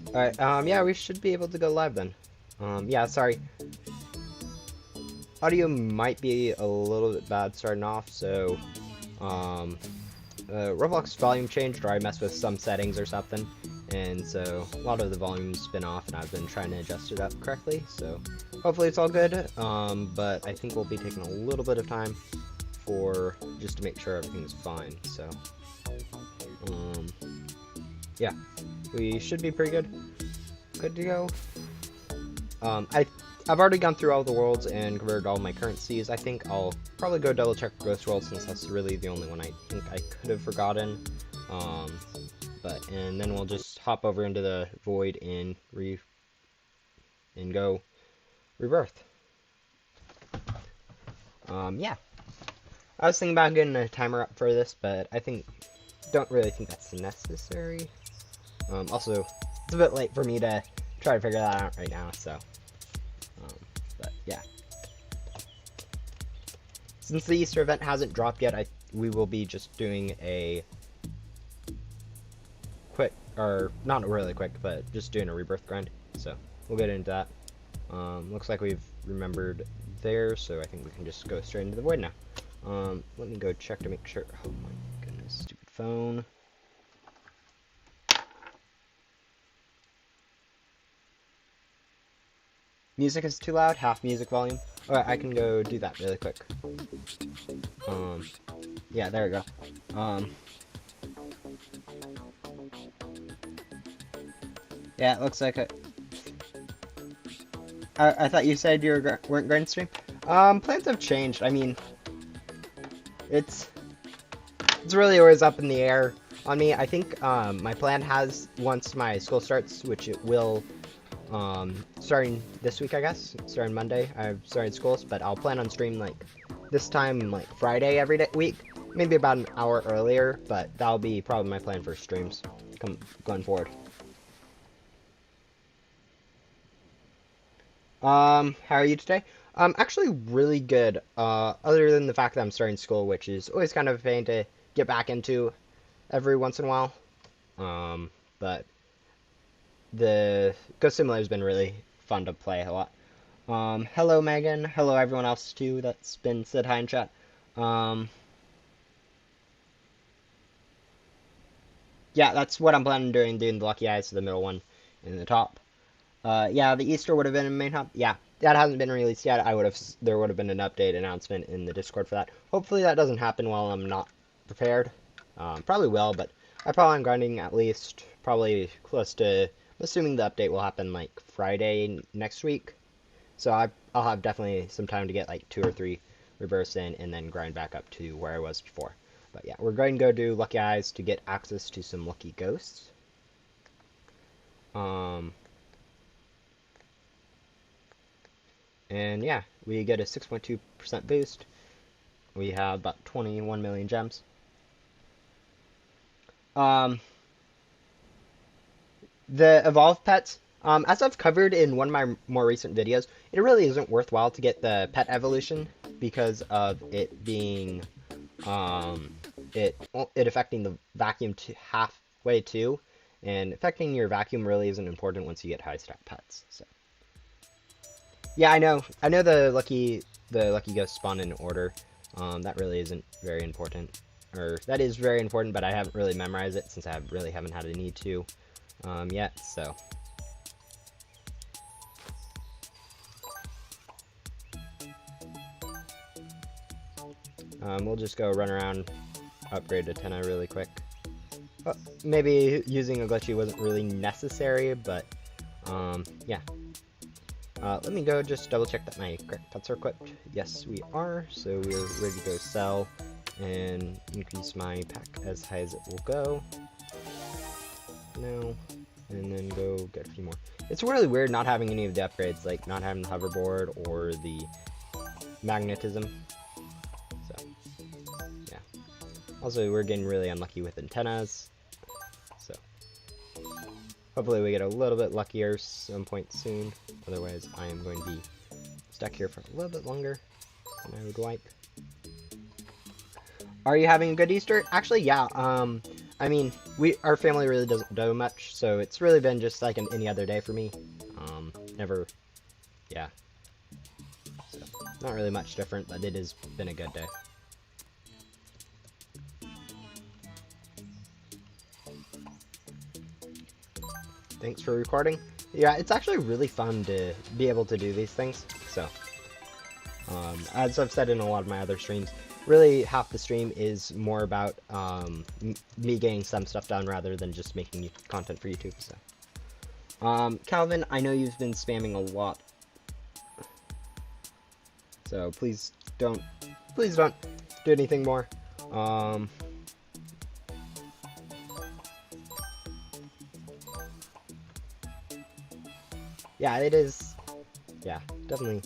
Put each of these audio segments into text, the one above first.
Alright, yeah, we should be able to go live then. Yeah, sorry. Audio might be a little bit bad starting off, so, Roblox volume changed, or I messed with some settings or something, and so a lot of the volume's been off, and I've been trying to adjust it up correctly, so hopefully it's all good, but I think we'll be taking a little bit of time for, just to make sure everything's fine, so, yeah, we should be pretty good to go. I've already gone through all the worlds and converted all my currencies. I think I'll probably go double check Ghost World since that's really the only one I think I could have forgotten. And then we'll just hop over into the Void and go Rebirth. Yeah. I was thinking about getting a timer up for this, but don't really think that's necessary. Also, it's a bit late for me to try to figure that out right now, so. But yeah. Since the Easter event hasn't dropped yet, we will be just doing a quick, or not really quick, but just doing a rebirth grind. So we'll get into that. Looks like we've remembered there, so I think we can just go straight into the void now. Let me go check to make sure. Oh my goodness, stupid phone. Music is too loud, half music volume. Alright, I can go do that really quick. Yeah, there we go. Yeah, it looks like I thought you said you weren't going to stream. Plans have changed. I mean, it's really always up in the air on me. I think, my plan has, once my school starts, which it will, starting this week, I guess, starting Monday, I've started schools, but I'll plan on streaming, like, this time, like, Friday every week, maybe about an hour earlier, but that'll be probably my plan for streams going forward. How are you today? Actually really good, other than the fact that I'm starting school, which is always kind of a pain to get back into every once in a while, but the Ghost Simulator has been really fun to play a lot. Hello Megan, hello everyone else too that's been said hi in chat. Yeah, that's what I'm planning on doing the Lucky Eyes to the middle one in the top. Yeah, the Easter would have been in main hub. Yeah, that hasn't been released yet. There would have been an update announcement in the Discord for that. Hopefully that doesn't happen while I'm not prepared. Probably will, but I probably am grinding at least probably close to, assuming the update will happen like Friday next week. So I'll have definitely some time to get like 2 or 3 rebirths in and then grind back up to where I was before. But yeah, we're going to go do Lucky Eyes to get access to some lucky ghosts. And yeah, we get a 6.2% boost. We have about 21 million gems. The evolved pets, as I've covered in one of my more recent videos, it really isn't worthwhile to get the pet evolution because of it being, it affecting the vacuum halfway too, and affecting your vacuum really isn't important once you get high stat pets. So yeah, I know the lucky ghosts spawn in order. That really isn't very important, or that is very important, but I haven't really memorized it since I really haven't had a need to yet. So we'll just go run around, upgrade to 10 really quick. Maybe using a glitchy wasn't really necessary, but yeah. Let me go just double check that my correct pets are equipped. Yes, we are, so we're ready to go sell and increase my pack as high as it will go. No, and then go get a few more. It's really weird not having any of the upgrades, like not having the hoverboard or the magnetism. So, yeah. Also, we're getting really unlucky with antennas. So, hopefully we get a little bit luckier some point soon. Otherwise, I am going to be stuck here for a little bit longer than I would like. Are you having a good Easter? Actually, yeah. I mean, our family really doesn't do much, so it's really been just like any other day for me. Never, yeah. So, not really much different, but it has been a good day. Thanks for recording. Yeah, it's actually really fun to be able to do these things. So, as I've said in a lot of my other streams, really half the stream is more about me getting some stuff done rather than just making content for YouTube. So, Calvin, I know you've been spamming a lot, so please don't do anything more. Yeah, it is. Yeah, definitely.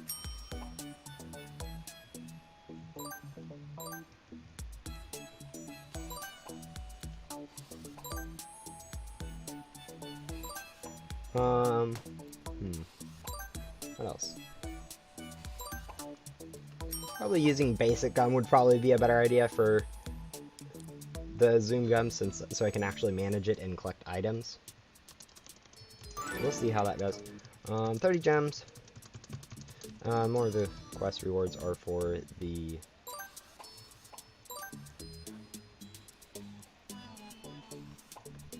What else? Probably using basic gum would probably be a better idea for the zoom gum, so I can actually manage it and collect items. We'll see how that goes. 30 gems. More of the quest rewards are for the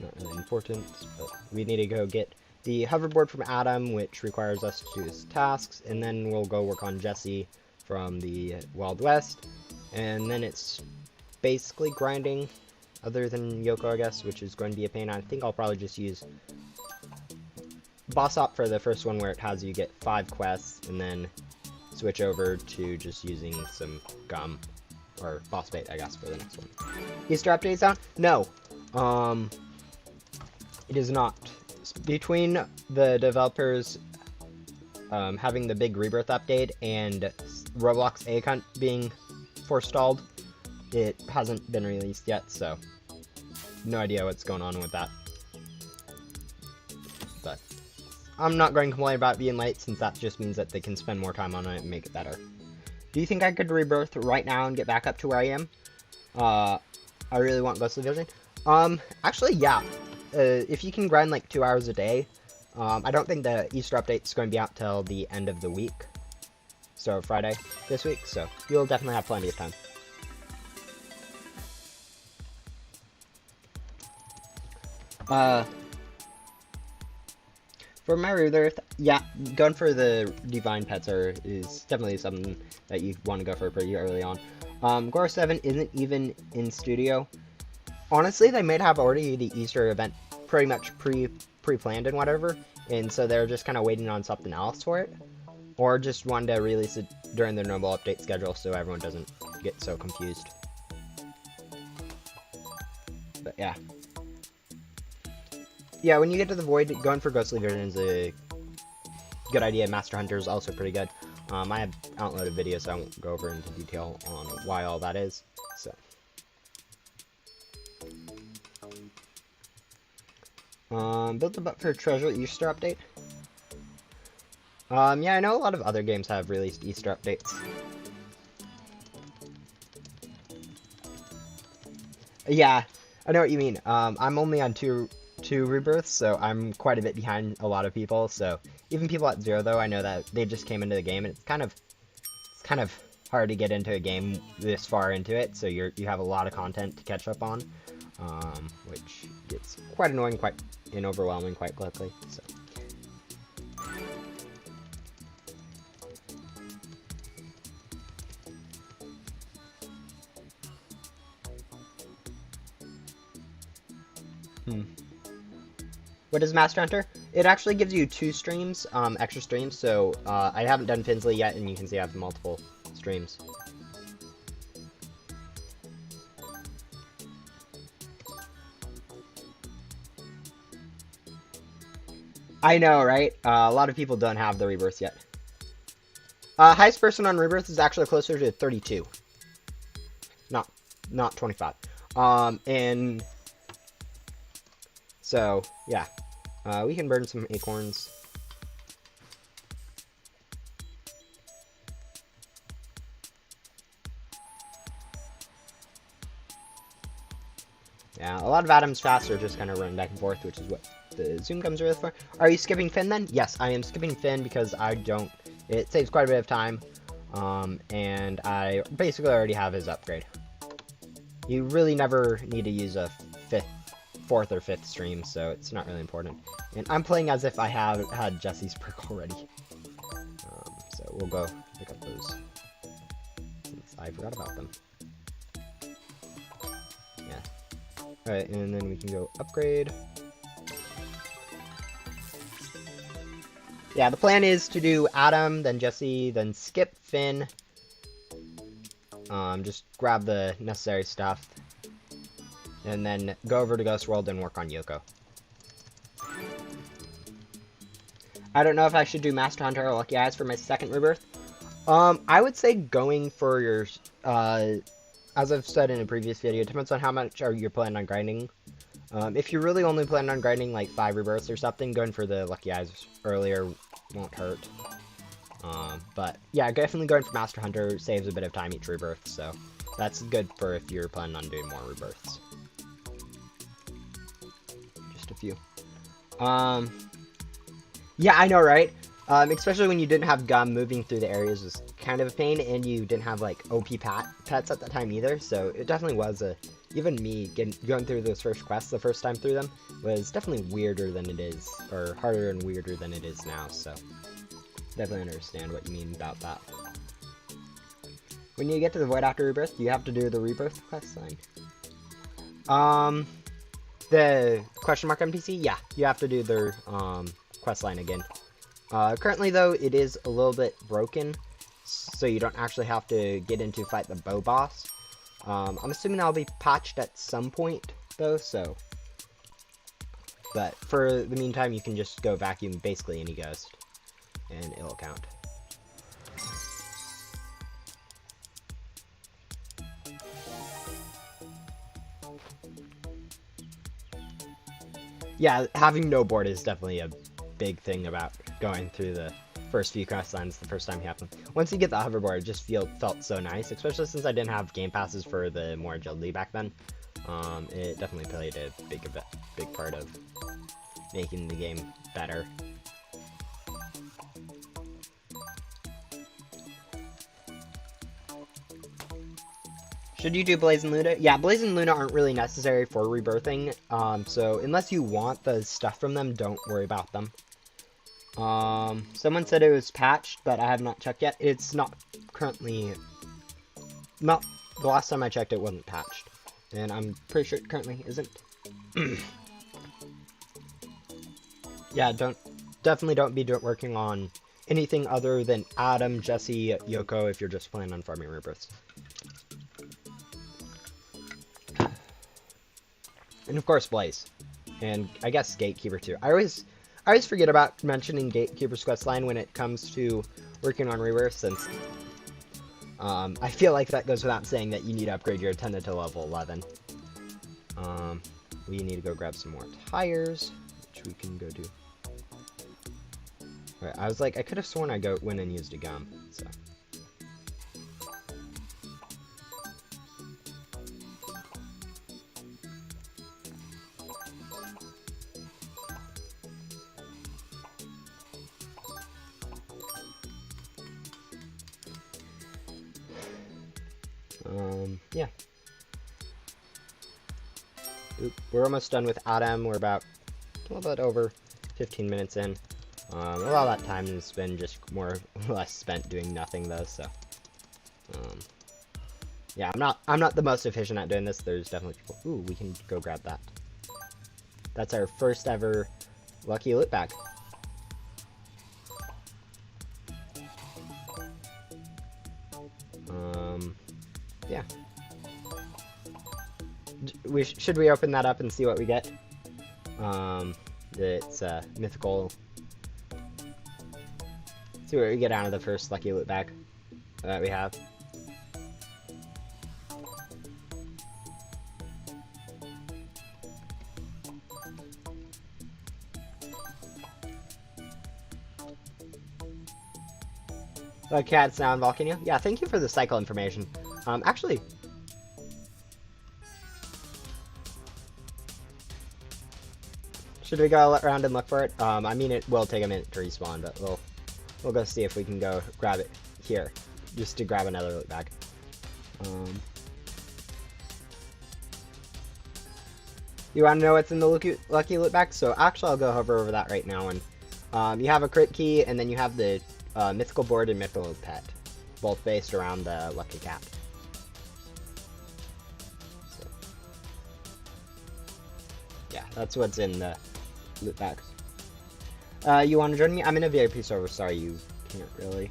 not really important, but we need to go get the hoverboard from Adam, which requires us to do tasks, and then we'll go work on Jesse from the Wild West, and then it's basically grinding, other than Yoko, I guess, which is going to be a pain. I think I'll probably just use Boss Op for the first one, where it has you get 5 quests, and then switch over to just using some gum, or boss bait, I guess, for the next one. Easter updates out? No. It is not. Between the developers having the big Rebirth update and Roblox egg hunt being forestalled, it hasn't been released yet, so no idea what's going on with that. But I'm not going to complain about it being late, since that just means that they can spend more time on it and make it better. Do you think I could rebirth right now and get back up to where I am? I really want Ghostly Vision. Actually, yeah. If you can grind like 2 hours a day, I don't think the Easter update is going to be out till the end of the week. So Friday this week, so you'll definitely have plenty of time. For my Rebirth, yeah, going for the Divine Pets is definitely something that you want to go for pretty early on. Gore 7 isn't even in studio. Honestly, they might have already the Easter event pretty much pre-planned and whatever, and so they're just kind of waiting on something else for it, or just wanted to release it during their normal update schedule so everyone doesn't get so confused. But yeah. Yeah, when you get to the Void, going for Ghostly Vision is a good idea. Master Hunter is also pretty good. I have outloaded videos, so I won't go over into detail on why all that is. So, built a bot for Treasure Easter update. Yeah, I know a lot of other games have released Easter updates. Yeah, I know what you mean. I'm only on two rebirths, so I'm quite a bit behind a lot of people. So even people at 0, though, I know that they just came into the game, and it's kind of hard to get into a game this far into it. So you have a lot of content to catch up on, which gets quite annoying, and overwhelming quite quickly. So. What is Master Hunter? It actually gives you 2 streams, extra streams, so I haven't done Finsley yet, and you can see I have multiple streams. I know, right? A lot of people don't have the Rebirth yet. Highest person on Rebirth is actually closer to 32. Not 25. And so, yeah. We can burn some acorns. Yeah, a lot of Adam's fast are just kind of running back and forth, which is what the zoom comes really for. Are you skipping Finn then? Yes, I am skipping Finn because it saves quite a bit of time, and I basically already have his upgrade. You really never need to use a fourth or fifth stream, so it's not really important. And I'm playing as if I had Jesse's perk already. So we'll go pick up those, since I forgot about them. Yeah. Alright, and then we can go upgrade. Yeah, the plan is to do Adam, then Jesse, then skip Finn. Just grab the necessary stuff. And then go over to Ghost World and work on Yoko. I don't know if I should do Master Hunter or Lucky Eyes for my second rebirth. I would say going for your, as I've said in a previous video, it depends on how much you're planning on grinding. If you're really only planning on grinding like 5 rebirths or something, going for the Lucky Eyes earlier won't hurt. But yeah, definitely going for Master Hunter saves a bit of time each rebirth, so that's good for if you're planning on doing more rebirths. Just a few. Yeah, I know, right? Especially when you didn't have Gum, moving through the areas was kind of a pain, and you didn't have like OP pets at the time either, so it definitely was even me going through those first quests the first time through them was definitely weirder than it is, or harder and weirder than it is now, so definitely understand what you mean about that. When you get to the Void after Rebirth, you have to do the Rebirth quest line. The question mark NPC, yeah, you have to do their quest line again. Currently though, it is a little bit broken, so you don't actually have to get into fight the bow boss. I'm assuming that'll be patched at some point though, so. But for the meantime, you can just go vacuum basically any ghost, and it'll count. Yeah, having no board is definitely a big thing about going through the first few quest lines the first time you have them. Once you get the hoverboard, it just felt so nice, especially since I didn't have game passes for the more agility back then. It definitely played a big part of making the game better. Should you do Blaze and Luna? Yeah, Blaze and Luna aren't really necessary for rebirthing, so unless you want the stuff from them, don't worry about them. Someone said it was patched, but I have not checked yet. It's not currently... the last time I checked it wasn't patched, and I'm pretty sure it currently isn't. Yeah, definitely don't be working on anything other than Adam, Jesse, Yoko if you're just planning on farming rebirths. And of course Blaze, and I guess Gatekeeper too. I always forget about mentioning Gatekeeper's questline when it comes to working on Rebirth, since I feel like that goes without saying that you need to upgrade your attendant to level 11. We need to go grab some more tires, which we can go do. Alright, I was like, I could have sworn I went and used a gum, so. Yeah. We're almost done with Adam. We're about a little bit over 15 minutes in. A lot of that time has been just more or less spent doing nothing though, so. Yeah, I'm not the most efficient at doing this. There's definitely people. Ooh, we can go grab that. That's our first ever lucky loot bag. Yeah. Should we open that up and see what we get? It's mythical. See what we get out of the first lucky loot bag that we have. Cat's now in Volcano. Yeah, thank you for the cycle information. Actually, Should we go around and look for it? I mean, it will take a minute to respawn, but we'll go see if we can go grab it here, just to grab another loot bag. You want to know what's in the lucky loot bag? So actually, I'll go hover over that right now. And you have a crit key, and then you have the mythical board and mythical pet, both based around the lucky cat. So, yeah, that's what's in the loot bag. You want to join me? I'm in a VIP server. Sorry, you can't really.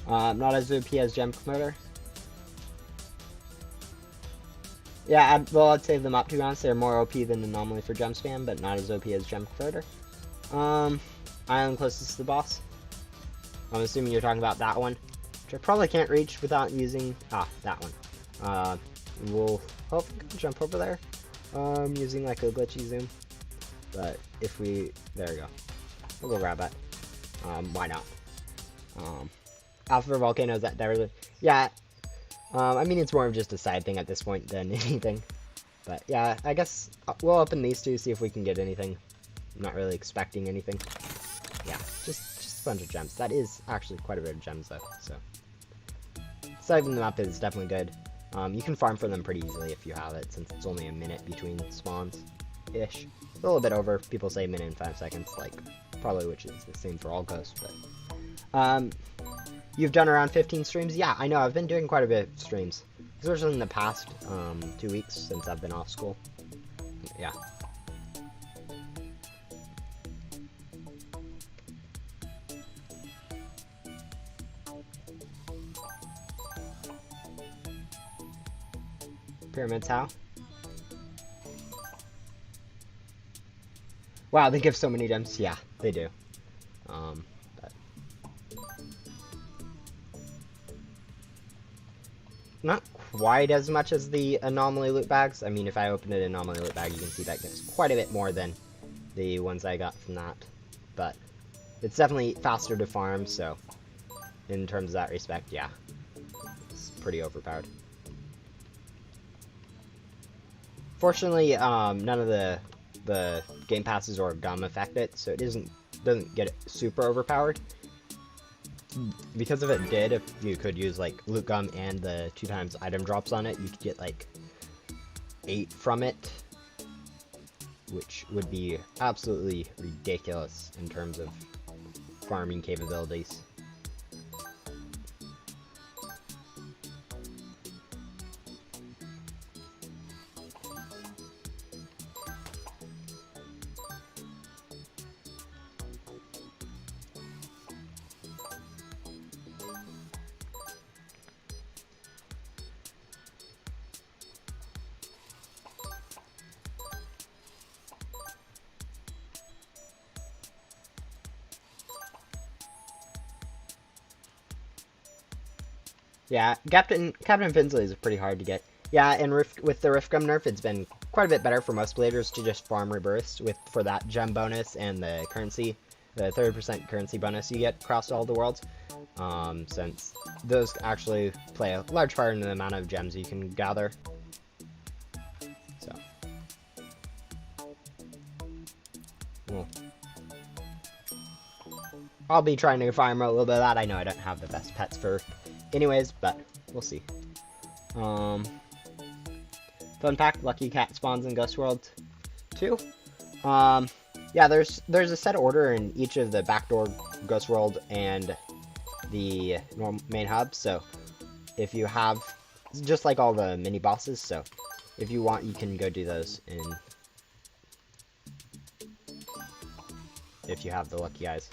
Not as OP as Gem Promoter. Yeah, I'd save them up, to be honest. They're more OP than anomaly for gem spam, but not as OP as Gem Converter. Island closest to the boss. I'm assuming you're talking about that one, which I probably can't reach without using... that one. We'll hopefully jump over there, using like a glitchy zoom. But if we... There we go. We'll go grab that. Why not? Alpha Volcanoes that directly... Yeah, I mean, it's more of just a side thing at this point than anything. But yeah, I guess we'll open these two, see if we can get anything. I'm not really expecting anything. Yeah, just a bunch of gems. That is actually quite a bit of gems, though, so. Saving them up is definitely good. You can farm for them pretty easily if you have it, since it's only a minute between spawns-ish. A little bit over. People say a minute and 5 seconds, like, probably, which is the same for all ghosts, but... You've done around 15 streams? Yeah, I know, I've been doing quite a bit of streams. Especially in the past 2 weeks since I've been off school. Yeah. Pyramids how? Wow, they give so many gems. Yeah, they do. But not quite as much as the anomaly loot bags. I mean, if I open an anomaly loot bag, you can see that gives quite a bit more than the ones I got from that. But it's definitely faster to farm, so in terms of that respect, yeah, it's pretty overpowered. Fortunately, none of the game passes or gum affect it, so it doesn't get super overpowered. Because if it did, if you could use like loot gum and the 2x item drops on it, you could get like 8 from it, which would be absolutely ridiculous in terms of farming capabilities. Yeah, Captain Finsley is pretty hard to get. Yeah, and with the Rift Gum nerf, it's been quite a bit better for most players to just farm Rebirths for that gem bonus and the currency, the 30% currency bonus you get across all the worlds. Since those actually play a large part in the amount of gems you can gather. So. Well, I'll be trying to farm a little bit of that. I know I don't have the best pets for anyways, but we'll see. Fun fact, Lucky Cat spawns in Ghost World 2. Yeah, there's a set order in each of the Backdoor, Ghost World, and the main hub, so if you have, just like all the mini bosses, so if you want, you can go do those if you have the lucky eyes.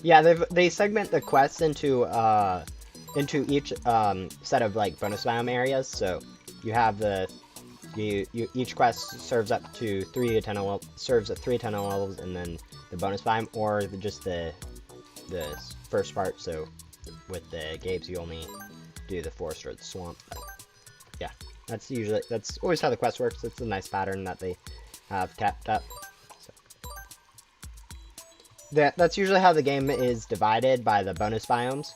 Yeah, they segment the quests into into each set of like bonus biome areas. So you have the each quest serves up to 3 tunnel levels, and then the bonus biome, or just the first part. So with the games, you only do the forest or the swamp. But yeah, that's always how the quest works. It's a nice pattern that they have kept up. So that's usually how the game is divided, by the bonus biomes,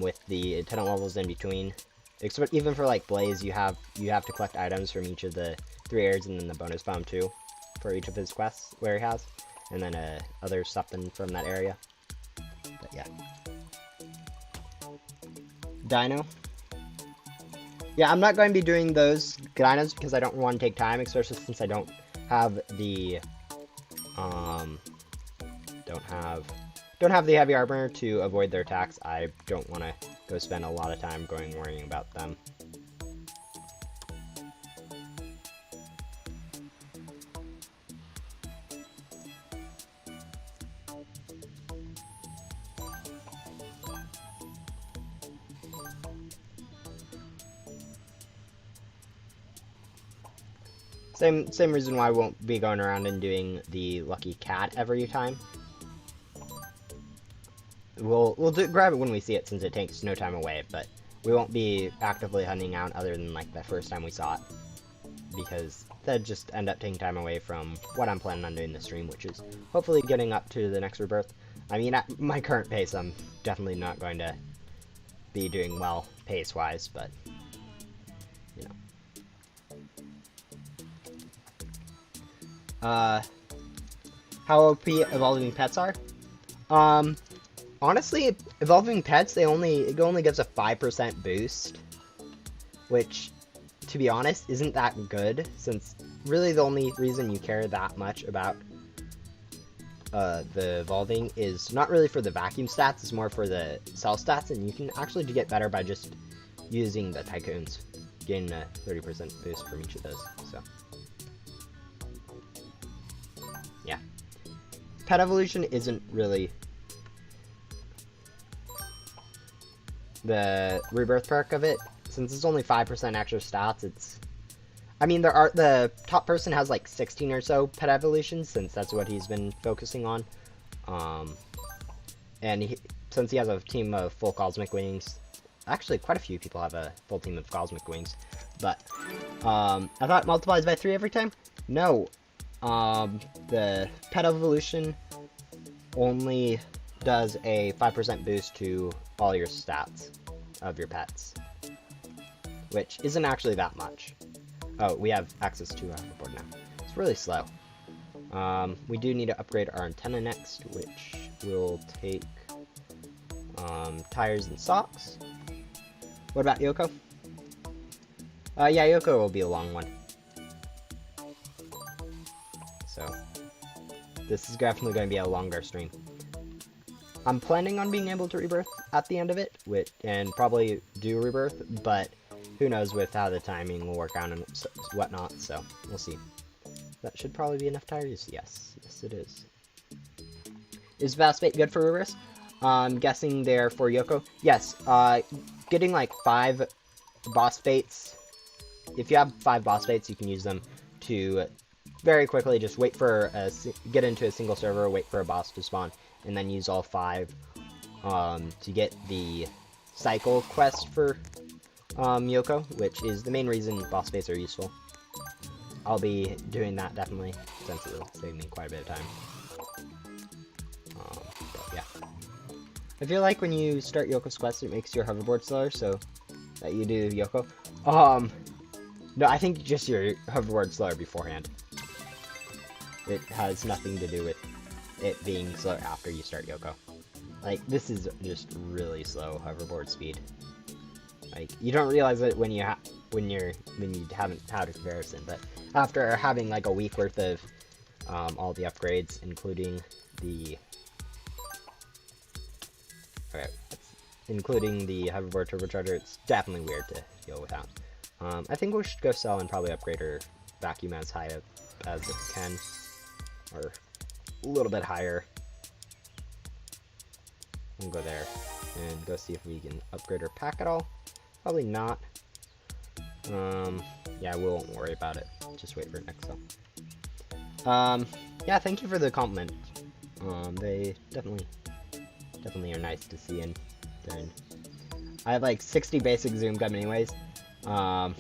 with the tunnel levels in between. Except even for like Blaze, you have to collect items from each of the 3 areas, and then the bonus biome too, for each of his quests where he has, and then other something from that area. But yeah. Dino. Yeah, I'm not going to be doing those dinos because I don't want to take time, especially since I don't have the don't have the heavy armor to avoid their attacks. I don't want to go spend a lot of time worrying about them. Same reason why I won't be going around and doing the lucky cat every time. We'll grab it when we see it, since it takes no time away, but we won't be actively hunting out other than like the first time we saw it, because that'd just end up taking time away from what I'm planning on doing this stream, which is hopefully getting up to the next Rebirth. I mean, at my current pace, I'm definitely not going to be doing well pace-wise, but you know. How OP evolving pets are? Honestly, evolving pets, it only gives a 5% boost, which, to be honest, isn't that good, since really the only reason you care that much about the evolving is not really for the vacuum stats, it's more for the cell stats, and you can actually get better by just using the tycoons, getting a 30% boost from each of those, so. Yeah. Pet evolution isn't really the rebirth perk of it, since it's only 5% extra stats. It's, I mean, the top person has like 16 or so pet evolutions, since that's what he's been focusing on. And since he has a team of full cosmic wings, actually quite a few people have a full team of cosmic wings, but I thought it multiplies by 3 every time. No, the pet evolution only does a 5% boost to all your stats of your pets, which isn't actually that much. Oh, we have access to our hoverboard now. It's really slow. We do need to upgrade our antenna next, which will take tires and socks. What about Yoko? Yeah, Yoko will be a long one. So, this is definitely going to be a longer stream. I'm planning on being able to rebirth at the end of it, and probably do rebirth, but who knows with how the timing will work out and whatnot, so we'll see. That should probably be enough tires. Yes, it is. Is Fast Bait good for rebirths? I'm guessing they're for Yoko. Yes, getting like 5 boss baits. If you have 5 boss baits, you can use them to very quickly just wait for get into a single server, wait for a boss to spawn, and then use all 5 to get the cycle quest for Yoko, which is the main reason boss baits are useful. I'll be doing that definitely, since it'll save me quite a bit of time. But yeah. I feel like when you start Yoko's quest, it makes your hoverboard slower, so that you do Yoko. No, I think just your hoverboard slower beforehand. It has nothing to do with it being slower after you start Yoko. Like, this is just really slow hoverboard speed. Like, you don't realize it when you haven't had a comparison, but after having like a week worth of all the upgrades, including the hoverboard turbocharger, it's definitely weird to deal without. I think we should go sell and probably upgrade our vacuum as high up as it can, or a little bit higher. We'll go there. and go see if we can upgrade our pack at all. Probably not. Yeah, we won't worry about it. Just wait for it next up. Yeah, thank you for the compliment. They definitely are nice to see in. I have like 60 basic zoom gum anyways. Down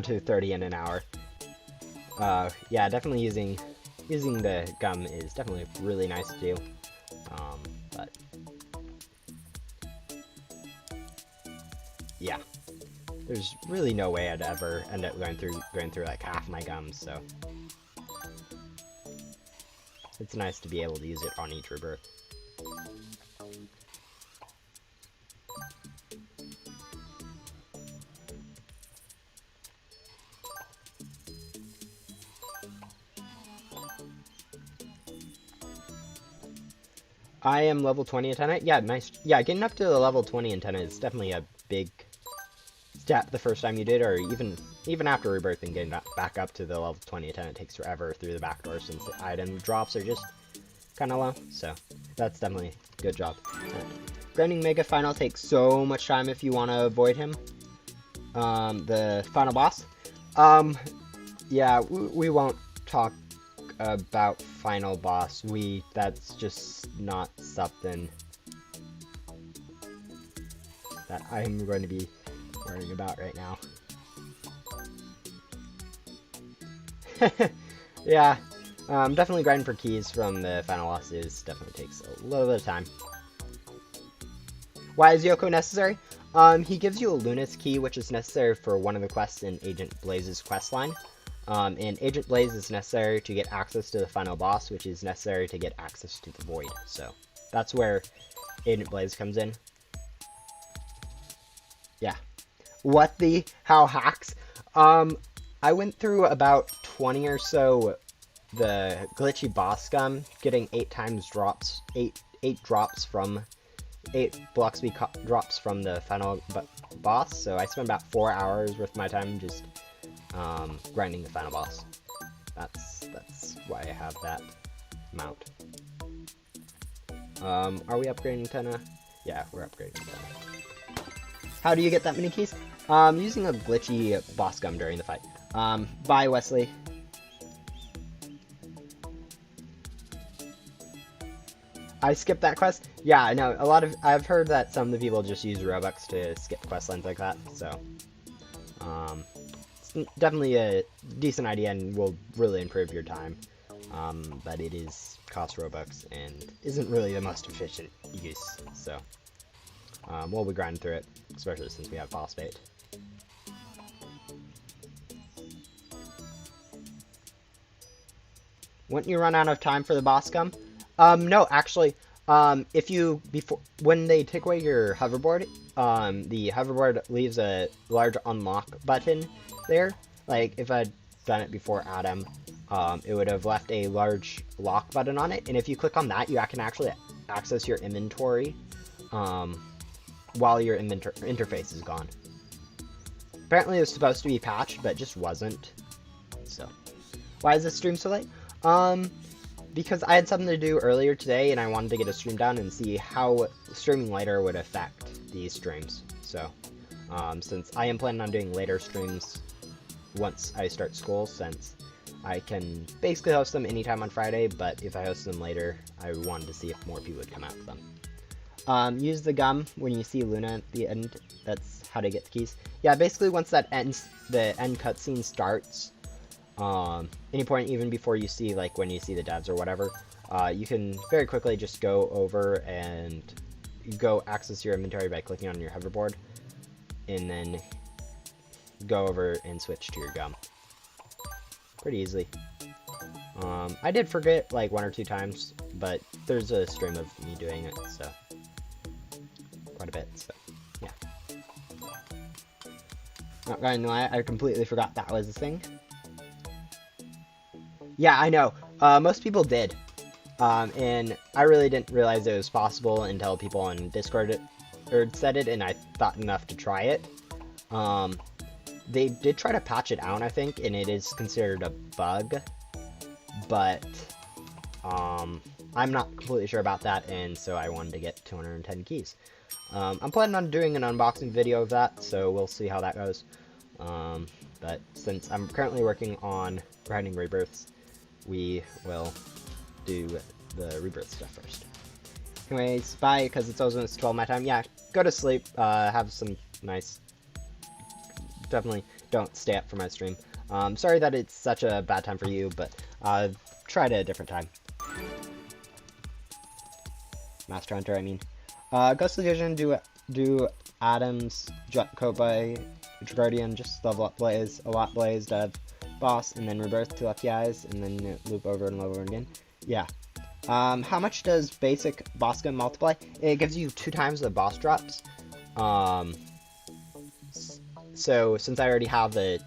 to 30 in an hour. Yeah, definitely using the gum is definitely really nice to do. But yeah, there's really no way I'd ever end up going through like half my gums, so it's nice to be able to use it on each rebirth. I am level 20 antenna. Yeah, nice. Yeah, getting up to the level 20 antenna is definitely a big step the first time you did, or even after rebirth and getting back up to the level 20 antenna takes forever through the back door since the item drops are just kind of low. So that's definitely a good job. Grinding Mega Final takes so much time if you want to avoid him. The final boss. Yeah, we won't talk about final boss. That's just not something that I'm going to be worrying about right now. Yeah, definitely grinding for keys from the final boss definitely takes a little bit of time. Why is Yoko necessary? He gives you a Luna's key, which is necessary for one of the quests in Agent Blaze's quest line. And Agent Blaze is necessary to get access to the final boss, which is necessary to get access to the Void. So that's where Agent Blaze comes in. Yeah. How hacks? I went through about 20 or so the glitchy boss gum, getting 8 drops from 8 block speed drops from the final boss. So I spent about 4 hours worth of my time just grinding the final boss. That's why I have that mount. Are we upgrading antenna? Yeah, we're upgrading antenna. How do you get that many keys? Using a glitchy boss gum during the fight. Bye, Wesley. I skipped that quest? Yeah, I know. I've heard that some of the people just use Robux to skip quest lines like that, so it's definitely a decent idea and will really improve your time. But it costs Robux and isn't really the most efficient use, so we'll be grinding through it, especially since we have boss bait. Wouldn't you run out of time for the boss gum? No, actually, when they take away your hoverboard, the hoverboard leaves a large unlock button there. Like, if I'd done it before Adam, it would have left a large lock button on it, and if you click on that, you can actually access your inventory, while your interface is gone. Apparently it was supposed to be patched, but just wasn't. So, why is this stream so late? Because I had something to do earlier today, and I wanted to get a stream done and see how streaming later would affect these streams. So, since I am planning on doing later streams once I start school, since I can basically host them anytime on Friday, but if I host them later, I wanted to see if more people would come out for them. Use the gum when you see Luna at the end. That's how to get the keys. Yeah, basically once that ends, the end cutscene starts, any point even before you see, like, when you see the devs or whatever, you can very quickly just go over and go access your inventory by clicking on your hoverboard, and then go over and switch to your gum. Pretty easily. I did forget, like, 1 or 2 times, but there's a stream of me doing it, so quite a bit, so yeah. Not gonna lie, I completely forgot that was a thing. Yeah, I know. Most people did. And I really didn't realize it was possible until people on Discord said it, and I thought enough to try it. They did try to patch it out, I think, and it is considered a bug. But I'm not completely sure about that, and so I wanted to get 210 keys. I'm planning on doing an unboxing video of that, so we'll see how that goes. But since I'm currently working on grinding Rebirths, we will do the Rebirth stuff first. Anyways, bye, because it's almost 12 my time. Yeah, go to sleep, have some nice... Definitely don't stay up for my stream. Sorry that it's such a bad time for you, but try it at a different time. Master Hunter, I mean. Ghostly Vision, do Adams, Kobai, Guardian, just level up Blaze, a lot Blaze, Dev, Boss, and then Rebirth to Lucky Eyes, and then loop over and over again. Yeah. How much does basic boss gun multiply? It gives you 2 times the boss drops. So since I already have I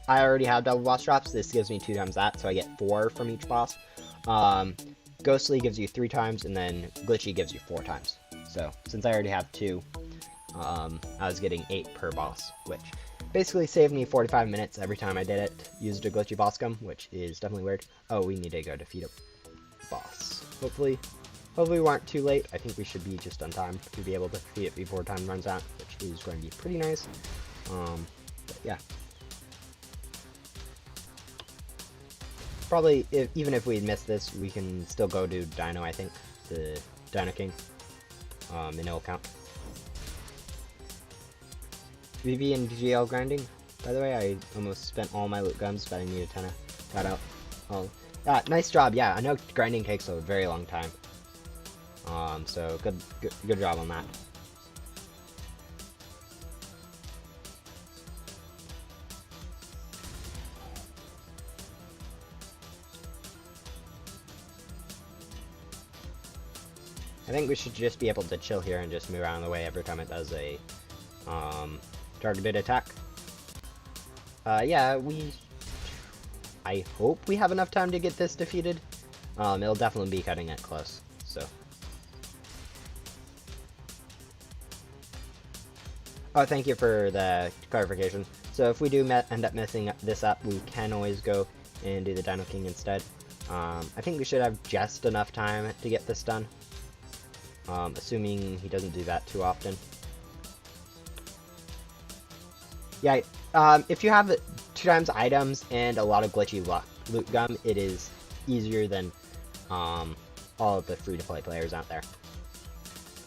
already have double boss drops, this gives me 2 times that, so I get 4 from each boss. Ghostly gives you 3 times, and then Glitchy gives you 4 times. So since I already have 2, I was getting 8 per boss, which basically saved me 45 minutes every time I did it. Used a Glitchy boss gun, which is definitely weird. Oh, we need to go defeat a boss. Hopefully we weren't too late. I think we should be just on time to be able to defeat it before time runs out, which is going to be pretty nice. But yeah. Probably, even if we miss this, we can still go to Dino, I think. The Dino King. And it'll count. VV and GL grinding. By the way, I almost spent all my loot guns, but I need a ton of that out. Oh, yeah, nice job. Yeah, I know grinding takes a very long time. So good job on that. I think we should just be able to chill here and just move out of the way every time it does a targeted attack. Yeah, I hope we have enough time to get this defeated. It'll definitely be cutting it close, so. Oh, thank you for the clarification. So if we do end up messing this up, we can always go and do the Dino King instead. I think we should have just enough time to get this done. Assuming he doesn't do that too often. Yeah, if you have 2 times items and a lot of glitchy loot gum, it is easier than all of the free-to-play players out there.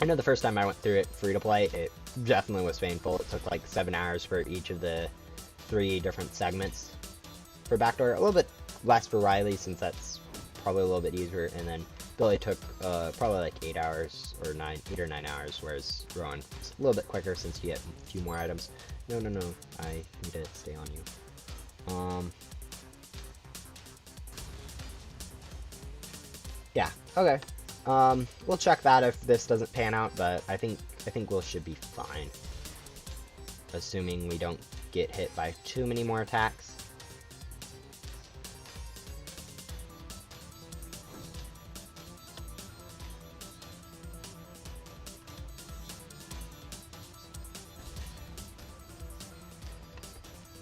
I know the first time I went through it free-to-play, it definitely was painful. It took like 7 hours for each of the 3 different segments for Backdoor. A little bit less for Riley, since that's probably a little bit easier, and then Billy took probably like 8 hours, or 8 or 9 hours, whereas Rowan is a little bit quicker since you get a few more items. No, I need to stay on you. Yeah, okay. We'll check that if this doesn't pan out, but I think we should be fine. Assuming we don't get hit by too many more attacks.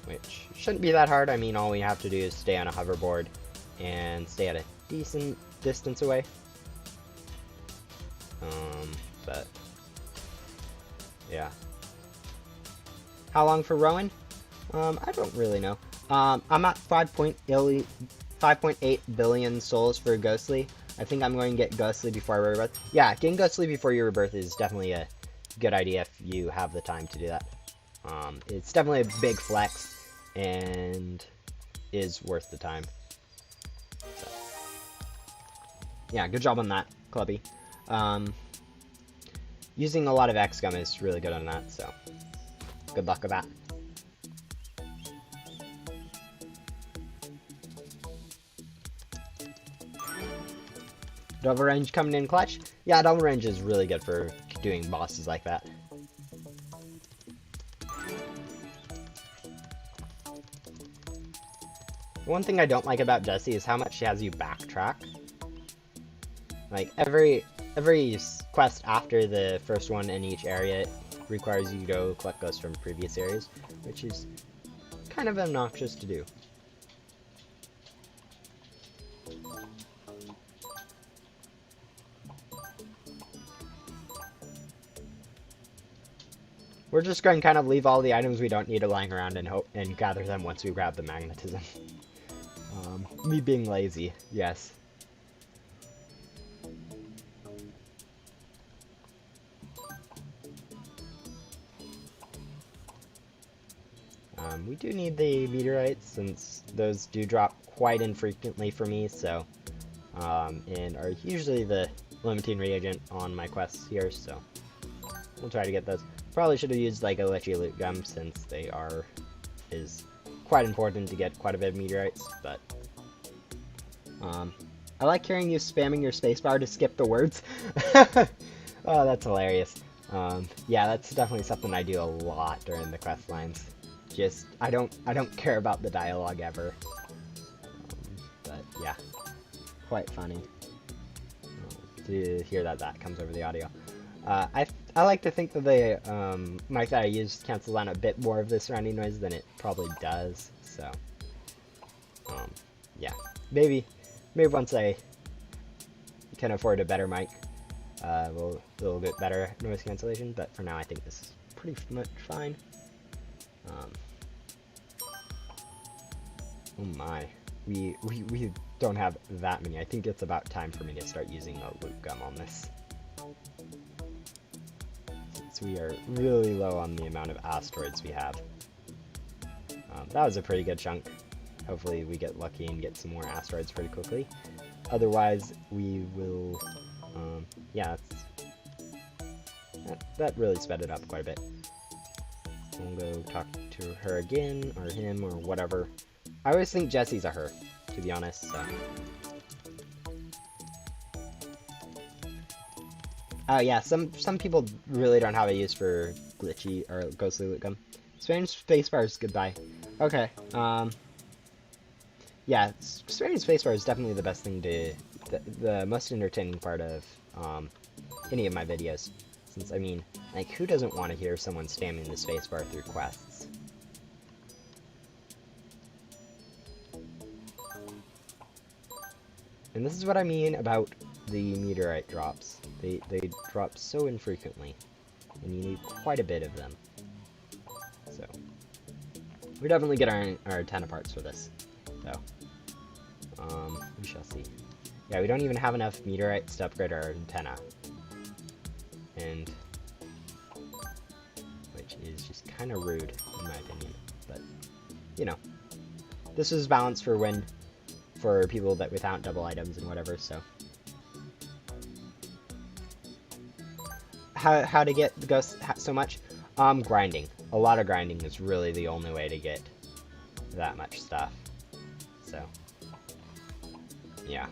Which shouldn't be that hard. I mean, all we have to do is stay on a hoverboard and stay at a decent distance away. But yeah. How long for Rowan? I don't really know. I'm at 5.8 billion souls for Ghostly. I think I'm going to get Ghostly before I Rebirth. Yeah, getting Ghostly before your Rebirth is definitely a good idea if you have the time to do that. It's definitely a big flex and is worth the time. So. Yeah, good job on that, Clubby. Using a lot of X-Gum is really good on that, so good luck with that. Double range coming in clutch? Yeah, double range is really good for doing bosses like that. One thing I don't like about Jessie is how much she has you backtrack. Like, every quest after the first one in each area requires you to go collect ghosts from previous areas, which is kind of obnoxious to do. We're just going to kind of leave all the items we don't need lying around and hope and gather them once we grab the magnetism. Me being lazy, yes. We do need the meteorites since those do drop quite infrequently for me, so and are usually the limiting reagent on my quests here, so we'll try to get those. Probably should have used like a glitchy loot gum since they is quite important to get quite a bit of meteorites, but I like hearing you spamming your spacebar to skip the words. Oh, that's hilarious. Yeah, that's definitely something I do a lot during the quest lines. Just I don't care about the dialogue ever. But yeah, quite funny to hear that comes over the audio. I like to think that the mic that I use cancels out a bit more of the surrounding noise than it probably does. So yeah, maybe once I can afford a better mic, we'll a little bit better noise cancellation. But for now, I think this is pretty much fine. Oh my, we don't have that many. I think it's about time for me to start using the loot gum on this. Since we are really low on the amount of asteroids we have. That was a pretty good chunk. Hopefully we get lucky and get some more asteroids pretty quickly. Otherwise, we will, yeah, that really sped it up quite a bit. We'll go talk to her again, or him, or whatever. I always think Jesse's a her, to be honest, so. Oh yeah, some people really don't have a use for glitchy or ghostly loot gum. Spamming spacebars, goodbye. Okay, yeah, spamming spacebar is definitely the best thing to, the most entertaining part of any of my videos. Since, I mean, like, who doesn't want to hear someone spamming the spacebar through quests? And this is what I mean about the meteorite drops. They drop so infrequently, and you need quite a bit of them. So, we definitely get our antenna parts for this, though. We shall see. Yeah, we don't even have enough meteorites to upgrade our antenna. And which is just kind of rude, in my opinion. But, you know, this is balanced for people that without double items and whatever, so. How to get the ghosts so much? Grinding. A lot of grinding is really the only way to get that much stuff. So, yeah.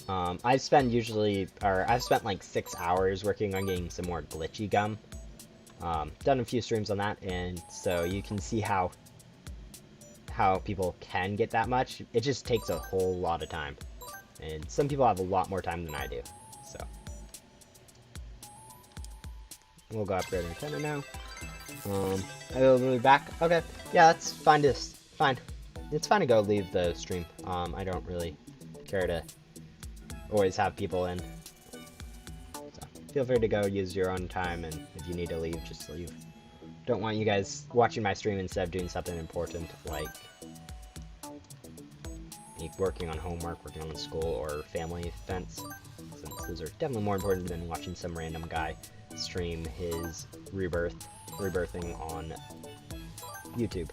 I've spent like 6 hours working on getting some more glitchy gum. Done a few streams on that, and so you can see how people can get that much. It just takes a whole lot of time, and some people have a lot more time than I do. So we'll go upgrade our antenna now. I will be back. Okay, yeah, that's fine. Fine. It's fine to go leave the stream. I don't really care to always have people in. So feel free to go use your own time, and if you need to leave, just leave. Don't want you guys watching my stream instead of doing something important like working on homework, working on school, or family events, since those are definitely more important than watching some random guy stream his rebirthing on YouTube.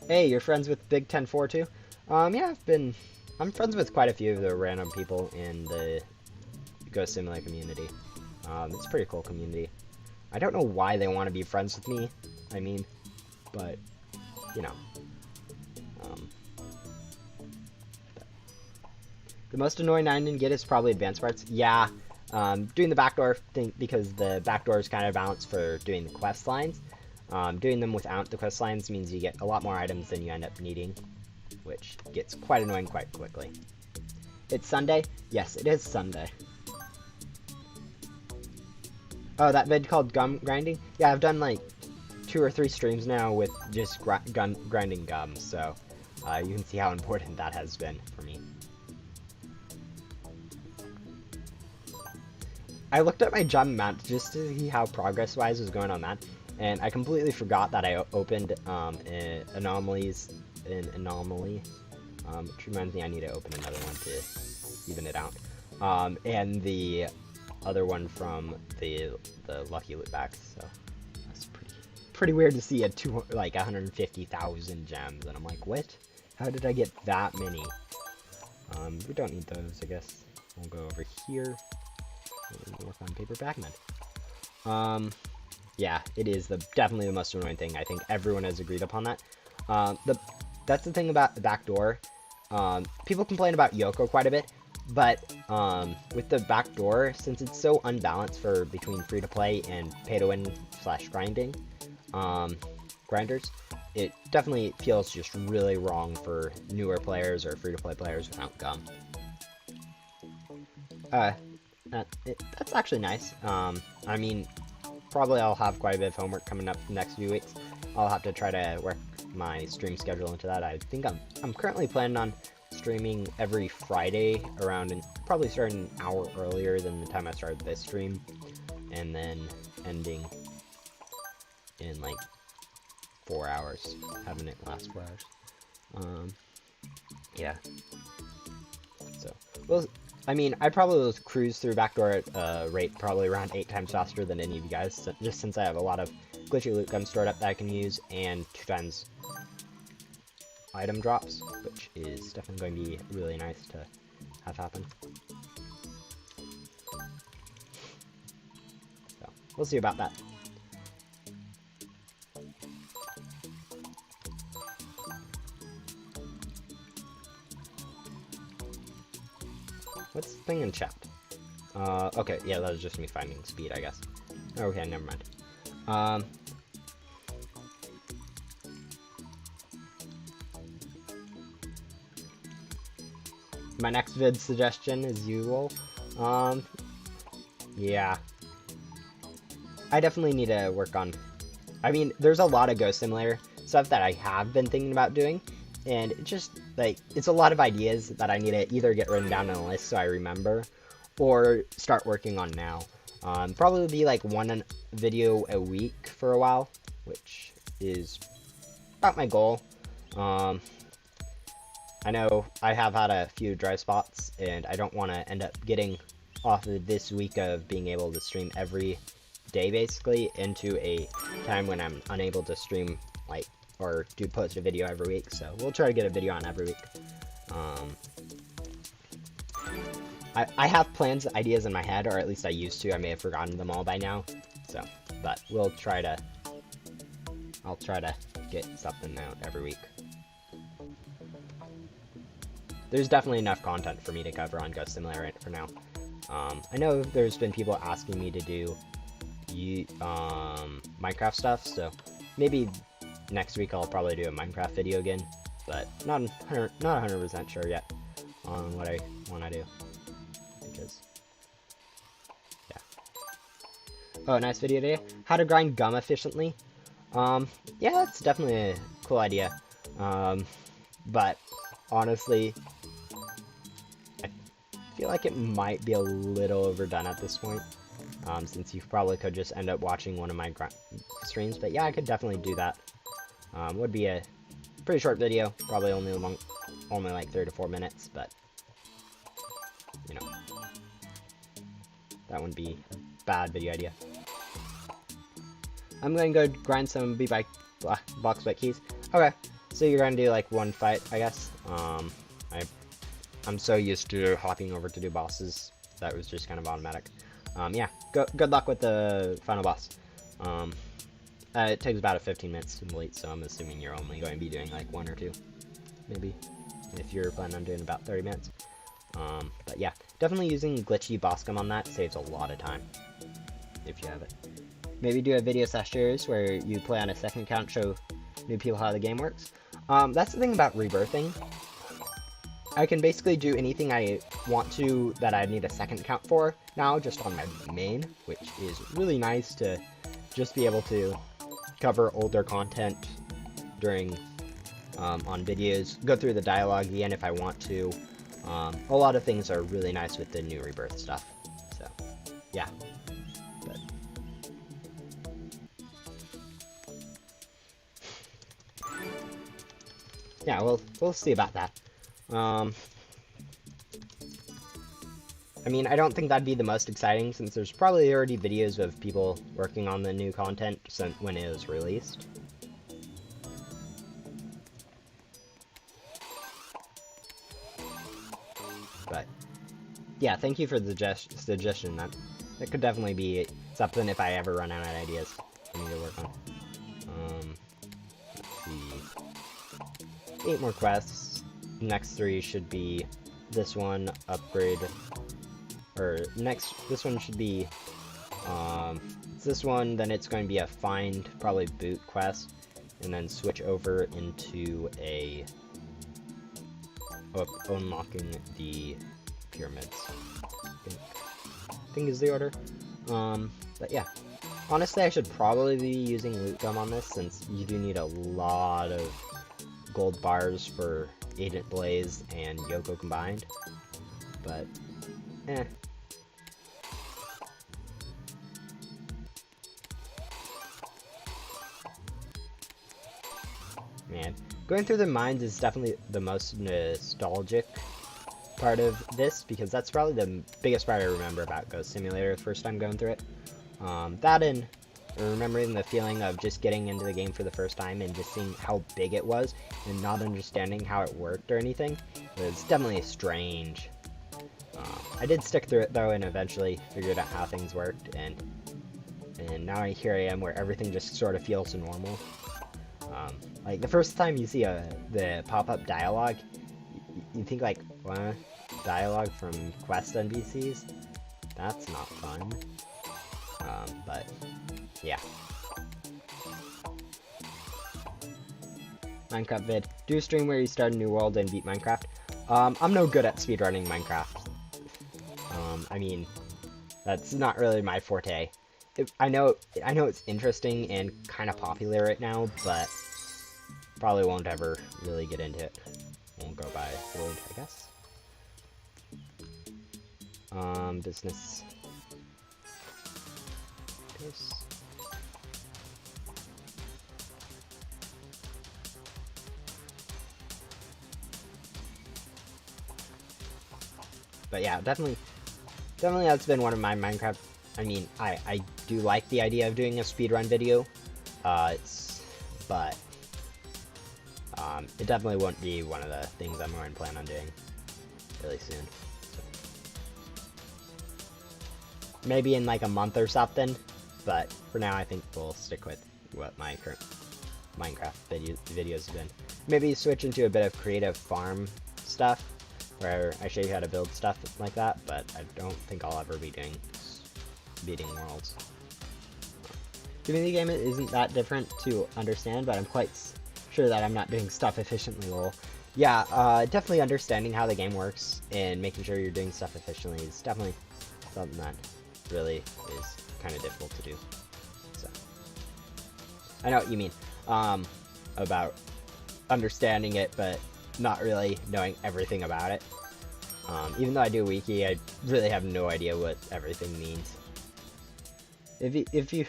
Hey, you're friends with Big 10-4 too? Yeah, I'm friends with quite a few of the random people in the Ghost Simulator community. It's a pretty cool community. I don't know why they want to be friends with me, I mean, but, you know. The most annoying I didn't get is probably advanced parts. Yeah, doing the backdoor thing, because the backdoor is kind of balanced for doing the quest lines. Doing them without the quest lines means you get a lot more items than you end up needing, which gets quite annoying quite quickly. It's Sunday? Yes, it is Sunday. Oh, that vid called gum grinding? Yeah, I've done like 2 or 3 streams now with just grinding gum, so you can see how important that has been for me. I looked at my gem amount just to see how progress-wise was going on that, and I completely forgot that I opened anomalies in anomaly, which reminds me I need to open another one to even it out. And the other one from the lucky loot bags. So that's pretty weird to see like 150,000 gems, and I'm like, what? How did I get that many? We don't need those, I guess. We'll go over here. We'll work on paper bagman. Yeah, it is definitely the most annoying thing. I think everyone has agreed upon that. That's the thing about the backdoor. People complain about Yoko quite a bit, but with the backdoor, since it's so unbalanced between free-to-play and pay-to-win / grinding, grinders, it definitely feels just really wrong for newer players or free-to-play players without gum. That's actually nice. I mean, probably I'll have quite a bit of homework coming up the next few weeks. I'll have to try to work my stream schedule into that. I think I'm currently planning on streaming every Friday around, and probably starting an hour earlier than the time I started this stream, and then ending in like 4 hours, having it last 4 hours. Yeah. So, well, I mean, I probably will cruise through Backdoor at a rate probably around 8 times faster than any of you guys, just since I have a lot of glitchy loot guns stored up that I can use, and 2 times item drops, which is definitely going to be really nice to have happen. So, we'll see about that. What's the thing in chat? Okay, yeah, that was just me finding speed, I guess. Okay, never mind. My next vid suggestion, as usual. Yeah. I definitely need to work on... I mean, there's a lot of Ghost Simulator stuff that I have been thinking about doing, and it just, like, it's a lot of ideas that I need to either get written down on a list so I remember, or start working on now. Probably be like one video a week for a while, which is about my goal. I know I have had a few dry spots, and I don't want to end up getting off of this week of being able to stream every day, basically, into a time when I'm unable to stream, like, or post a video every week. So we'll try to get a video on every week. I have plans, ideas in my head, or at least I used to. I may have forgotten them all by now. So, but I'll try to get something out every week. There's definitely enough content for me to cover on Ghost Simulator for now. I know there's been people asking me to do Minecraft stuff, so maybe next week I'll probably do a Minecraft video again, but not 100% sure yet on what I want to do, because, yeah. Oh, nice video today. How to grind gum efficiently. Yeah, that's definitely a cool idea, but honestly, I feel like it might be a little overdone at this point, since you probably could just end up watching one of my streams, but yeah, I could definitely do that. Would be a pretty short video, probably only like 3 to 4 minutes, but, you know, that wouldn't be a bad video idea. I'm gonna go grind some box white keys. Okay, so you're gonna do like one fight, I guess. I'm so used to hopping over to do bosses, that was just kind of automatic. Yeah, good luck with the final boss. It takes about 15 minutes to complete, so I'm assuming you're only going to be doing like 1 or 2, maybe, if you're planning on doing about 30 minutes. But yeah, definitely using glitchy boss gum on that saves a lot of time, if you have it. Maybe do a video series where you play on a second account, show new people how the game works. That's the thing about rebirthing. I can basically do anything I want to that I need a second account for now, just on my main, which is really nice to just be able to cover older content during on videos, go through the dialogue again if I want to. A lot of things are really nice with the new Rebirth stuff. So, yeah. But yeah, we'll see about that. I mean, I don't think that'd be the most exciting since there's probably already videos of people working on the new content since when it was released. But yeah, thank you for the suggestion. That could definitely be something if I ever run out of ideas for me to work on. Let's see. 8 more quests. Next 3 should be this one, upgrade, or this one should be, it's this one, then it's going to be a find, probably boot quest, and then switch over into a, unlocking the pyramids, I think is the order. But yeah, honestly, I should probably be using loot gum on this, since you do need a lot of gold bars for Agent Blaze and Yoko combined, but, Man, going through the mines is definitely the most nostalgic part of this, because that's probably the biggest part I remember about Ghost Simulator the first time going through it. That and remembering the feeling of just getting into the game for the first time and just seeing how big it was and not understanding how it worked or anything. It was definitely strange. I did stick through it though and eventually figured out how things worked, and now here I am where everything just sort of feels normal. Like the first time you see the pop-up dialogue, you think like, what? Dialogue from quest NPCs? That's not fun. But yeah. Minecraft vid. Do a stream where you start a new world and beat Minecraft. I'm no good at speedrunning Minecraft. I mean, that's not really my forte. I know it's interesting and kind of popular right now, but probably won't ever really get into it. Won't go by wood, I guess. Business. This. But yeah, definitely that's been one of my Minecraft. I mean, I do like the idea of doing a speedrun video, but it definitely won't be one of the things I'm going to plan on doing really soon. So. Maybe in like a month or something, but for now I think we'll stick with what my current Minecraft videos have been. Maybe switch into a bit of creative farm stuff, where I show you how to build stuff like that, but I don't think I'll ever be doing beating worlds. Community game isn't that different to understand, but I'm quite sure that I'm not doing stuff efficiently, lol. Yeah, definitely understanding how the game works and making sure you're doing stuff efficiently is definitely something that really is kind of difficult to do. So, I know what you mean, about understanding it, but not really knowing everything about it. Even though I do wiki, I really have no idea what everything means. If you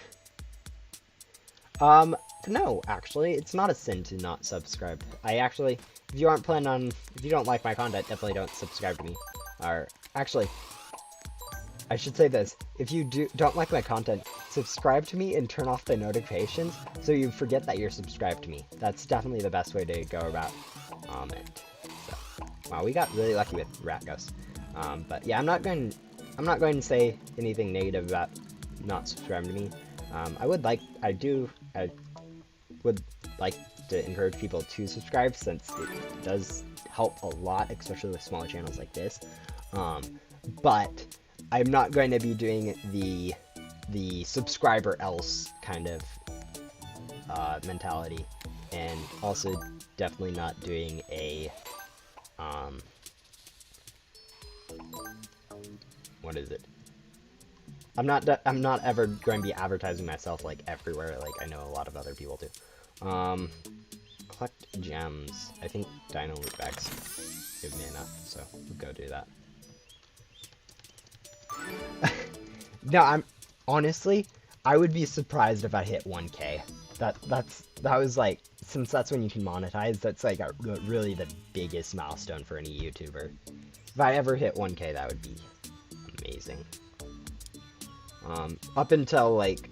no, actually, it's not a sin to not subscribe. If you don't like my content, definitely don't subscribe to me. Or, actually, I should say this. If you don't like my content, subscribe to me and turn off the notifications so you forget that you're subscribed to me. That's definitely the best way to go about it. So, wow, we got really lucky with Rat Ghost. But yeah, I'm not going to say anything negative about not subscribing to me. I would like to encourage people to subscribe, since it does help a lot, especially with smaller channels like this. But I'm not going to be doing the subscriber else kind of mentality, and also definitely not doing a what is it? I'm not ever going to be advertising myself like everywhere, like I know a lot of other people do. Collect gems. I think Dino loot bags give me enough, so we'll go do that. No, I'm honestly, I would be surprised if I hit 1K. That was like, since that's when you can monetize, that's like really the biggest milestone for any YouTuber. If I ever hit 1K, that would be amazing. Up until like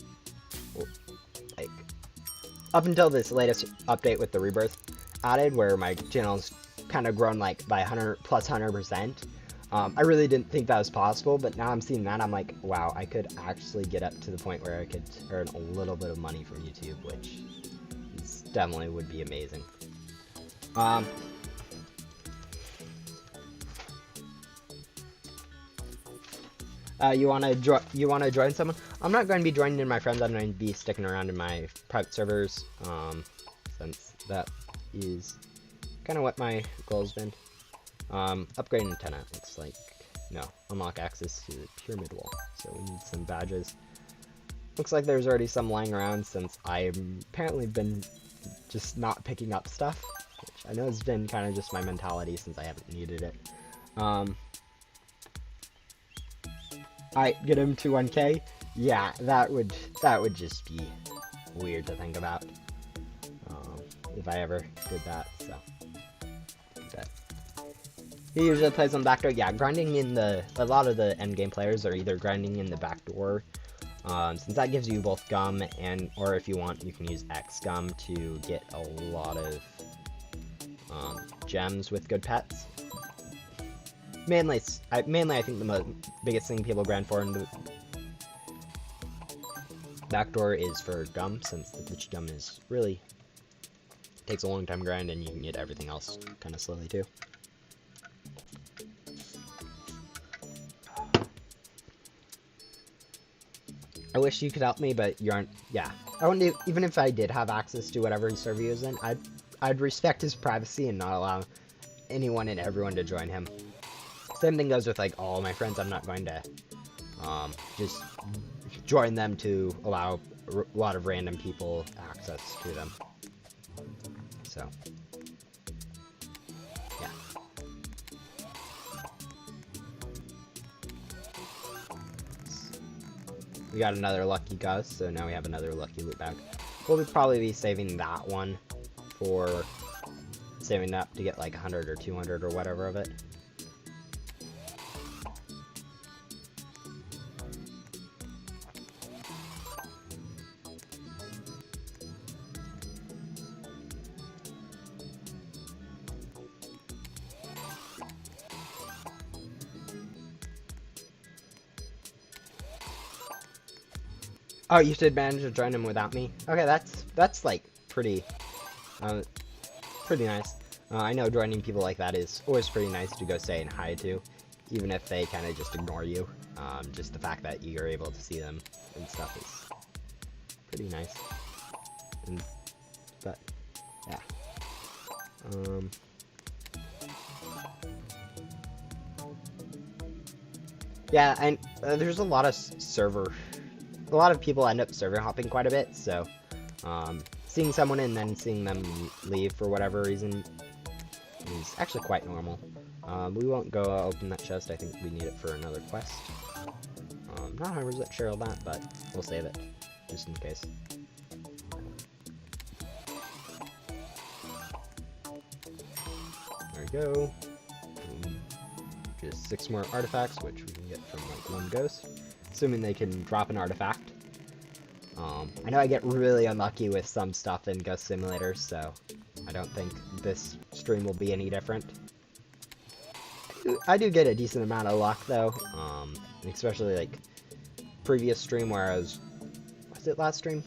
up until this latest update with the Rebirth added, where my channel's kind of grown like by 100%. I really didn't think that was possible, but now I'm seeing that, I'm like, wow, I could actually get up to the point where I could earn a little bit of money from YouTube, which is, definitely would be amazing. You wanna join someone? I'm not going to be joining in my friends. I'm going to be sticking around in my private servers, since that is kind of what my goal has been. Upgrading antenna. It's like, no, unlock access to the pyramid wall. So we need some badges. Looks like there's already some lying around, since I've apparently been just not picking up stuff, which I know has been kind of just my mentality since I haven't needed it. Get him to 1K. Yeah, that would just be weird to think about, if I ever did that. So, but he usually plays on Backdoor. Yeah, grinding in a lot of the end game players are either grinding in the Backdoor, since that gives you both gum or if you want, you can use X gum to get a lot of gems with good pets. Mainly, I think the biggest thing people grind for in the Backdoor is for gum, since the gum is really takes a long time to grind, and you can get everything else kind of slowly too. I wish you could help me, but you aren't. Yeah, I wouldn't. Even if I did have access to whatever server he was in, I'd respect his privacy and not allow anyone and everyone to join him. Same thing goes with like all my friends. I'm not going to just join them to allow a lot of random people access to them. So, yeah. We got another lucky gust, so now we have another lucky loot bag. We'll probably be saving that one for saving up to get like 100 or 200 or whatever of it. Oh, you did manage to join him without me? Okay, that's like pretty nice. I know joining people like that is always pretty nice to go say and hi to, even if they kind of just ignore you. Just the fact that you're able to see them and stuff is pretty nice. But yeah. Yeah, and there's a lot of people end up server hopping quite a bit, so seeing someone and then seeing them leave for whatever reason is actually quite normal. We won't go open that chest. I think we need it for another quest. Not 100% sure on that, but we'll save it just in case. There we go. Just 6 more artifacts, which we can get from like 1 ghost, assuming they can drop an artifact. I know I get really unlucky with some stuff in Ghost Simulator, so I don't think this stream will be any different. I do get a decent amount of luck though, especially like previous stream where I was it last stream?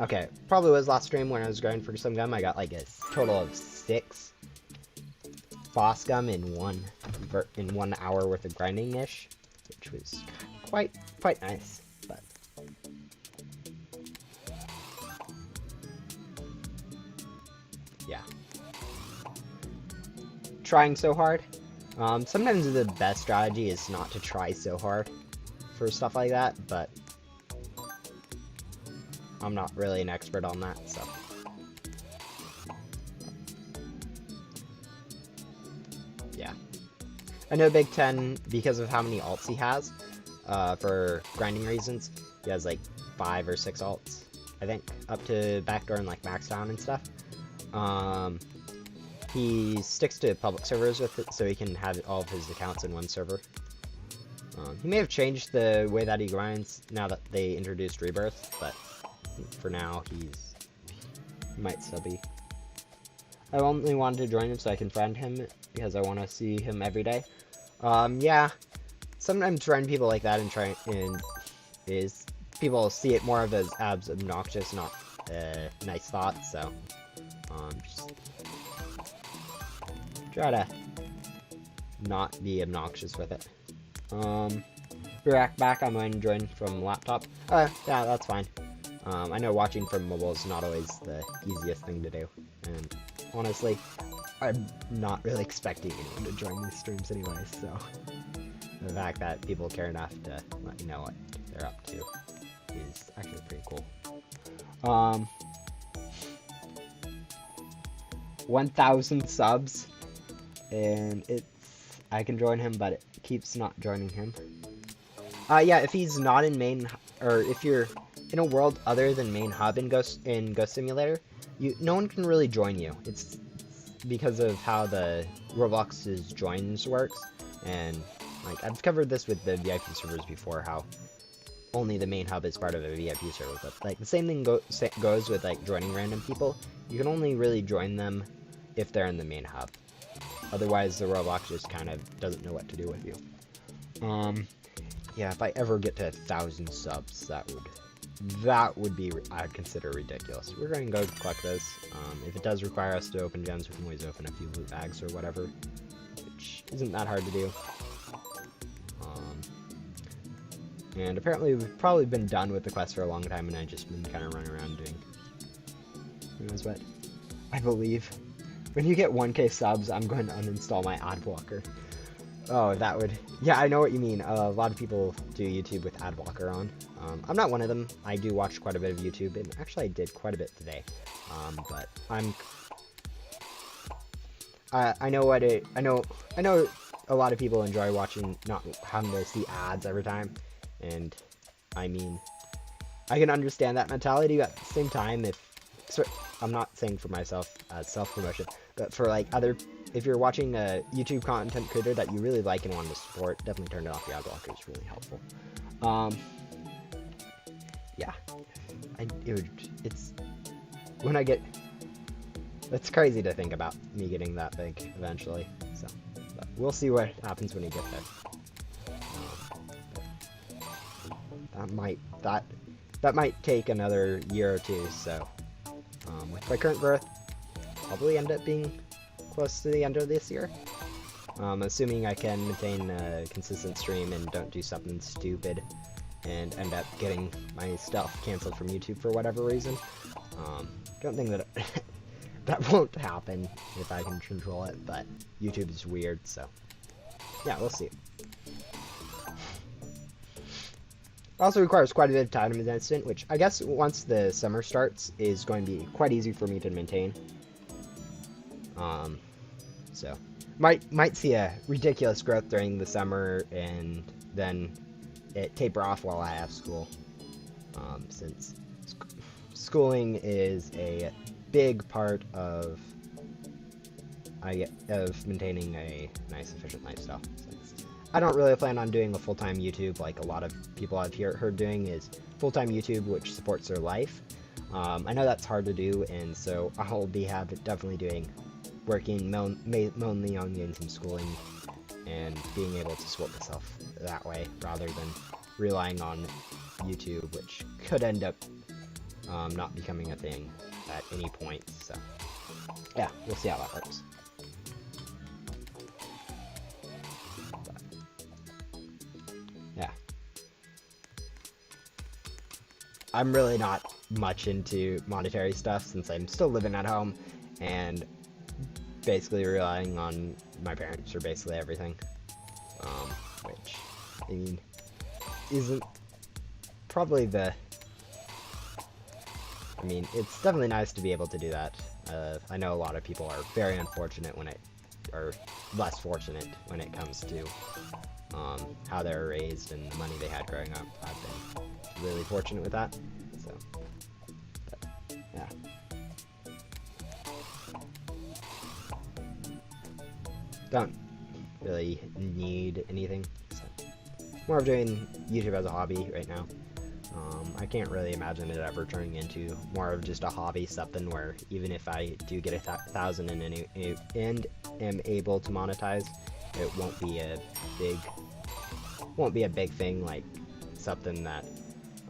Okay, probably was last stream when I was grinding for some gum. I got like a total of 6 boss gum in 1 hour worth of grinding-ish, which was quite nice. But yeah, trying so hard. Sometimes the best strategy is not to try so hard for stuff like that, but I'm not really an expert on that, so. Yeah. I know Big Ten, because of how many alts he has, for grinding reasons. He has like 5 or 6 alts, I think, up to Backdoor and like max down and stuff. He sticks to public servers with it, so he can have all of his accounts in one server. He may have changed the way that he grinds now that they introduced Rebirth, but for now, he might still be. I only wanted to join him so I can friend him, because I want to see him every day. Yeah, sometimes friend people like that is people see it more of as obnoxious, not nice thoughts, so just try to not be obnoxious with it. Back, I'm going to join from laptop. Yeah, that's fine. I know watching from mobile is not always the easiest thing to do, and honestly, I'm not really expecting anyone to join these streams anyway, so the fact that people care enough to let me know what they're up to is actually pretty cool. 1,000 subs, and I can join him, but it keeps not joining him. Yeah, if he's not in main, or if you're in a world other than main hub in Ghost Simulator, no one can really join you. It's because of how the Roblox's joins works, and like I've covered this with the VIP servers before, how only the main hub is part of a VIP server, but like the same thing goes with like joining random people. You can only really join them if they're in the main hub. Otherwise, the Roblox just kind of doesn't know what to do with you. Yeah, if I ever get to 1,000 subs, that would be, I'd consider ridiculous. We're going to go collect this. If it does require us to open gems, we can always open a few loot bags or whatever, which isn't that hard to do. And apparently we've probably been done with the quest for a long time, and I've just been kind of running around doing who knows what. I believe when you get 1K subs, I'm going to uninstall my ad blocker. Oh, that would... Yeah, I know what you mean. A lot of people do YouTube with ad blocker on. I'm not one of them. I do watch quite a bit of YouTube, and actually I did quite a bit today. But I know what it... I know a lot of people enjoy watching, not having to see ads every time. And, I mean, I can understand that mentality, but at the same time, I'm not saying for myself as self-promotion, but for, like, if you're watching a YouTube content creator that you really like and want to support, definitely turn it off. Your ad blocker is really helpful. Yeah. It's crazy to think about me getting that big eventually, so, but we'll see what happens when you get there. That might take another year or two, so with my current growth, probably end up being close to the end of this year. Assuming I can maintain a consistent stream and don't do something stupid and end up getting my stuff canceled from YouTube for whatever reason. Don't think that that won't happen if I can control it, but YouTube is weird, so yeah, we'll see. It also requires quite a bit of time investment, which I guess once the summer starts is going to be quite easy for me to maintain. So might see a ridiculous growth during the summer, and then it taper off while I have school. Since schooling is a big part of maintaining a nice, efficient lifestyle. I don't really plan on doing a full-time YouTube like a lot of people I've heard doing is full-time YouTube, which supports their life. I know that's hard to do, and so I'll be definitely working mainly on getting some schooling and being able to support myself that way, rather than relying on YouTube, which could end up not becoming a thing at any point. So yeah, we'll see how that works. Yeah. I'm really not much into monetary stuff since I'm still living at home and basically relying on my parents for basically everything. Which, I mean, isn't probably it's definitely nice to be able to do that. I know a lot of people are very unfortunate or less fortunate when it comes to how they were raised and the money they had growing up. I've been really fortunate with that. So, but, yeah. Don't really need anything. So, more of doing YouTube as a hobby right now. I can't really imagine it ever turning into more of just a hobby, something where even if I do get 1,000 and am able to monetize, it won't be a big thing, like something that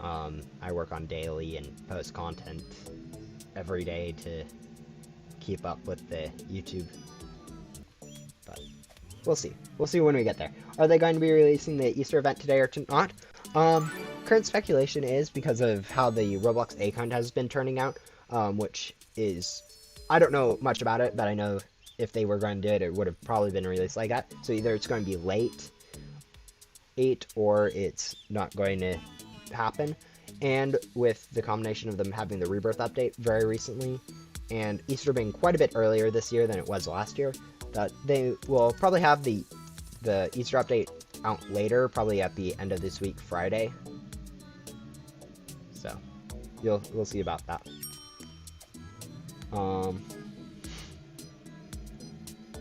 I work on daily and post content every day to keep up with the YouTube. But we'll see. We'll see when we get there. Are they going to be releasing the Easter event today or not? Current speculation is because of how the Roblox account has been turning out, which is, I don't know much about it, but I know if they were going to do it, it would have probably been released like that. So either it's going to be late, or it's not going to happen. And with the combination of them having the Rebirth update very recently, and Easter being quite a bit earlier this year than it was last year, that they will probably have the Easter update out later, probably at the end of this week, Friday. So we'll see about that.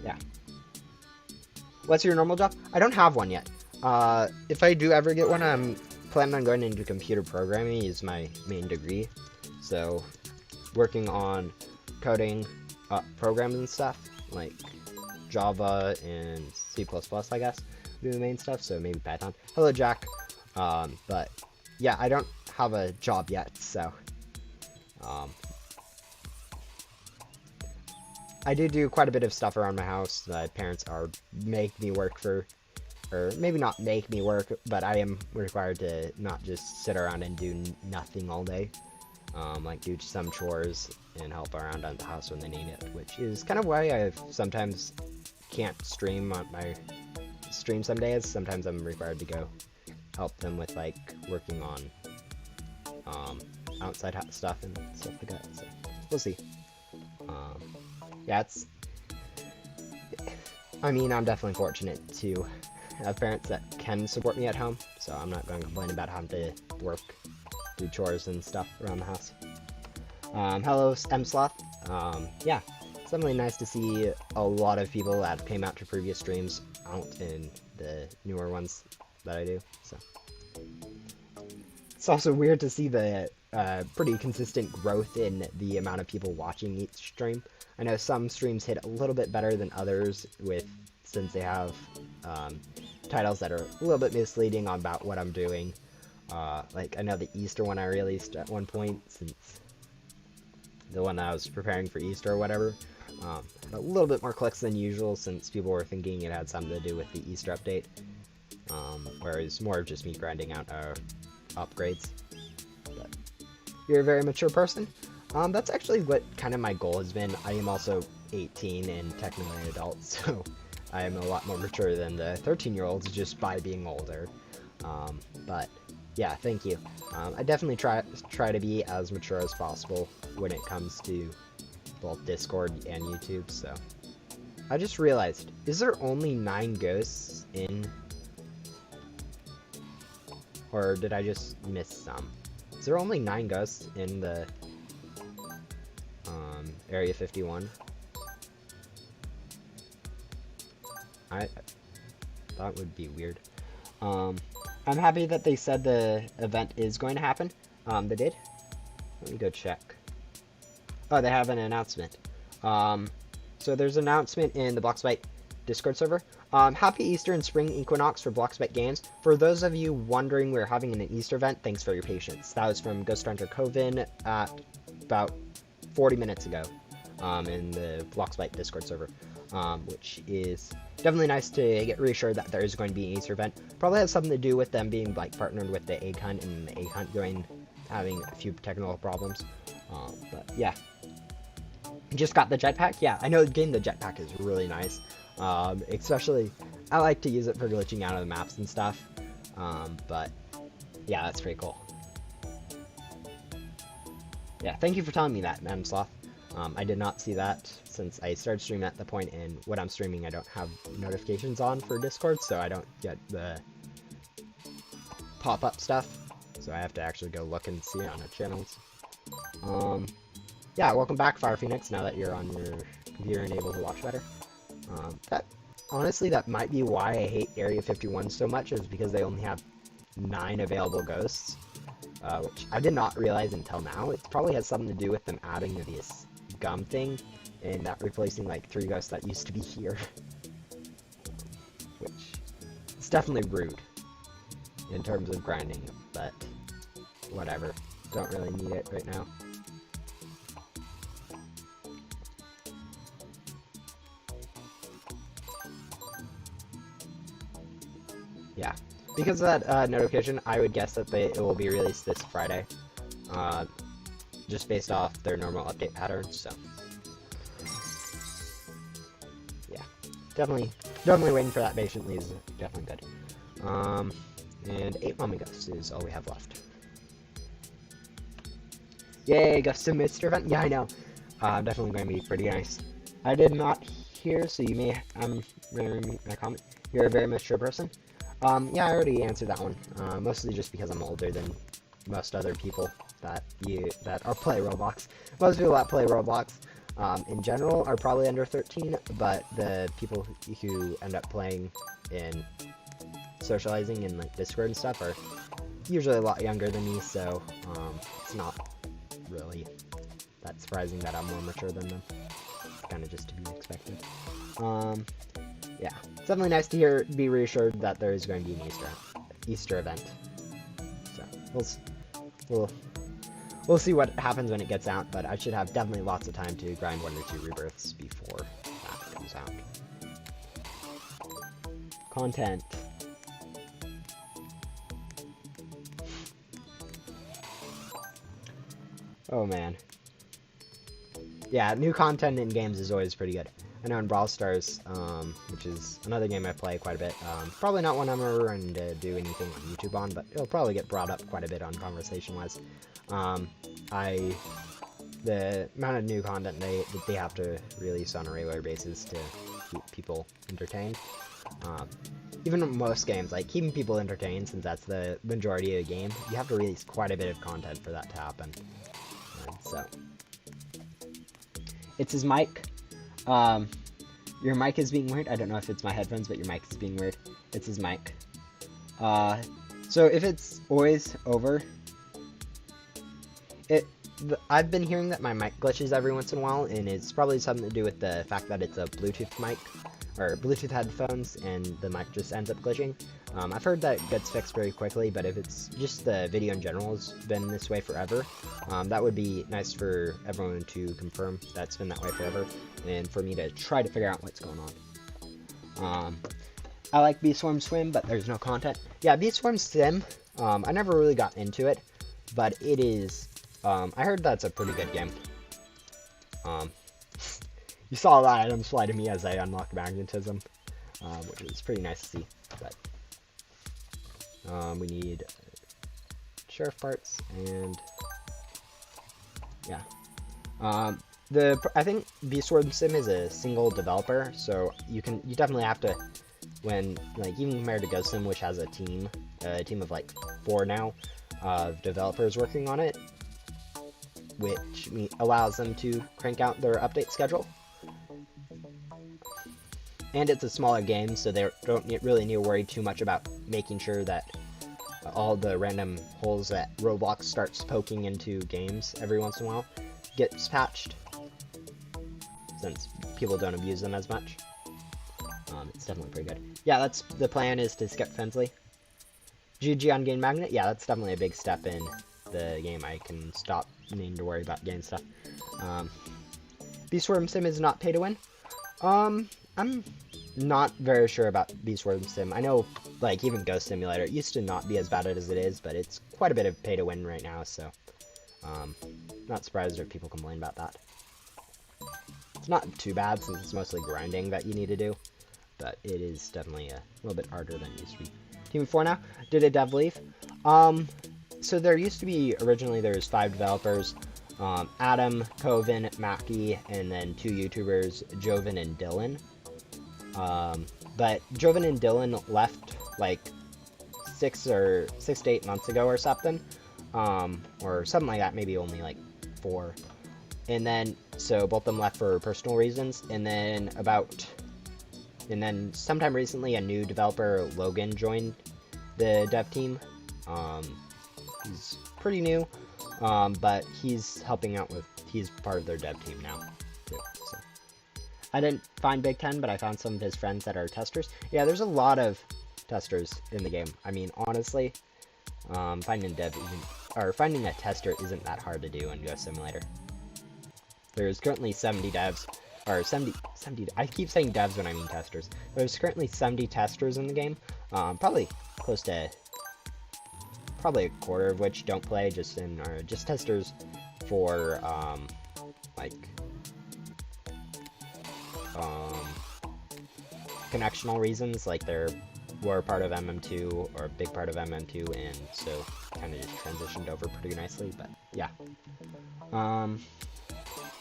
Yeah. What's your normal job? I don't have one yet. If I do ever get one, I'm planning on going into computer programming is my main degree. So working on coding programs and stuff like Java and C++, I guess, do the main stuff. So maybe Python. Hello, Jack. But yeah, I don't have a job yet, so I do quite a bit of stuff around my house. My parents make me work for, or maybe not make me work, but I am required to not just sit around and do nothing all day. Like do some chores and help around on the house when they need it, which is kind of why I sometimes can't stream on my stream some days. Sometimes I'm required to go help them with like working on outside stuff and stuff like that. So we'll see. Yeah, I mean, I'm definitely fortunate to have parents that can support me at home, so I'm not going to complain about having to work, do chores and stuff around the house. Hello, M-Sloth. Yeah, it's definitely nice to see a lot of people that came out to previous streams out in the newer ones that I do, so. It's also weird to see the pretty consistent growth in the amount of people watching each stream. I know some streams hit a little bit better than others since they have titles that are a little bit misleading about what I'm doing. Like I know the Easter one I released at one point, since the one that I was preparing for Easter or whatever, had a little bit more clicks than usual since people were thinking it had something to do with the Easter update, whereas more of just me grinding out upgrades. But you're a very mature person. That's actually what kind of my goal has been. I am also 18 and technically an adult, so I am a lot more mature than the 13-year-olds just by being older. But yeah, thank you. I definitely try to be as mature as possible when it comes to both Discord and YouTube. So I just realized, is there only 9 ghosts in, or did I just miss some? Is there only 9 ghosts in the Area 51? That would be weird. I'm happy that they said the event is going to happen. They did? Let me go check. Oh, they have an announcement. So there's an announcement in the Bloxbyte Discord server. Happy Easter and Spring Equinox for Bloxbyte Games. For those of you wondering we're having an Easter event, thanks for your patience. That was from Ghost Hunter Coven at about 40 minutes ago in the Bloxbyte Discord server, which is definitely nice to get reassured that there is going to be an Easter event. Probably has something to do with them being like partnered with the Egg Hunt and the Egg Hunt having a few technical problems. But yeah, just got the jetpack. Yeah, I know getting the jetpack is really nice. Especially, I like to use it for glitching out of the maps and stuff. But yeah, that's pretty cool. Yeah, thank you for telling me that, M-Sloth. I did not see that, since I started streaming at the point in when I'm streaming I don't have notifications on for Discord, so I don't get the pop-up stuff. So I have to actually go look and see it on the channels. Yeah, welcome back, Fire Phoenix, now that you're on your computer and able to watch better. Honestly, that might be why I hate Area 51 so much, is because they only have 9 available ghosts. Which I did not realize until now. It probably has something to do with them adding this gum thing, and that replacing like 3 ghosts that used to be here. Which is definitely rude in terms of grinding, but whatever. Don't really need it right now. Yeah. Because of that notification, I would guess that it will be released this Friday. Just based off their normal update patterns, so. Yeah. Definitely waiting for that patiently is definitely good. And 8 Mommy Ghosts is all we have left. Yay, Ghost of Mr. event? Yeah, I know. Definitely going to be pretty nice. I did not hear, so you may, I'm remembering my comment. You're a very mature person. Yeah, I already answered that one. Mostly just because I'm older than most other people that play Roblox. Most people that play Roblox, in general, are probably under 13, but the people who end up playing in socializing in like Discord and stuff are usually a lot younger than me, so it's not really that surprising that I'm more mature than them. It's kind of just to be expected. Yeah, it's definitely nice to be reassured that there is going to be an Easter event. So we'll see what happens when it gets out, but I should have definitely lots of time to grind 1 or 2 rebirths before that comes out. Content. Oh man. Yeah, new content in games is always pretty good. I know in Brawl Stars, which is another game I play quite a bit, probably not one I'm ever going to do anything on YouTube on, but it'll probably get brought up quite a bit on conversation-wise. The amount of new content they have to release on a regular basis to keep people entertained. Even in most games, like keeping people entertained, since that's the majority of the game, you have to release quite a bit of content for that to happen. So, it's his mic. Your mic is being weird. I don't know if it's my headphones, but your mic is being weird. It's his mic. So if it's always over, I've been hearing that my mic glitches every once in a while, and it's probably something to do with the fact that it's a Bluetooth mic, or Bluetooth headphones, and the mic just ends up glitching. I've heard that it gets fixed very quickly, but if it's just the video in general has been this way forever, that would be nice for everyone to confirm that's been that way forever, and for me to try to figure out what's going on. I like Bee-Swarm Swim, but there's no content. Yeah, Bee-Swarm Sim, I never really got into it, but it is, I heard that's a pretty good game. You saw that item fly to me as I unlocked magnetism, which was pretty nice to see, but we need sheriff parts, and yeah. I think Bee-Swarm Sim is a single developer, so you definitely have to, when, like, even compared to Ghost Sim, which has a team of like 4 now, of developers working on it, which allows them to crank out their update schedule. And it's a smaller game, so they don't really need to worry too much about making sure that all the random holes that Roblox starts poking into games every once in a while gets patched, since people don't abuse them as much. It's definitely pretty good. Yeah, that's the plan, is to skip Fensley. GG on Gain Magnet. Yeah, that's definitely a big step in the game. I can stop needing to worry about game stuff. Bee-Swarm Sim is not pay to win. I'm not very sure about Bee-Swarm Sim. I know, like, even Ghost Simulator, it used to not be as bad as it is, but it's quite a bit of pay to win right now, so not surprised if people complain about that. It's not too bad, since it's mostly grinding that you need to do, but it is definitely a little bit harder than it used to be. Team of 4 now. Did a dev leave? So there used to be, originally there was 5 developers. Adam, Coven, Mackie, and then 2 YouTubers, Joven and Dylan. But Joven and Dylan left like 6 to 8 months ago or something. Or something like that, maybe only like 4. And then, so both of them left for personal reasons. And then sometime recently, a new developer, Logan, joined the dev team. He's pretty new, but he's helping out he's part of their dev team now, too, so. I didn't find Big Ten, but I found some of his friends that are testers. Yeah, there's a lot of testers in the game. I mean, honestly, finding a tester isn't that hard to do in Ghost Simulator. There's currently 70 devs, or 70, I keep saying devs when I mean testers. There's currently 70 testers in the game, probably close to, probably a quarter of which don't play, just testers for, connectional reasons, like were part of MM2, or a big part of MM2, and so kind of just transitioned over pretty nicely, but yeah.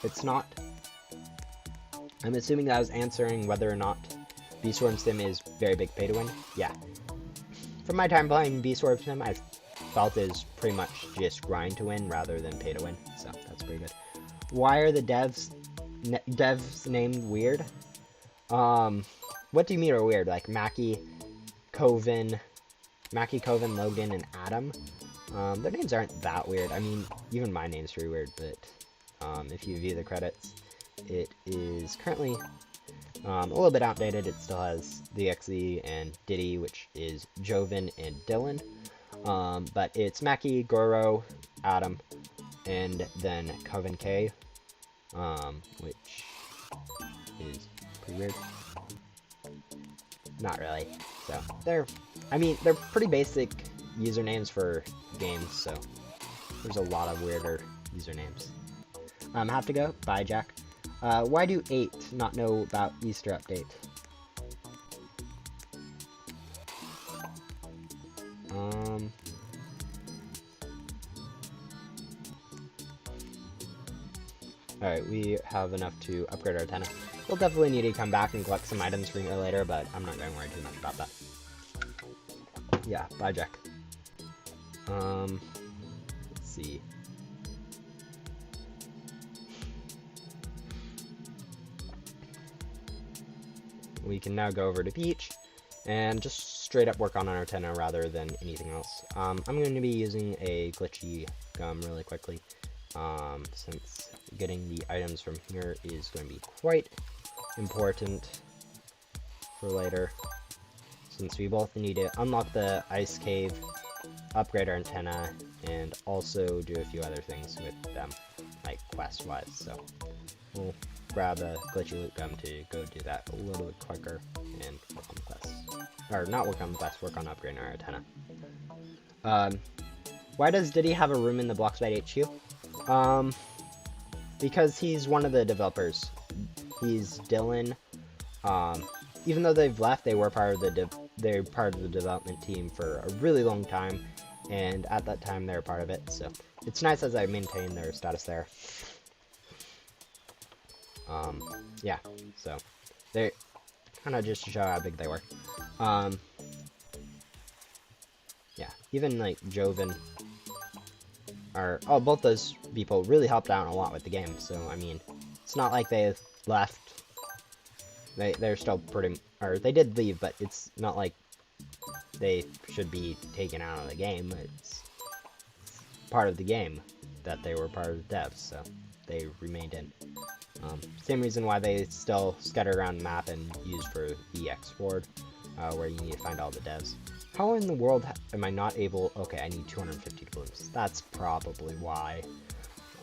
It's not, I'm assuming that I was answering whether or not B-Storm Sim is very big pay to win. Yeah. From my time playing B-Storm Sim, I felt it is pretty much just grind to win rather than pay to win, so that's pretty good. Why are the devs named weird? What do you mean are weird? Like Mackie, Coven, Logan, and Adam? Their names aren't that weird. I mean, even my name's pretty weird, but if you view the credits, it is currently a little bit outdated. It still has the XE and Diddy, which is Joven and Dylan. But it's Mackie, Goro, Adam, and then Coven K, which is pretty weird. Not really. So, they're pretty basic usernames for games, so there's a lot of weirder usernames. Have to go? Bye, Jack. Why do 8 not know about Easter update? Alright, we have enough to upgrade our antenna. We'll definitely need to come back and collect some items from here later, but I'm not going to worry too much about that. Yeah, bye, Jack. Let's see. We can now go over to Beach and just straight up work on our antenna rather than anything else. I'm going to be using a glitchy gum really quickly, since getting the items from here is going to be quite important for later, since we both need to unlock the ice cave, upgrade our antenna, and also do a few other things with them, like quest-wise, so we'll grab a glitchy loot gum to go do that a little bit quicker and work on the quest. Or not work on the quest, work on upgrading our antenna. Why does Diddy have a room in the Bloxbite HQ? Because he's one of the developers. He's Dylan. Even though they've left, they were part of the development team for a really long time, and at that time they were part of it. So it's nice as I maintain their status there. Yeah, so they kind of just to show how big they were. Yeah, even like Joven, both those people really helped out a lot with the game. So I mean, it's not like they left. They're still or they did leave, but it's not like they should be taken out of the game. It's part of the game that they were part of the devs, so they remained in. Same reason why they still scatter around the map and use for the export, where you need to find all the devs. How in the world am I not able... Okay, I need 250 doubloons. That's probably why.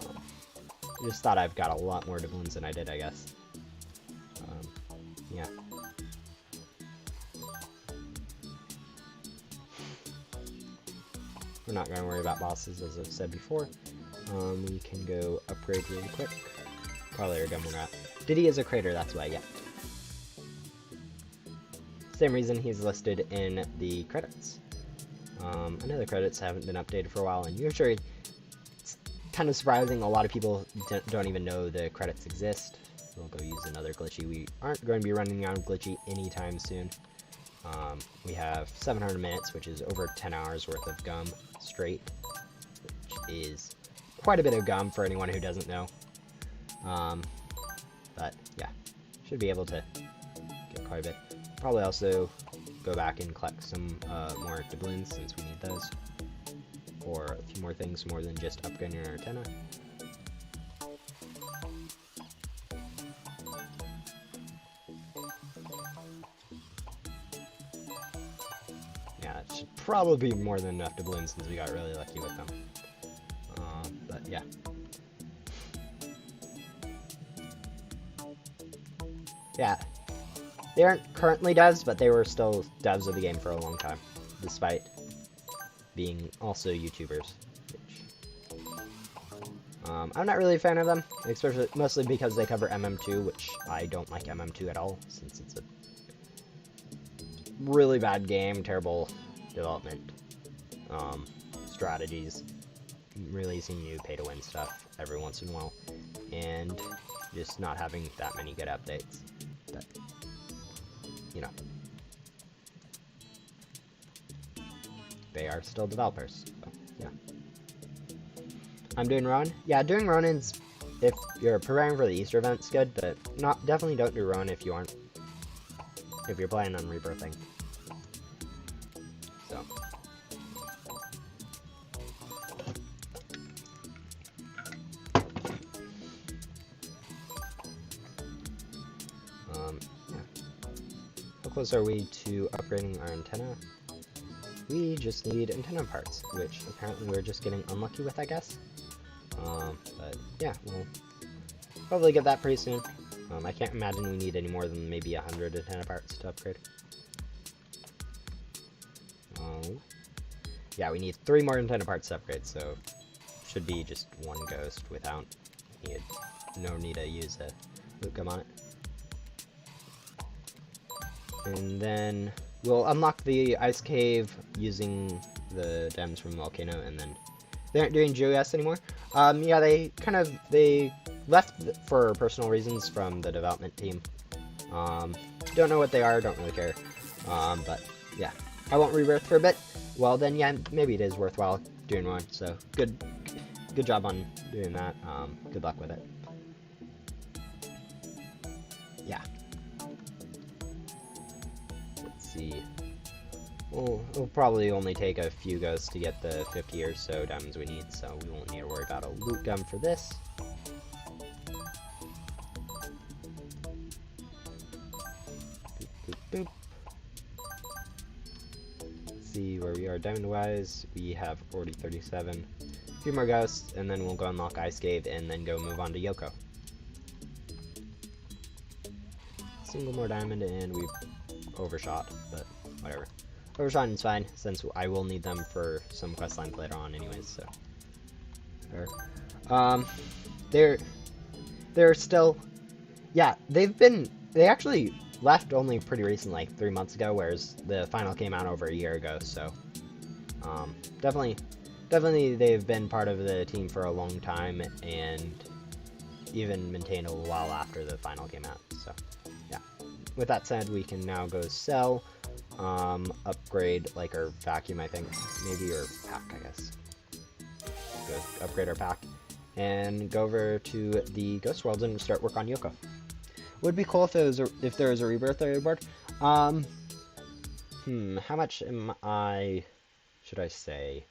I just thought I've got a lot more doubloons than I did, I guess. Yeah. We're not going to worry about bosses, as I've said before. We can go upgrade really quick. Probably our gun will not. Diddy is a crater, that's why, yeah. Same reason he's listed in the credits. I know the credits haven't been updated for a while, and usually kind of surprising. A lot of people don't even know the credits exist. We'll go use another glitchy. We aren't going to be running out of glitchy anytime soon. We have 700 minutes, which is over 10 hours worth of gum straight, which is quite a bit of gum for anyone who doesn't know. But yeah, should be able to get quite a bit. Probably also go back and collect some more doubloons since we need those. Or a few more things more than just upgrading our antenna. Yeah, it should probably be more than enough doubloons since we got really lucky with them. But yeah. Yeah. They aren't currently devs, but they were still devs of the game for a long time, despite being also YouTubers. Which, I'm not really a fan of them, especially mostly because they cover MM2, which I don't like MM2 at all, since it's a really bad game, terrible development, strategies, releasing new pay-to-win stuff every once in a while, and just not having that many good updates. But, you know, they are still developers, so, yeah. I'm doing Ronin. Yeah, doing Ronin's, if you're preparing for the Easter event's good, but definitely don't do Ronin if you're planning on rebirthing. So. Yeah. How close are we to upgrading our antenna? We just need antenna parts, which apparently we're just getting unlucky with, I guess. But yeah, we'll probably get that pretty soon. I can't imagine we need any more than maybe 100 antenna parts to upgrade. Yeah, we need 3 more antenna parts to upgrade, so should be just one ghost without no need to use a loot gum on it. And then we'll unlock the ice cave using the gems from Volcano, and then they aren't doing GeoS anymore. Yeah, they left for personal reasons from the development team. Don't know what they are, don't really care. But yeah, I won't rebirth for a bit. Well then, yeah, maybe it is worthwhile doing one. So good job on doing that. Good luck with it. Yeah. Let's see. We'll probably only take a few ghosts to get the 50 or so diamonds we need, so we won't need to worry about a loot gum for this. Boop, boop, boop. Let's see where we are diamond-wise. We have already 37. A few more ghosts, and then we'll go unlock Ice Cave, and then go move on to Yoko. Single more diamond, and we've overshot, but whatever. Overshotting is fine, since I will need them for some quest lines later on anyways, so. They're still, yeah, they actually left only pretty recently, like 3 months ago, whereas the final came out over a year ago, so. Definitely they've been part of the team for a long time, and even maintained a while after the final came out, so, yeah. With that said, we can now go sell, upgrade, like, our vacuum, I think, maybe, or pack, I guess. Go upgrade our pack, and go over to the Ghost World and start work on Yoko. Would be cool if there was a rebirth board. How much should I say?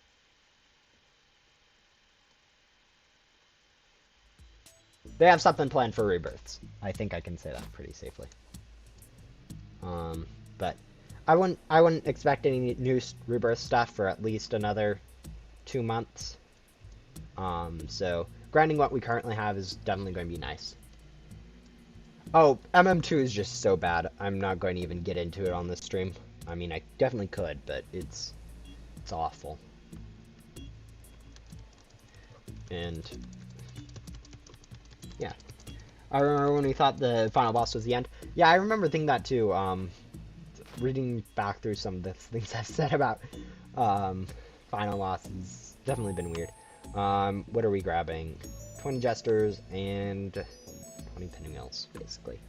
They have something planned for rebirths. I think I can say that pretty safely. But I wouldn't expect any new rebirth stuff for at least another 2 months. So grinding what we currently have is definitely going to be nice. Oh, MM2 is just so bad. I'm not going to even get into it on this stream. I mean, I definitely could, but it's awful. And yeah, I remember when we thought the final boss was the end. Yeah, I remember thinking that too. Reading back through some of the things I've said about final boss has definitely been weird. What are we grabbing? 20 jesters and 20 pinwheels, basically.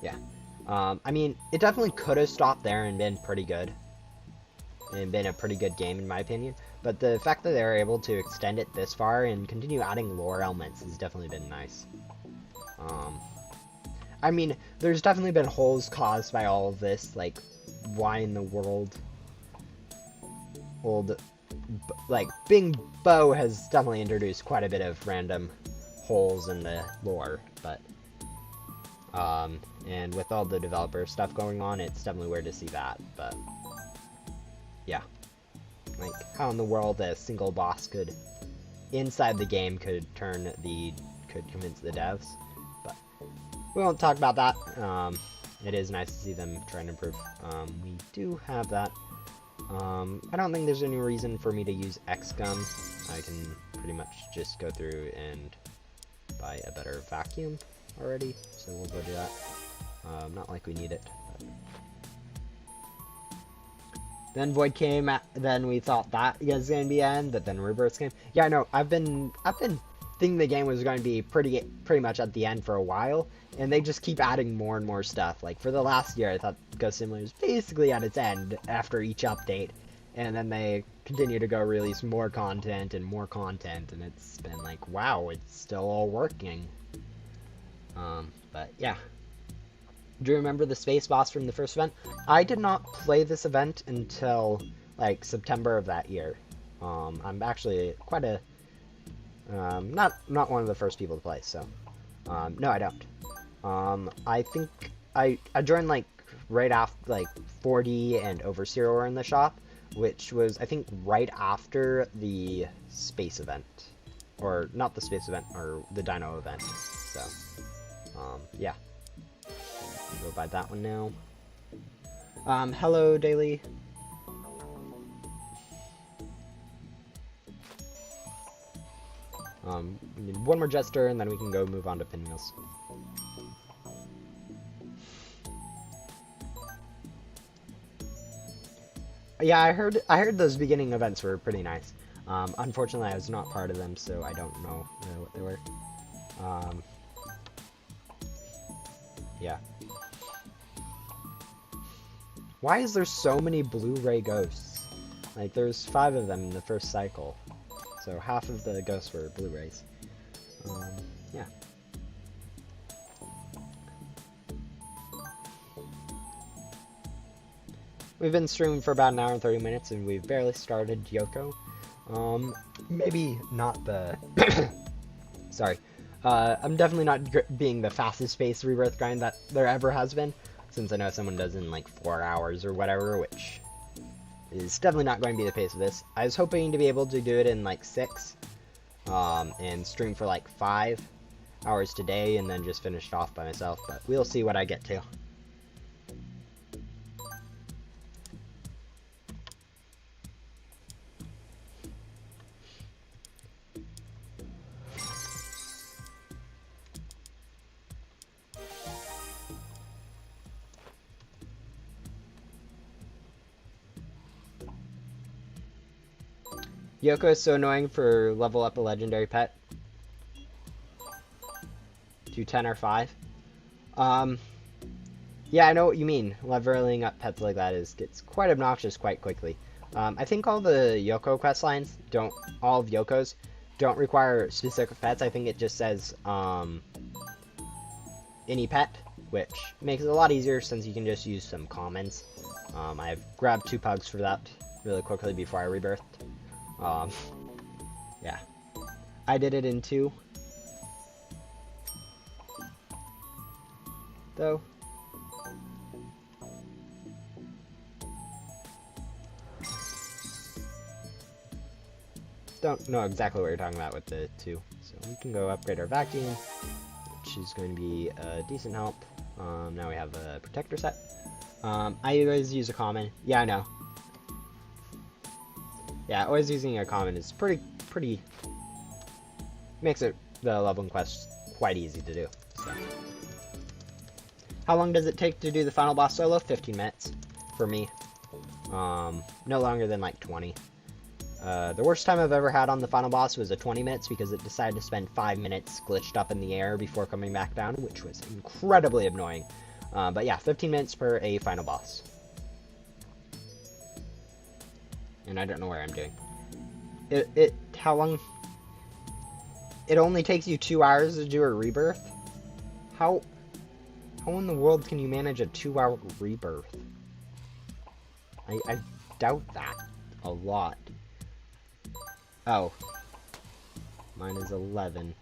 Yeah. I mean, it definitely could have stopped there and been pretty good. And been a pretty good game, in my opinion. But the fact that they were able to extend it this far and continue adding lore elements has definitely been nice. I mean, there's definitely been holes caused by all of this, like, why in the world? Like, Bing Bo has definitely introduced quite a bit of random holes in the lore, but, and with all the developer stuff going on, it's definitely weird to see that, but, yeah. Like, how in the world a single boss could, inside the game, could convince the devs, but we won't talk about that. It is nice to see them trying to improve. We do have that. I don't think there's any reason for me to use X-Gum. I can pretty much just go through and buy a better vacuum already, so we'll go do that. Not like we need it. But... Then Void came, then we thought that was going to be the end, but then Rebirth came. Yeah, I know, I've been thinking the game was going to be pretty much at the end for a while, and they just keep adding more and more stuff. Like, for the last year, I thought Ghost Simulator was basically at its end after each update, and then they continue to go release more content, and it's been like, wow, it's still all working. But yeah. Do you remember the space boss from the first event? I did not play this event until, like, September of that year. I'm actually quite a... not one of the first people to play, so... no, I don't. I think I joined, like, right after, like, 40 and Overseer were in the shop, which was, I think, right after the space event. Or, not the space event, or the Dino event, so... yeah. Go buy that one now. Hello, Daily. We need one more Jester, and then we can go move on to Pinwheels. Yeah, I heard those beginning events were pretty nice. Unfortunately, I was not part of them, so I don't know really what they were. Yeah. Why is there so many Blu-ray ghosts? Like, there's 5 of them in the first cycle. So half of the ghosts were Blu-rays. Yeah. We've been streaming for about an hour and 30 minutes, and we've barely started Yoko. Maybe not the... Sorry. I'm definitely not being the fastest paced Rebirth grind that there ever has been, since I know someone does in like 4 hours or whatever, which is definitely not going to be the pace of this. I was hoping to be able to do it in like 6, and stream for like 5 hours today, and then just finish it off by myself, but we'll see what I get to. Yoko is so annoying for level up a legendary pet. Do 10 or 5. Yeah, I know what you mean. Leveling up pets like that gets quite obnoxious quite quickly. I think all the Yoko quest lines all of Yoko's don't require specific pets. I think it just says, any pet, which makes it a lot easier since you can just use some commons. I've grabbed 2 pugs for that really quickly before I rebirthed. Yeah. I did it in 2. Though. Don't know exactly what you're talking about with the 2. So we can go upgrade our vacuum, which is going to be a decent help. Now we have a protector set. I always use a common. Yeah, I know. Yeah, always using a common is pretty makes it the leveling quest quite easy to do. So. How long does it take to do the final boss solo? 15 minutes for me. No longer than like 20. The worst time I've ever had on the final boss was a 20 minutes because it decided to spend 5 minutes glitched up in the air before coming back down, which was incredibly annoying. But yeah, 15 minutes per a final boss. And I don't know where I'm doing. How long? It only takes you 2 hours to do a rebirth? How in the world can you manage a 2-hour rebirth? I doubt that a lot. Oh. Mine is 11.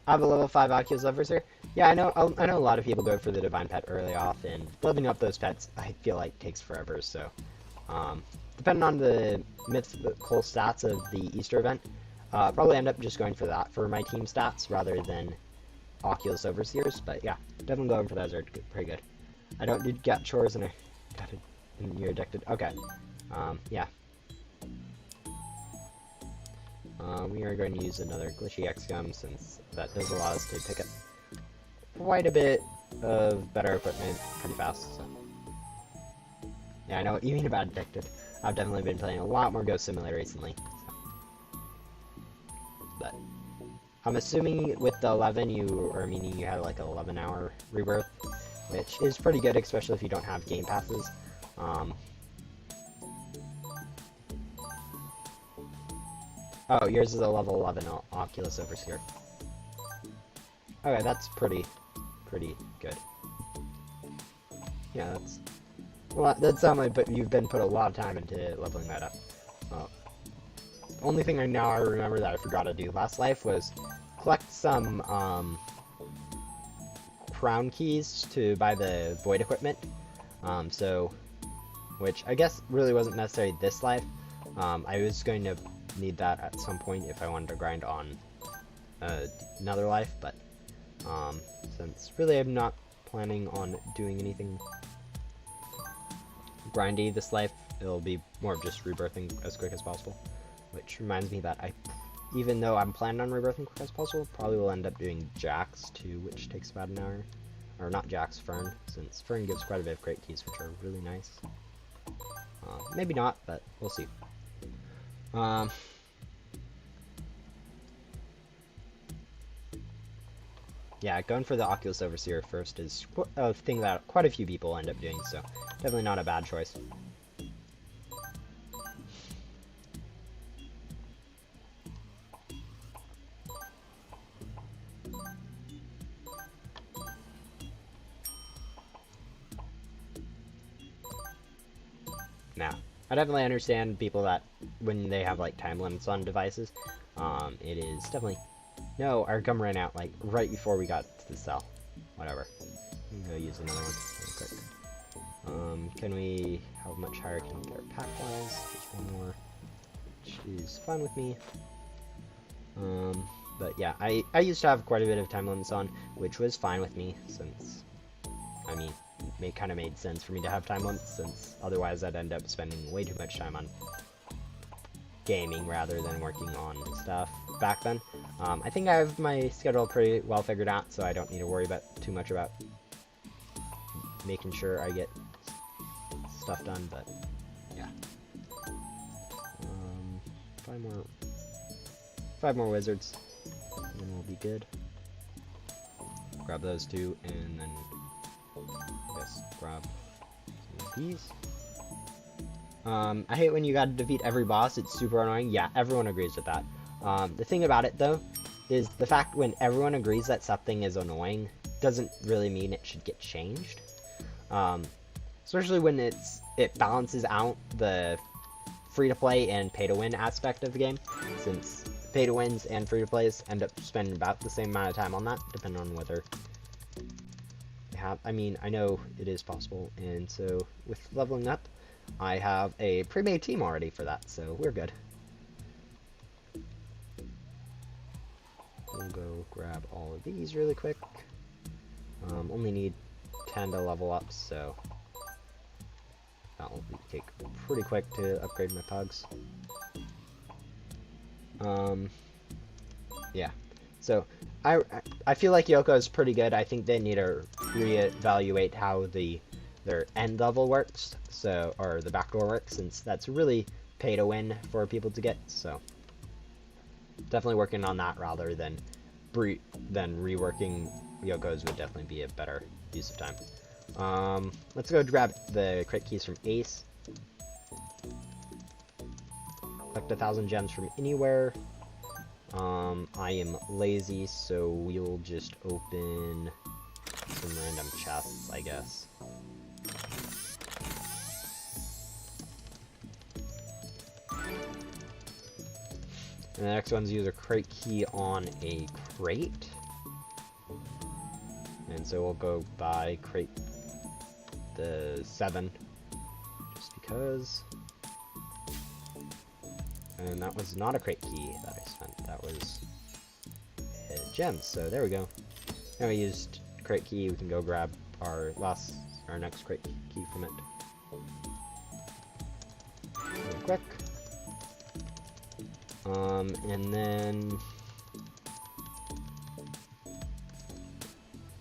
I have a level 5 Oculus Adversary. Yeah, I know a lot of people go for the Divine Pet early off, and leveling up those pets, I feel like, takes forever, so... depending on the mythical stats of the Easter event, probably end up just going for that for my team stats, rather than Oculus Overseers, but yeah, definitely going for those are pretty good. I don't do gut chores, and you're addicted. Okay, yeah. We are going to use another glitchy XCOM since that does allow us to pick up quite a bit of better equipment pretty fast. So. Yeah, I know what you mean about addicted. I've definitely been playing a lot more Ghost Simulator recently. So. But I'm assuming with the 11 you are meaning you had like an 11-hour rebirth, which is pretty good, especially if you don't have game passes. Oh, yours is a level 11 Oculus Overseer. Okay, that's pretty good. Yeah, that's... Well, that sounds like you've been put a lot of time into leveling that up. Only thing I remember that I forgot to do last life was collect some, crown keys to buy the void equipment. Which I guess really wasn't necessary this life. I was going to need that at some point if I wanted to grind on another life, but since really I'm not planning on doing anything grindy this life, it'll be more of just rebirthing as quick as possible, which reminds me that even though I'm planning on rebirthing quick as possible, probably will end up doing Jax too, which takes about an hour. Or not Jax, Fern, since Fern gives quite a bit of crate keys, which are really nice. Maybe not, but we'll see. Yeah, going for the Oculus Overseer first is a thing that quite a few people end up doing, so definitely not a bad choice. Now, I definitely understand people that when they have like time limits on devices, it is definitely... No, our gum ran out like right before we got to the cell. Whatever. I'm gonna use another one real quick. Can we... How much higher can we get our pack-wise? Just one more, which is fine with me. But yeah, I used to have quite a bit of time limits on, which was fine with me, since, I mean, it kind of made sense for me to have time limits, since otherwise I'd end up spending way too much time on gaming rather than working on stuff back then. I think I have my schedule pretty well figured out, so I don't need to worry too much about making sure I get stuff done, but yeah. 5 more wizards, and then we'll be good. Grab those two, and then I guess grab some of these. I hate when you gotta defeat every boss, it's super annoying. Yeah, everyone agrees with that. The thing about it, though, is the fact when everyone agrees that something is annoying doesn't really mean it should get changed. Especially when it balances out the free-to-play and pay-to-win aspect of the game, since pay-to-wins and free-to-plays end up spending about the same amount of time on that, depending on whether they have... I mean, I know it is possible, and so with leveling up, I have a pre-made team already for that, so we're good. We'll go grab all of these really quick. Only need 10 to level up, so that will take pretty quick to upgrade my pugs. Yeah. So I I feel like Yoko is pretty good. I think they need to reevaluate how their end level works, so, or the backdoor works, since that's really pay to win for people to get. So definitely working on that rather than reworking Yoko's would definitely be a better use of time. Let's go grab the crate keys from Ace. Collect 1,000 gems from anywhere. I am lazy, so we'll just open some random chests, I guess. And the next one's use a crate key on a crate. And so we'll go buy crate the 7, just because. And that was not a crate key that I spent, that was gems, so there we go. Now we used crate key, we can go grab our next crate key from it. Real quick. And then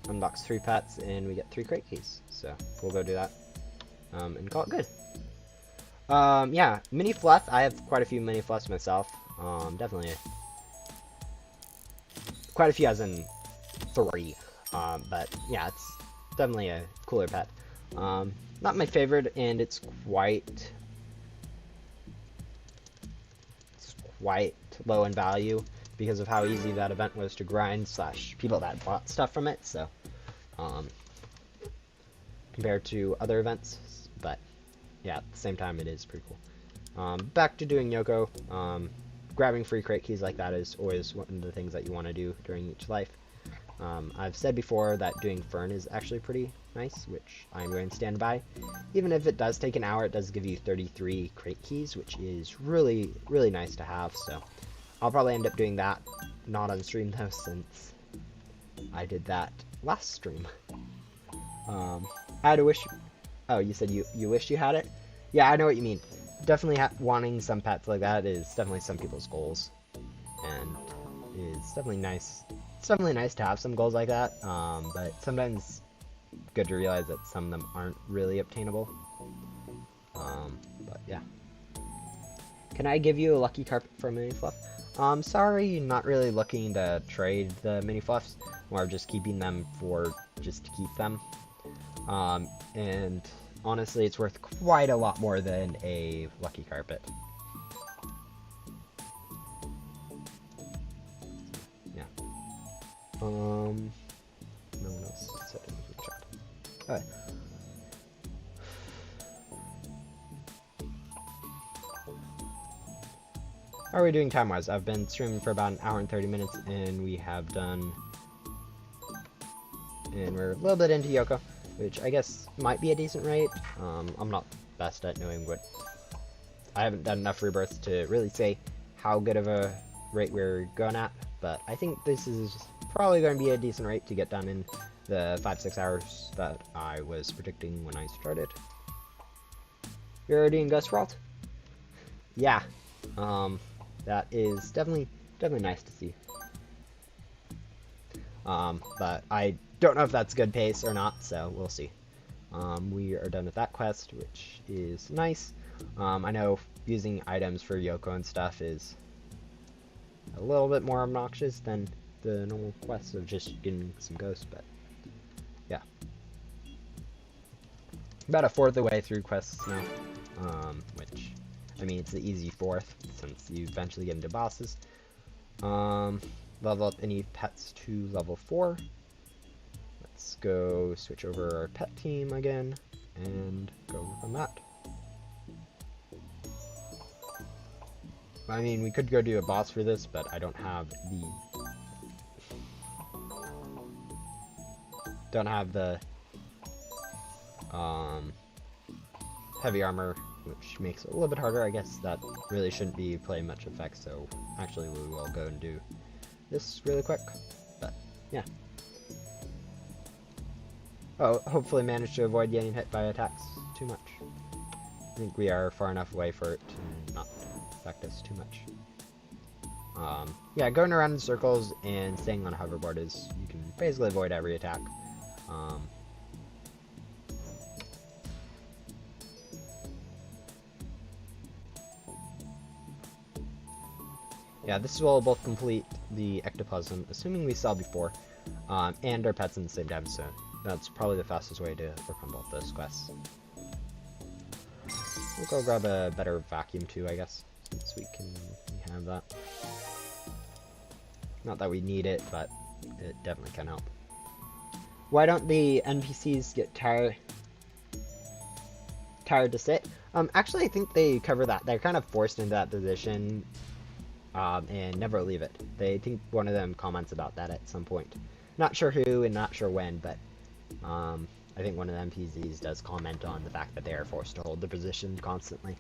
unlocks 3 pets and we get 3 crate keys. So we'll go do that and call it good. Yeah, mini fluff. I have quite a few mini fluffs myself. Definitely quite a few, as in 3. But yeah, it's definitely a cooler pet. Not my favorite, and it's quite low in value because of how easy that event was to grind / people that bought stuff from it. So compared to other events, but yeah, at the same time, it is pretty cool. Back to doing Yoko. Grabbing free crate keys like that is always one of the things that you want to do during each life. I've said before that doing Fern is actually pretty nice, which I'm going to stand by. Even if it does take an hour, it does give you 33 crate keys, which is really, really nice to have. So I'll probably end up doing that, not on stream though, since I did that last stream. I had to wish. Oh, you said you wish you had it? Yeah, I know what you mean. Definitely wanting some pets like that is definitely some people's goals, and it's definitely nice. It's definitely nice to have some goals like that, but sometimes good to realize that some of them aren't really obtainable. But yeah. Can I give you a lucky carpet for a mini fluff? Sorry, not really looking to trade the mini fluffs, more just keeping them for just to keep them. And honestly, it's worth quite a lot more than a lucky carpet. Yeah. No one else said anything in the chat. Alright. How are we doing time-wise? I've been streaming for about 1 hour and 30 minutes, and we have done... And we're a little bit into Yoko, which I guess might be a decent rate. I'm not best at knowing what... I haven't done enough rebirths to really say how good of a rate we're going at, but I think this is probably going to be a decent rate to get done in the 5-6 hours that I was predicting when I started. You're already in Ghost World? Yeah. That is definitely nice to see. But I don't know if that's good pace or not, so we'll see. We are done with that quest, which is nice. I know using items for Yoko and stuff is a little bit more obnoxious than the normal quest of just getting some ghosts, but yeah. About a fourth of the way through quests now, which, I mean, it's the easy fourth, since you eventually get into bosses. Level up any pets to level 4. Let's go switch over our pet team again, and go work on that. I mean, we could go do a boss for this, but I don't have the heavy armor, which makes it a little bit harder. I guess that really shouldn't be playing much effect, so actually we will go and do this really quick, but yeah. Oh, hopefully manage to avoid getting hit by attacks too much. I think we are far enough away for it to not affect us too much. Yeah, going around in circles and staying on a hoverboard is, you can basically avoid every attack. Yeah, this will both complete the ectoplasm, assuming we saw before, and our pets in the same time, so that's probably the fastest way to work on both those quests. We'll go grab a better vacuum too, I guess, since we have that. Not that we need it, but it definitely can help. Why don't the NPCs get tired to sit? Actually, I think they cover that. They're kind of forced into that position, and never leave it. They think one of them comments about that at some point. Not sure who and not sure when, but I think one of the NPCs does comment on the fact that they are forced to hold the position constantly.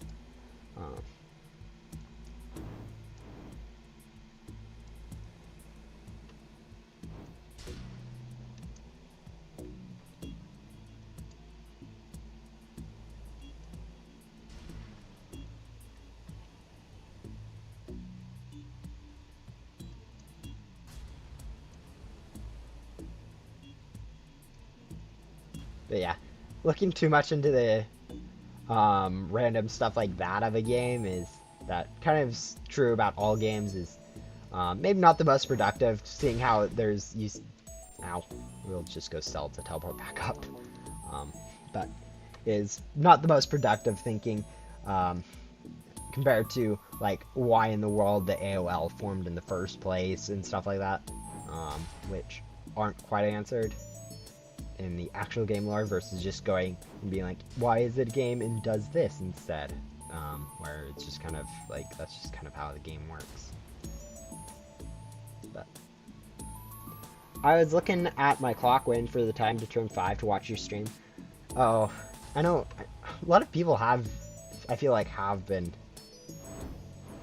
But yeah, looking too much into the random stuff like that of a game is that kind of true about all games is maybe not the most productive, seeing how there's ow, we'll just go sell to teleport back up. But is not the most productive thinking compared to like why in the world the AOL formed in the first place and stuff like that, which aren't quite answered in the actual game lore versus just going and being like, why is it a game and does this instead? Where it's just kind of like, that's just kind of how the game works. But I was looking at my clock waiting for the time to turn 5 to watch your stream. Oh, I know a lot of people have, I feel like, have been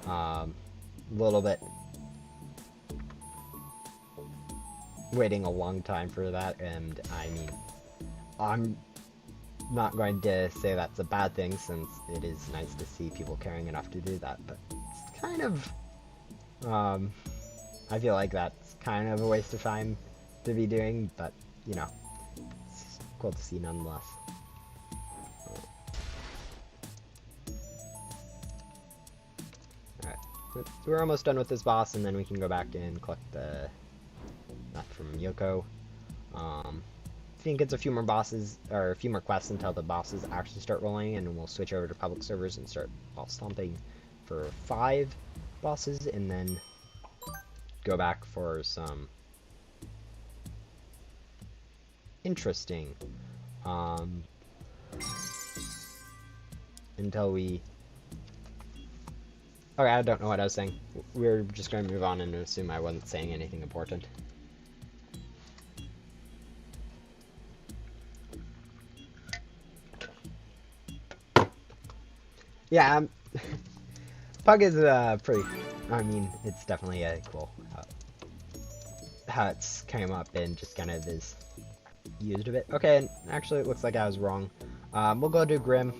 a little bit waiting a long time for that, and I mean, I'm not going to say that's a bad thing since it is nice to see people caring enough to do that, but it's kind of, I feel like that's kind of a waste of time to be doing, but, you know, it's cool to see nonetheless. Alright, so we're almost done with this boss, and then we can go back and collect that from Yoko. I think it's a few more bosses, or a few more quests until the bosses actually start rolling, and we'll switch over to public servers and start boss stomping for 5 bosses, and then go back for some interesting, until we... Okay, I don't know what I was saying. We're just going to move on and assume I wasn't saying anything important. Yeah, Pug is pretty, I mean, it's definitely cool how it's came up and just kind of is used a bit. Okay, and actually it looks like I was wrong. We'll go do Grim.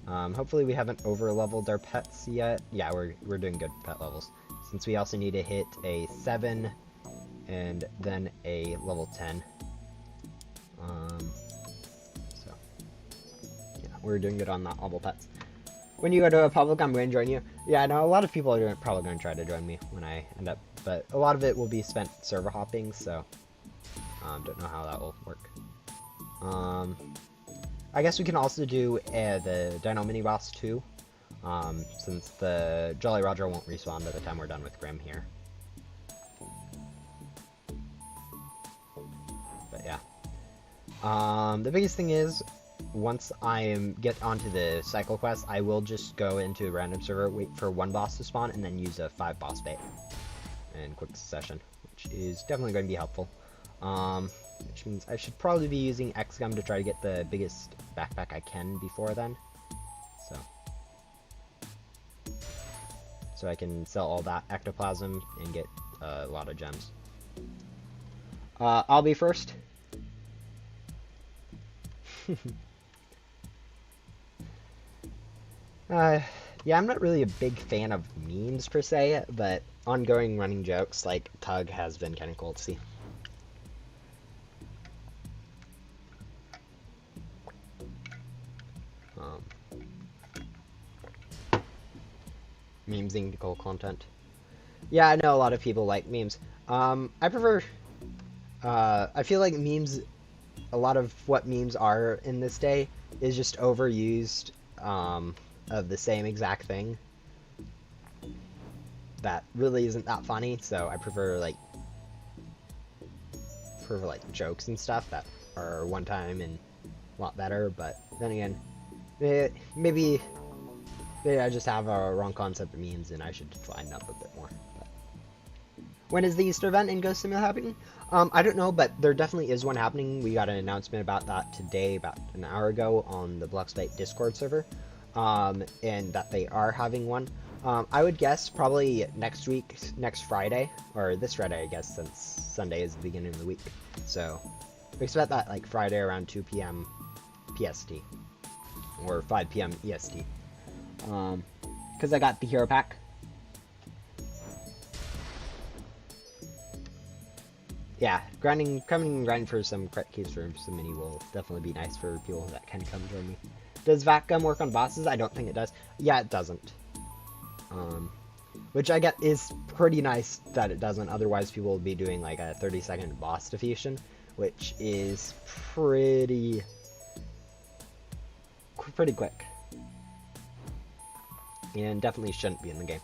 Hopefully we haven't over-leveled our pets yet. Yeah, we're doing good pet levels. Since we also need to hit a 7 and then a level 10. We're doing good on that level pets. When you go to a public, I'm going to join you. Yeah, I know a lot of people are probably going to try to join me when I end up, but a lot of it will be spent server hopping, so don't know how that will work. I guess we can also do the Dino mini boss too, since the Jolly Roger won't respawn by the time we're done with Grim here. But yeah, the biggest thing is, once I get onto the cycle quest, I will just go into a random server, wait for 1 boss to spawn, and then use a 5 boss bait in quick succession, which is definitely going to be helpful. Which means I should probably be using X-Gum to try to get the biggest backpack I can before then. So I can sell all that ectoplasm and get a lot of gems. I'll be first. Yeah, I'm not really a big fan of memes per se, but ongoing running jokes like Tug has been kind of cool to see. Um, Memesing cool content. Yeah, I know a lot of people like memes. I prefer. I feel like memes. A lot of what memes are in this day is just overused um, of the same exact thing that really isn't that funny. So I prefer like jokes and stuff that are one time and a lot better. But then again, maybe I just have a wrong concept of memes and I should line up a bit more. But when is the Easter event in Ghost Simulator happening? I don't know, but there definitely is one happening. We got an announcement about that today, about an hour ago, on the Blockstate Discord server, and that they are having one. I would guess probably next week, next Friday, or this Friday, I guess, since Sunday is the beginning of the week. So we expect that like Friday around 2 p.m. PST, or 5 p.m. EST. Because I got the hero pack. Yeah, coming and grinding for some credit keys for some mini will definitely be nice for people that can come join me. Does Vacuum work on bosses? I don't think it does. Yeah, it doesn't. Which I get is pretty nice that it doesn't. Otherwise, people will be doing like a 30-second boss defeation, which is pretty quick, and definitely shouldn't be in the game.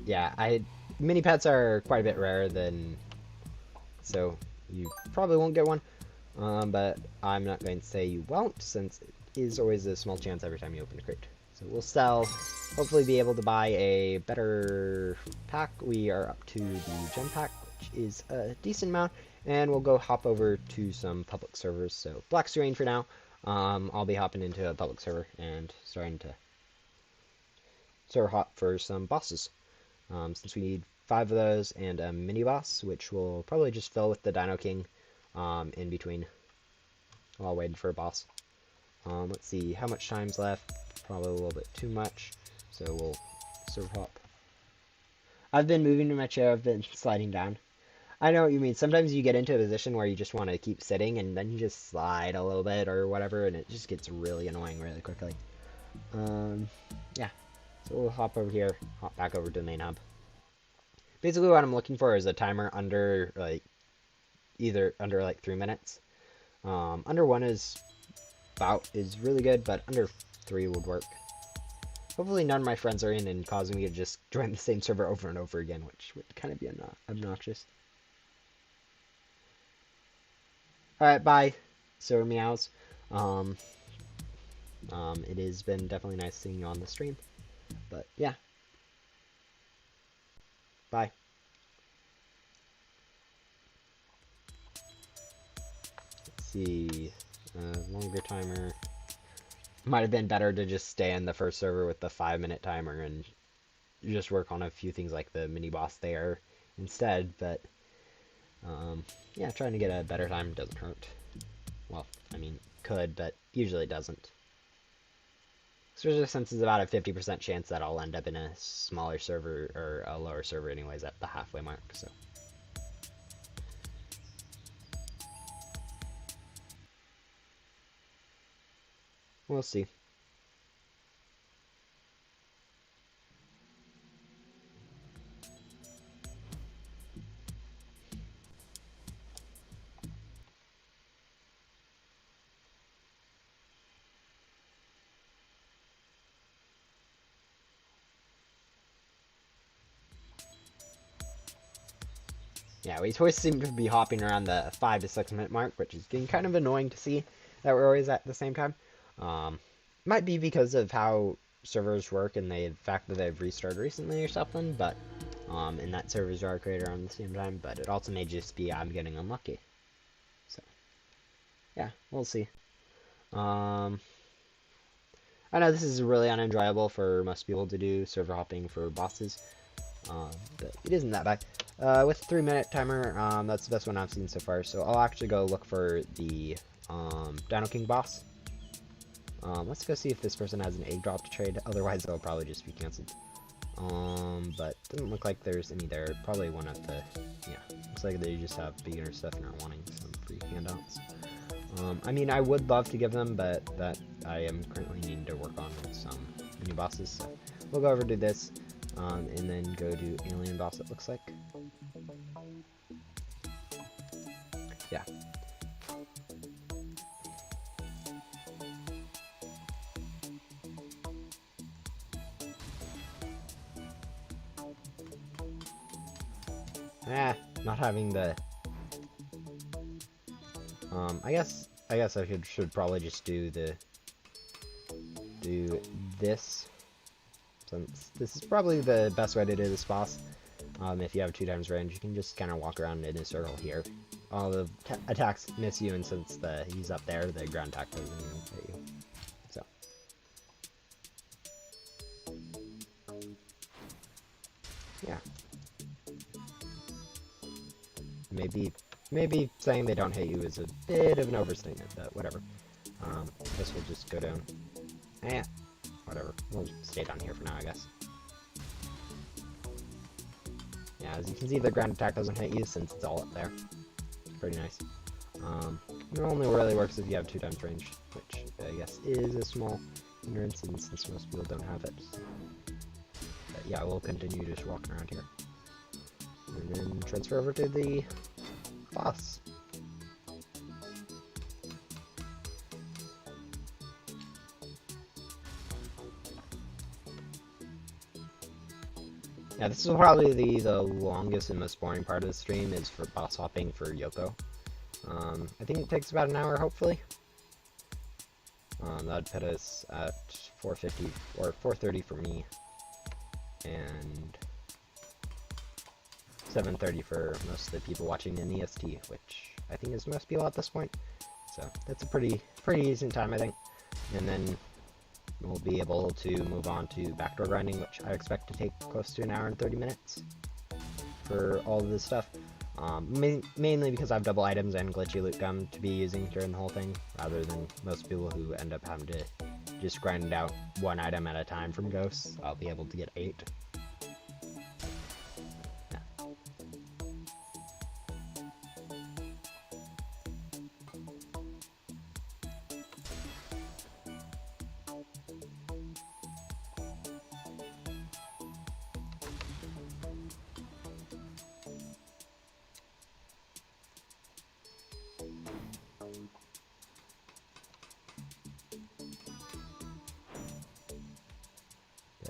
Yeah, mini pets are quite a bit rarer than, so you probably won't get one. But I'm not going to say you won't, since it is always a small chance every time you open a crate. So we'll sell, hopefully be able to buy a better pack. We are up to the gem pack, which is a decent amount, and we'll go hop over to some public servers. So Black Serene for now. I'll be hopping into a public server and starting to server hop for some bosses. Since we need 5 of those and a mini boss, which will probably just fill with the Dino King in between while waiting for a boss. Let's see, how much time's left? Probably a little bit too much, so we'll server hop. I've been moving to my chair, I've been sliding down. I know what you mean. Sometimes you get into a position where you just want to keep sitting and then you just slide a little bit or whatever, and it just gets really annoying really quickly. Yeah. So we'll hop over here, hop back over to the main hub. Basically what I'm looking for is a timer under like either under like 3 minutes. Under 1 is really good, but under 3 would work. Hopefully none of my friends are in and causing me to just join the same server over and over again, which would kind of be obnoxious. Alright, bye, Sir Meows. It has been definitely nice seeing you on the stream. But yeah. Bye. Let's see. Longer timer. Might have been better to just stay in the first server with the 5-minute timer and just work on a few things like the mini boss there instead, but yeah, trying to get a better time doesn't hurt. Well, I mean, could, but usually doesn't. Especially since it's about a 50% chance that I'll end up in a smaller server, or a lower server anyways, at the halfway mark, so. We'll see. Yeah, we always seem to be hopping around the 5 to 6 minute mark, which is getting kind of annoying to see that we're always at the same time. Might be because of how servers work and the fact that they've restarted recently or something, but and that servers are created around the same time, but it also may just be I'm getting unlucky. So, yeah, we'll see. I know this is really unenjoyable for most people to do, server hopping for bosses. But it isn't that bad. With a 3-minute timer, that's the best one I've seen so far. So I'll actually go look for the Dino King boss. Let's go see if this person has an egg drop to trade. Otherwise, they'll probably just be canceled. But doesn't look like there's any there. Probably one at the, yeah, looks like they just have beginner stuff and are wanting some free handouts. I mean, I would love to give them, but that I am currently needing to work on some new bosses. So we'll go over to this, and then go to alien boss, it looks like. Yeah. Not having the... I guess I should probably just do this, since this is probably the best way to do this boss. If you have 2 times range, you can just kind of walk around in a circle here. All the attacks miss you, and since he's up there, the ground attack doesn't even hit you. So. Yeah. Maybe saying they don't hit you is a bit of an overstatement, but whatever. Guess we'll just go down. Whatever. We'll stay down here for now, I guess. Yeah, as you can see, the ground attack doesn't hit you since it's all up there. Pretty nice. It only really works if you have 2 times range, which I guess is a small hindrance, and since most people don't have it. But yeah, we'll continue just walking around here. And then transfer over to the boss. Yeah, this is probably the longest and most boring part of the stream, is for boss hopping for Yoko. I think it takes about an hour, hopefully. That'd put us at 4:50 or 4:30 for me, and 7:30 for most of the people watching in EST, which I think is most people at this point. So that's a pretty decent time, I think. And then we'll be able to move on to backdoor grinding, which I expect to take close to an hour and 30 minutes for all of this stuff. Mainly because I have double items and glitchy loot gum to be using during the whole thing, rather than most people who end up having to just grind out 1 item at a time from ghosts. I'll be able to get 8.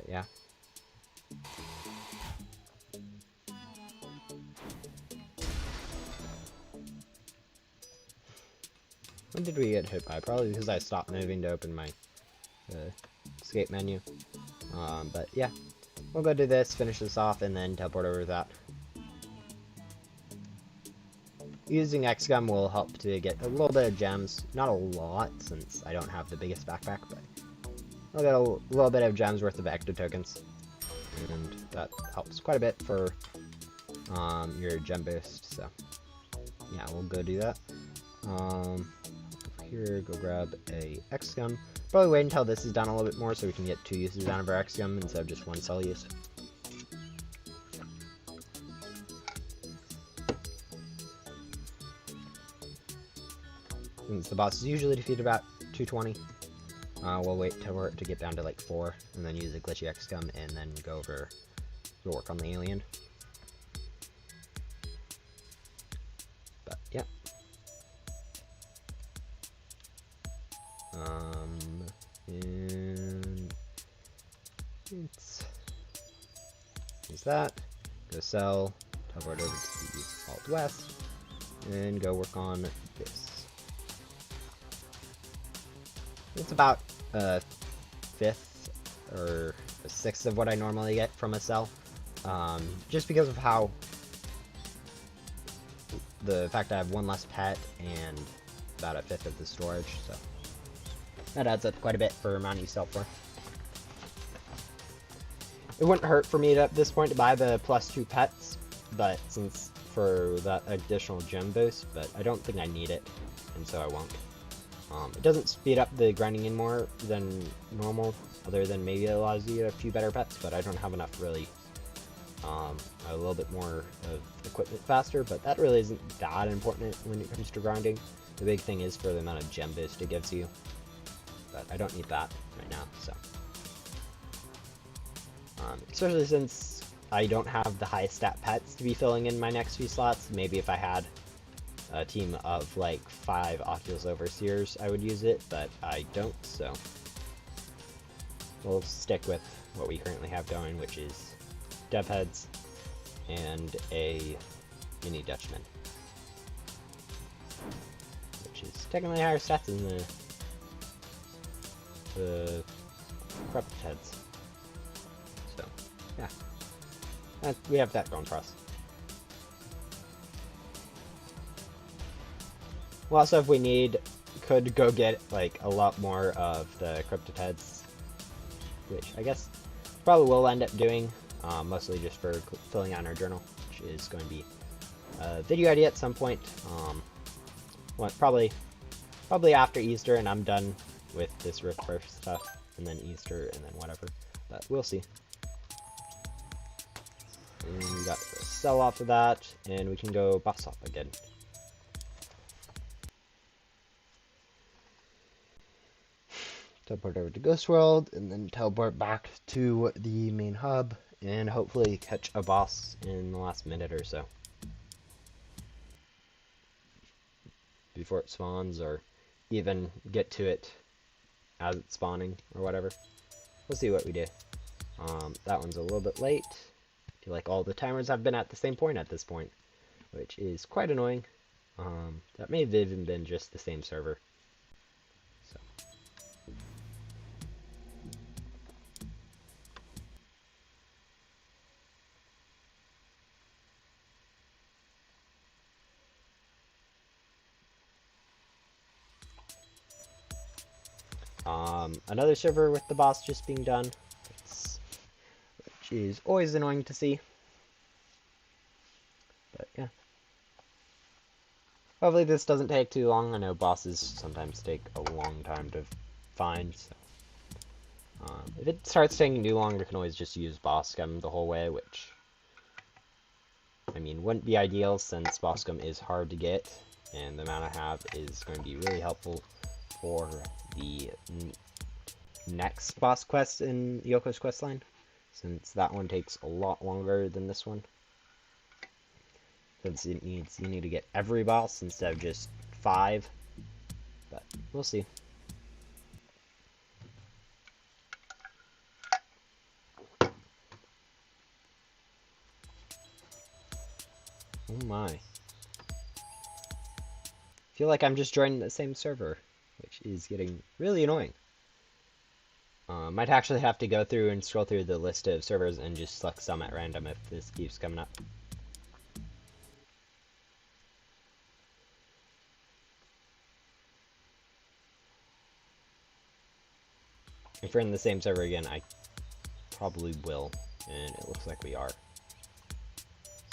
Yeah. When did we get hit by? Probably because I stopped moving to open my escape menu. But yeah, we'll go do this, finish this off, and then teleport over to that. Using X-Gum will help to get a little bit of gems. Not a lot, since I don't have the biggest backpack, but I'll get a little bit of gems worth of ecto tokens, and that helps quite a bit for your gem boost. So yeah, we'll go do that. Over here, go grab a X-Gum. Probably wait until this is done a little bit more so we can get 2 uses out of our X-Gum instead of just 1 cell use. Since the boss is usually defeated about 220. We'll wait for it to get down to like 4, and then use a glitchy X-Gum, and then go work on the alien. But yeah. And use that. Go sell. Teleport over to the Alt West, and go work on this. It's about a 5th or a 6th of what I normally get from a cell, just because of how the fact I have 1 less pet and about a 5th of the storage, so that adds up quite a bit for amount you sell for. It wouldn't hurt for me at this point to buy the +2 pets, but since for that additional gem boost, but I don't think I need it, and so I won't. It doesn't speed up the grinding in more than normal, other than maybe it allows you to get a few better pets, but I don't have enough really. A little bit more of equipment faster, but that really isn't that important when it comes to grinding. The big thing is for the amount of gem boost it gives you, but I don't need that right now, so. Especially since I don't have the highest stat pets to be filling in my next few slots. Maybe if I had a team of like 5 Oculus Overseers, I would use it, but I don't, so we'll stick with what we currently have going, which is dev heads and a mini Dutchman, which is technically higher stats than the corrupted heads. So yeah, we have that going for us. Well, also if we could go get like a lot more of the cryptid heads, which I guess probably will end up doing, mostly just for filling out our journal, which is going to be a video idea at some point. Probably after Easter, and I'm done with this Rebirth stuff, and then Easter, and then whatever. But we'll see. And we got the sell off of that, and we can go boss up again. Teleport over to Ghost World, and then teleport back to the main hub, and hopefully catch a boss in the last minute or so. Before it spawns, or even get to it as it's spawning, or whatever. We'll see what we do. That one's a little bit late. I feel like all the timers have been at the same point at this point, which is quite annoying. That may have even been just the same server. So. Another server with the boss just being done, which is always annoying to see. But yeah. Hopefully this doesn't take too long. I know bosses sometimes take a long time to find, so. If it starts taking too long, we can always just use boss scum the whole way, which, I mean, wouldn't be ideal since boss scum is hard to get, and the amount I have is going to be really helpful for the next boss quest in Yoko's questline, since that one takes a lot longer than this one. Since you need to get every boss instead of just 5, but we'll see. Oh my. I feel like I'm just joining the same server, which is getting really annoying. Might actually have to go through and scroll through the list of servers and just select some at random if this keeps coming up. If we're in the same server again, I probably will, and it looks like we are.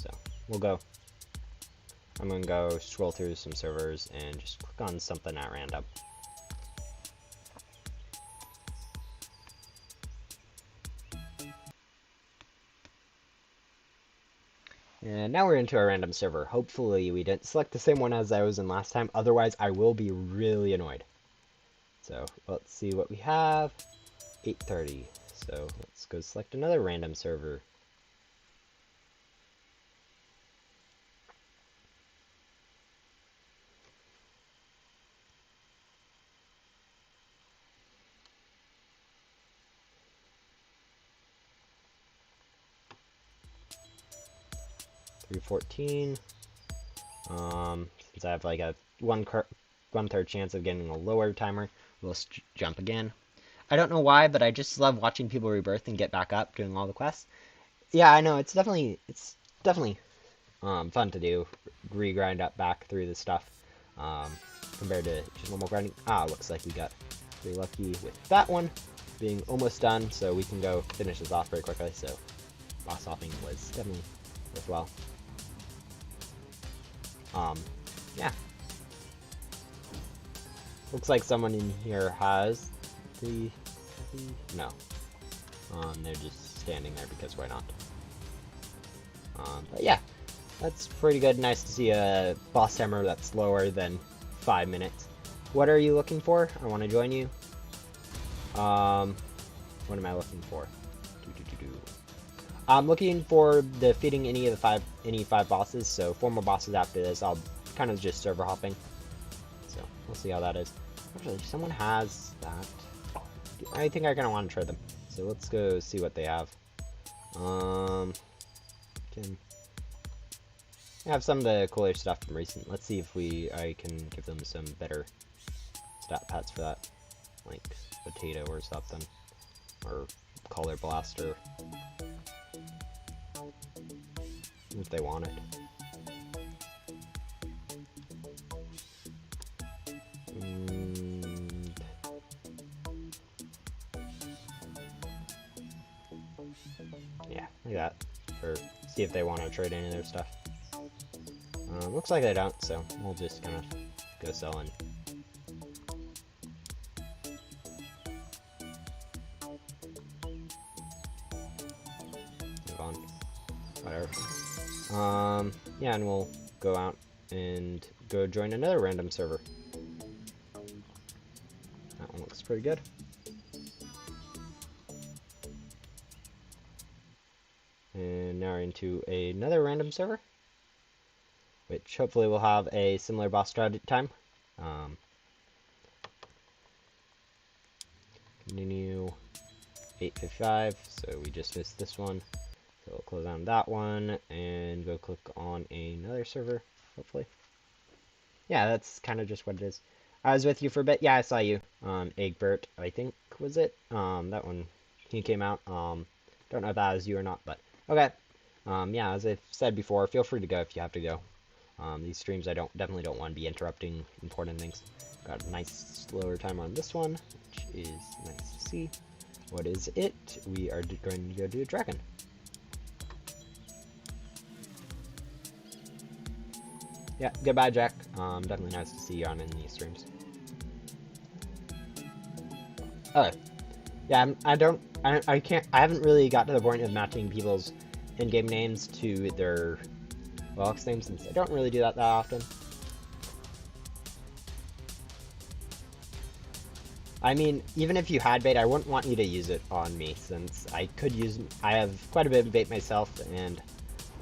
So, we'll go. I'm gonna go scroll through some servers and just click on something at random. And now we're into a random server. Hopefully we didn't select the same one as I was in last time, otherwise I will be really annoyed. So, let's see what we have. 8:30. So, let's go select another random server. $3.14. Since I have like a 1/3 chance of getting a lower timer, we'll jump again. I don't know why, but I just love watching people rebirth and get back up doing all the quests. Yeah, I know, it's definitely fun to do, regrind up back through the stuff, compared to just normal grinding. Looks like we got pretty lucky with that one. being almost done, so we can go finish this off very quickly. So boss hopping was definitely worthwhile. Yeah. Looks like someone in here has the no. They're just standing there because why not? But yeah, that's pretty good. Nice to see a boss timer that's lower than 5 minutes. What are you looking for? I want to join you. What am I looking for? I'm looking for defeating any 5 bosses. So 4 more bosses after this. I'll kind of just server hopping. So we'll see how that is. Actually, someone has that. I think I kind of want to try them. So let's go see what they have. Can have some of the cooler stuff from recent. Let's see if I can give them some better stat pats for that, like potato or something, or color blaster, if they want it. Yeah, like that. Or see if they want to trade any of their stuff. Looks like they don't, so we'll just kind of go selling. Move on. Whatever. Yeah, and we'll go out and go join another random server. That one looks pretty good. And now we're into another random server, which hopefully will have a similar boss strat time. Continue 8:55, so we just missed this one. So we'll close down that one and go click on another server, hopefully. Yeah, that's kind of just what it is. I was with you for a bit. Yeah, I saw you. Egbert, I think, was it? That one, he came out. Don't know if that was you or not, but okay. Yeah, as I've said before, feel free to go if you have to go. These streams, definitely don't want to be interrupting important things. Got a nice slower time on this one, which is nice to see. What is it? We are going to go do a dragon. Yeah, goodbye, Jack. Definitely nice to see you on in these streams. Okay. Yeah, I haven't really got to the point of matching people's in-game names to their Alex names, since I don't really do that often. I mean, even if you had bait, I wouldn't want you to use it on me, since I have quite a bit of bait myself, and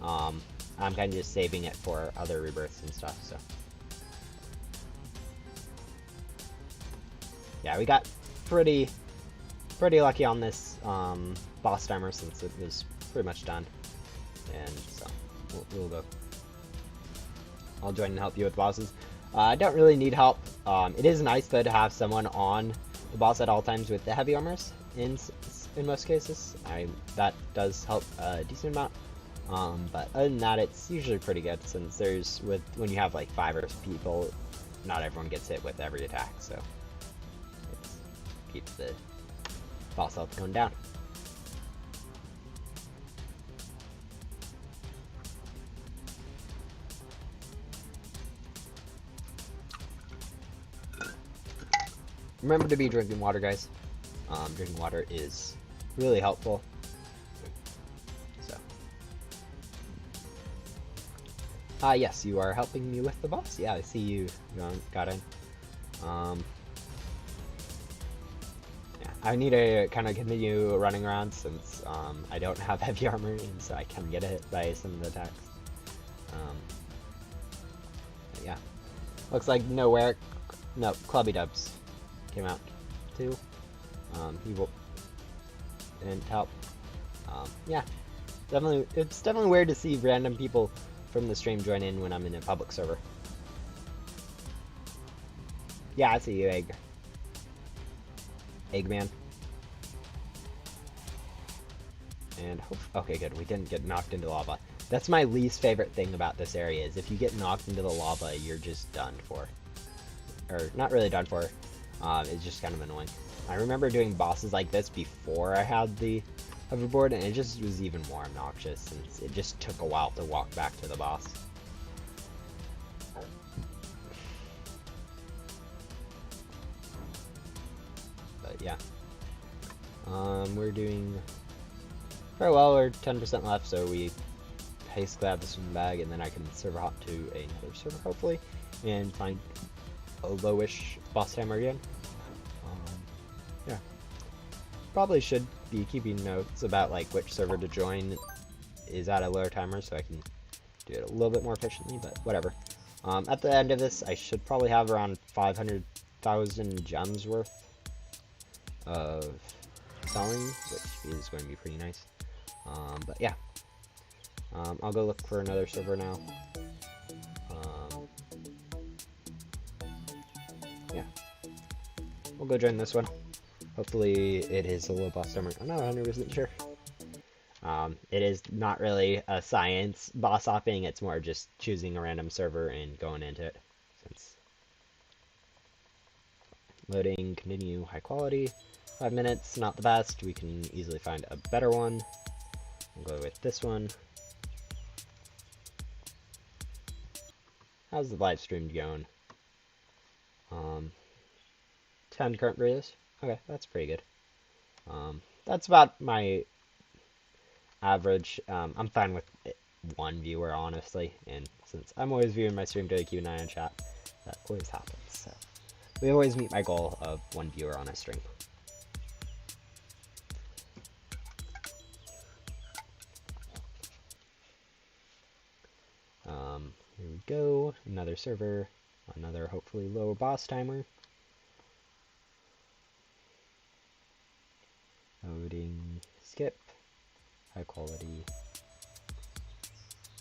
I'm kind of just saving it for other rebirths and stuff, so. Yeah, we got pretty lucky on this boss timer, since it was pretty much done. And so, we'll go. I'll join and help you with bosses. I don't really need help. It is nice, though, to have someone on the boss at all times with the heavy armors, in most cases. That does help a decent amount. But other than that, it's usually pretty good, since when you have like 5 or 6 people, not everyone gets hit with every attack, so it keeps the boss health going down. Remember to be drinking water, guys. Drinking water is really helpful. So. Yes, you are helping me with the boss. Yeah, I see you got in. Yeah, I need to kind of continue running around, since I don't have heavy armor, and so I can get hit by some of the attacks. Yeah, looks like Clubby Dubs came out too. He didn't help. Yeah, it's definitely weird to see random people from the stream join in when I'm in a public server. Yeah, I see you, Eggman. And okay, good. We didn't get knocked into lava. That's my least favorite thing about this area, is if you get knocked into the lava, you're just done for. Or not really done for. It's just kind of annoying. I remember doing bosses like this before I had the hoverboard, and it just was even more obnoxious since it just took a while to walk back to the boss. But yeah. We're doing very well. We're 10% left, so we basically have this one bag, and then I can server hop to another server, hopefully, and find a lowish boss timer again. Yeah. Probably should be keeping notes about like which server to join is at a lower timer, so I can do it a little bit more efficiently, but whatever. At the end of this, I should probably have around 500,000 gems worth of selling, which is going to be pretty nice. But yeah, I'll go look for another server now. Yeah, we'll go join this one. Hopefully it is a low boss timer. I'm not 100% sure. It is not really a science boss hopping, it's more just choosing a random server and going into it. Since loading, continue, high quality, 5 minutes, not the best, we can easily find a better one. We'll go with this one. How's the live stream going? 10 current videos. Okay, that's pretty good. That's about my average. I'm fine with one viewer, honestly, and since I'm always viewing my stream to keep an eye on chat, that always happens. So we always meet my goal of one viewer on a stream. Here we go. Another server. Another hopefully lower boss timer. Loading. Skip. High quality.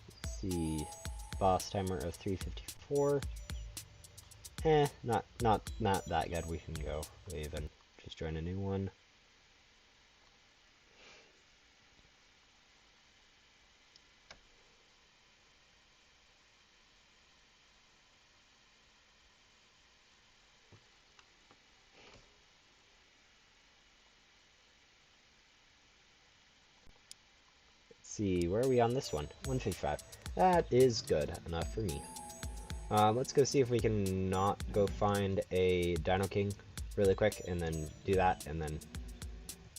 Let's see. Boss timer of 354. Not that good. We can go leave and just join a new one. See, where are we on this one? 155. That is good enough for me. Let's go see if we can not go find a Dino King really quick, and then do that, and then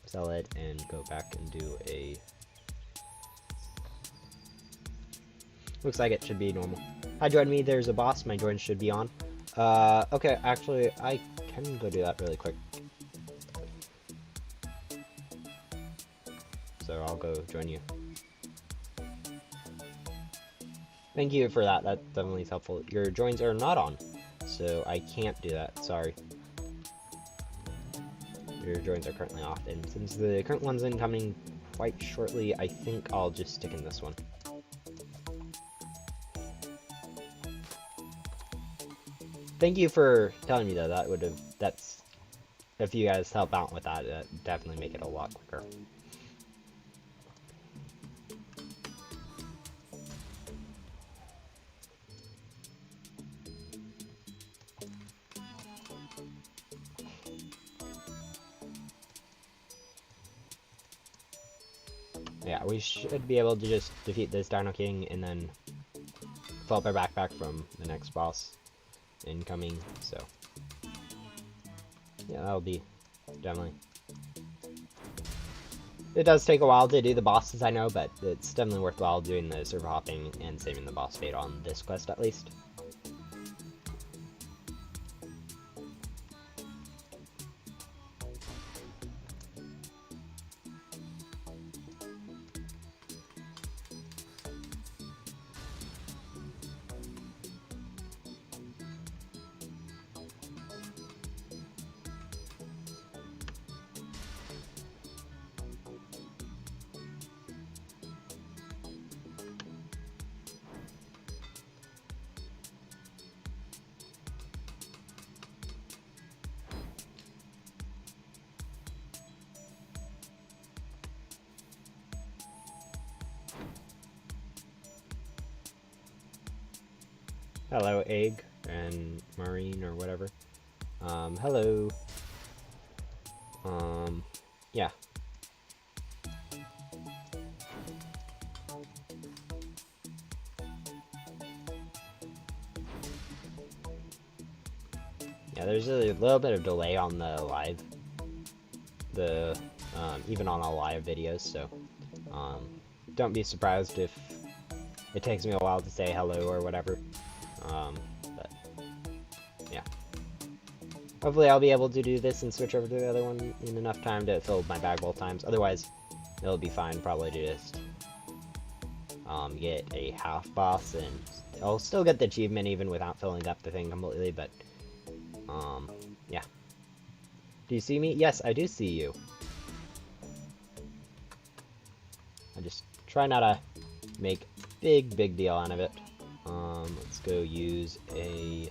sell it, and go back and do a... Looks like it should be normal. Hi, join me, there's a boss, my join should be on. Okay, actually, I can go do that really quick. So I'll go join you. Thank you for that, that definitely is helpful. Your joins are not on, so I can't do that, sorry. Your joins are currently off, and since the current one's incoming quite shortly, I think I'll just stick in this one. Thank you for telling me though, that's, if you guys help out with that, that'd definitely make it a lot quicker. Yeah, we should be able to just defeat this Dino King and then fill up our backpack from the next boss incoming, so yeah, that'll be definitely... It does take a while to do the bosses, I know, but it's definitely worthwhile doing the server hopping and saving the boss fate on this quest at least. Hello, Egg and Marine or whatever. Hello. Yeah. Yeah, there's a little bit of delay on the live, even on all live videos, so don't be surprised if it takes me a while to say hello or whatever. But yeah. Hopefully I'll be able to do this and switch over to the other one in enough time to fill my bag both times. Otherwise, it'll be fine probably to just get a half boss, and I'll still get the achievement even without filling up the thing completely, but yeah. Do you see me? Yes, I do see you. I just try not to make big deal out of it. Let's go use a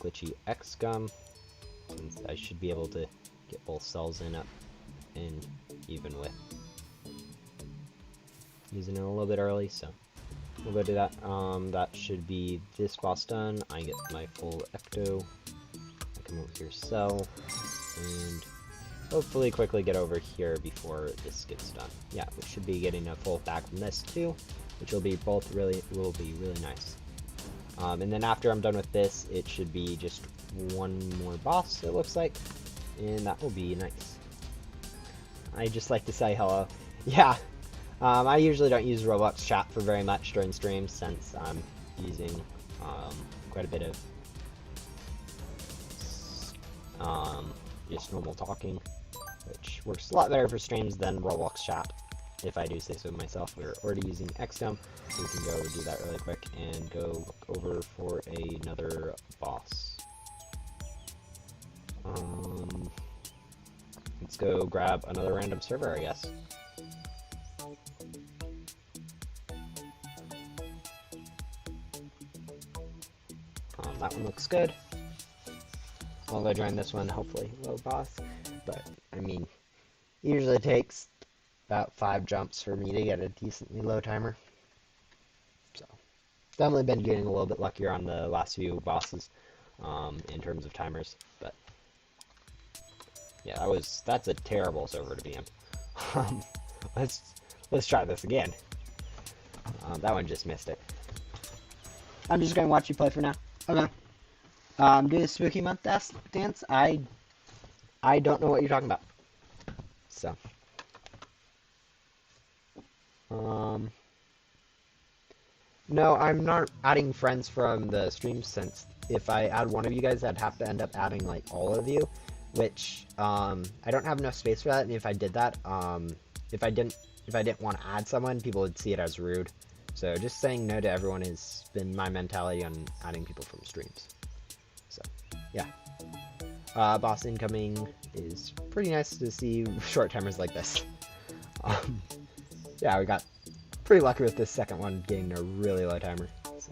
glitchy X gum, since I should be able to get both cells in up and even with using it a little bit early, so we'll go do that. That should be this boss done. I get my full ecto. I come over here, cell, and hopefully quickly get over here before this gets done. Yeah, we should be getting a full back from this too, which will be really nice. And then after I'm done with this, it should be just one more boss, it looks like, and that will be nice. I just like to say hello. Yeah, I usually don't use Roblox chat for very much during streams, since I'm using quite a bit of just normal talking, which works a lot better for streams than Roblox chat, if I do say so myself. We're already using XCOM, so we can go do that really quick and go over for another boss. Let's go grab another random server, I guess. That one looks good. I'll go join this one, hopefully low boss, but I mean, usually takes about 5 jumps for me to get a decently low timer. So, definitely been getting a little bit luckier on the last few bosses, in terms of timers, but yeah, that's a terrible server to be in. Let's try this again. That one just missed it. I'm just gonna watch you play for now. Okay. Do the spooky month dance. I don't know what you're talking about. So. No, I'm not adding friends from the stream, since if I add one of you guys, I'd have to end up adding like all of you, which I don't have enough space for that. And if I did that, if I didn't want to add someone, people would see it as rude. So just saying no to everyone has been my mentality on adding people from streams. So yeah, boss incoming is pretty nice to see short timers like this. Yeah, we got pretty lucky with this second one getting a really low timer. So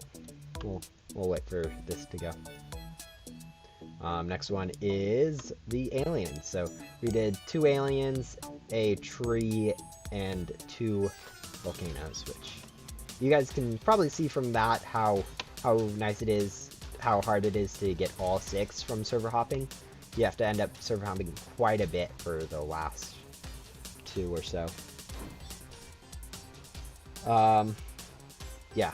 we'll wait for this to go. Next one is the aliens. So we did 2 aliens, a tree, and 2 volcanoes, which you guys can probably see from that how nice it is, how hard it is to get all 6 from server hopping. You have to end up server hopping quite a bit for the last 2 or so. Yeah.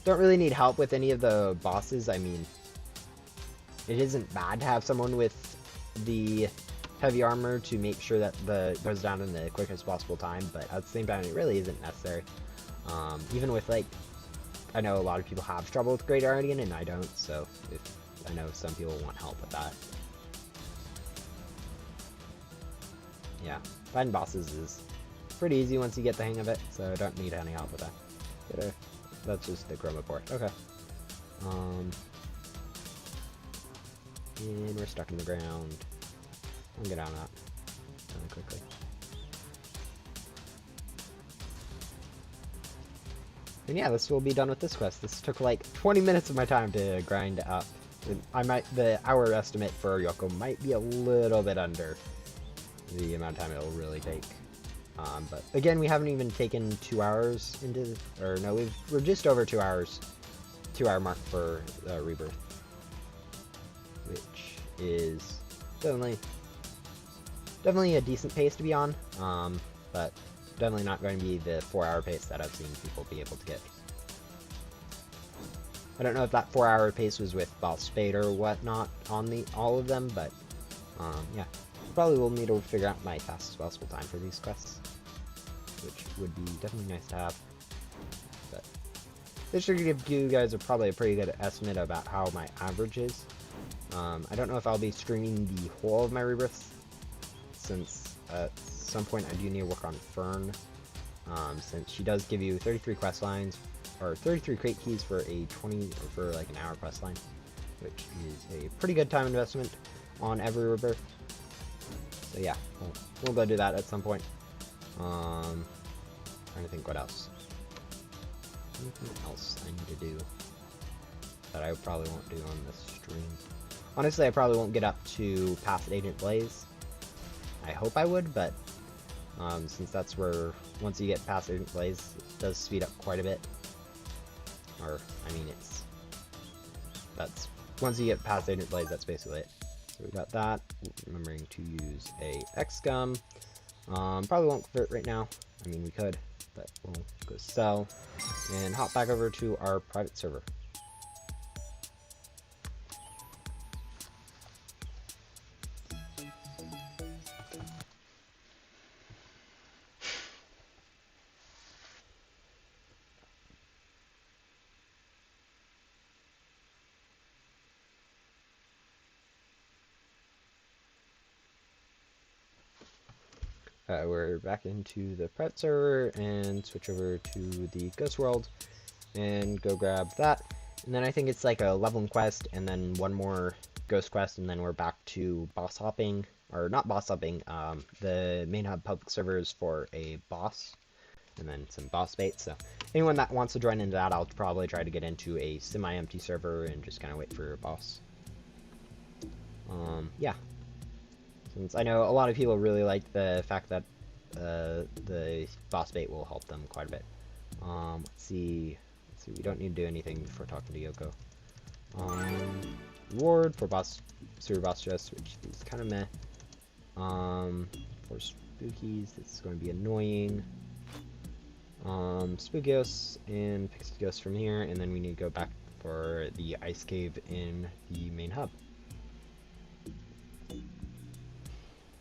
Don't really need help with any of the bosses. I mean, it isn't bad to have someone with the heavy armor to make sure that the goes down in the quickest possible time, but at the same time, it really isn't necessary. Even with, like, I know a lot of people have trouble with Great Guardian, and I don't, so I know some people want help with that. Yeah, fighting bosses is pretty easy once you get the hang of it, so I don't need any help with that. That's just the chroma port. Okay. And we're stuck in the ground. I'll get on that really quickly. And yeah, this will be done with this quest. This took like 20 minutes of my time to grind up. The hour estimate for Yoko might be a little bit under the amount of time it'll really take. But again, we haven't even taken 2 hours into, or no, we're just over 2 hours, 2 hour mark for Rebirth, which is definitely a decent pace to be on, but definitely not going to be the 4-hour pace that I've seen people be able to get. I don't know if that 4-hour pace was with boss bait or whatnot on all of them, but yeah, probably will need to figure out my fastest possible time for these quests, which would be definitely nice to have. But this should give you guys probably a pretty good estimate about how my average is. I don't know if I'll be streaming the whole of my rebirths, since at some point I do need to work on Fern, since she does give you 33 quest lines, or 33 crate keys for a 20 or for like an hour quest line, which is a pretty good time investment on every rebirth. So yeah, we'll go do that at some point. Trying to think what else. Anything else I need to do that I probably won't do on this stream? Honestly, I probably won't get up to past Agent Blaze. I hope I would, but since that's where, once you get past Agent Blaze, it does speed up quite a bit. Or, I mean, that's, once you get past Agent Blaze, that's basically it. So we got that. Remembering to use a X-Gum. Probably won't convert right now. I mean, we could, but we'll go sell and hop back over to our private server. We're back into the private server and switch over to the ghost world and go grab that. And then I think it's like a leveling quest and then one more ghost quest, and then we're back to boss hopping, or not boss hopping, the main hub public servers for a boss, and then some boss bait. So anyone that wants to join into that, I'll probably try to get into a semi-empty server and just kind of wait for a boss. Yeah. Since I know a lot of people really like the fact that the boss bait will help them quite a bit. Let's see, we don't need to do anything before talking to Yoko. Reward for sewer boss dress, which is kind of meh. For spookies, this is going to be annoying. Spookios and Pixie Ghost from here, and then we need to go back for the ice cave in the main hub.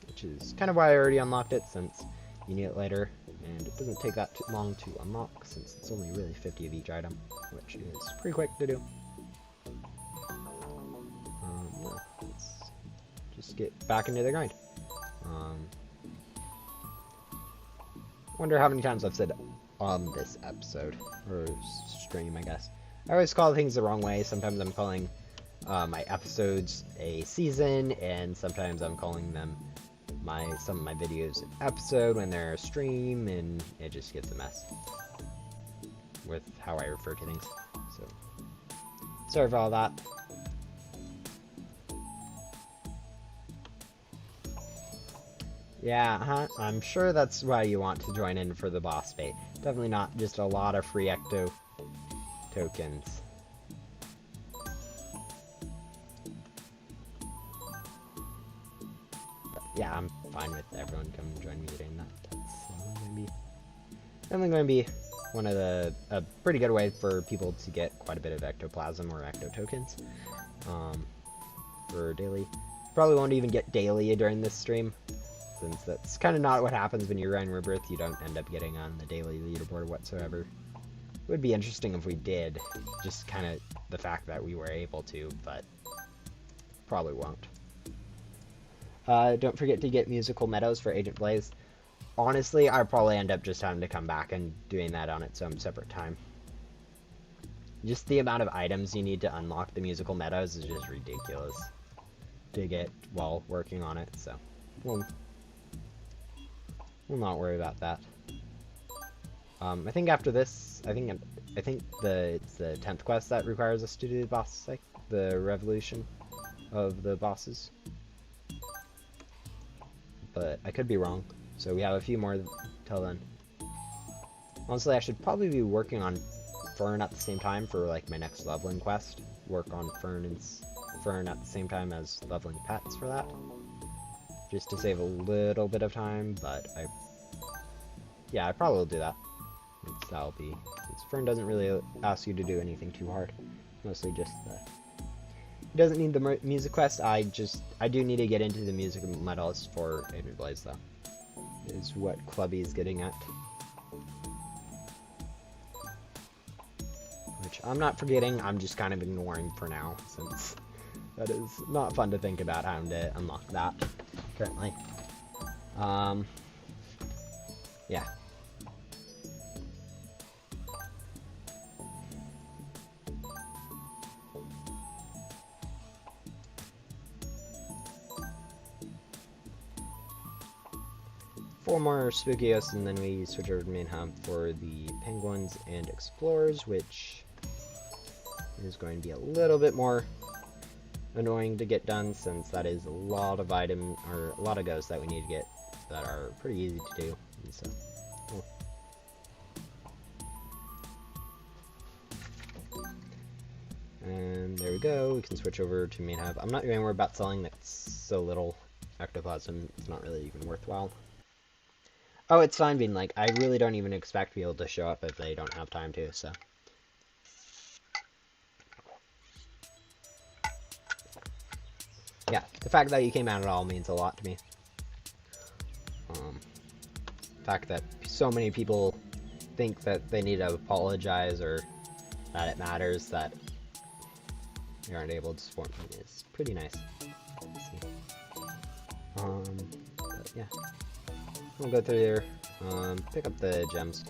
Which is kind of why I already unlocked it, since you need it later, and it doesn't take that too long to unlock, since it's only really 50 of each item, which is pretty quick to do. Yeah, let's just get back into the grind. Wonder how many times I've said on this episode, or stream, I guess. I always call things the wrong way. Sometimes I'm calling my episodes a season, and sometimes I'm calling them some of my videos an episode when they're a stream, and it just gets a mess with how I refer to things. So sorry for all that. Yeah, I'm sure that's why you want to join in for the boss bait. Definitely not just a lot of free ecto tokens. Yeah, I'm fine with everyone coming join me doing that. That's definitely going to be one of a pretty good way for people to get quite a bit of ectoplasm or ecto tokens for daily. Probably won't even get daily during this stream, since that's kind of not what happens when you run Rebirth. You don't end up getting on the daily leaderboard whatsoever. It would be interesting if we did, just kind of the fact that we were able to, but probably won't. Don't forget to get musical meadows for Agent Blaze. Honestly, I'd probably end up just having to come back and doing that on its own separate time. Just the amount of items you need to unlock the musical meadows is just ridiculous to get while working on it, so we'll not worry about that. I think after this, I think it's the 10th quest that requires us to do the boss, like the revolution of the bosses. But I could be wrong, so we have a few more till then. Honestly, I should probably be working on Fern at the same time for like my next leveling quest. Work on Fern and Fern at the same time as leveling pets for that. Just to save a little bit of time, but yeah, I probably will do that. That'll be, since Fern doesn't really ask you to do anything too hard. Mostly just the, he doesn't need the music quest. I do need to get into the music medals for Avery Blaze though. Is what Clubby is getting at. Which I'm not forgetting, I'm just kind of ignoring for now, since that is not fun to think about having to unlock that currently. Yeah. Four more spooky ghosts, and then we switch over to main hub for the penguins and explorers, which is going to be a little bit more annoying to get done, since that is a lot of item or a lot of ghosts that we need to get that are pretty easy to do. And so, and there we go. We can switch over to main hub. I'm not even worried about selling. That's so little ectoplasm. It's not really even worthwhile. Oh, it's fine being like, I really don't even expect people to show up if they don't have time to, so. Yeah, the fact that you came out at all means a lot to me. The fact that so many people think that they need to apologize or that it matters that you aren't able to support me is pretty nice. Let's see. But yeah. We'll go through here, pick up the gems.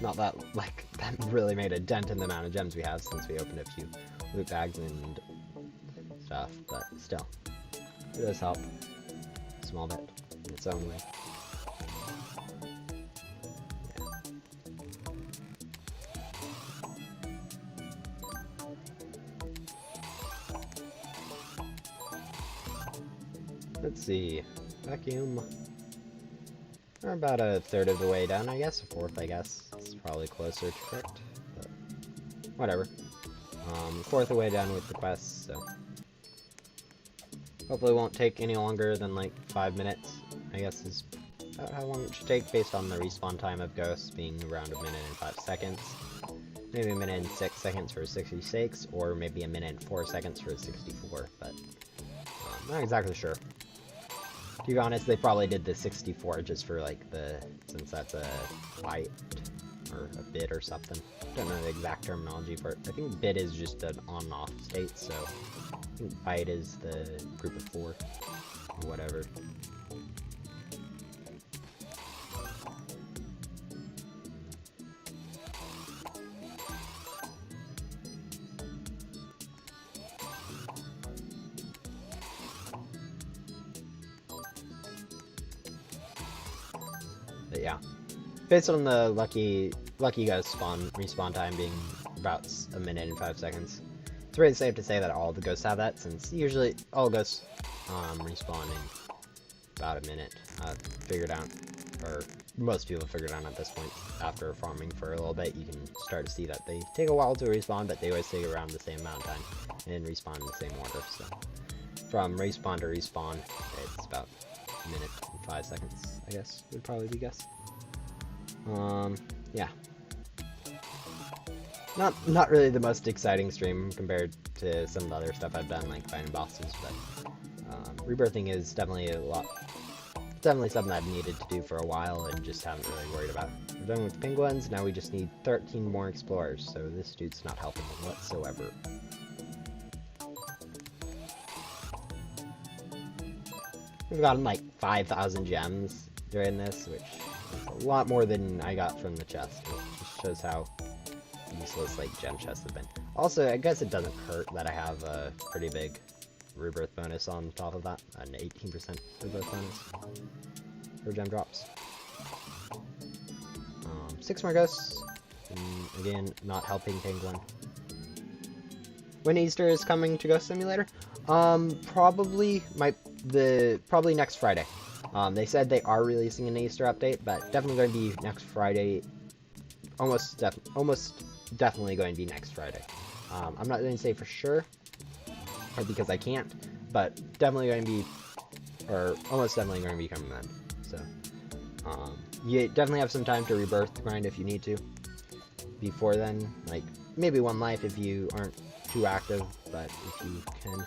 Not that, like, that really made a dent in the amount of gems we have since we opened a few loot bags and stuff, but still, it does help a small bit in its own way. Yeah. Let's see. Vacuum. We're about a third of the way done, I guess. A fourth, I guess. It's probably closer to correct, but whatever. Fourth of the way done with the quests, so hopefully it won't take any longer than like 5 minutes, I guess is about how long it should take based on the respawn time of ghosts being around 1 minute and 5 seconds. Maybe 1 minute and 6 seconds for 66, or maybe 1 minute and 4 seconds for 64, but not exactly sure. To be honest, they probably did the 64 just for like the, since that's a byte or a bit or something. Don't know the exact terminology for it. I think bit is just an on and off state, so I think byte is the group of 4 or whatever. But yeah, based on the lucky ghost respawn time being about 1 minute and 5 seconds, it's really safe to say that all the ghosts have that, since usually all ghosts respawn in about 1 minute. Figured out, or most people figured out at this point after farming for a little bit. You can start to see that they take a while to respawn, but they always take around the same amount of time and respawn in the same order. So from respawn to respawn, it's about 1 minute and 5 seconds, I guess, would probably be guess. Yeah. Not really the most exciting stream compared to some of the other stuff I've done, like fighting bosses, but rebirthing is definitely something I've needed to do for a while and just haven't really worried about. We're done with penguins, now we just need 13 more explorers, so this dude's not helping whatsoever. We've gotten like 5,000 gems during this, which is a lot more than I got from the chest, which just shows how useless like gem chests have been. Also, I guess it doesn't hurt that I have a pretty big rebirth bonus on top of that, an 18% rebirth bonus for gem drops. 6 more ghosts, and again, not helping penguin. When Easter is coming to Ghost Simulator? Probably next Friday. They said they are releasing an Easter update, but definitely going to be next Friday. Almost definitely going to be next Friday. I'm not going to say for sure, or because I can't, but definitely going to be, or almost definitely going to be coming then. So, you definitely have some time to rebirth grind if you need to. Before then, like maybe one life if you aren't too active, but if you can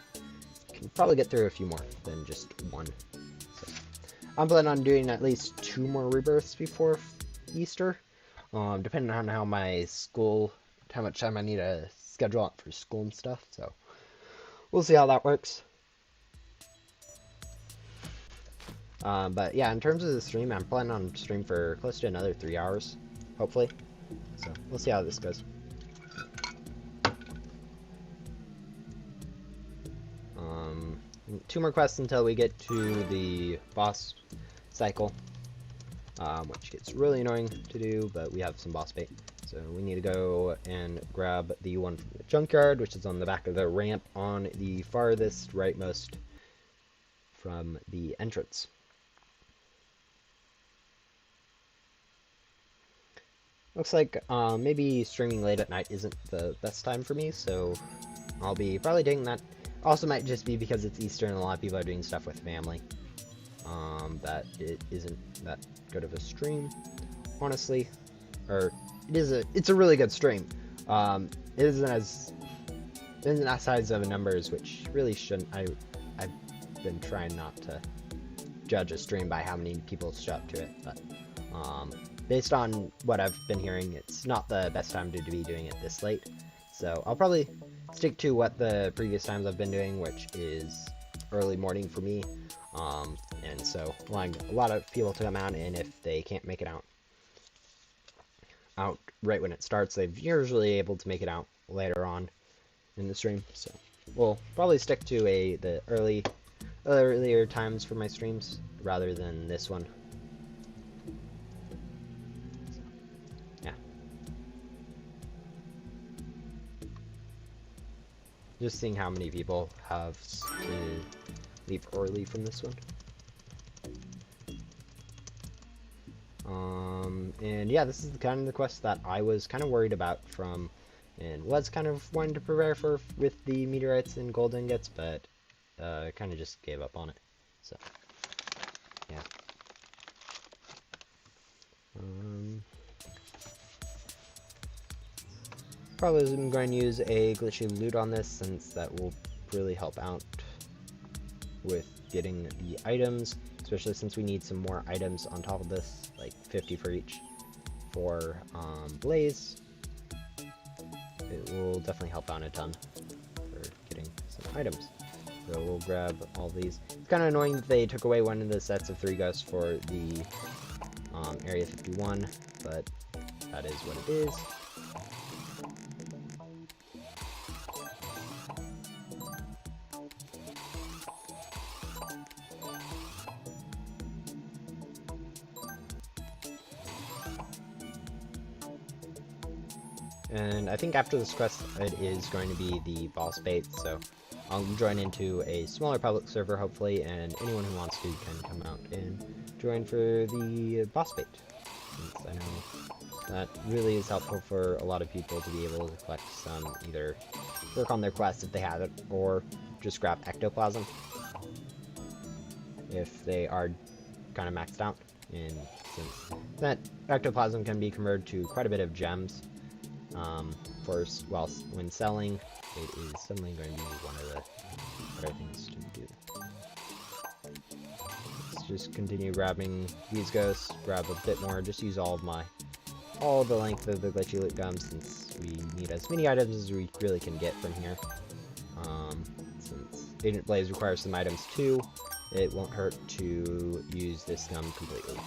probably get through a few more than just one. So, I'm planning on doing at least 2 more rebirths before Easter, depending on how my school, how much time I need to schedule out for school and stuff. So we'll see how that works. But yeah, in terms of the stream, I'm planning on stream for close to another 3 hours, hopefully. So we'll see how this goes. 2 more quests until we get to the boss cycle, which gets really annoying to do, but we have some boss bait. So we need to go and grab the one from the junkyard, which is on the back of the ramp on the farthest rightmost from the entrance. Looks like maybe streaming late at night isn't the best time for me, so I'll be probably doing that. Also might just be because it's Easter and a lot of people are doing stuff with family. That it isn't that good of a stream, honestly. Or it's a really good stream. It isn't as size of numbers, which really shouldn't. I've been trying not to judge a stream by how many people show up to it, but based on what I've been hearing, it's not the best time to be doing it this late. So I'll probably stick to what the previous times I've been doing, which is early morning for me. And so allowing a lot of people to come out, and if they can't make it out right when it starts, they're usually able to make it out later on in the stream. So we'll probably stick to the earlier times for my streams rather than this one. Just seeing how many people have to leave early from this one. And yeah, this is kind of the quest that I was kind of worried about from, and was kind of wanting to prepare for with the meteorites and gold ingots, but kind of just gave up on it. So, yeah. Probably am going to use a glitchy loot on this, since that will really help out with getting the items, especially since we need some more items on top of this, like 50 for each for Blaze. It will definitely help out a ton for getting some items. So we'll grab all these. It's kind of annoying that they took away one of the sets of 3 ghosts for the Area 51, but that is what it is. And I think after this quest, it is going to be the boss bait, so I'll join into a smaller public server, hopefully, and anyone who wants to can come out and join for the boss bait, since I know that really is helpful for a lot of people to be able to collect some, either work on their quests if they have it, or just grab ectoplasm if they are kind of maxed out, and since that ectoplasm can be converted to quite a bit of gems, when selling, it is suddenly going to be one of the better things to do. Let's just continue grabbing these ghosts, grab a bit more, just use all the length of the glitchy loot gums, since we need as many items as we really can get from here. Since Agent Blaze requires some items too, it won't hurt to use this gum completely.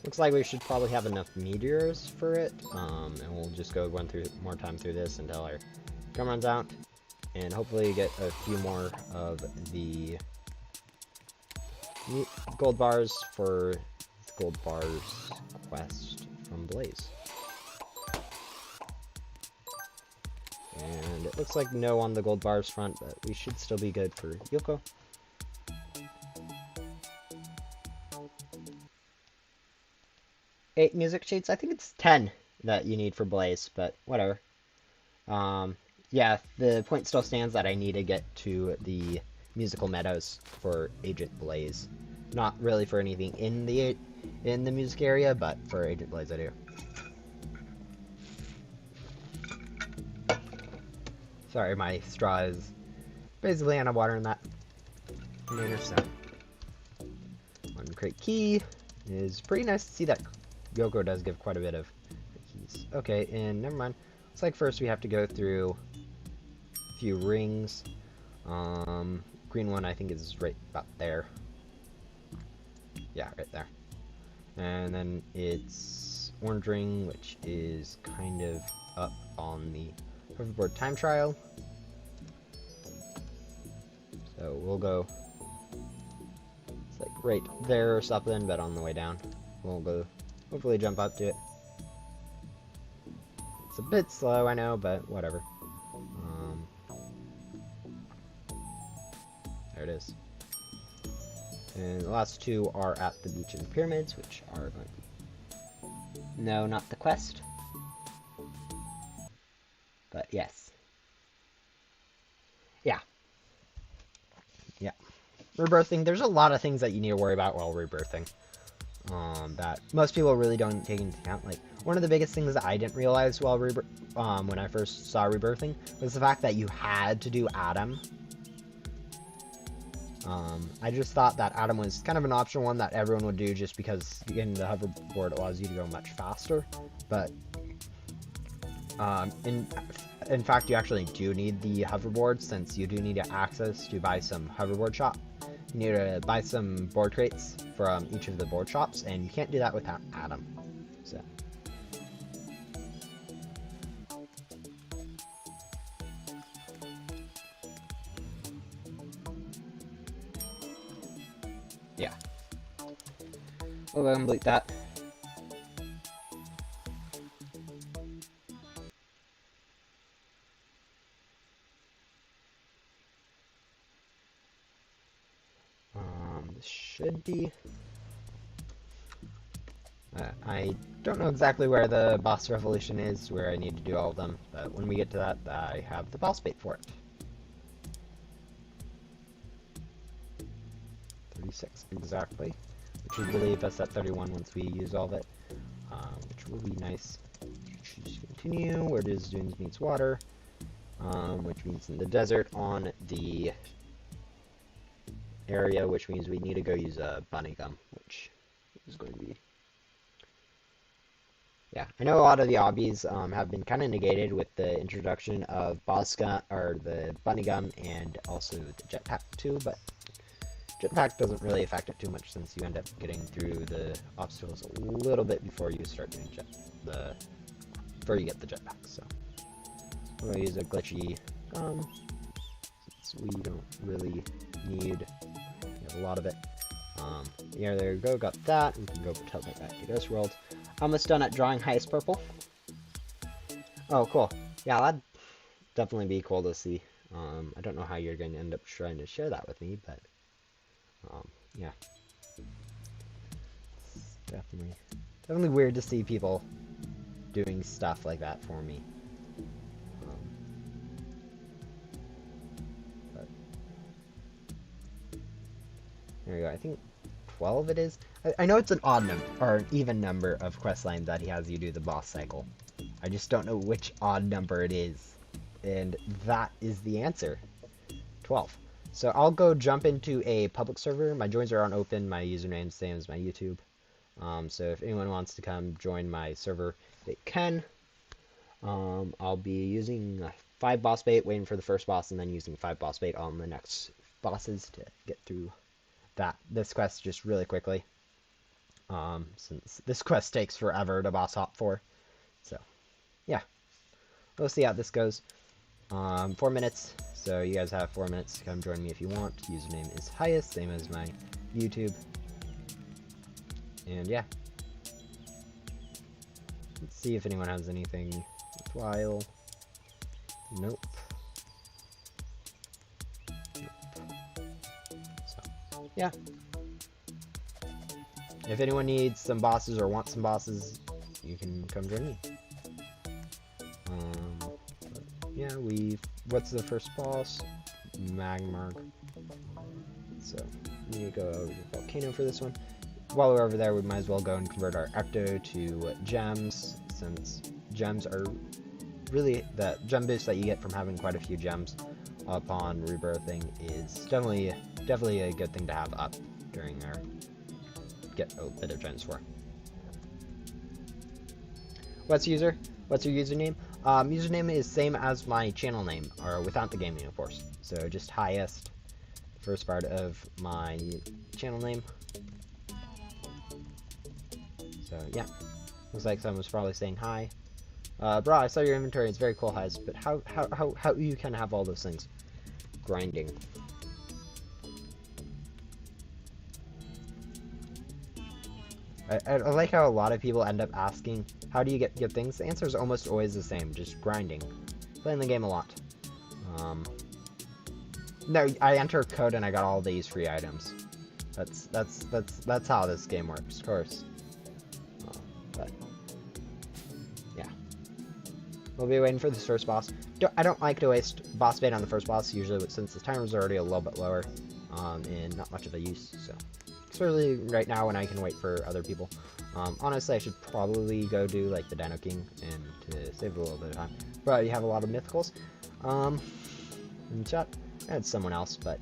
Looks like we should probably have enough meteors for it, and we'll just go more time through this until our gum runs out, and hopefully get a few more of the gold bars for the gold bars quest from Blaze. And it looks like no on the gold bars front, but we should still be good for Yoko. 8 music sheets? I think it's 10 that you need for Blaze, but whatever. Yeah, the point still stands that I need to get to the musical meadows for Agent Blaze. Not really for anything in the music area, but for Agent Blaze I do. Sorry, my straw is basically out of water in that manner, so. One crate key is pretty nice to see that Yoko does give quite a bit of keys. Okay, and never mind. Looks like first we have to go through a few rings. Green one I think is right about there. Yeah, right there. And then it's orange ring, which is kind of up on the hoverboard time trial. So we'll go, it's like right there or something, but on the way down. We'll go, hopefully jump up to it. It's a bit slow, I know, but whatever. There it is. And the last two are at the beach and pyramids, which are going to be... No, not the quest. But yes. Yeah. Yeah. Rebirthing, there's a lot of things that you need to worry about while rebirthing. That most people really don't take into account. Like, one of the biggest things that I didn't realize while when I first saw rebirthing was the fact that you had to do Adam. I just thought that Adam was kind of an optional one that everyone would do just because getting the hoverboard allows you to go much faster. But in fact, you actually do need the hoverboard, since you do need access to buy some hoverboard shop. You need to buy some board crates from each of the board shops, and you can't do that without Adam. So. Yeah. We'll go complete that. This should be... I don't know exactly where the boss revolution is, where I need to do all of them, but when we get to that, I have the boss bait for it. 36 exactly, which will leave us at 31 once we use all of it, which will be nice. Choose continue, where does dunes meets water, which means in the desert on the area, which means we need to go use a bunny gum, which is going to be... Yeah, I know a lot of the obbies have been kind of negated with the introduction of boss gun, or the bunny gum, and also the jetpack too, but jetpack doesn't really affect it too much, since you end up getting through the obstacles a little bit before you start doing before you get the jetpack. So we're gonna use a glitchy gum, since we don't really need a lot of it. Yeah, there you go, got that. We can go teleport back to Ghost World. Almost done at drawing highest purple. Oh, cool. Yeah, that'd definitely be cool to see. I don't know how you're going to end up trying to share that with me, but yeah. It's definitely weird to see people doing stuff like that for me. But there you go. I think 12 it is. I know it's an odd number, or an even number of quest lines that he has you do the boss cycle. I just don't know which odd number it is. And that is the answer. 12. So I'll go jump into a public server. My joins are on open. My username's same as my YouTube. So if anyone wants to come join my server, they can. I'll be using 5 boss bait, waiting for the first boss, and then using 5 boss bait on the next bosses to get through this quest just really quickly. Since this quest takes forever to boss hop for. So, yeah. We'll see how this goes. 4 minutes, so you guys have 4 minutes to come join me if you want. Username is highest, same as my YouTube. And yeah. Let's see if anyone has anything worthwhile. Nope. So, yeah. If anyone needs some bosses or wants some bosses, you can come join me. Yeah, what's the first boss? Magmarg. So, we need to go over to the volcano for this one. While we're over there, we might as well go and convert our Ecto to gems, since gems are really, the gem boost that you get from having quite a few gems upon rebirthing is definitely a good thing to have up during our get a bit of gems for. What's your username? Username is same as my channel name, or without the gaming, of course. So just highest, first part of my channel name. So yeah, looks like someone was probably saying hi. Bro, I saw your inventory. It's very cool, Highs. But how you can have all those things? Grinding. I like how a lot of people end up asking, how do you get good things? The answer is almost always the same, just grinding. Playing the game a lot. No, I enter code and I got all these free items. That's how this game works, of course. But yeah, we'll be waiting for this first boss. I don't like to waste boss bait on the first boss usually, but since the timer's already a little bit lower, and not much of a use, so. Especially right now when I can wait for other people. Honestly, I should probably go do like the Dino King and to save a little bit of time. But you have a lot of mythicals. In chat, I had someone else, but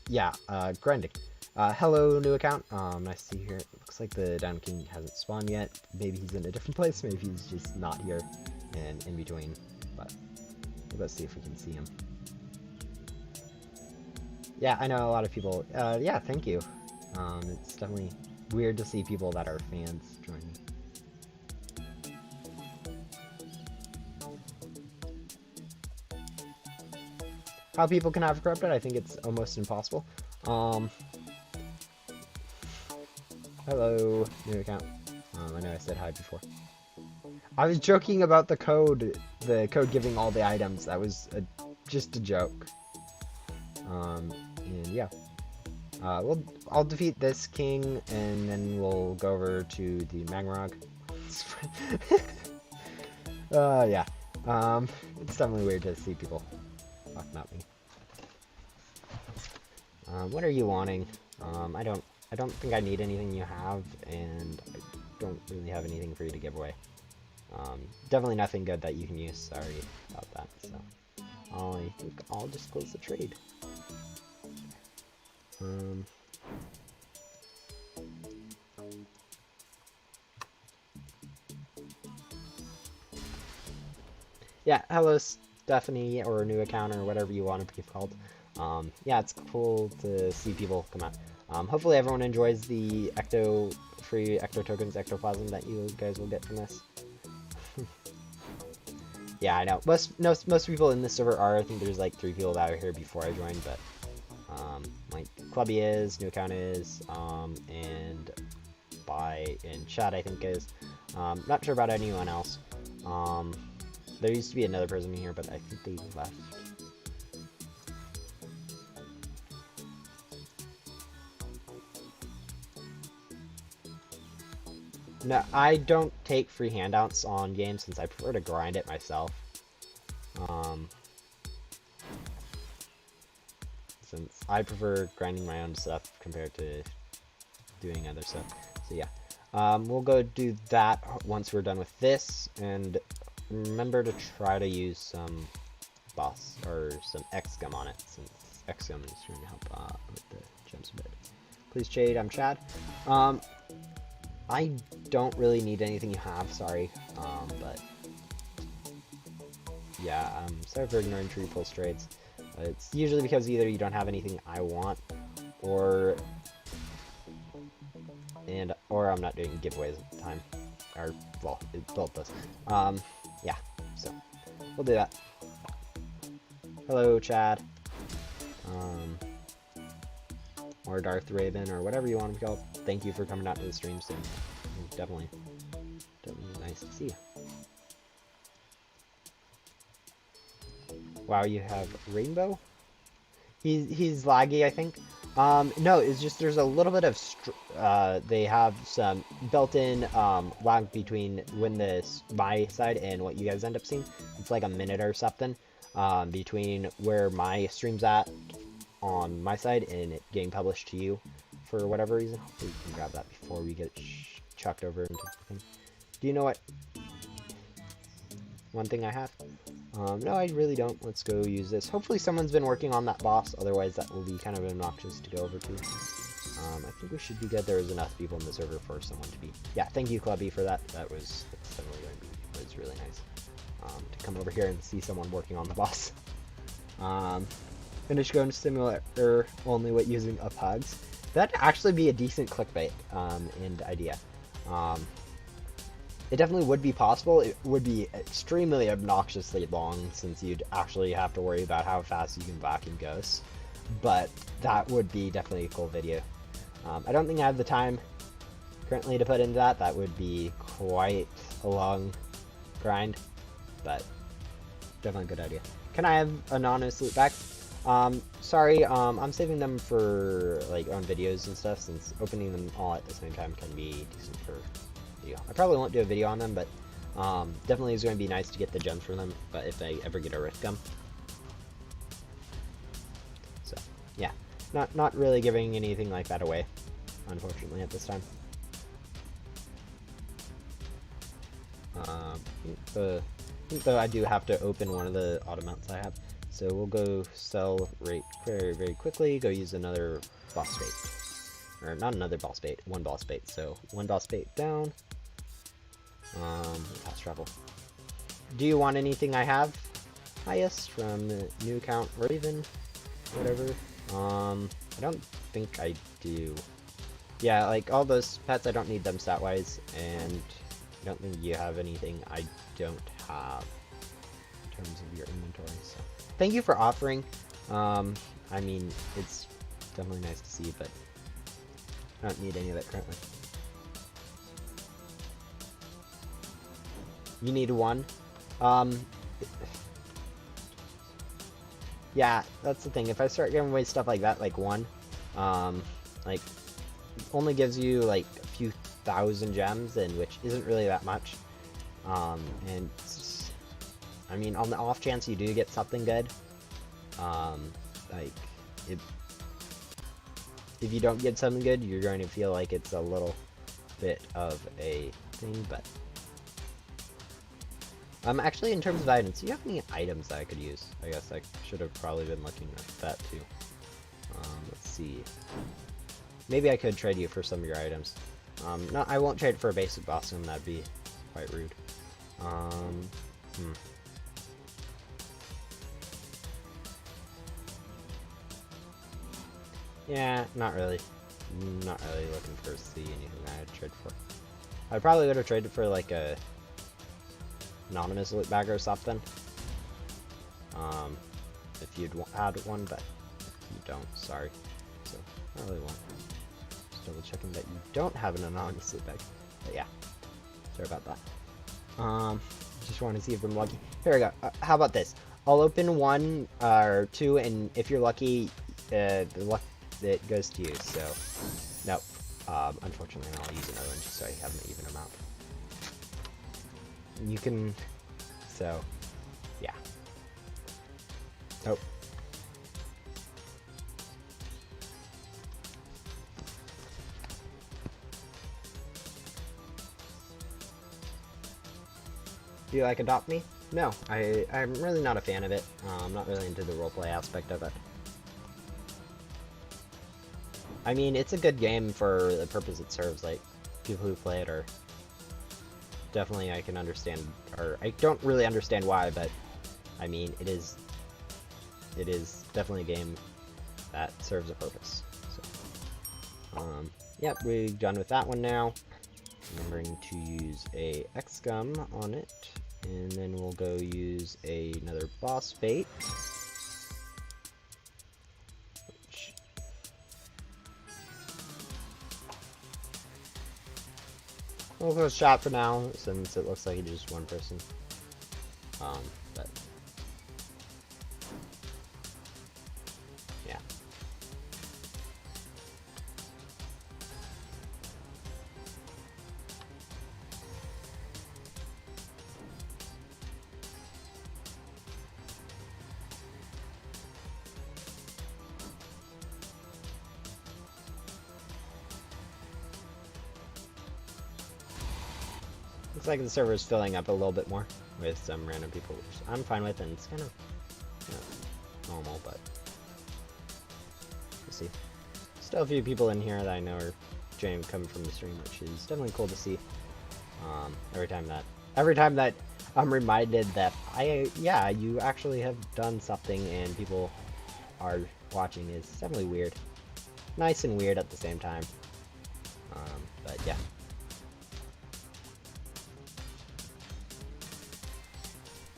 yeah, grinding. Hello, new account. Nice to see you here. It looks like the Dino King hasn't spawned yet. Maybe he's in a different place. Maybe he's just not here and in between. But let's see if we can see him. Yeah, I know a lot of people. Yeah, thank you. It's definitely weird to see people that are fans join me. How people can have corrupted, I think it's almost impossible. Hello, new account. I know I said hi before. I was joking about the code giving all the items. That was just a joke. And yeah, I'll defeat this king, and then we'll go over to the Magmarg. Yeah. It's definitely weird to see people talking about me. What are you wanting? I don't think I need anything you have, and I don't really have anything for you to give away. Definitely nothing good that you can use. Sorry about that. So, I think I'll just close the trade. Yeah, hello Stephanie, or a new account, or whatever you want to be called. Yeah, it's cool to see people come out. Hopefully everyone enjoys the free Ecto tokens, ectoplasm that you guys will get from this. Yeah, I know. Most people in this server are. I think there's like 3 people that were here before I joined, but like Clubby is, new account is, and in chat I think is. Not sure about anyone else. There used to be another person here, but I think they left. No, I don't take free handouts on games since I prefer to grind it myself. Since I prefer grinding my own stuff compared to doing other stuff. So yeah, we'll go do that once we're done with this, and remember to try to use some boss or some X-Gum on it, since X-Gum is going to help with the gems a bit. Please trade, I'm Chad. I don't really need anything you have, sorry, but yeah, sorry for ignoring tree pulse trades. It's usually because either you don't have anything I want, or I'm not doing giveaways at the time, or well, both those. Yeah, so we'll do that. Hello, Chad, or Darth Raven, or whatever you want to be called. Thank you for coming out to the stream soon. Definitely nice to see you. Wow, you have Rainbow? He's laggy, I think. No, it's just there's a little bit of they have some built-in lag between when my side and what you guys end up seeing. It's like a minute or something between where my stream's at on my side and it getting published to you for whatever reason. Hopefully we can grab that before we get chucked over into the thing. Do you know what one thing I have? No, I really don't. Let's go use this. Hopefully someone's been working on that boss, otherwise that will be kind of obnoxious to go over to. I think we should be good. There was enough people in the server for someone to be... Yeah, thank you, Clubby, for that. That's definitely going to be... It was really nice to come over here and see someone working on the boss. Finish Going Simulator only with using UpHugs. That'd actually be a decent clickbait and idea. It definitely would be possible. It would be extremely obnoxiously long since you'd actually have to worry about how fast you can vacuum ghosts. But that would be definitely a cool video. I don't think I have the time currently to put into that. That would be quite a long grind. But definitely a good idea. Can I have anonymous loot back? Sorry, I'm saving them for like on videos and stuff since opening them all at the same time can be decent for... I probably won't do a video on them, but definitely is going to be nice to get the gems from them, but if I ever get a rift gum. So, yeah. Not really giving anything like that away, unfortunately, at this time. Though I do have to open one of the auto mounts I have. So we'll go sell right very, very quickly, go use another boss bait. Or not another boss bait, one boss bait. So one boss bait down. Fast travel. Do you want anything I have? Highest from the new account or even whatever. I don't think I do. Yeah, like all those pets, I don't need them stat wise, and I don't think you have anything I don't have in terms of your inventory. So thank you for offering. I mean, it's definitely nice to see, but I don't need any of that currently. You need one. Yeah, that's the thing. If I start giving away stuff like that, like one, like, only gives you like a few thousand gems, and which isn't really that much. And I mean, on the off chance you do get something good, like, if you don't get something good, you're going to feel like it's a little bit of a thing, but... actually, in terms of items, do you have any items that I could use? I guess I should have probably been looking at that, too. Let's see. Maybe I could trade you for some of your items. No, I won't trade for a basic boss room, that'd be quite rude. Yeah, not really. Not really looking for see anything I'd trade for. I probably would have traded for, like, a... anonymous loot bag or something. If you'd had one, but you don't, sorry. So, I really want. Just double checking that you don't have an anonymous loot bag. But yeah, sorry about that. Just want to see if I'm lucky. Here we go. How about this? I'll open one or two, and if you're lucky, the luck that goes to you. So, nope. Unfortunately, I'll use another one just so I have an even amount. You can, so, yeah. Nope. Do you like Adopt Me? No, I'm really not a fan of it. I'm not really into the roleplay aspect of it. I mean, it's a good game for the purpose it serves, like, people who play it are... Definitely I can understand, or I don't really understand why, but I mean, it is definitely a game that serves a purpose. So, yep, we're done with that one now. Remembering to use a X-Gum on it, and then we'll go use another boss bait. We'll go shot for now, since it looks like it's just one person. But Looks like the server is filling up a little bit more with some random people, which I'm fine with, and it's kind of, you know, normal, but we'll see. Still a few people in here that I know are coming from the stream, which is definitely cool to see. Every time that I'm reminded that yeah, you actually have done something and people are watching is definitely weird. Nice and weird at the same time. But yeah.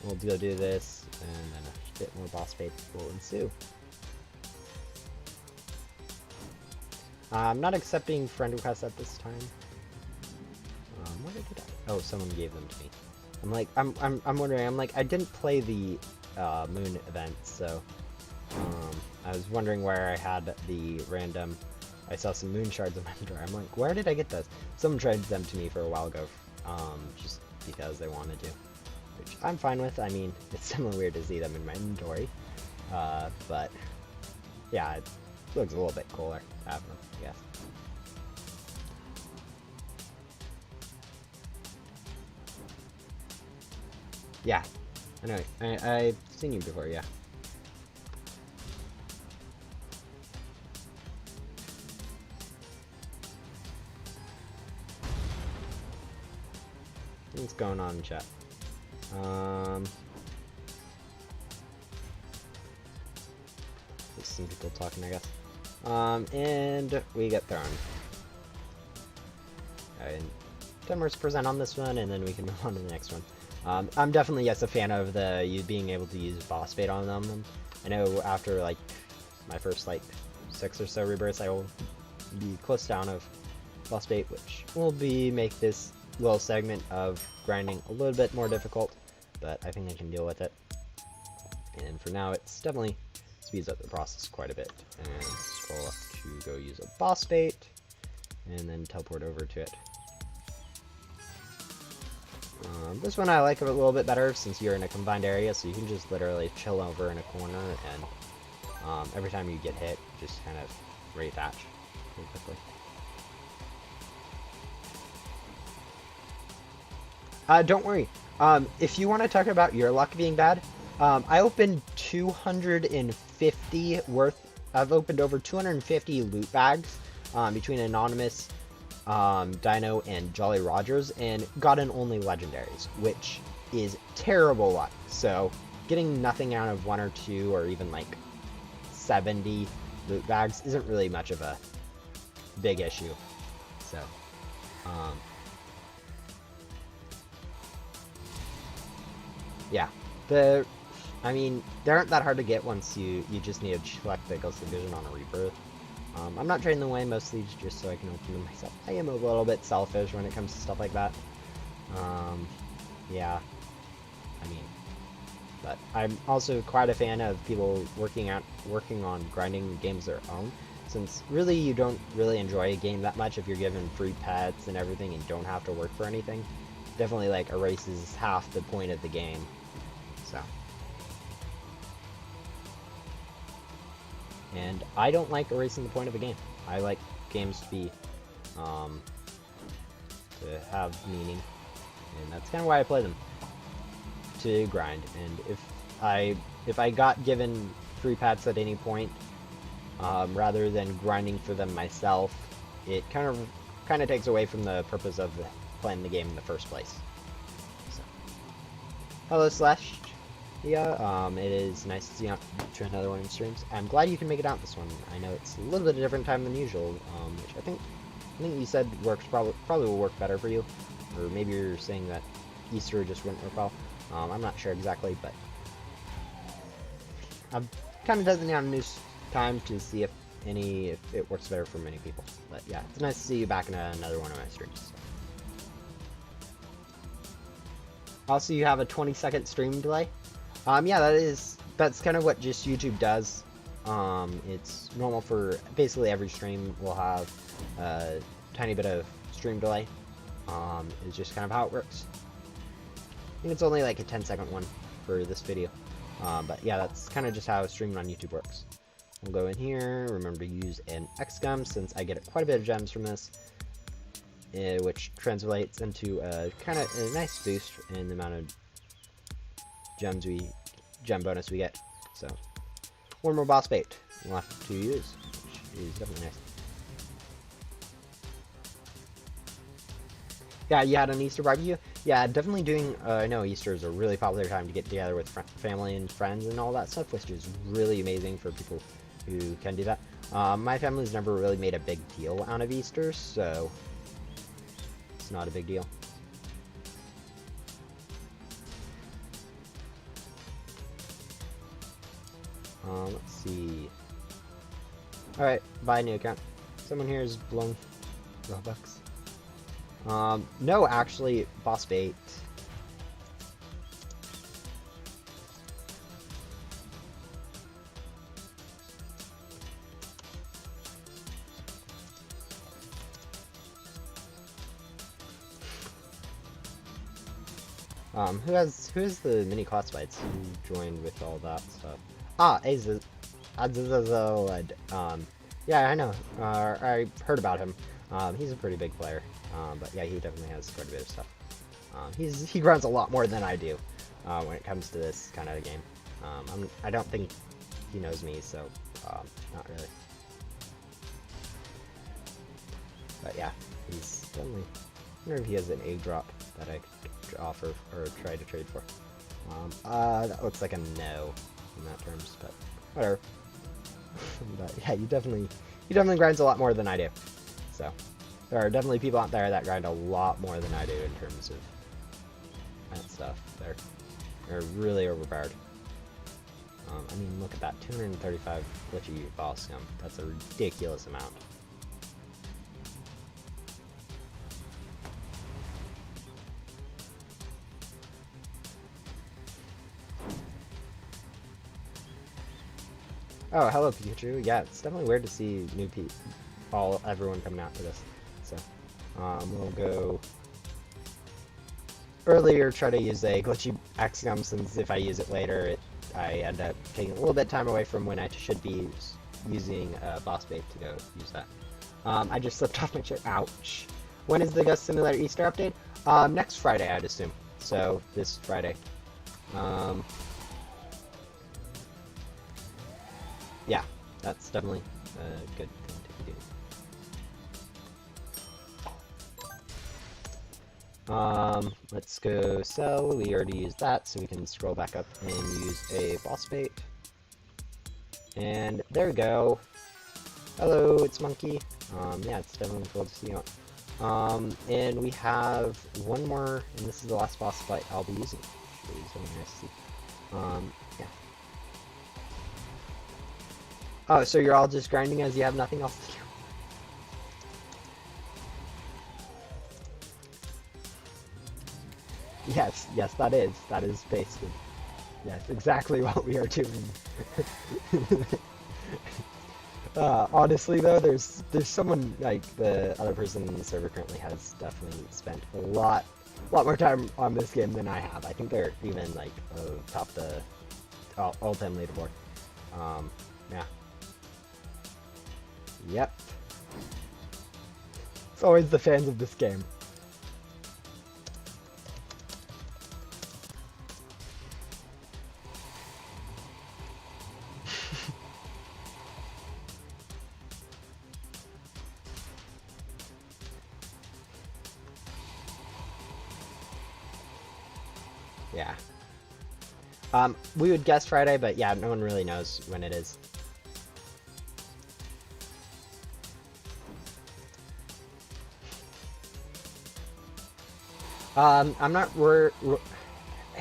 We'll go do this, and then a bit more boss bait will ensue. I'm not accepting friend requests at this time. What did I? Oh, someone gave them to me. I'm like, I'm wondering. I'm like, I didn't play the moon event, so I was wondering where I had the random. I saw some moon shards in my inventory. I'm like, where did I get those? Someone traded them to me for a while ago, just because they wanted to, which I'm fine with. I mean, it's somewhat weird to see them in my inventory, but yeah, it looks a little bit cooler to have them, I guess. Yeah, I know. I've seen you before, yeah. What's going on in chat? There's some people talking, I guess. And we get thrown. Alright, 10 more % on this one, and then we can move on to the next one. I'm definitely, yes, a fan of you being able to use boss bait on them. I know after, like, my first, like, 6 or so rebirths, I will be close down of boss bait, which will make this little segment of grinding a little bit more difficult, but I think I can deal with it. And for now, it's definitely speeds up the process quite a bit. And scroll up to go use a boss bait, and then teleport over to it. This one I like a little bit better since you're in a combined area, so you can just literally chill over in a corner, and every time you get hit, just kind of reattach pretty quickly. Don't worry. If you want to talk about your luck being bad, I opened 250 worth. I've opened over 250 loot bags between Anonymous, Dino, and Jolly Rogers, and gotten only legendaries, which is terrible luck. So getting nothing out of 1 or 2 or even like 70 loot bags isn't really much of a big issue. So yeah, I mean, they aren't that hard to get once you just need to select the Ghostly Vision on a Rebirth. I'm not trading them away mostly just so I can open them myself. I am a little bit selfish when it comes to stuff like that. Yeah, I mean, but I'm also quite a fan of people working on grinding games their own, since really you don't really enjoy a game that much if you're given free pets and everything and don't have to work for anything. Definitely like erases half the point of the game. So, and I don't like erasing the point of a game. I like games to be to have meaning, and that's kind of why I play them, to grind. And if I got given free pets at any point, rather than grinding for them myself, it kind of takes away from the purpose of playing the game in the first place. So, hello Slash. Yeah, it is nice to see you to another one of the streams. I'm glad you can make it out this one. I know it's a little bit of a different time than usual, which I think you said works probably will work better for you, or maybe you're saying that Easter just wouldn't work well. I'm not sure exactly, but I'm kind of designating on a new time to see if it works better for many people. But yeah, it's nice to see you back in another one of my streams. So. Also, you have a 20-second stream delay. Yeah, that's kind of what just YouTube does. It's normal for basically every stream will have a tiny bit of stream delay. It's just kind of how it works. I think it's only like a 10-second one for this video. But yeah, that's kind of just how streaming on YouTube works. We'll go in here, remember to use an XGum since I get quite a bit of gems from this. which translates into a kind of a nice boost in the amount of gem bonus we get. So, one more boss bait left to use, which is definitely nice. Yeah, you had an Easter barbecue? Yeah, definitely doing, I know Easter is a really popular time to get together with family and friends and all that stuff, which is really amazing for people who can do that. My family's never really made a big deal out of Easter, so it's not a big deal. Let's see. Alright, buy a new account. Someone here is blown Robux. No, actually, boss bait. Who is the mini classifieds who joined with all that stuff? Ah, Aziz, yeah, I know. I heard about him. He's a pretty big player. But yeah, he definitely has quite a bit of stuff. He grinds a lot more than I do when it comes to this kind of game. I don't think he knows me, so not really. But yeah, he's definitely. I wonder if he has an egg drop that I could offer or try to trade for. That looks like a no in that terms, but whatever. But yeah, he definitely grinds a lot more than I do. So there are definitely people out there that grind a lot more than I do in terms of that stuff. They're really overpowered. I mean, look at that, 235 glitchy boss scum. That's a ridiculous amount. Oh, hello Pikachu. Yeah, it's definitely weird to see new everyone coming out to this. So, we'll go earlier, try to use a glitchy Axiom, since if I use it later, I end up taking a little bit of time away from when I should be using boss bait to go use that. I just slipped off my chair. Ouch. When is the Ghost Simulator Easter update? Next Friday, I'd assume. So, this Friday. Yeah, that's definitely a good thing to do. Let's go sell. We already used that, so we can scroll back up and use a boss bait. And there we go. Hello, it's Monkey. Yeah, it's definitely cool to see you. And we have one more, and this is the last boss fight I'll be using. So it's really nice to see. Yeah. Oh, so you're all just grinding as you have nothing else to do? Yes, that is basically, yes, exactly what we are doing. Honestly though, there's someone, like, the other person in the server currently has definitely spent a lot more time on this game than I have. I think they're even, like, top the all-time leaderboard. Yeah. Yep. It's always the fans of this game. Yeah. We would guess Friday, but yeah, no one really knows when it is. I'm not. I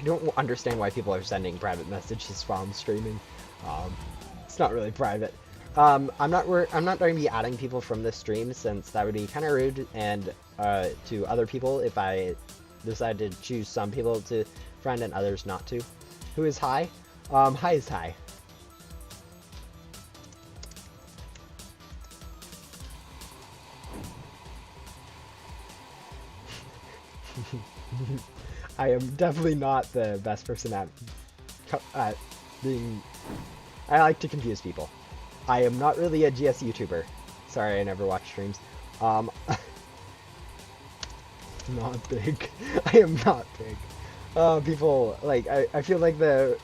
don't understand why people are sending private messages while I'm streaming. It's not really private. I'm not going to be adding people from this stream, since that would be kind of rude, and to other people if I decide to choose some people to friend and others not to. Who is Hi? Hi is Hi. I am definitely not the best person at being. I like to confuse people. I am not really a GS YouTuber. Sorry, I never watch streams. not big. I am not big. People like I feel like the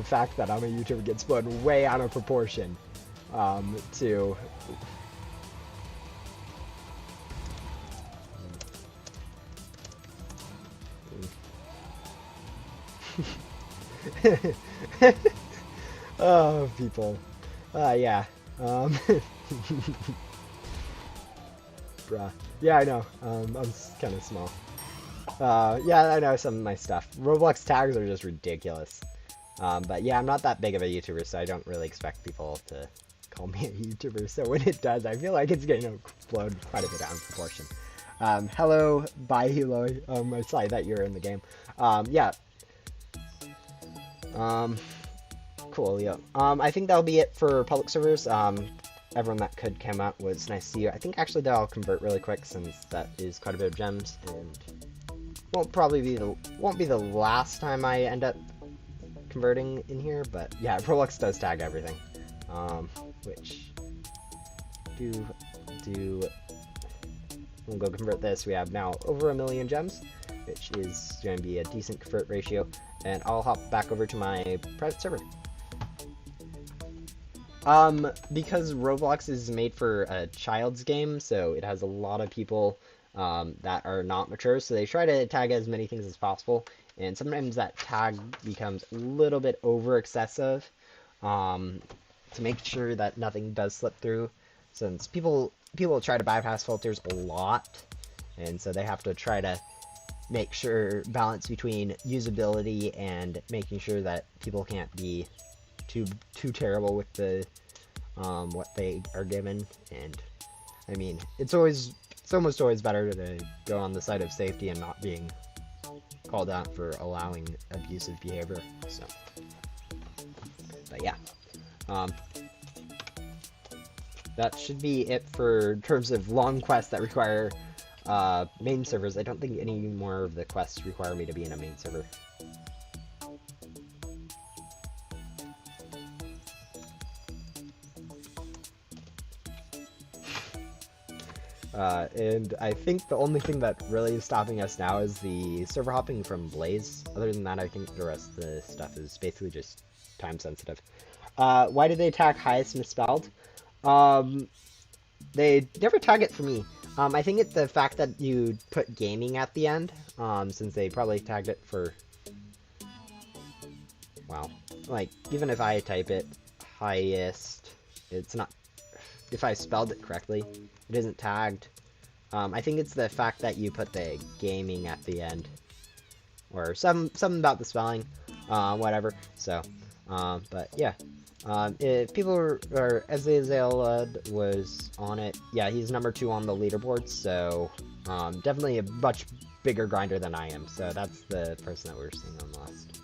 fact that I'm a YouTuber gets blown way out of proportion. To oh, people. Yeah. Bruh. Yeah, I know. I'm kind of small. Yeah, I know some of my stuff. Roblox tags are just ridiculous. But yeah, I'm not that big of a YouTuber, so I don't really expect people to call me a YouTuber. So when it does, I feel like it's going to explode quite a bit out of proportion. Hello, bye, Eloy. I saw that you're in the game. Yeah. Cool, yeah. I think that'll be it for public servers. Everyone that could come out was nice to see you. I think actually that'll convert really quick since that is quite a bit of gems and won't be the last time I end up converting in here, but yeah, Roblox does tag everything. Which we'll go convert this. We have now over 1 million gems, which is going to be a decent convert ratio, and I'll hop back over to my private server. Because Roblox is made for a child's game, so it has a lot of people that are not mature, so they try to tag as many things as possible, and sometimes that tag becomes a little bit over excessive to make sure that nothing does slip through, since people try to bypass filters a lot, and so they have to try to make sure balance between usability and making sure that people can't be too terrible with the what they are given. And I mean, it's almost always better to go on the side of safety and not being called out for allowing abusive behavior. So, but yeah, that should be it for terms of long quests that require main servers. I don't think any more of the quests require me to be in a main server. And I think the only thing that really is stopping us now is the server hopping from Blaze. Other than that, I think the rest of the stuff is basically just time sensitive. Why do they tag highest misspelled? They never tag it for me. I think it's the fact that you put gaming at the end, since they probably tagged it for... Wow. Like, even if I type it highest, it's not... If I spelled it correctly, it isn't tagged. I think it's the fact that you put the gaming at the end. Or something about the spelling. Whatever. So, but yeah. If people or Azazel was on it, yeah, he's number 2 on the leaderboard, so definitely a much bigger grinder than I am. So that's the person that we're seeing on the list.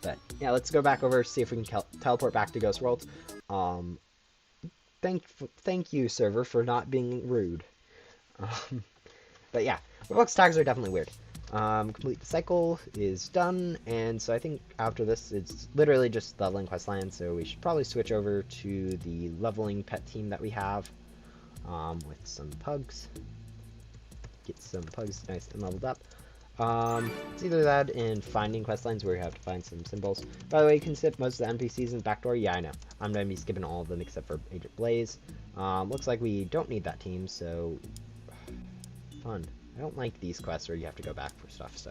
But yeah, let's go back over, see if we can teleport back to Ghost World. Thank you, server, for not being rude. But yeah, Roblox tags are definitely weird. Complete the cycle is done, and so I think after this, it's literally just leveling questline, so we should probably switch over to the leveling pet team that we have, with some pugs. Get some pugs nice and leveled up. It's either that and finding questlines where you have to find some symbols. By the way, you can skip most of the NPCs in Backdoor. Yeah, I know. I'm going to be skipping all of them except for Agent Blaze. Looks like we don't need that team, so... Fun. I don't like these quests where you have to go back for stuff, so...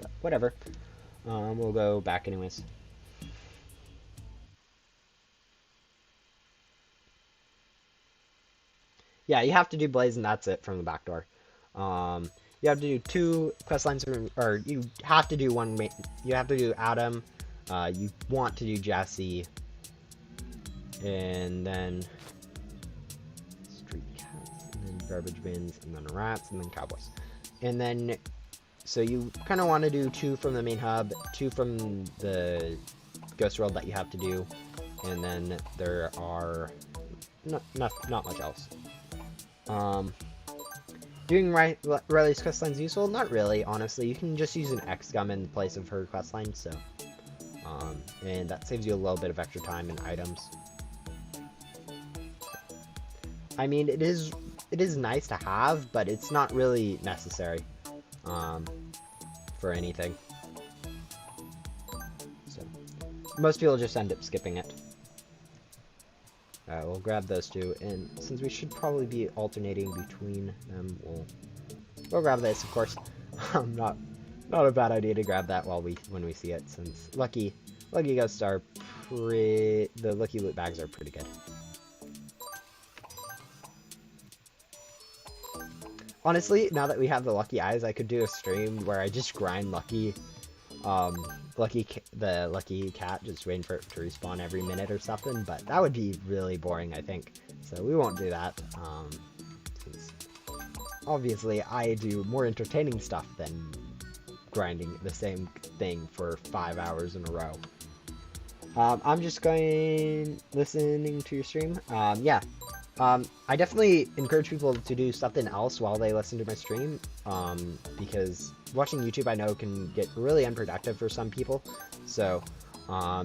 But whatever. We'll go back anyways. Yeah, you have to do Blaze and that's it from the Backdoor. You have to do 2 quest lines, or you have to do one. You have to do Adam. You want to do Jesse, and then street cats, and then garbage bins, and then rats, and then cowboys. And then, so you kind of want to do 2 from the main hub, 2 from the Ghost World that you have to do, and then there are not much else. Doing Riley's questline is useful? Not really, honestly. You can just use an X-Gum in place of her questline, so... and that saves you a little bit of extra time and items. I mean, it is nice to have, but it's not really necessary for anything. So most people just end up skipping it. Alright, we'll grab those two, and since we should probably be alternating between them, we'll grab this, of course. Not a bad idea to grab that when we see it, since lucky ghosts are the lucky loot bags are pretty good. Honestly, now that we have the lucky eyes, I could do a stream where I just grind the lucky cat, just waiting for it to respawn every minute or something, but that would be really boring, I think. So we won't do that. Since obviously I do more entertaining stuff than grinding the same thing for 5 hours in a row. I'm just listening to your stream. Yeah. I definitely encourage people to do something else while they listen to my stream, because watching YouTube I know can get really unproductive for some people, so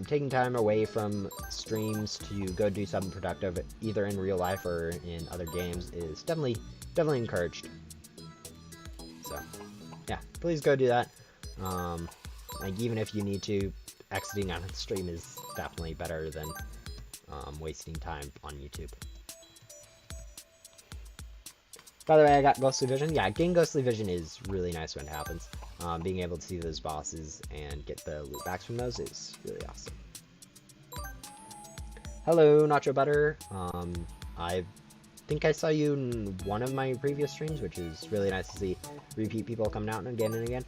taking time away from streams to go do something productive, either in real life or in other games, is definitely encouraged. So, yeah, please go do that. Like, even if you need to, exiting out of the stream is definitely better than wasting time on YouTube. By the way, I got Ghostly Vision. Yeah, getting Ghostly Vision is really nice when it happens. Being able to see those bosses and get the loot backs from those is really awesome. Hello, Nacho Butter. I think I saw you in one of my previous streams, which is really nice to see repeat people coming out again and again.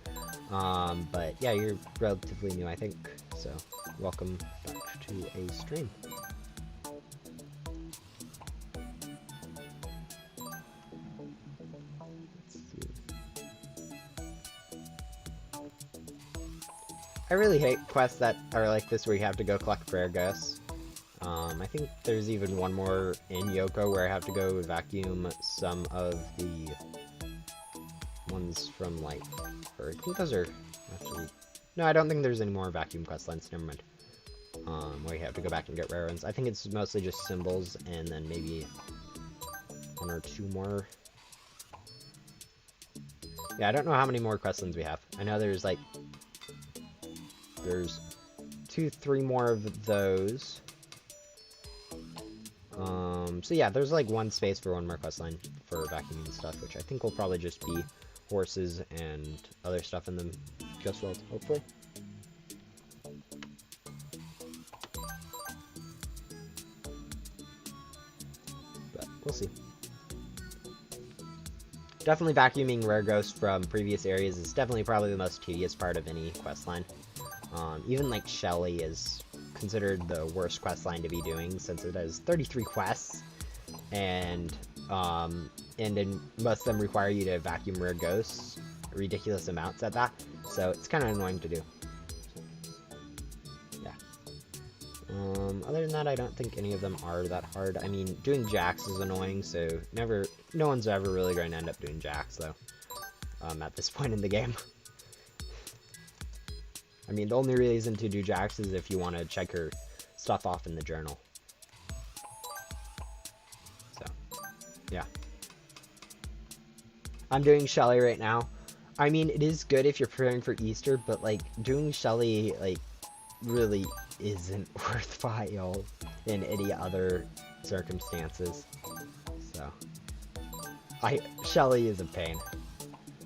But yeah, you're relatively new, I think. So, welcome back to a stream. I really hate quests that are like this where you have to go collect rare ghosts. I think there's even one more in Yoko where I have to go vacuum some of the ones from, like, or I think those are actually... No, I don't think there's any more vacuum quest lines, never mind. Where you have to go back and get rare ones. I think it's mostly just symbols and then maybe one or two more. Yeah, I don't know how many more quest lines we have. I know there's, like, there's 2-3 more of those. So yeah, there's like one space for one more quest line for vacuuming and stuff, which I think will probably just be horses and other stuff in the Ghost World, hopefully. But we'll see. Definitely vacuuming rare ghosts from previous areas is definitely probably the most tedious part of any quest line. Even like Shelly is considered the worst quest line to be doing, since it has 33 quests, and then most of them require you to vacuum rare ghosts, ridiculous amounts at that, so it's kind of annoying to do. Yeah. Other than that, I don't think any of them are that hard. I mean, doing Jax is annoying, so no one's ever really going to end up doing Jax, though, at this point in the game. I mean, the only reason to do Jax is if you want to check your stuff off in the journal. So, yeah. I'm doing Shelly right now. I mean, it is good if you're preparing for Easter, but, like, doing Shelly, like, really isn't worthwhile in any other circumstances. So, Shelly is a pain.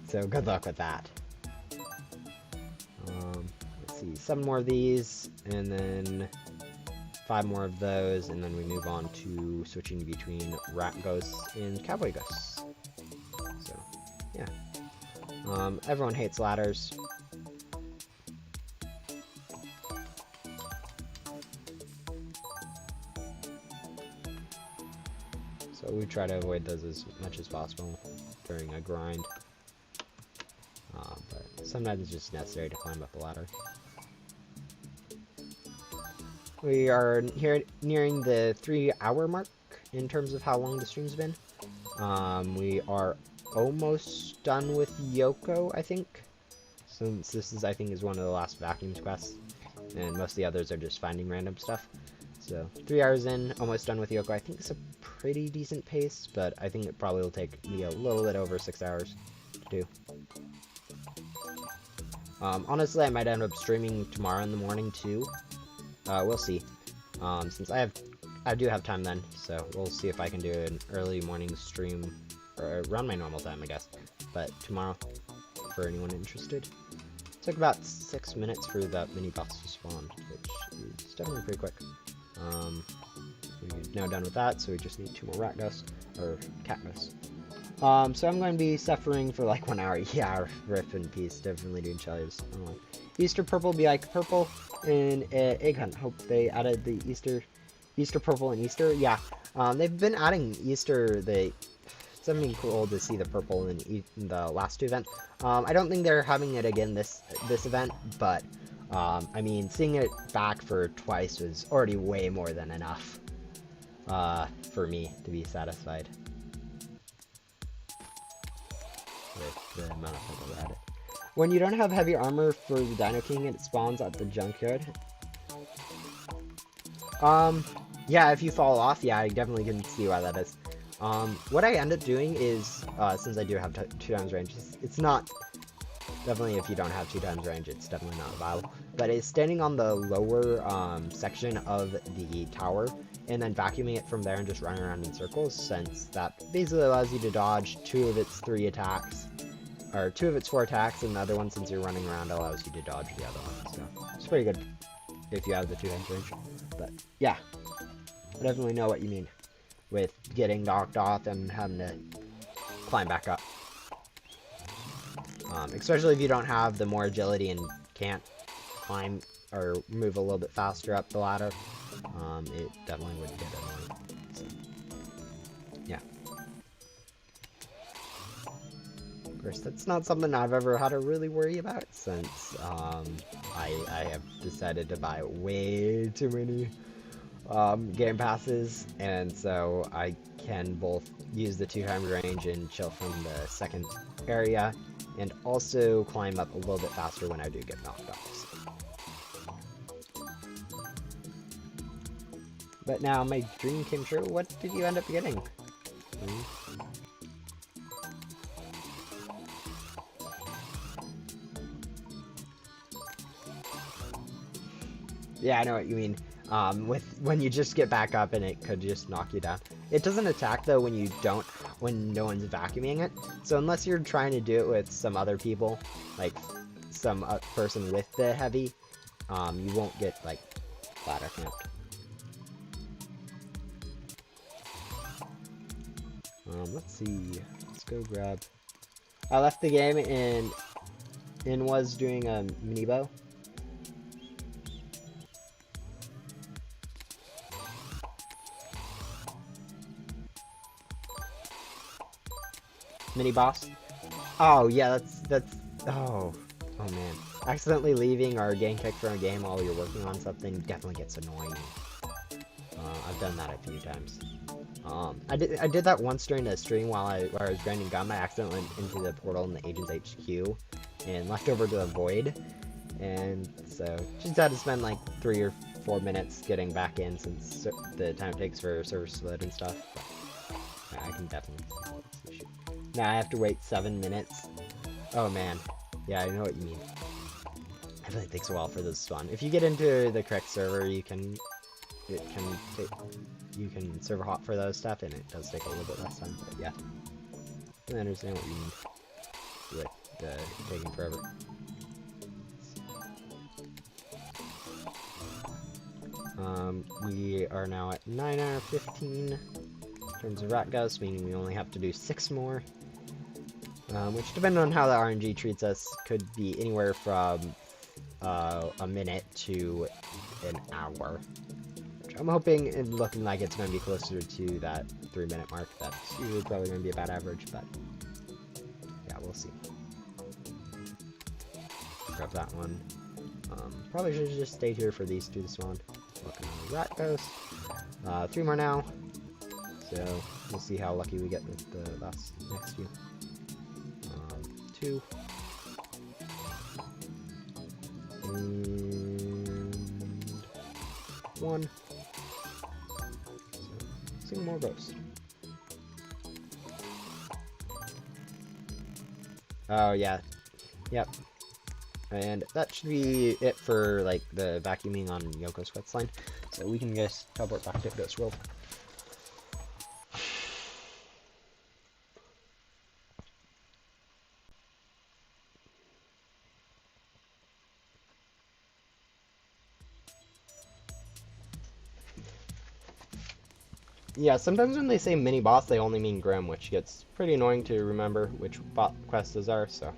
So, good luck with that. See, 7 more of these, and then 5 more of those, and then we move on to switching between rat ghosts and cowboy ghosts. So, yeah. Everyone hates ladders. So we try to avoid those as much as possible during a grind. But sometimes it's just necessary to climb up a ladder. We are here nearing the 3-hour mark in terms of how long the stream's been. We are almost done with Yoko, I think. Since this is, I think, is one of the last vacuum quests. And most of the others are just finding random stuff. So 3 hours in, almost done with Yoko. I think it's a pretty decent pace, but I think it probably will take me a little bit over 6 hours to do. Honestly, I might end up streaming tomorrow in the morning too. We'll see. Since I do have time then, so we'll see if I can do an early morning stream, or around my normal time, I guess. But tomorrow, for anyone interested. It took about 6 minutes for that mini boss to spawn, which is definitely pretty quick. We're now done with that, so we just need 2 more rat ghosts, or cat ghosts. So I'm going to be suffering for like 1 hour. Yeah, rip in peace, definitely doing challenges. Easter purple be like purple in egg hunt. Hope they added the Easter purple and Easter. Yeah, they've been adding Easter. It's something cool to see the purple in the last 2 events. I don't think they're having it again this event, but I mean, seeing it back for twice was already way more than enough for me to be satisfied with the amount of purple that added. When you don't have heavy armor for the Dino King, it spawns at the junkyard. Yeah, if you fall off, yeah, I definitely can see why that is. What I end up doing is, since I do have 2 times range, it's not, definitely if you don't have 2 times range, it's definitely not viable, but it's standing on the lower, section of the tower, and then vacuuming it from there and just running around in circles, since that basically allows you to dodge 2 of its 3 attacks, or 2 of its 4 attacks, and the other one, since you're running around, allows you to dodge the other one, so it's pretty good if you have the 2 times range. But yeah, I definitely know what you mean with getting knocked off and having to climb back up. Especially if you don't have the more agility and can't climb or move a little bit faster up the ladder, it definitely would get annoying. So, yeah. Of course, that's not something I've ever had to really worry about, since I have decided to buy way too many game passes, and so I can both use the 2 times range and chill from the second area, and also climb up a little bit faster when I do get knocked off. So. But now my dream came true. What did you end up getting? Yeah, I know what you mean. When you just get back up and it could just knock you down. It doesn't attack though when no one's vacuuming it. So unless you're trying to do it with some other people, like some person with the heavy, you won't get like ladder camped. Let's see. Let's go grab. I left the game and was doing a mini bow. Mini boss. Oh yeah, that's oh man. Accidentally leaving or getting kicked from a game while you're working on something definitely gets annoying. I've done that a few times. I did that once during a stream while I was grinding gum. I accidentally went into the portal in the Agent's HQ and left over to the void, and so just had to spend like 3 or 4 minutes getting back in, since the time it takes for servers to load and stuff. But, yeah, I can definitely see shoot. Now I have to wait 7 minutes. Oh man, yeah, I know what you mean. I feel like it takes a while for those to spawn. If you get into the correct server, you can server hop for those stuff, and it does take a little bit less time. But yeah, I understand what you mean with taking forever. We are now at 9 out of 15 in terms of rat ghosts, meaning we only have to do 6 more. Which, depending on how the RNG treats us, could be anywhere from a minute to an hour. Which I'm hoping and looking like it's going to be closer to that 3-minute mark. That's usually probably going to be about average, but yeah, we'll see. Grab that one. Probably should have just stayed here for these 2 to spawn. Looking on the rat ghost. 3 more now. So we'll see how lucky we get with the next few. 2. And 1. missing more ghosts. Oh, yeah. Yep. And that should be it for, like, the vacuuming on Yoko's quest line. So we can just teleport back to Ghost World. Yeah, sometimes when they say mini-boss, they only mean Grim, which gets pretty annoying to remember which quests those are, so.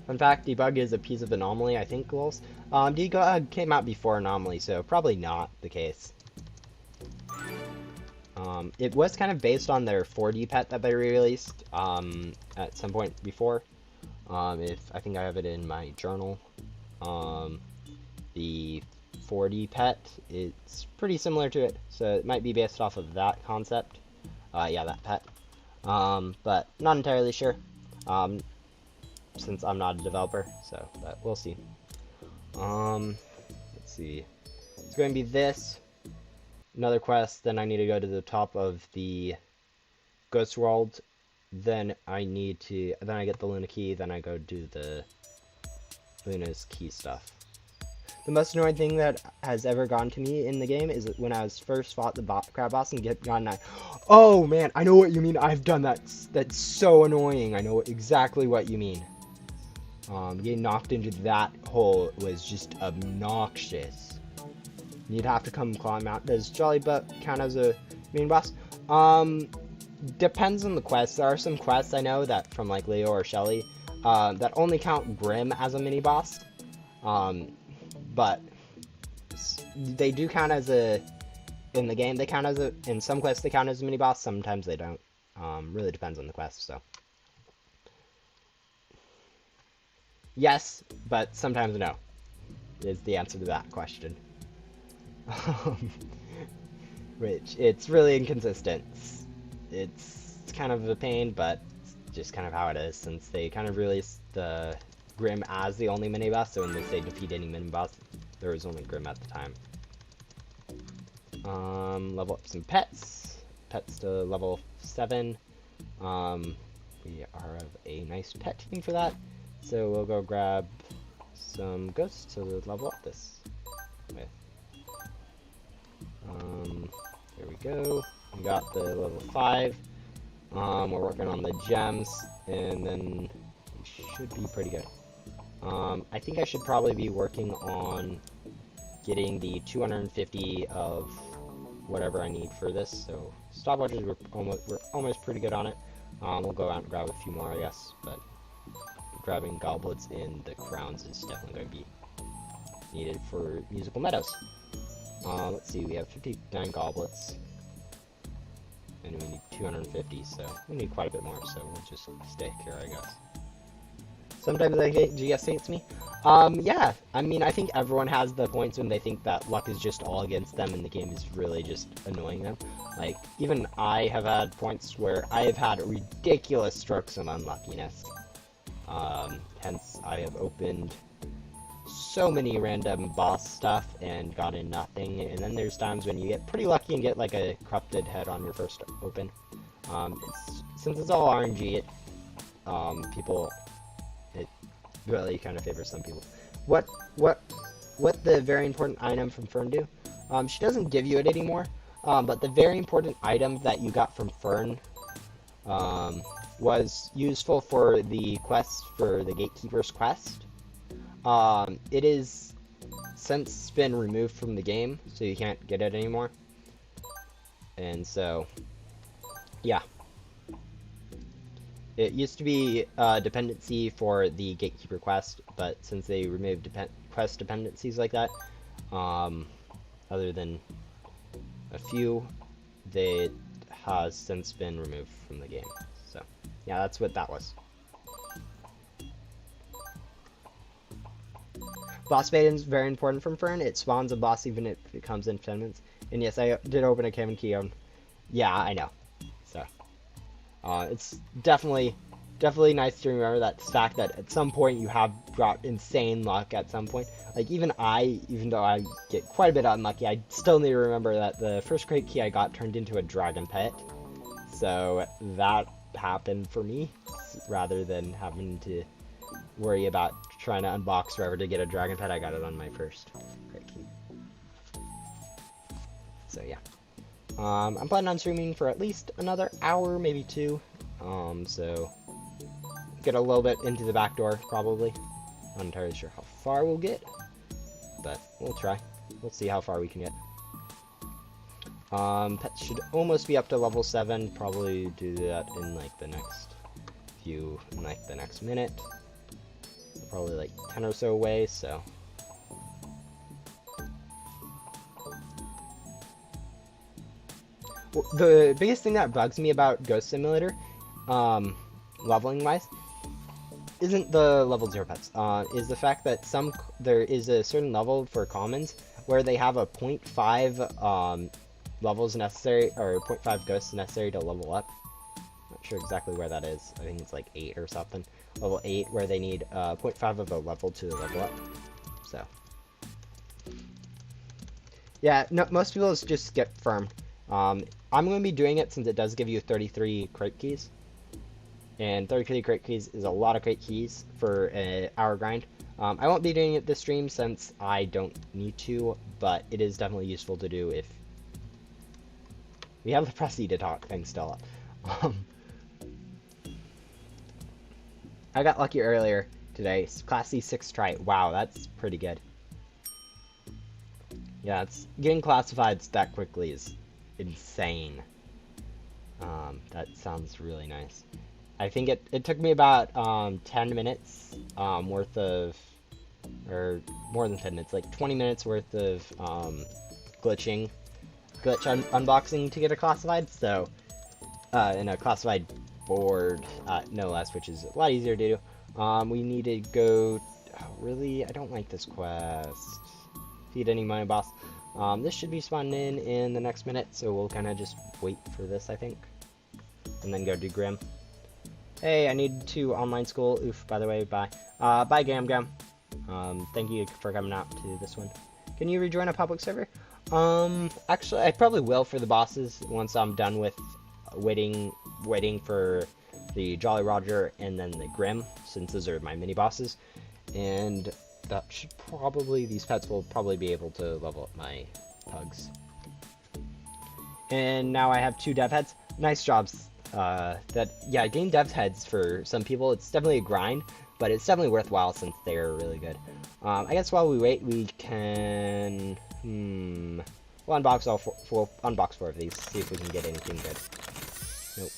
Fun fact, Debug is a piece of Anomaly, I think, Goals. Debug came out before Anomaly, so probably not the case. It was kind of based on their 4D pet that they released at some point before. If I think I have it in my journal. The 4D pet, it's pretty similar to it, so it might be based off of that concept. Yeah, that pet. But not entirely sure, since I'm not a developer, so but we'll see. Let's see. It's going to be this, another quest, then I need to go to the top of the Ghost World, then I get the Luna Key, then I go do the Luna's Key stuff. The most annoying thing that has ever gone to me in the game is when I was first fought the crab boss and gotten that. Oh man, I know what you mean. I've done that. That's so annoying. I know exactly what you mean. Getting knocked into that hole was just obnoxious. You'd have to come climb out. Does Jolly Butt count as a main boss? Depends on the quest. There are some quests I know that from like Leo or Shelly that only count Grim as a mini boss. But they do count as in the game, they count as in some quests they count as a mini-boss, sometimes they don't. Really depends on the quest, so. Yes, but sometimes no, is the answer to that question. Which, it's really inconsistent. It's kind of a pain, but it's just kind of how it is, since they kind of released the Grim as the only mini-boss, so when they say defeat any mini-boss, there was only Grim at the time. Level up some pets. Pets to level 7. We are of a nice pet team for that, so we'll go grab some ghosts to level up this with. There we go. We got the level 5. We're working on the gems, and then we should be pretty good. I think I should probably be working on getting the 250 of whatever I need for this, so stopwatches, we're almost pretty good on it. We'll go out and grab a few more, I guess, but grabbing goblets and the crowns is definitely going to be needed for Musical Meadows. Let's see, we have 59 goblets, and we need 250, so we need quite a bit more, so we'll just stick here, I guess. Sometimes I hate GS hates me. Yeah, I mean, I think everyone has the points when they think that luck is just all against them and the game is really just annoying them. Like, even I have had points where I have had ridiculous strokes of unluckiness. Hence, I have opened so many random boss stuff and gotten nothing, and then there's times when you get pretty lucky and get like a corrupted head on your first open. Since it's all RNG, it really kind of favors some people. What the very important item from Fern do? She doesn't give you it anymore, but the very important item that you got from Fern was useful for the quest, for the Gatekeeper's quest. It is since been removed from the game, so you can't get it anymore. And so, yeah. It used to be a dependency for the Gatekeeper quest, but since they removed quest dependencies like that, other than a few, it has since been removed from the game. So, yeah, that's what that was. Boss bait is very important from Fern. It spawns a boss even if it comes in 10 minutes. And yes, I did open a Kevin key on. Yeah, I know. So, it's definitely definitely nice to remember that stack that at some point you have got insane luck at some point. Like even though I get quite a bit unlucky, I still need to remember that the first crate key I got turned into a dragon pet. So that happened for me, rather than having to worry about trying to unbox forever to get a dragon pet. I got it on my first crate key. So yeah. I'm planning on streaming for at least another hour, maybe 2. So get a little bit into the backdoor, probably. Not entirely sure how far we'll get, but we'll try. We'll see how far we can get. Pets should almost be up to level 7. Probably do that in like the next minute. Probably like 10 or so away, so. Well, the biggest thing that bugs me about Ghost Simulator, leveling wise, isn't the level 0 pets, is the fact that there is a certain level for commons where they have a 0.5 levels necessary, or 0.5 ghosts necessary to level up. Not sure exactly where that is. I think it's like 8 or something. Level 8, where they need 0.5 of a level to level up. So yeah, no, most people just skip firm. I'm going to be doing it since it does give you 33 crate keys. And 33 crate keys is a lot of crate keys for an hour grind. I won't be doing it this stream since I don't need to, but it is definitely useful to do if... We have the press E to talk, thanks Stella. I got lucky earlier today. Class C6 try. Wow, that's pretty good. Yeah, getting classified that quickly is insane. That sounds really nice. I think it took me about 10 minutes worth of, or more than 10 minutes, like 20 minutes worth of glitch unboxing to get a classified. So in a classified board, no less, which is a lot easier to do. We need to go. Really, I don't like this quest. Feed any money boss. This should be spawning in the next minute, so we'll kind of just wait for this, I think, and then go do Grim. Hey, I need to online school. Oof, by the way, bye. Bye, Gam Gam. Thank you for coming out to this one. Can you rejoin a public server? Actually, I probably will for the bosses once I'm done with waiting for the Jolly Roger and then the Grim, since those are my mini bosses. And that should these pets will probably be able to level up my pugs. And now I have 2 dev heads. Nice jobs. Yeah, getting dev heads for some people, it's definitely a grind, but it's definitely worthwhile since they're really good. I guess while we wait, we can, we'll unbox 4 of these, see if we can get anything good. Nope.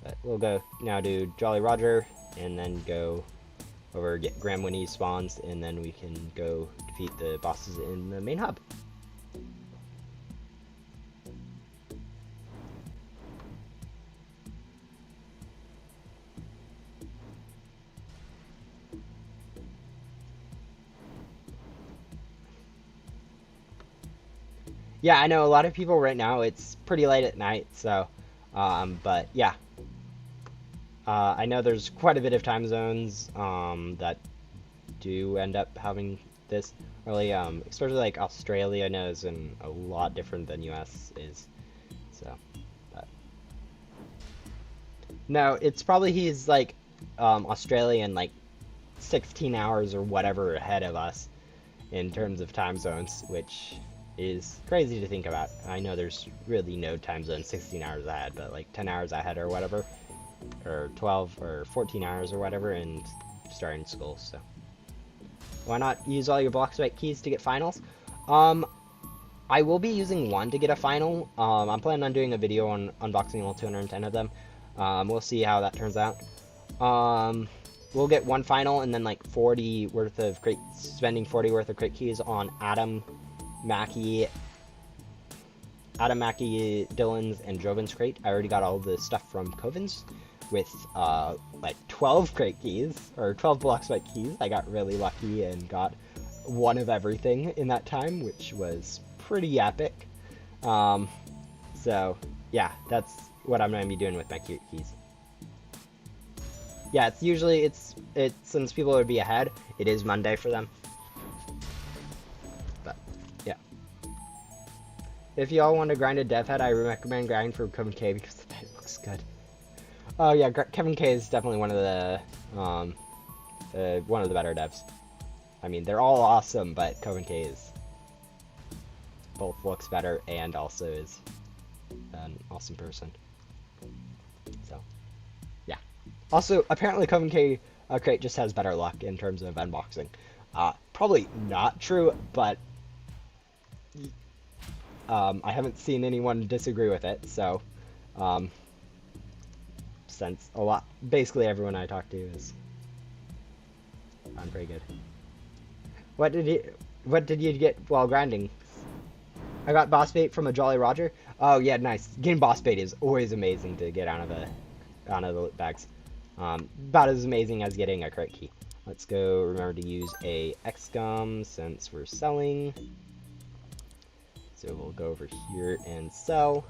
But we'll go now do Jolly Roger, and then go over, get Graham when he spawns, and then we can go defeat the bosses in the main hub. Yeah, I know a lot of people right now, it's pretty late at night, so, but yeah. I know there's quite a bit of time zones, that do end up having this early, especially like Australia, I know is a lot different than US is, so, but. No, it's probably he's like, Australian, like, 16 hours or whatever ahead of us in terms of time zones, which is crazy to think about. I know there's really no time zone 16 hours ahead, but like 10 hours ahead or whatever, or 12 or 14 hours or whatever, and starting school, so why not use all your Bloxbite keys to get finals? I will be using 1 to get a final. I'm planning on doing a video on unboxing all 210 of them. We'll see how that turns out. We'll get 1 final and then like 40 worth of spending 40 worth of crate keys on Adam Mackey, Dylan's, and Jovin's crate. I already got all the stuff from Coven's with like 12 crate keys, or 12 Bloxbite keys. I got really lucky and got 1 of everything in that time, which was pretty epic. So yeah, that's what I'm going to be doing with my cute keys. Yeah, it's usually it's since people would be ahead, it is Monday for them. But yeah. If y'all want to grind a dev head, I recommend grinding for Kevin K because the head looks good. Oh yeah, Kevin K is definitely one of the better devs. I mean, they're all awesome, but Kevin K is both looks better and also is an awesome person. So yeah. Also, apparently Kevin K crate just has better luck in terms of unboxing. Probably not true, but I haven't seen anyone disagree with it. So um, since basically everyone I talk to is on pretty good. What did you What did you get while grinding? I got boss bait from a Jolly Roger. Oh yeah, nice. Getting boss bait is always amazing to get out of the loot bags. About as amazing as getting a crate key. Let's go. Remember to use a XCOM since we're selling. So we'll go over here and sell.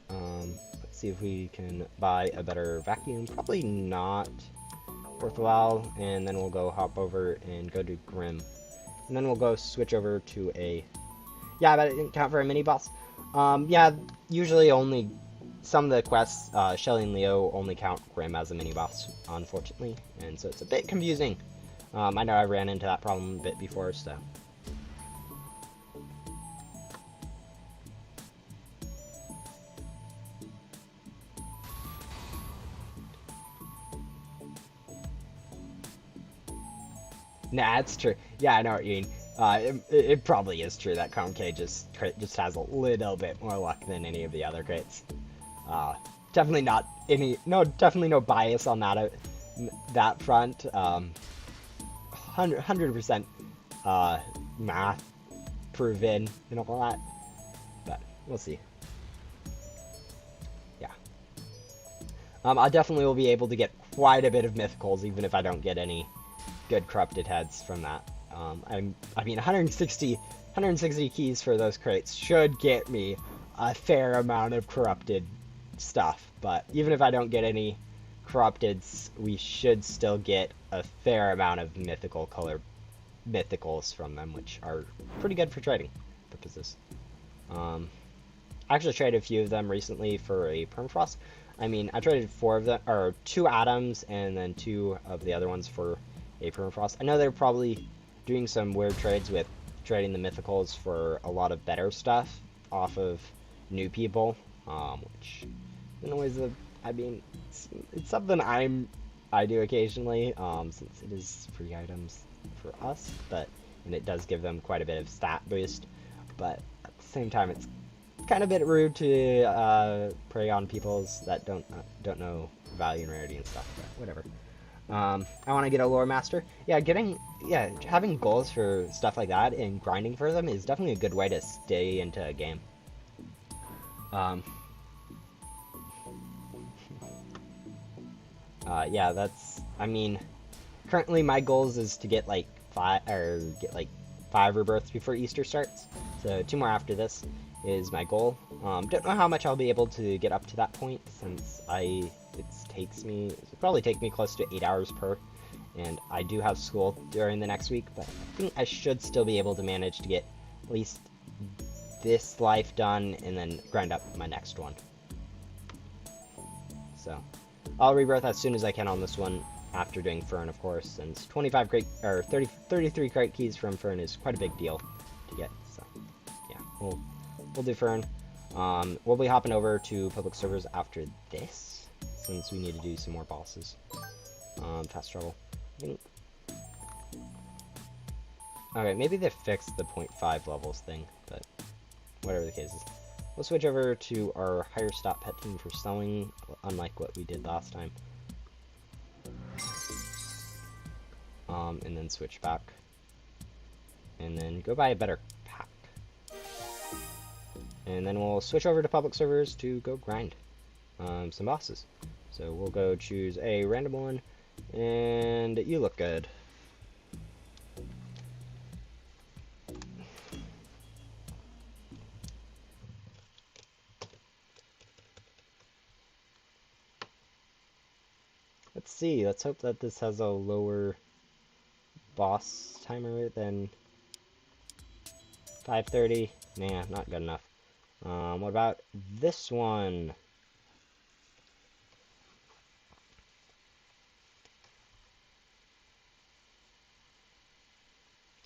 Let's see if we can buy a better vacuum. Probably not worthwhile. And then we'll go hop over and go to Grim. And then we'll go switch over to a... Yeah, but it didn't count for a mini boss. Yeah, usually only some of the quests, Shelly and Leo only count Grim as a mini boss, unfortunately. And so it's a bit confusing. I know I ran into that problem a bit before, so... Nah, it's true. Yeah, I know what you mean. It probably is true that K just has a little bit more luck than any of the other crates. Definitely not definitely no bias on that front. 100% math proven and all that. But we'll see. Yeah. I definitely will be able to get quite a bit of mythicals, even if I don't get any good corrupted heads from that. I mean, 160 keys for those crates should get me a fair amount of corrupted stuff. But even if I don't get any corrupteds, we should still get a fair amount of mythicals from them, which are pretty good for trading purposes. I actually traded a few of them recently for a permafrost. I mean, I traded 4 of them, or 2 atoms, and then 2 of the other ones for a permafrost. I know they're probably doing some weird trades with trading the mythicals for a lot of better stuff off of new people, which in ways I mean, it's something I do occasionally, since it is free items for us, and it does give them quite a bit of stat boost, but at the same time, it's kind of a bit rude to prey on peoples that don't know value and rarity and stuff, but whatever. I want to get a lore master. Yeah, having goals for stuff like that and grinding for them is definitely a good way to stay into a game. Yeah, I mean, currently my goals is to get like 5 rebirths before Easter starts. So 2 more after this is my goal. Don't know how much I'll be able to get up to that point since it'll probably take me close to 8 hours per, and I do have school during the next week, but I think I should still be able to manage to get at least this life done and then grind up my next one. So I'll rebirth as soon as I can on this one after doing Fern, of course, since 33 crate keys from Fern is quite a big deal to get. So yeah, we'll do Fern. We'll be hopping over to public servers after this, since we need to do some more bosses. Fast travel. Okay, maybe they fixed the 0.5 levels thing, but whatever the case is. We'll switch over to our higher stat pet team for selling, unlike what we did last time. And then switch back. And then go buy a better pack. And then we'll switch over to public servers to go grind some bosses. So we'll go choose a random one, and you look good. Let's see. Let's hope that this has a lower boss timer than 5:30. Nah, not good enough. What about this one?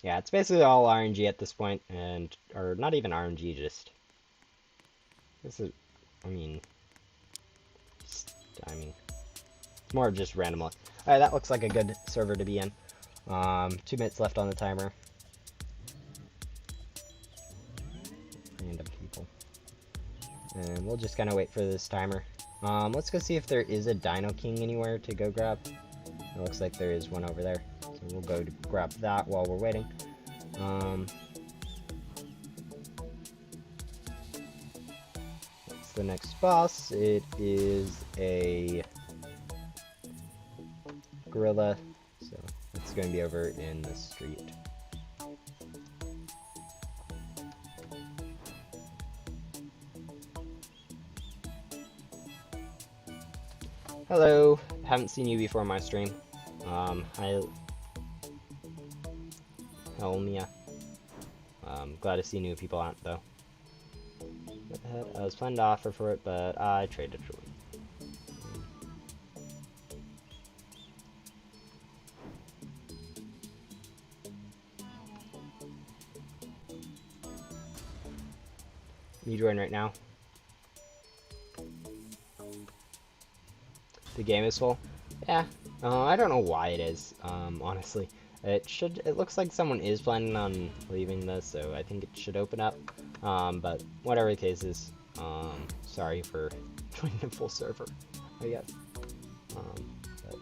Yeah, it's basically all RNG at this point, or not even RNG, just this is, I mean, it's more just random luck. All right, that looks like a good server to be in. 2 minutes left on the timer. Random people, and we'll just kind of wait for this timer. Let's go see if there is a Dino King anywhere to go grab. It looks like there is one over there, so we'll go to grab that while we're waiting. What's the next boss? It is a gorilla, so it's going to be over in the street. Hello, haven't seen you before my stream. Hi, Helmia. Glad to see new people out though. I was planning to offer for it, but I traded for it. You join right now. The game is full. Yeah. I don't know why it is. Honestly, it looks like someone is planning on leaving this, so I think it should open up. But whatever the case is, sorry for joining a full server, I guess. But...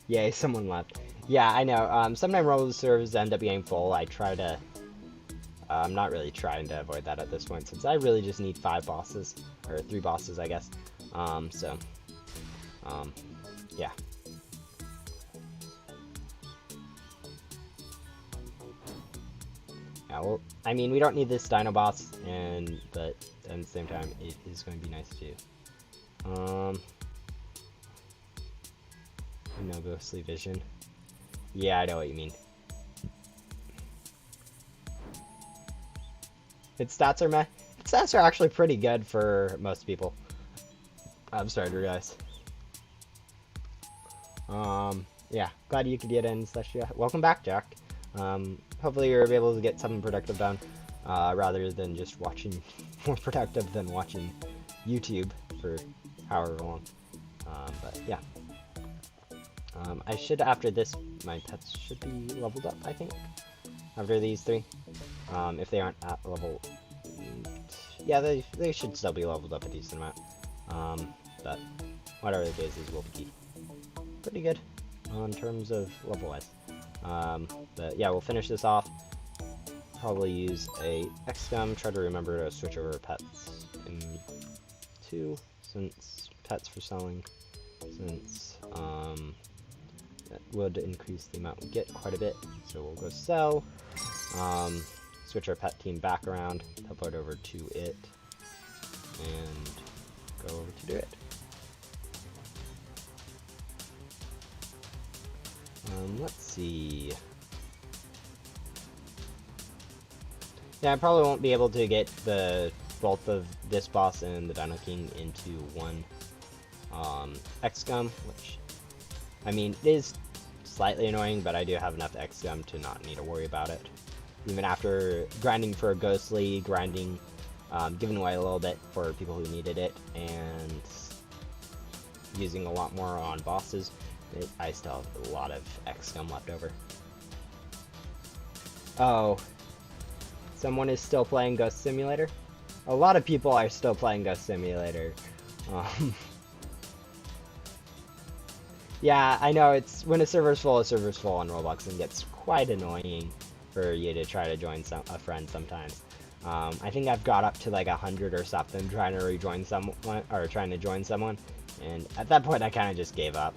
Yay, someone left. Yeah, I know. Sometimes roller servers end up being full. I try to... I'm not really trying to avoid that at this point, since I really just need 5 bosses, or 3 bosses, I guess. Yeah. Yeah, well, I mean, we don't need this Dino boss, but at the same time, it is going to be nice too. No ghostly vision. Yeah, I know what you mean. Its stats are meh. Its stats are actually pretty good for most people. I'm sorry to realize. Yeah, glad you could get in, yeah. Welcome back, Jack. Hopefully you're able to get something productive done, rather than just watching, more productive than watching YouTube for however long. But yeah. I should, after this, my pets should be leveled up, I think. After these 3. If they aren't at level... Yeah, they should still be leveled up a decent amount. But whatever the case is, we'll be pretty good in terms of level-wise. But yeah, we'll finish this off. Probably use a XCOM, try to remember to switch over pets in 2, since pets for selling, since that would increase the amount we get quite a bit. So we'll go sell, switch our pet team back around, teleport over to it, and go over to do it. Let's see. Yeah, I probably won't be able to get both of this boss and the Dino King into one XCOM, which, I mean, it is slightly annoying, but I do have enough XCOM to not need to worry about it. Even after grinding for a ghostly, giving away a little bit for people who needed it, and using a lot more on bosses, I still have a lot of XCOM left over. Oh, someone is still playing Ghost Simulator? A lot of people are still playing Ghost Simulator. Yeah, I know, it's when a server's full on Roblox, and gets quite annoying for you to try to join a friend sometimes. I think I've got up to like 100 or something trying to rejoin someone, or trying to join someone, and at that point I kind of just gave up.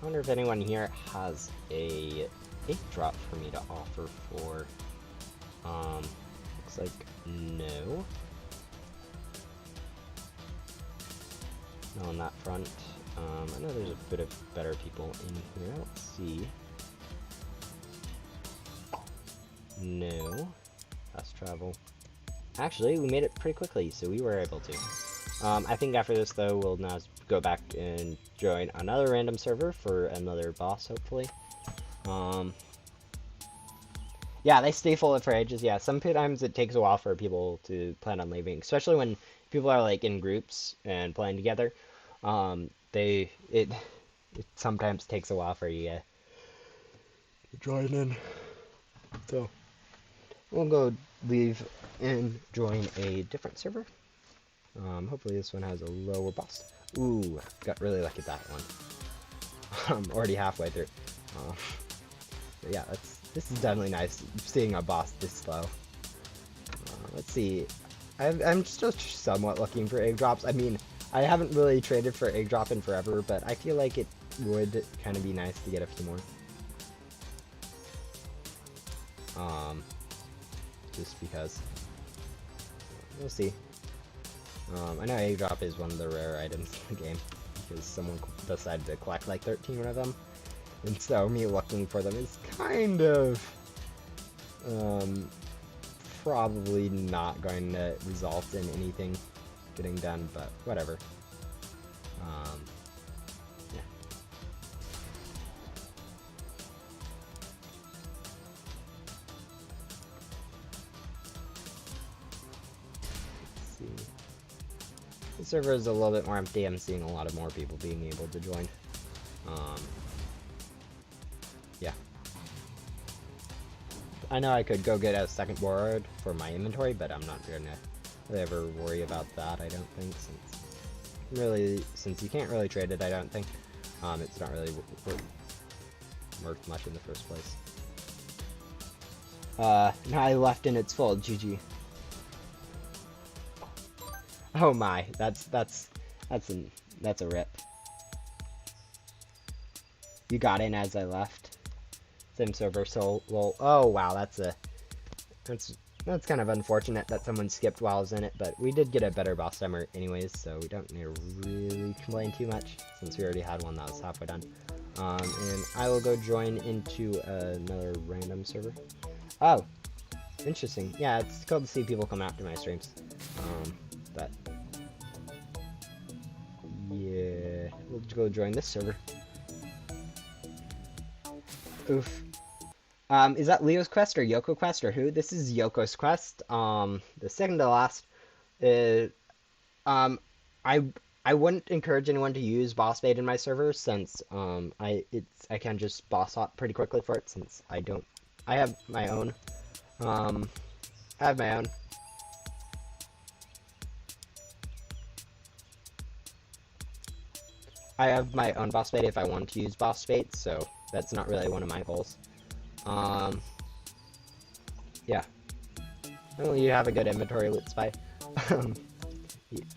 I wonder if anyone here has a drop for me to offer for. Looks like no. No on that front. I know there's a bit of better people in here. Let's see. No. Fast travel. Actually, we made it pretty quickly, so we were able to. I think after this, though, we'll now go back and join another random server for another boss, hopefully. Yeah, they stay full for ages. Yeah, sometimes it takes a while for people to plan on leaving, especially when people are like in groups and playing together. It sometimes takes a while for you to join in. So we'll go leave and join a different server. Hopefully this one has a lower boss. Ooh, got really lucky at that one. I'm already halfway through. But yeah, this is definitely nice, seeing a boss this slow. Let's see. I'm still somewhat looking for egg drops. I mean, I haven't really traded for egg drop in forever, but I feel like it would kind of be nice to get a few more. Just because. We'll see. I know egg drop is one of the rare items in the game, because someone decided to collect like 13 of them. And so me looking for them is kind of probably not going to result in anything getting done, but whatever. Yeah. Let's see. The server is a little bit more empty. I'm seeing a lot of more people being able to join. Yeah. I know I could go get a second board for my inventory, but I'm not gonna really ever worry about that, I don't think, since you can't really trade it, I don't think. It's not really worth much in the first place. Now I left and it's full, GG. Oh my, that's a rip. You got in as I left. Same server, so well. Oh wow, that's kind of unfortunate that someone skipped while I was in it, but we did get a better boss timer anyways, so we don't need to really complain too much since we already had one that was halfway done. And I will go join into another random server. Oh, interesting. Yeah, it's cool to see people come out to my streams. But yeah, we'll go join this server. Oof. Is that Leo's quest or Yoko quest or who? This is Yoko's quest. The second to last. I wouldn't encourage anyone to use boss bait in my server since I can just boss hop pretty quickly for it since I have my own. I have my own boss bait if I want to use boss bait, so that's not really one of my goals. Yeah. Well, you have a good inventory, Loot Spy.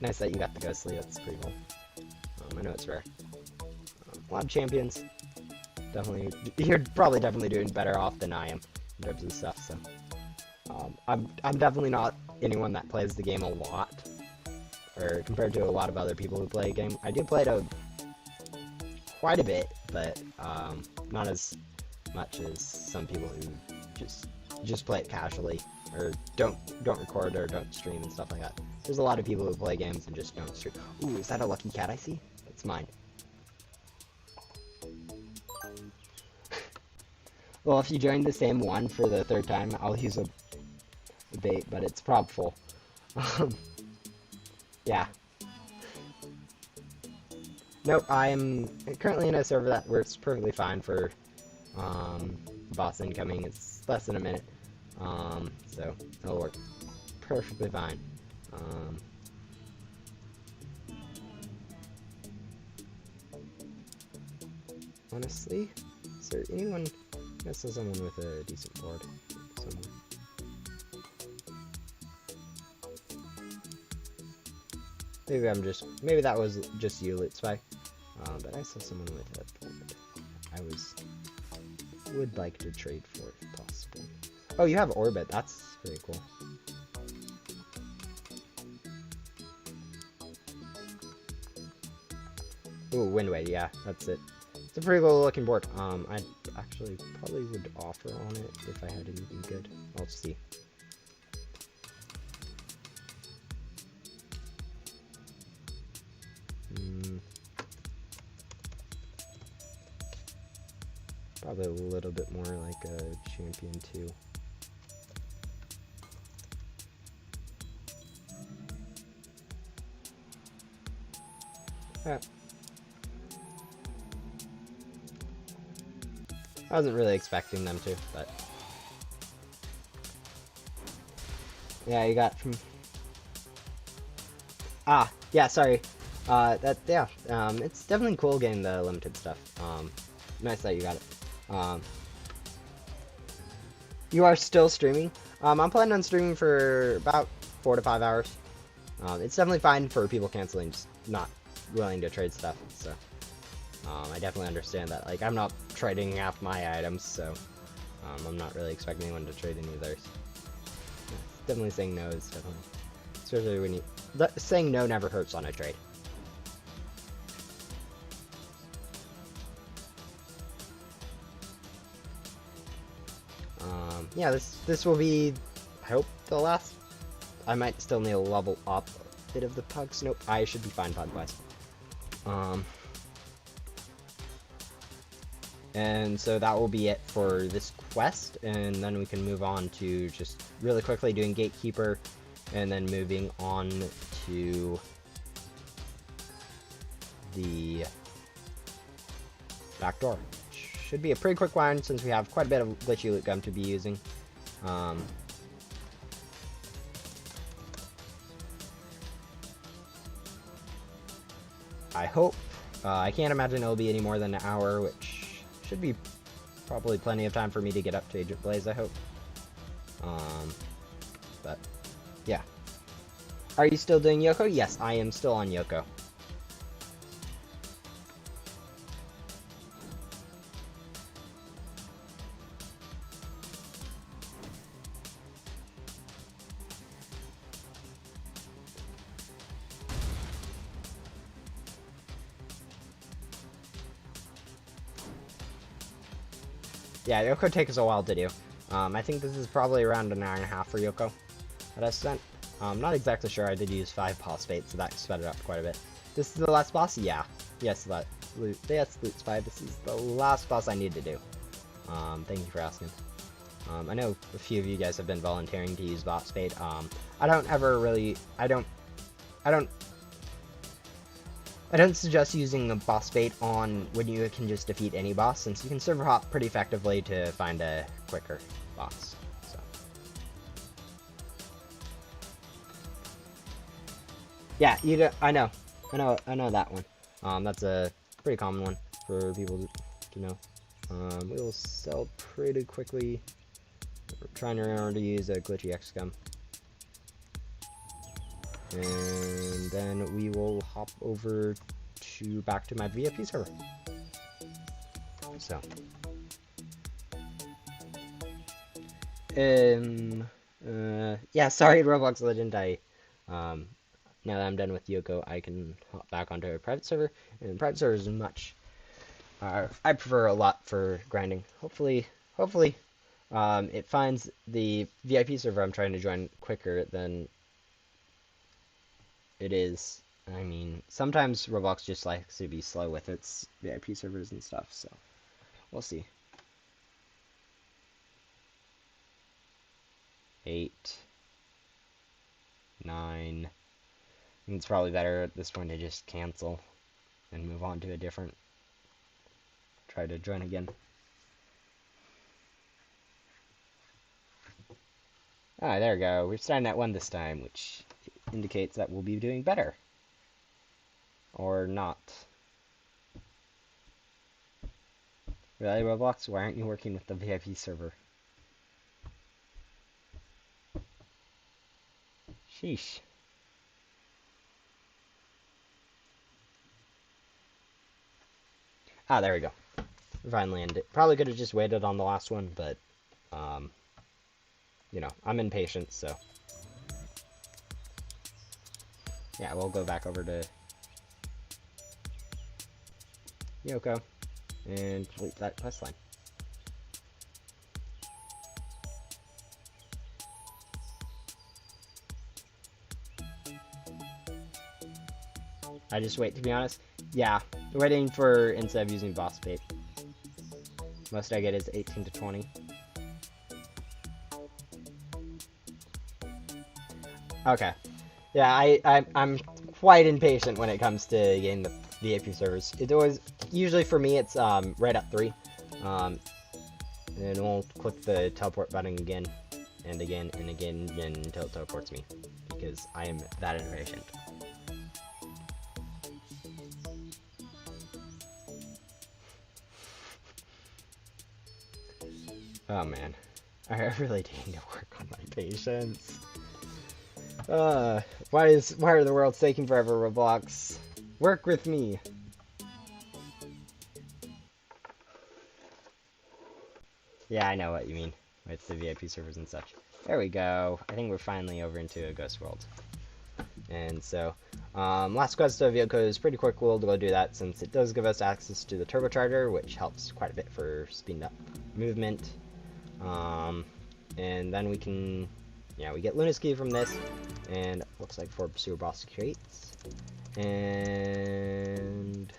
Nice that you got the ghostly, that's pretty cool. I know it's rare. A lot of champions. Definitely, you're probably definitely doing better off than I am in terms of stuff, so. I'm definitely not anyone that plays the game a lot, or compared to a lot of other people who play a game. I do play it quite a bit, but not as much as some people who just play it casually, or don't record or don't stream and stuff like that. There's a lot of people who play games and just don't stream. Ooh, is that a lucky cat I see? It's mine. Well, if you join the same one for the third time, I'll use a bait, but it's prob full. Yeah. Nope, I'm currently in a server that works perfectly fine for boss incoming. It's less than a minute, so it'll work perfectly fine. Honestly, is there anyone? I guess there's someone with a decent board somewhere. Maybe that was just you, Loot Spy. But I saw someone with a board. would like to trade for if possible. Oh, you have Orbit. That's very cool. Ooh, Windway. Yeah, that's it. It's a pretty cool looking board. I actually probably would offer on it if I had anything good. I'll see. Probably a little bit more like a champion too. Yeah. I wasn't really expecting them to, but yeah, you got from yeah, sorry. It's definitely cool getting the limited stuff. Nice that you got it. You are still streaming. I'm planning on streaming for about 4 to 5 hours. It's definitely fine for people canceling, just not willing to trade stuff. So I definitely understand that. Like, I'm not trading half my items, so I'm not really expecting anyone to trade any of theirs. Yeah, definitely saying no is definitely, especially when you saying no never hurts on a trade. Yeah, this will be, I hope, the last. I might still need to level up a bit of the pugs. Nope, I should be fine pug-wise. And so that will be it for this quest, and then we can move on to just really quickly doing Gatekeeper, and then moving on to the Backdoor. Should be a pretty quick one since we have quite a bit of glitchy loot gum to be using. I hope. I can't imagine it'll be any more than an hour, which should be probably plenty of time for me to get up to Agent Blaze, I hope. But, yeah. Are you still doing Yoko? Yes, I am still on Yoko. Yeah, Yoko takes a while to do. I think this is probably around an hour and a half for Yoko that I spent. I'm not exactly sure. I did use 5 phosphate, so that sped it up quite a bit. This is the last boss? Yeah. Yes, Loot's 5. This is the last boss I need to do. Thank you for asking. I know a few of you guys have been volunteering to use phosphate. I don't suggest using the boss bait on when you can just defeat any boss, since you can server hop pretty effectively to find a quicker boss. So. Yeah, I know that one. That's a pretty common one for people to know. We'll sell pretty quickly. We're trying to remember to use a glitchy X gum. And then we will hop over back to my VIP server. So, yeah, sorry, Roblox Legend. Now that I'm done with Yoko, I can hop back onto a private server, and private server is much. I prefer a lot for grinding. Hopefully, it finds the VIP server I'm trying to join quicker than it is. I mean, sometimes Roblox just likes to be slow with its VIP servers and stuff, so we'll see. 8, 9. I think it's probably better at this point to just cancel and move on to a different. Try to join again. Ah, there we go. We're starting at 1 this time, which indicates that we'll be doing better. Or not. Really, Roblox? Why aren't you working with the VIP server? Sheesh. Ah, there we go. finally ended. Probably could have just waited on the last one, but, you know, I'm impatient, so. Yeah, we'll go back over to Yoko and complete that quest line. I just wait, to be honest. Yeah, waiting for, instead of using boss bait. Most I get is 18 to 20. Okay. Yeah, I'm quite impatient when it comes to getting the VIP servers. It always, usually for me, it's right at 3. And then we'll click the teleport button again, and again, and again, until it teleports me. Because I am that impatient. Oh man, I really need to work on my patience. Why are the worlds taking forever, Roblox? Work with me. Yeah, I know what you mean with the VIP servers and such. There we go. I think we're finally over into a ghost world. And so, last quest of Yoko is pretty quick. We'll go do that since it does give us access to the turbocharger, which helps quite a bit for speeding up movement. And then we can, yeah, we get Luna's Key from this, and looks like 4 sewer boss crates. And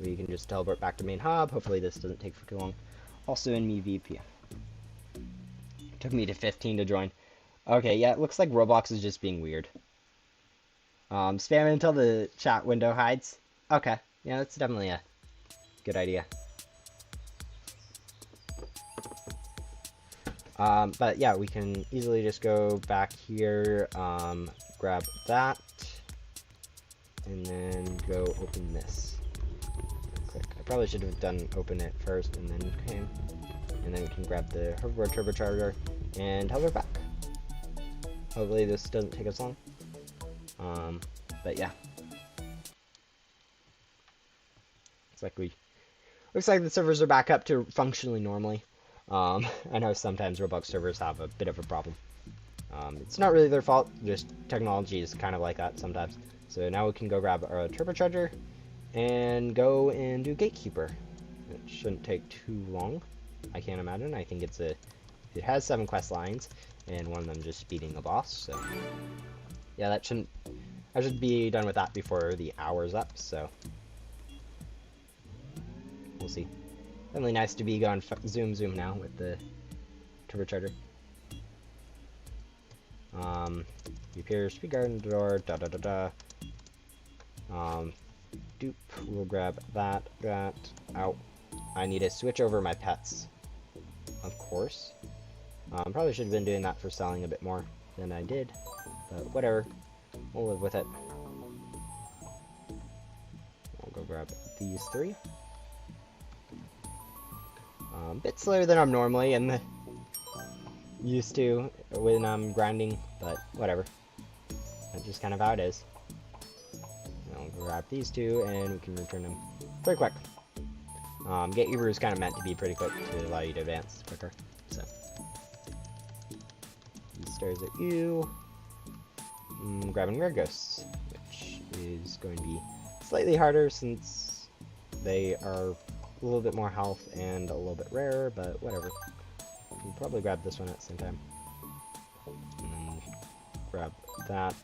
we can just teleport back to main hub. Hopefully this doesn't take for too long. Also in me VP. Took me to 15 to join. Okay, yeah, it looks like Roblox is just being weird. Spam until the chat window hides. Okay, yeah, that's definitely a good idea. But yeah, we can easily just go back here, grab that, and then go open this. Quick. I probably should have done open it first and then came. And then we can grab the hoverboard turbocharger and hover back. Hopefully this doesn't take us long. But yeah. Looks like the servers are back up to functionally normally. I know sometimes Roblox servers have a bit of a problem. It's not really their fault, just technology is kind of like that sometimes. So now we can go grab our turbocharger and go and do Gatekeeper. It shouldn't take too long, I can't imagine. I think it has 7 quest lines, and one of them just beating the boss, so yeah, I should be done with that before the hour's up, so we'll see. Definitely nice to be going zoom now with the turbocharger. You appear, speed guard in the door, dupe, we'll grab that, out. I need to switch over my pets, of course. Probably should have been doing that for selling a bit more than I did, but whatever, we'll live with it. I'll go grab these 3. A bit slower than I'm normally and used to when I'm grinding, but whatever. That's just kind of how it is. I'll grab these 2 and we can return them pretty quick. Gatekeeper is kind of meant to be pretty quick to allow you to advance quicker. So, he stares at you. Grabbing rare ghosts, which is going to be slightly harder since they are a little bit more health and a little bit rarer, but whatever. We'll probably grab this one at the same time. And grab that,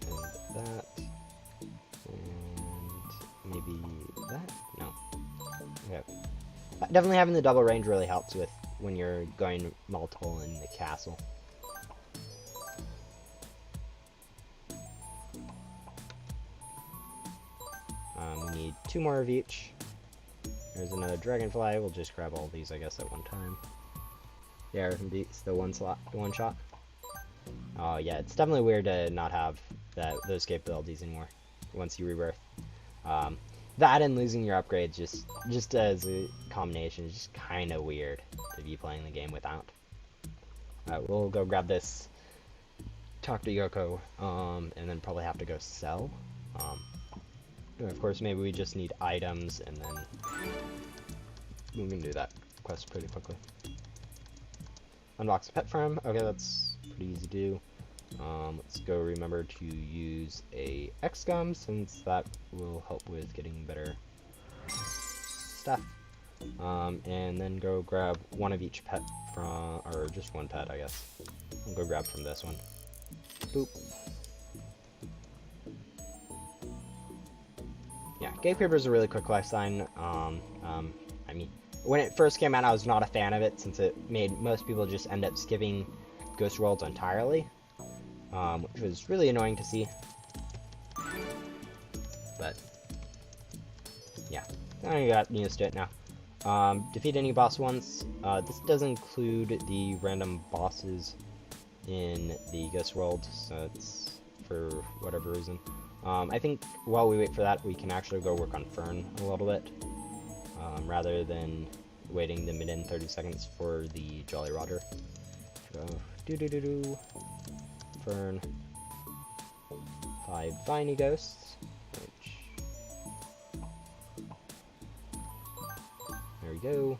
and that, and maybe that? No. Okay. Definitely having the double range really helps with when you're going multiple in the castle. We need 2 more of each. There's another dragonfly. We'll just grab all these, I guess, at one time. Yeah, everything beats the one shot. Oh yeah, it's definitely weird to not have those capabilities anymore once you rebirth. That and losing your upgrades just as a combination is just kind of weird to be playing the game without. We'll go grab this, talk to Yoko, and then probably have to go sell. of course, maybe we just need items, and then we can do that quest pretty quickly. Unbox a pet farm. Okay, that's pretty easy to do. Let's go remember to use a X-Gum, since that will help with getting better stuff. And then go grab one of each pet from, or just one pet, I guess. I'll go grab from this one. Boop. Yeah, Gatekeeper is a really quick life sign. I mean, when it first came out, I was not a fan of it, since it made most people just end up skipping Ghost Worlds entirely, which was really annoying to see. But yeah, I got used to it now. Defeat any boss once. This does include the random bosses in the Ghost World, so it's for whatever reason. I think while we wait for that, we can actually go work on Fern a little bit, rather than waiting the minute and 30 seconds for the Jolly Roger. So, Fern. 5 Viney Ghosts, which... There we go.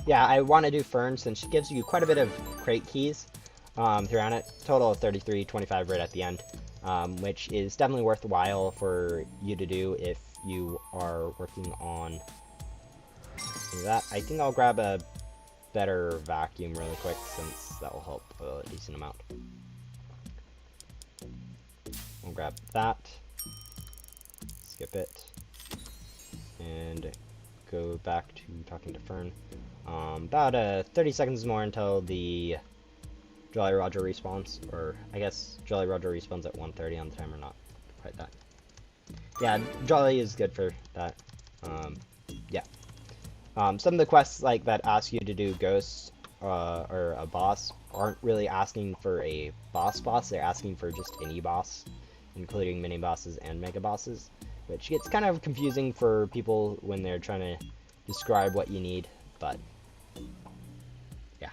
Yeah, I want to do Fern, since she gives you quite a bit of crate keys throughout it. Total of 33, 25 right at the end. Which is definitely worthwhile for you to do if you are working on that. I think I'll grab a better vacuum really quick, since that will help a decent amount. I'll grab that, skip it, and go back to talking to Fern. About 30 seconds more until the Jolly Roger respawns, or I guess Jolly Roger respawns at 1:30 on the timer, not quite that. Yeah, Jolly is good for that. Yeah. Some of the quests like that ask you to do ghosts or a boss aren't really asking for a boss, they're asking for just any boss, including mini bosses and mega bosses, which gets kind of confusing for people when they're trying to describe what you need, but yeah.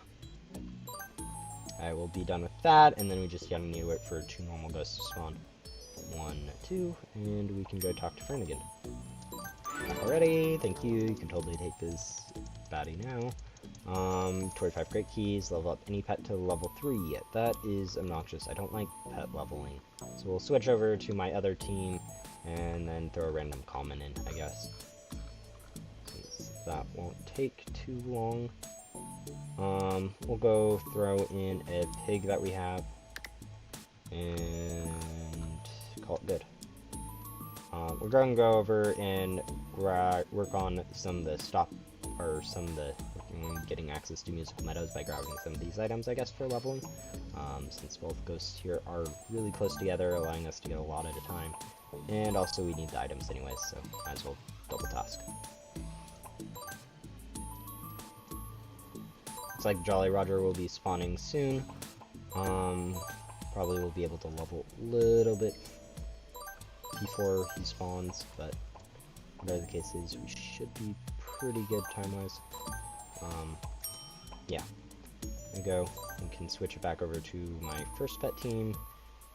I will be done with that, and then we just gotta need to wait for 2 normal ghosts to spawn. 1, 2, and we can go talk to Fern again. Already, thank you. You can totally take this baddie now. 25 crate keys, level up any pet to level 3. That is obnoxious. I don't like pet leveling. So we'll switch over to my other team, and then throw a random common in, I guess. Since that won't take too long. We'll go throw in a pig that we have, and call it good. We're going to go over and work on some of the getting access to musical meadows by grabbing some of these items, I guess, for leveling. Since both ghosts here are really close together, allowing us to get a lot at a time. And also we need the items anyways, so might as well double task. Looks like Jolly Roger will be spawning soon. Probably will be able to level a little bit before he spawns, but whatever the case is, we should be pretty good time-wise. Yeah. There we go. We can switch it back over to my first pet team,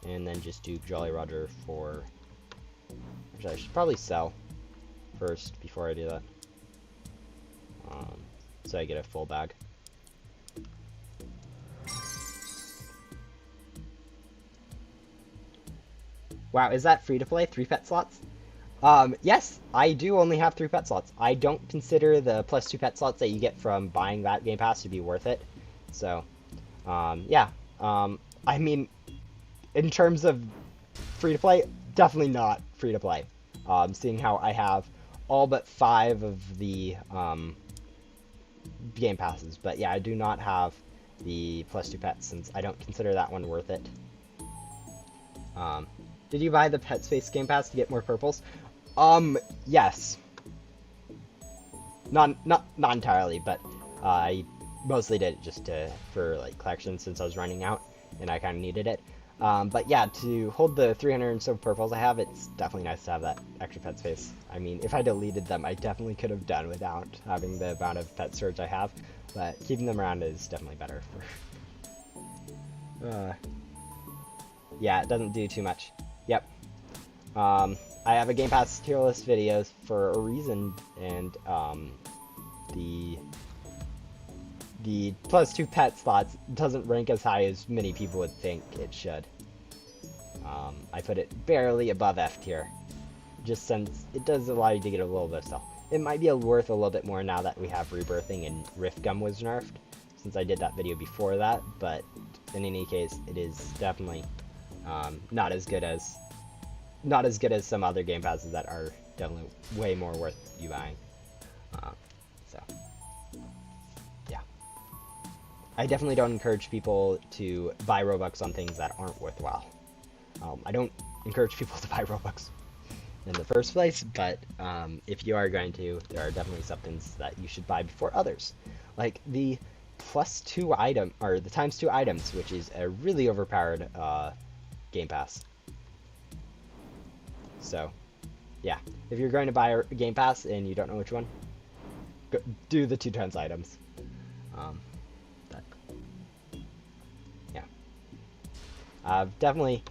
and then just do Jolly Roger for... Actually, I should probably sell first before I do that. So I get a full bag. Wow, is that free to play? 3 pet slots? Yes, I do only have 3 pet slots. I don't consider the +2 pet slots that you get from buying that Game Pass to be worth it. So, yeah. I mean, in terms of free to play, definitely not free to play. Seeing how I have all but 5 of the Game Passes. But yeah, I do not have the +2 pets, since I don't consider that one worth it. Did you buy the Pet Space Game Pass to get more purples? Yes. Not entirely, but I mostly did it just for like collection, since I was running out and I kind of needed it. But yeah, to hold the 300 and so purples I have, it's definitely nice to have that extra pet space. I mean, if I deleted them, I definitely could have done without having the amount of pet storage I have, but keeping them around is definitely better. Yeah, it doesn't do too much. Yep. I I have a Game Pass tier list video for a reason, and the +2 pet slots doesn't rank as high as many people would think it should. I put it barely above F tier, just since it does allow you to get a little bit of stuff. It might be worth a little bit more now that we have Rebirthing and Rift Gum was nerfed, since I did that video before that, but in any case, it is definitely not as good as some other Game Passes that are definitely way more worth you buying. So, yeah. I definitely don't encourage people to buy Robux on things that aren't worthwhile. I don't encourage people to buy Robux in the first place, but if you are going to, there are definitely some things that you should buy before others. Like the +2 item, or the ×2 items, which is a really overpowered Game Pass. So, yeah, if you're going to buy a Game Pass and you don't know which one, do the 2 items. But, yeah, I've definitely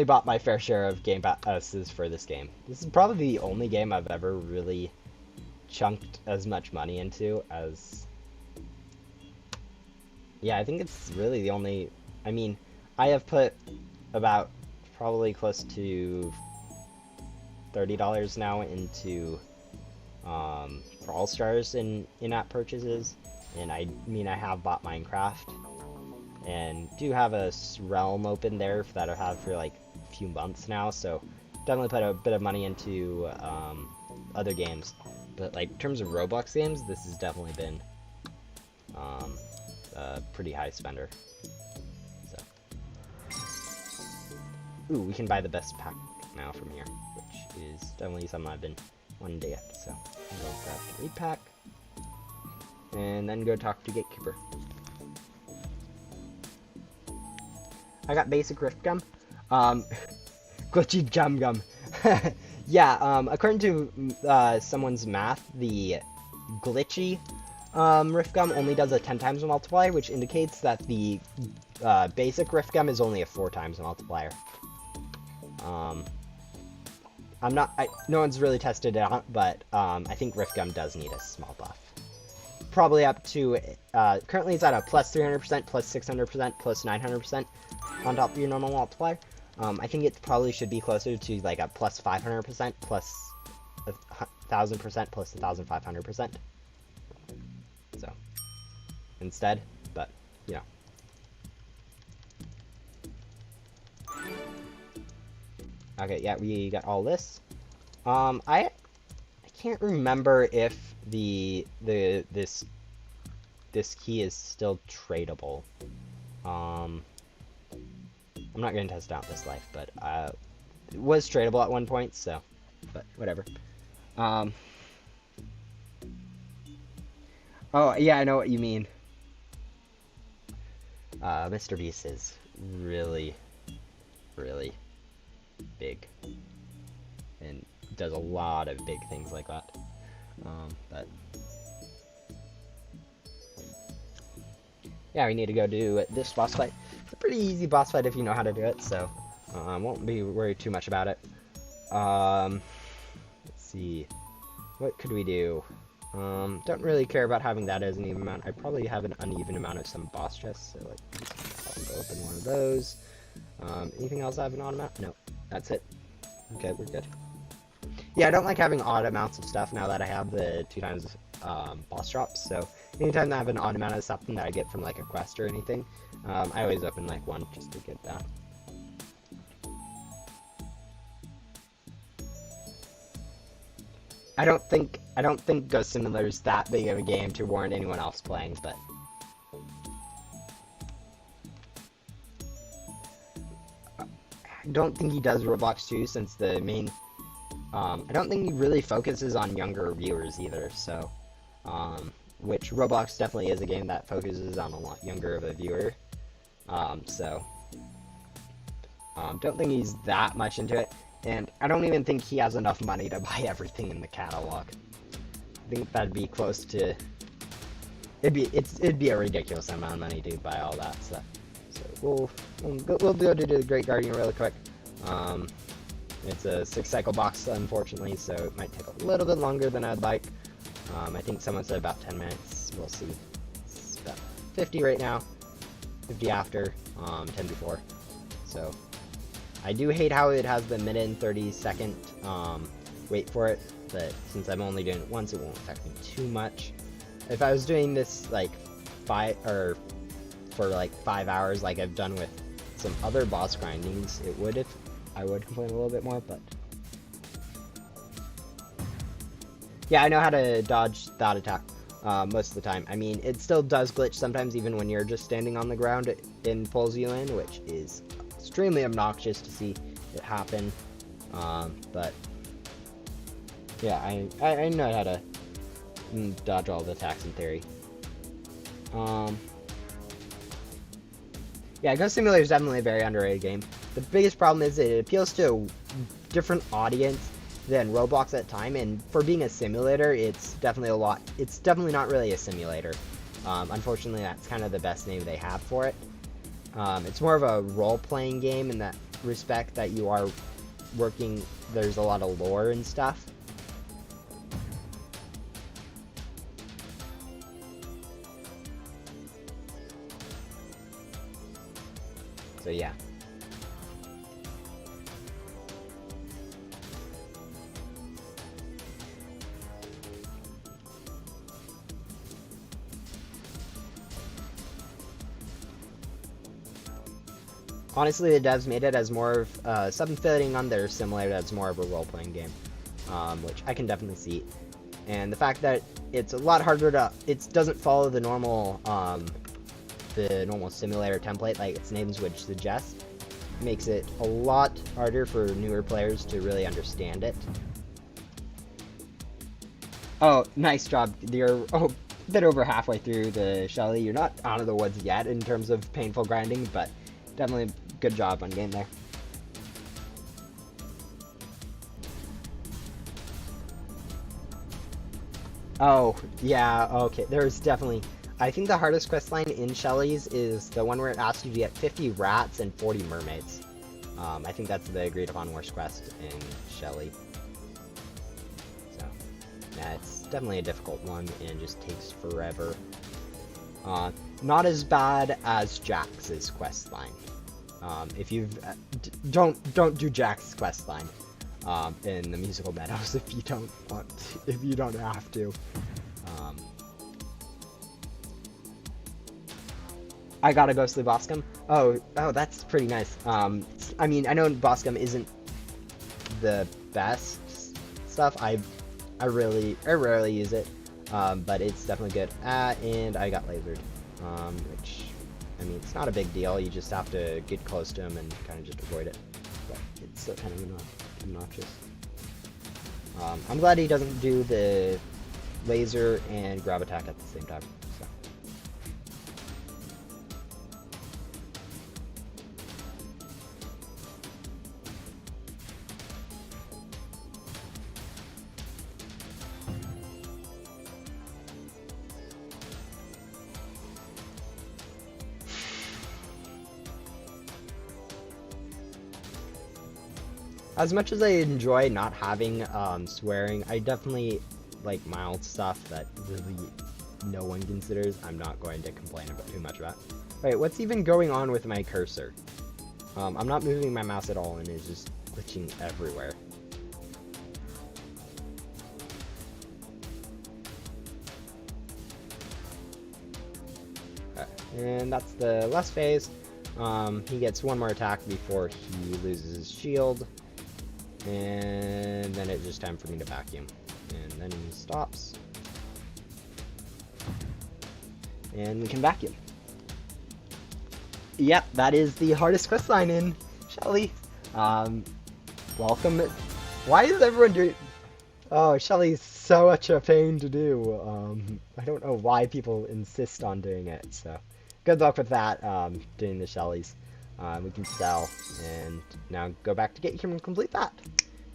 bought my fair share of Game Passes for this game. This is probably the only game I've ever really chunked as much money into as... Yeah, I think it's really the only... I mean, I have put about probably close to $30 now into Brawl Stars in-app purchases, and I mean, I have bought Minecraft, and do have a Realm open there that I've had for like a few months now, so definitely put a bit of money into other games. But like in terms of Roblox games, this has definitely been a pretty high spender. So, ooh, we can buy the best pack now from here, which is definitely something I've been wanting to get. So I'm gonna grab the raid pack, and then go talk to Gatekeeper. I got basic Rift Gum. Glitchy Gum Gum. Yeah, according to someone's math, the glitchy Rift Gum only does a 10 times multiplier, which indicates that the basic Rift Gum is only a 4 times multiplier. No one's really tested it out, but I think Rift Gum does need a small buff. Probably up to, currently it's at a +300%, +600%, +900% on top of your normal multiplier. I think it probably should be closer to like a +500%, +1,000%, +1,500%. So, instead, but, you know. Okay, yeah, we got all this. I can't remember if this key is still tradable. I'm not going to test out this life, but it was tradable at one point, so, but whatever. Oh, yeah, I know what you mean. Mr. Beast is really, really big, and does a lot of big things like that. But yeah, we need to go do this boss fight. It's a pretty easy boss fight if you know how to do it, so won't be worried too much about it. Let's see, what could we do? Don't really care about having that as an even amount. I probably have an uneven amount of some boss chests, so like, I'll go open one of those. Anything else I have an odd amount? No, that's it. Okay, we're good. Yeah, I don't like having odd amounts of stuff now that I have the 2 times boss drops, so anytime I have an odd amount of something that I get from like a quest or anything, I always open like one just to get that. I don't think Ghost Simulator is that big of a game to warrant anyone else playing, but I don't think he does Roblox too, since the main I don't think he really focuses on younger viewers either, so which Roblox definitely is a game that focuses on a lot younger of a viewer, so don't think he's that much into it. And I don't even think he has enough money to buy everything in the catalog. I think that'd be close to... It'd be a ridiculous amount of money to buy all that stuff. So we'll go to the Great Guardian really quick. It's a 6-cycle box, unfortunately, so it might take a little bit longer than I'd like. I think someone said about 10 minutes. We'll see. It's about 50 right now, 50 after, 10 before. So I do hate how it has the minute and 30-second wait for it, but since I'm only doing it once, it won't affect me too much. If I was doing this like for like 5 hours, like I've done with some other boss grindings, it would if I would complain a little bit more, but yeah, I know how to dodge that attack most of the time. I mean, it still does glitch sometimes, even when you're just standing on the ground, it pulls you in, which is extremely obnoxious to see it happen. But yeah, I know how to dodge all the attacks in theory. Yeah, Ghost Simulator is definitely a very underrated game. The biggest problem is it appeals to a different audience than Roblox at the time, and for being a simulator, it's definitely not really a simulator. Unfortunately, that's kind of the best name they have for it. It's more of a role-playing game in that respect, that you are working, there's a lot of lore and stuff. So yeah. Honestly, the devs made it as more of something fitting on their simulator that's more of a role-playing game, which I can definitely see. And the fact that it's a lot harder to, it doesn't follow the normal simulator template like its names would suggest, makes it a lot harder for newer players to really understand it. Oh, nice job. You're a bit over halfway through the Shelly. You're not out of the woods yet in terms of painful grinding, but definitely good job on getting there. Oh, yeah, okay. There's definitely, I think the hardest quest line in Shelly's is the one where it asks you to get 50 rats and 40 mermaids. I think that's the agreed upon worst quest in Shelly. So, yeah, it's definitely a difficult one and just takes forever. Not as bad as Jax's quest line. If you've don't do Jax's quest line in the musical meadows if you don't want to, if you don't have to. I got a ghostly Boscom. Oh, that's pretty nice. I mean, I know Boscom isn't the best stuff. I rarely use it, but it's definitely good. And I got lasered, which, I mean, it's not a big deal. You just have to get close to him and kind of just avoid it. But it's still kind of obnoxious. I'm glad he doesn't do the laser and grab attack at the same time. So. As much as I enjoy not having swearing, I definitely like mild stuff that really no one considers. I'm not going to complain about too much about. Wait, what's even going on with my cursor? I'm not moving my mouse at all and it's just glitching everywhere. And that's the last phase. He gets one more attack before he loses his shield. And then it's just time for me to vacuum. And then he stops. And we can vacuum. Yep, that is the hardest quest line in Shelly. Welcome. Why is everyone doing... Oh, Shelly's such a pain to do. I don't know why people insist on doing it, so... Good luck with that, doing the Shellys. We can sell, and now go back to get here and complete that.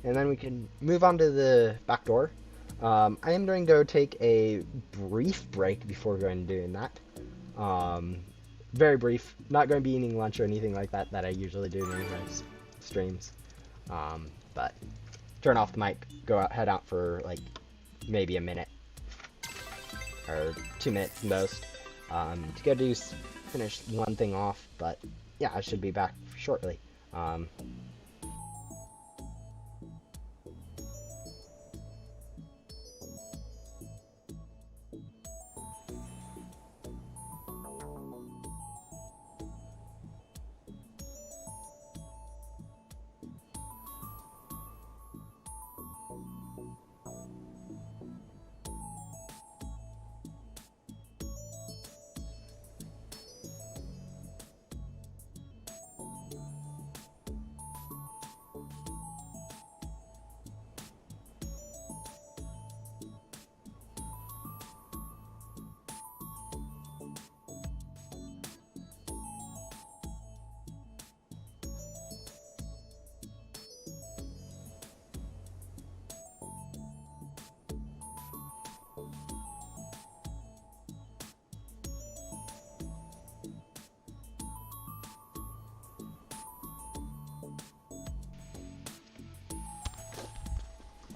And then we can move on to the backdoor. I am going to go take a brief break before going to doing that. Very brief. Not going to be eating lunch or anything like that I usually do during my streams. but turn off the mic, head out for like maybe a minute or 2 minutes most to go finish one thing off. But yeah, I should be back shortly.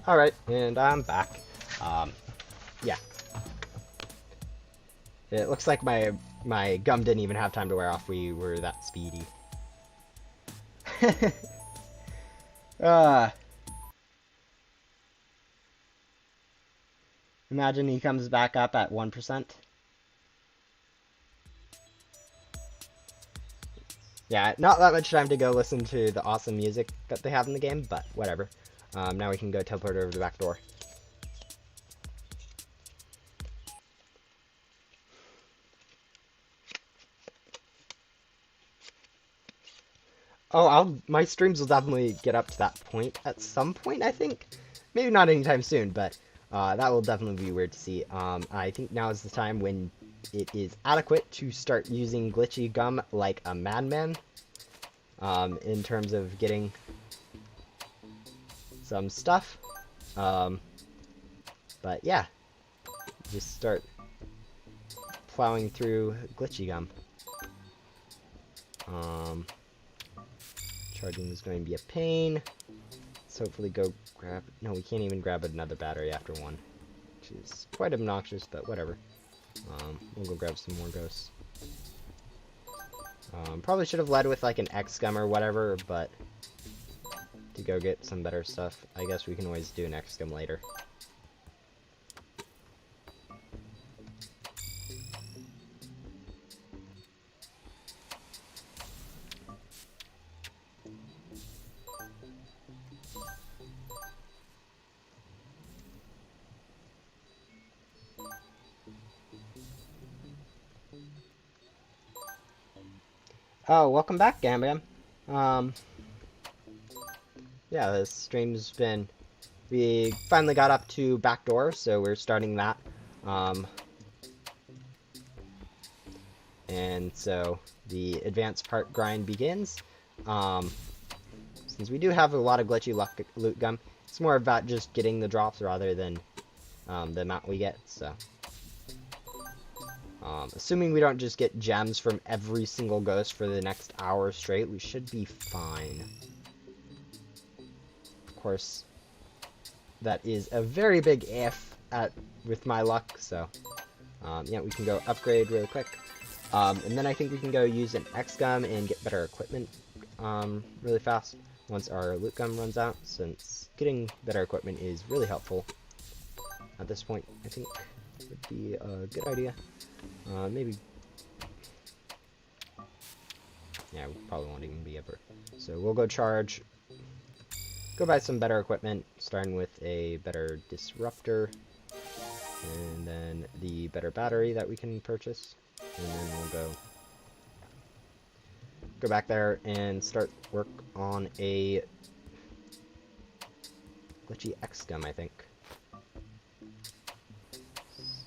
Alright, and I'm back. Yeah. It looks like my gum didn't even have time to wear off. We were that speedy. uh, Imagine he comes back up at 1%. Yeah, not that much time to go listen to the awesome music that they have in the game, but whatever. Now we can go teleport over to the back door. Oh, my streams will definitely get up to that point at some point, I think. Maybe not anytime soon, but that will definitely be weird to see. I think now is the time when it is adequate to start using glitchy gum like a madman, in terms of getting some stuff. But yeah, just start plowing through glitchy gum. Charging is going to be a pain. Let's hopefully go grab... No, we can't even grab another battery after one, which is quite obnoxious, but whatever. We'll go grab some more ghosts. Probably should have led with like an X-Gum or whatever, but to go get some better stuff, I guess we can always do an X-Gum later. Oh, welcome back, Gambam. Yeah, this stream's been... We finally got up to Backdoor, so we're starting that. And so the advanced part grind begins. Since we do have a lot of glitchy loot gum, it's more about just getting the drops rather than the amount we get, so... assuming we don't just get gems from every single ghost for the next hour straight, we should be fine. Of course, that is a very big if with my luck, so yeah, we can go upgrade really quick. And then I think we can go use an X-Gum and get better equipment really fast once our loot gum runs out, since getting better equipment is really helpful at this point, I think would be a good idea. Maybe... Yeah, we probably won't even be ever. So we'll go go buy some better equipment, starting with a better disruptor, and then the better battery that we can purchase, and then we'll go back there and start work on a glitchy X-Gum, I think.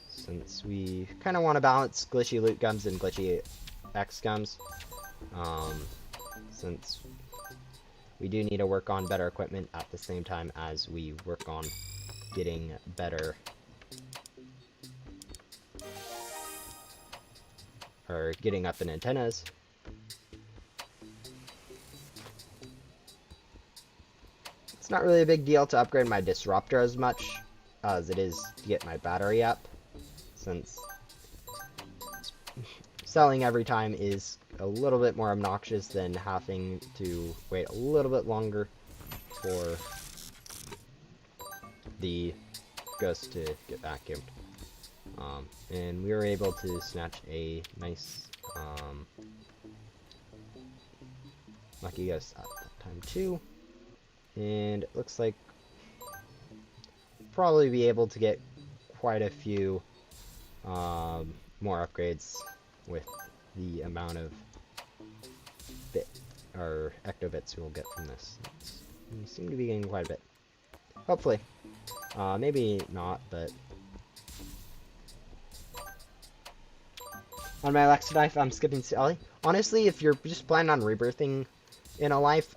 Since we kind of want to balance glitchy loot gums and glitchy X-Gums, since we do need to work on better equipment at the same time as we work on getting better, or getting up in antennas. It's not really a big deal to upgrade my disruptor as much as it is to get my battery up, since selling every time is a little bit more obnoxious than having to wait a little bit longer for the ghost to get vacuumed. And we were able to snatch a nice lucky ghost at that time too. And it looks like probably be able to get quite a few more upgrades with the amount of bit or ectobits we'll get from this. We seem to be getting quite a bit. Hopefully. Maybe not, but on my Alexa knife, I'm skipping Sally. Honestly, if you're just planning on rebirthing in a life,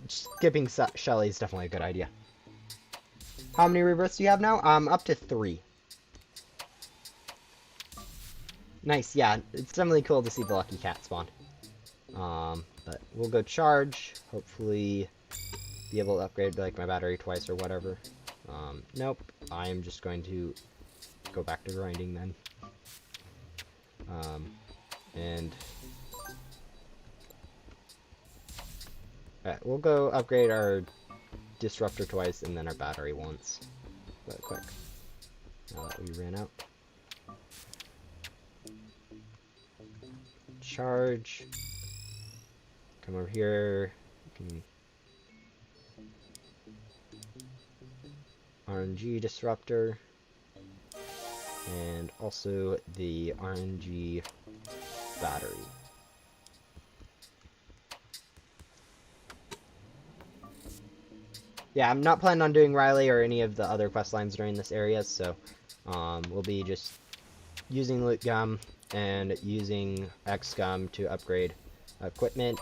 skipping Shelly is definitely a good idea. How many rebirths do you have now? Up to 3. Nice, yeah, it's definitely cool to see the lucky cat spawn. But we'll go charge, hopefully be able to upgrade like my battery twice or whatever. Nope, I am just going to go back to grinding then. And alright, we'll go upgrade our disruptor twice and then our battery once. Really quick. Now that we ran out. Charge. Come over here. You can RNG disruptor. And also the RNG battery. Yeah, I'm not planning on doing Riley or any of the other quest lines during this area, so we'll be just using loot gum and using X gum to upgrade equipment.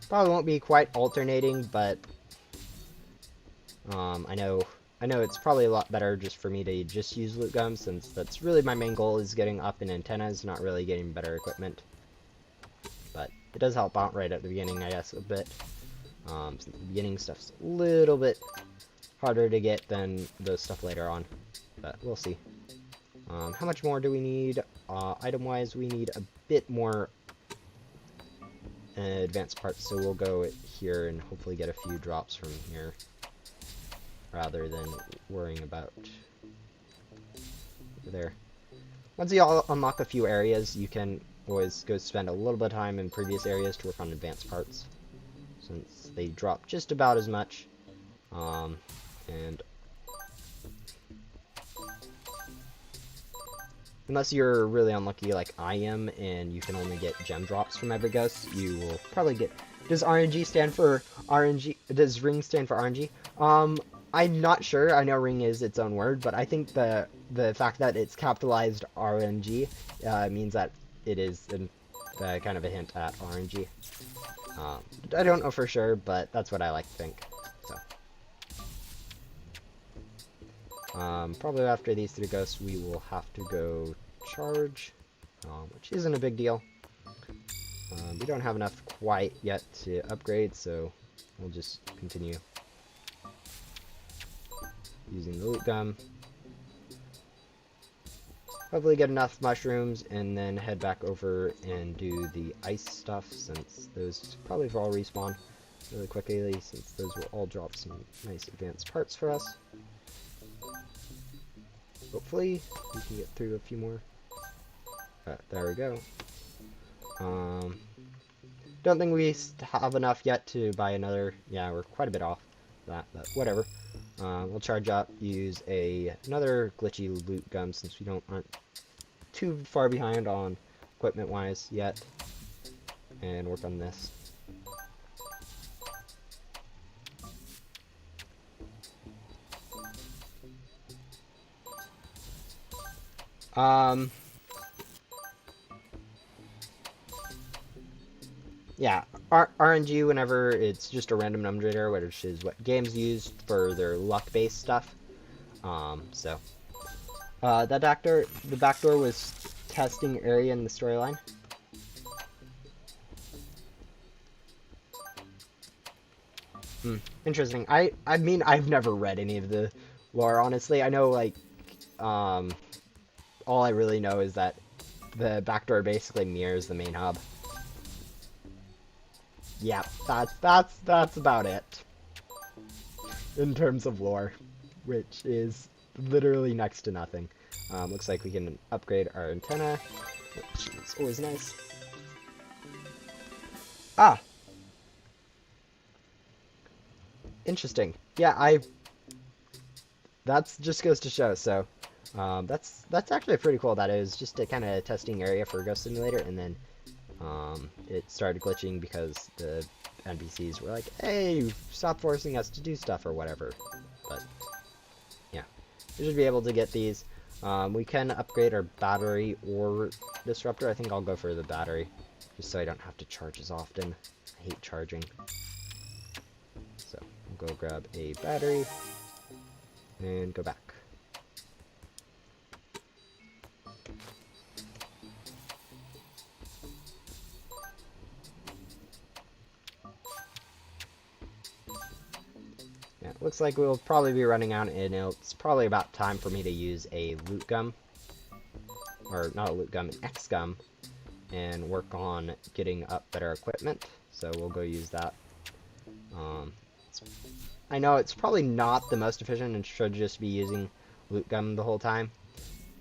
Probably won't be quite alternating, but I know it's probably a lot better just for me to just use loot gum, since that's really my main goal, is getting up in antennas, not really getting better equipment. But it does help out right at the beginning, I guess, a bit. Since the beginning stuff's a little bit harder to get than the stuff later on, but we'll see. How much more do we need? Item-wise, we need a bit more advanced parts, so we'll go here and hopefully get a few drops from here, rather than worrying about over there. Once you all unlock a few areas, you can always go spend a little bit of time in previous areas to work on advanced parts, since they drop just about as much. And unless you're really unlucky like I am, and you can only get gem drops from every ghost, you will probably get... Does RNG stand for RNG? Does ring stand for RNG? I'm not sure. I know ring is its own word, but I think the fact that it's capitalized RNG means that it is kind of a hint at RNG. I don't know for sure, but that's what I like to think. So, probably after these 3 ghosts, we will have to go charge, which isn't a big deal. We don't have enough quite yet to upgrade, so we'll just continue using the loot gum. Hopefully get enough mushrooms and then head back over and do the ice stuff, since those probably will all respawn really quickly, since those will all drop some nice advanced parts for us. Hopefully we can get through a few more. There we go. Don't think we have enough yet to buy another. Yeah, we're quite a bit off that, but whatever. We'll charge up, use another glitchy loot gum, since we aren't too far behind on equipment wise yet, and work on this. Yeah, RNG, whenever it's just a random number generator, which is what games use for their luck-based stuff. The backdoor was testing area in the storyline. Interesting. I mean, I've never read any of the lore, honestly. I know, like, um, all I really know is that the backdoor basically mirrors the main hub. Yeah, that's about it in terms of lore, which is literally next to nothing. Looks like we can upgrade our antenna, which is always nice. Ah, interesting. Yeah, that's just goes to show. So, that's actually pretty cool. That is just a kind of testing area for Ghost Simulator, and then it started glitching because the NPCs were like, "Hey, stop forcing us to do stuff or whatever." But yeah, we should be able to get these. We can upgrade our battery or disruptor. I think I'll go for the battery, just so I don't have to charge as often. I hate charging. So we'll go grab a battery and go back. Yeah, looks like we'll probably be running out, and it's probably about time for me to use a loot gum. Or not a loot gum, an X gum, and work on getting up better equipment. So we'll go use that. I know it's probably not the most efficient and should just be using loot gum the whole time,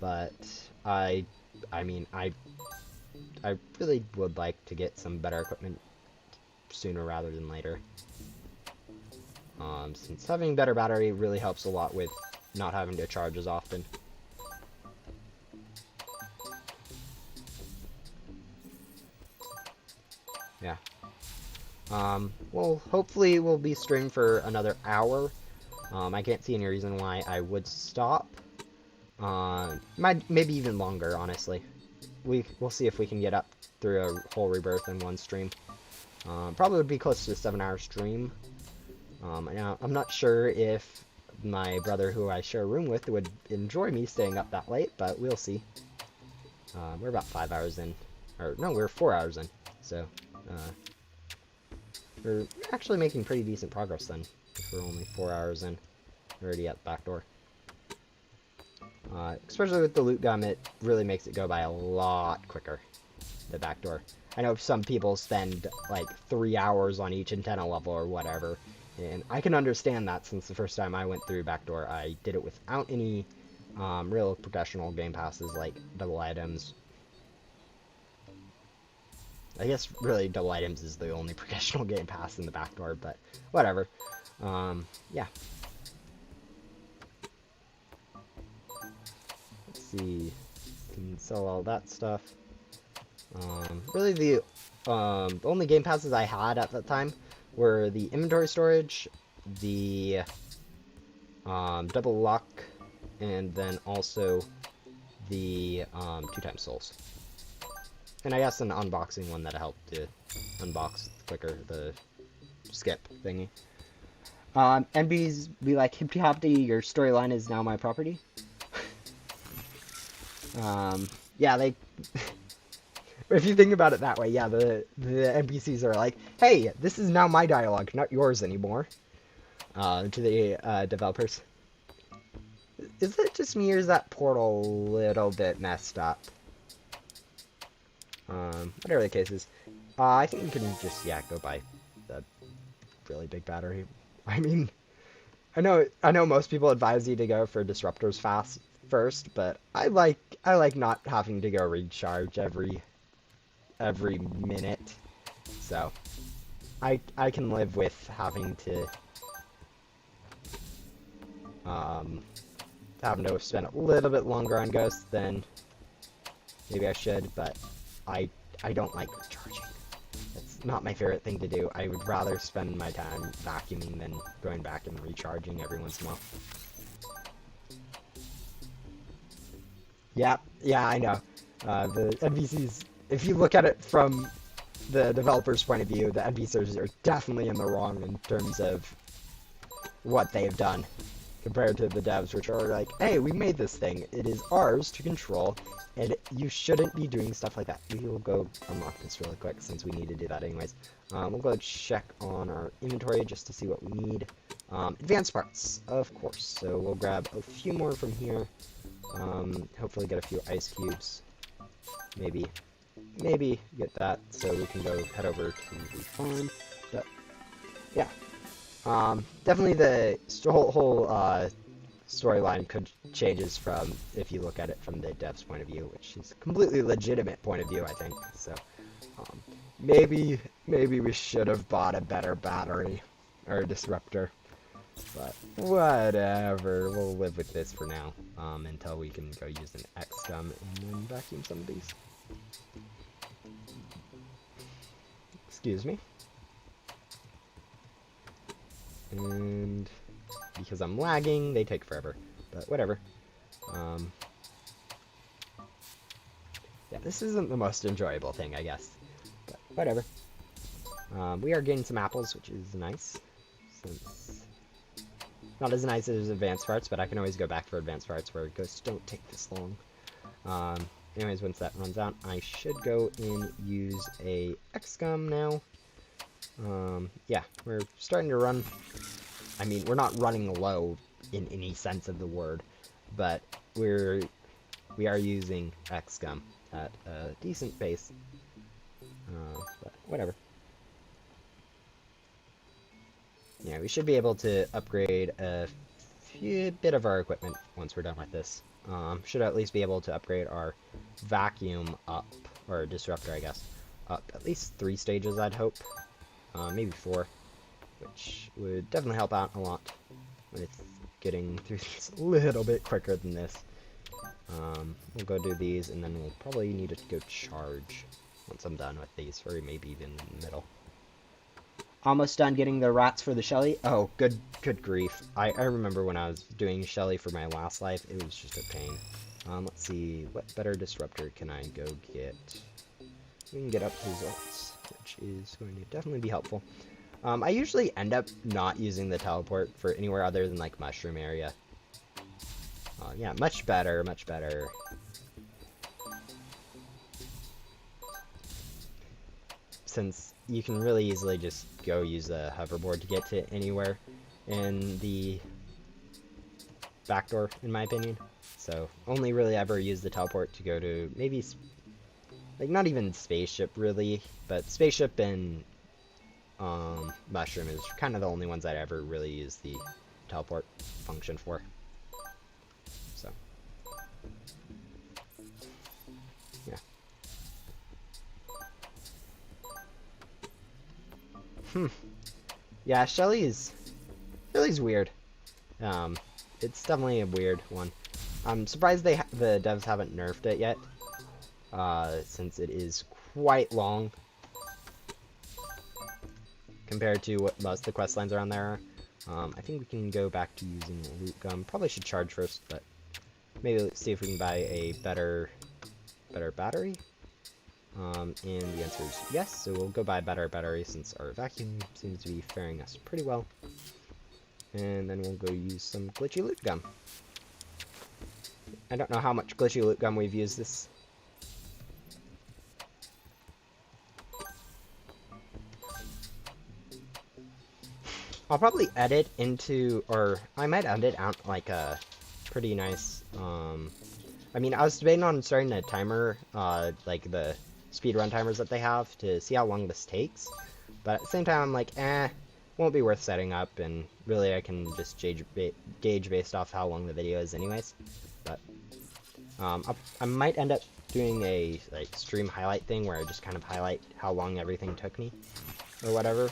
but I mean, I really would like to get some better equipment sooner rather than later. Since having better battery really helps a lot with not having to charge as often. Yeah. Well, hopefully we'll be streaming for another hour. I can't see any reason why I would stop. Maybe even longer, honestly. We'll see if we can get up through a whole rebirth in one stream. Probably would be close to a 7-hour stream. I'm not sure if my brother, who I share a room with, would enjoy me staying up that late, but we'll see. We're about 5 hours in. Or, no, we're 4 hours in. So, we're actually making pretty decent progress then. If we're only 4 hours in. We're already at Backdoor. Especially with the loot gum, it really makes it go by a lot quicker. The Backdoor. I know some people spend like 3 hours on each antenna level or whatever. And I can understand that, since the first time I went through Backdoor, I did it without any real professional game passes like double items. I guess really double items is the only professional game pass in the Backdoor, but whatever. Yeah. Let's see. Can sell all that stuff. Really the only game passes I had at that time were the inventory storage, the double lock, and then also the 2x souls. And I guess an unboxing one that helped to unbox quicker, the skip thingy. NBs be like, Hippy Hoppy, your storyline is now my property. Yeah, they... If you think about it that way, yeah, the NPCs are like, hey, this is now my dialogue, not yours anymore. To the developers. Is it just me, or is that portal a little bit messed up? Whatever the case is. I think you can just, yeah, go buy the really big battery. I mean, I know most people advise you to go for disruptors first, but I like not having to go recharge every minute. So I can live with having to spend a little bit longer on ghosts than maybe I should, but I don't like recharging. It's not my favorite thing to do. I would rather spend my time vacuuming than going back and recharging every once in a while. Yeah, I know. The NPCs, if you look at it from the developer's point of view, the NPCs are definitely in the wrong in terms of what they've done, compared to the devs, which are like, hey, we made this thing. It is ours to control, And you shouldn't be doing stuff like that. We will go unlock this really quick since we need to do that anyways. We'll go check on our inventory just to see what we need. Advanced parts, of course. So we'll grab a few more from here. Hopefully get a few ice cubes. Maybe get that so we can go head over to the farm. But yeah, definitely the whole storyline changes from if you look at it from the dev's point of view, which is a completely legitimate point of view, I think. So maybe we should have bought a better battery or disruptor, but whatever. We'll live with this for now until we can go use an X-Gum and then vacuum some of these. Excuse me. And because I'm lagging, they take forever. But whatever. Yeah, this isn't the most enjoyable thing, I guess. But whatever. We are getting some apples, which is nice. Since not as nice as advanced parts, but I can always go back for advanced parts where ghosts don't take this long. Anyways, once that runs out, I should go and use a X-Gum now. Yeah, we're starting to run. I mean, we're not running low in any sense of the word, but we are using X-Gum at a decent pace. But whatever. Yeah, we should be able to upgrade a bit of our equipment once we're done with this. Should at least be able to upgrade our vacuum up, or disruptor, I guess, up at least 3 stages, I'd hope. Maybe 4, which would definitely help out a lot with getting through this a little bit quicker than this. We'll go do these, and then we'll probably need to go charge once I'm done with these, or maybe even in the middle. Almost done getting the rats for the Shelly. Oh, good grief. I remember when I was doing Shelly for my last life, it was just a pain. Let's see, what better disruptor can I go get? We can get up results, which is going to definitely be helpful. I usually end up not using the teleport for anywhere other than, like, mushroom area. Yeah, much better, much better. Since you can really easily just go use a hoverboard to get to anywhere in the backdoor, in my opinion. So, only really ever use the teleport to go to maybe, like, not even spaceship, really, but spaceship and mushroom is kind of the only ones I'd ever really use the teleport function for. So, yeah. Yeah, Shelly's weird. It's definitely a weird one. I'm surprised the devs haven't nerfed it yet, since it is quite long compared to what most of the quest lines around there are. I think we can go back to using the loot gum. Probably should charge first, but maybe let's see if we can buy a better battery. And the answer is yes, so we'll go buy a better battery since our vacuum seems to be faring us pretty well. And then we'll go use some glitchy loot gum. I don't know how much glitchy loot gum we've used this. I'll probably edit into, or I might edit out like a pretty nice, I mean, I was debating on starting a timer, like the speedrun timers that they have to see how long this takes, but at the same time I'm like, won't be worth setting up, and really I can just gauge based off how long the video is anyways. But I might end up doing a like stream highlight thing where I just kind of highlight how long everything took me or whatever.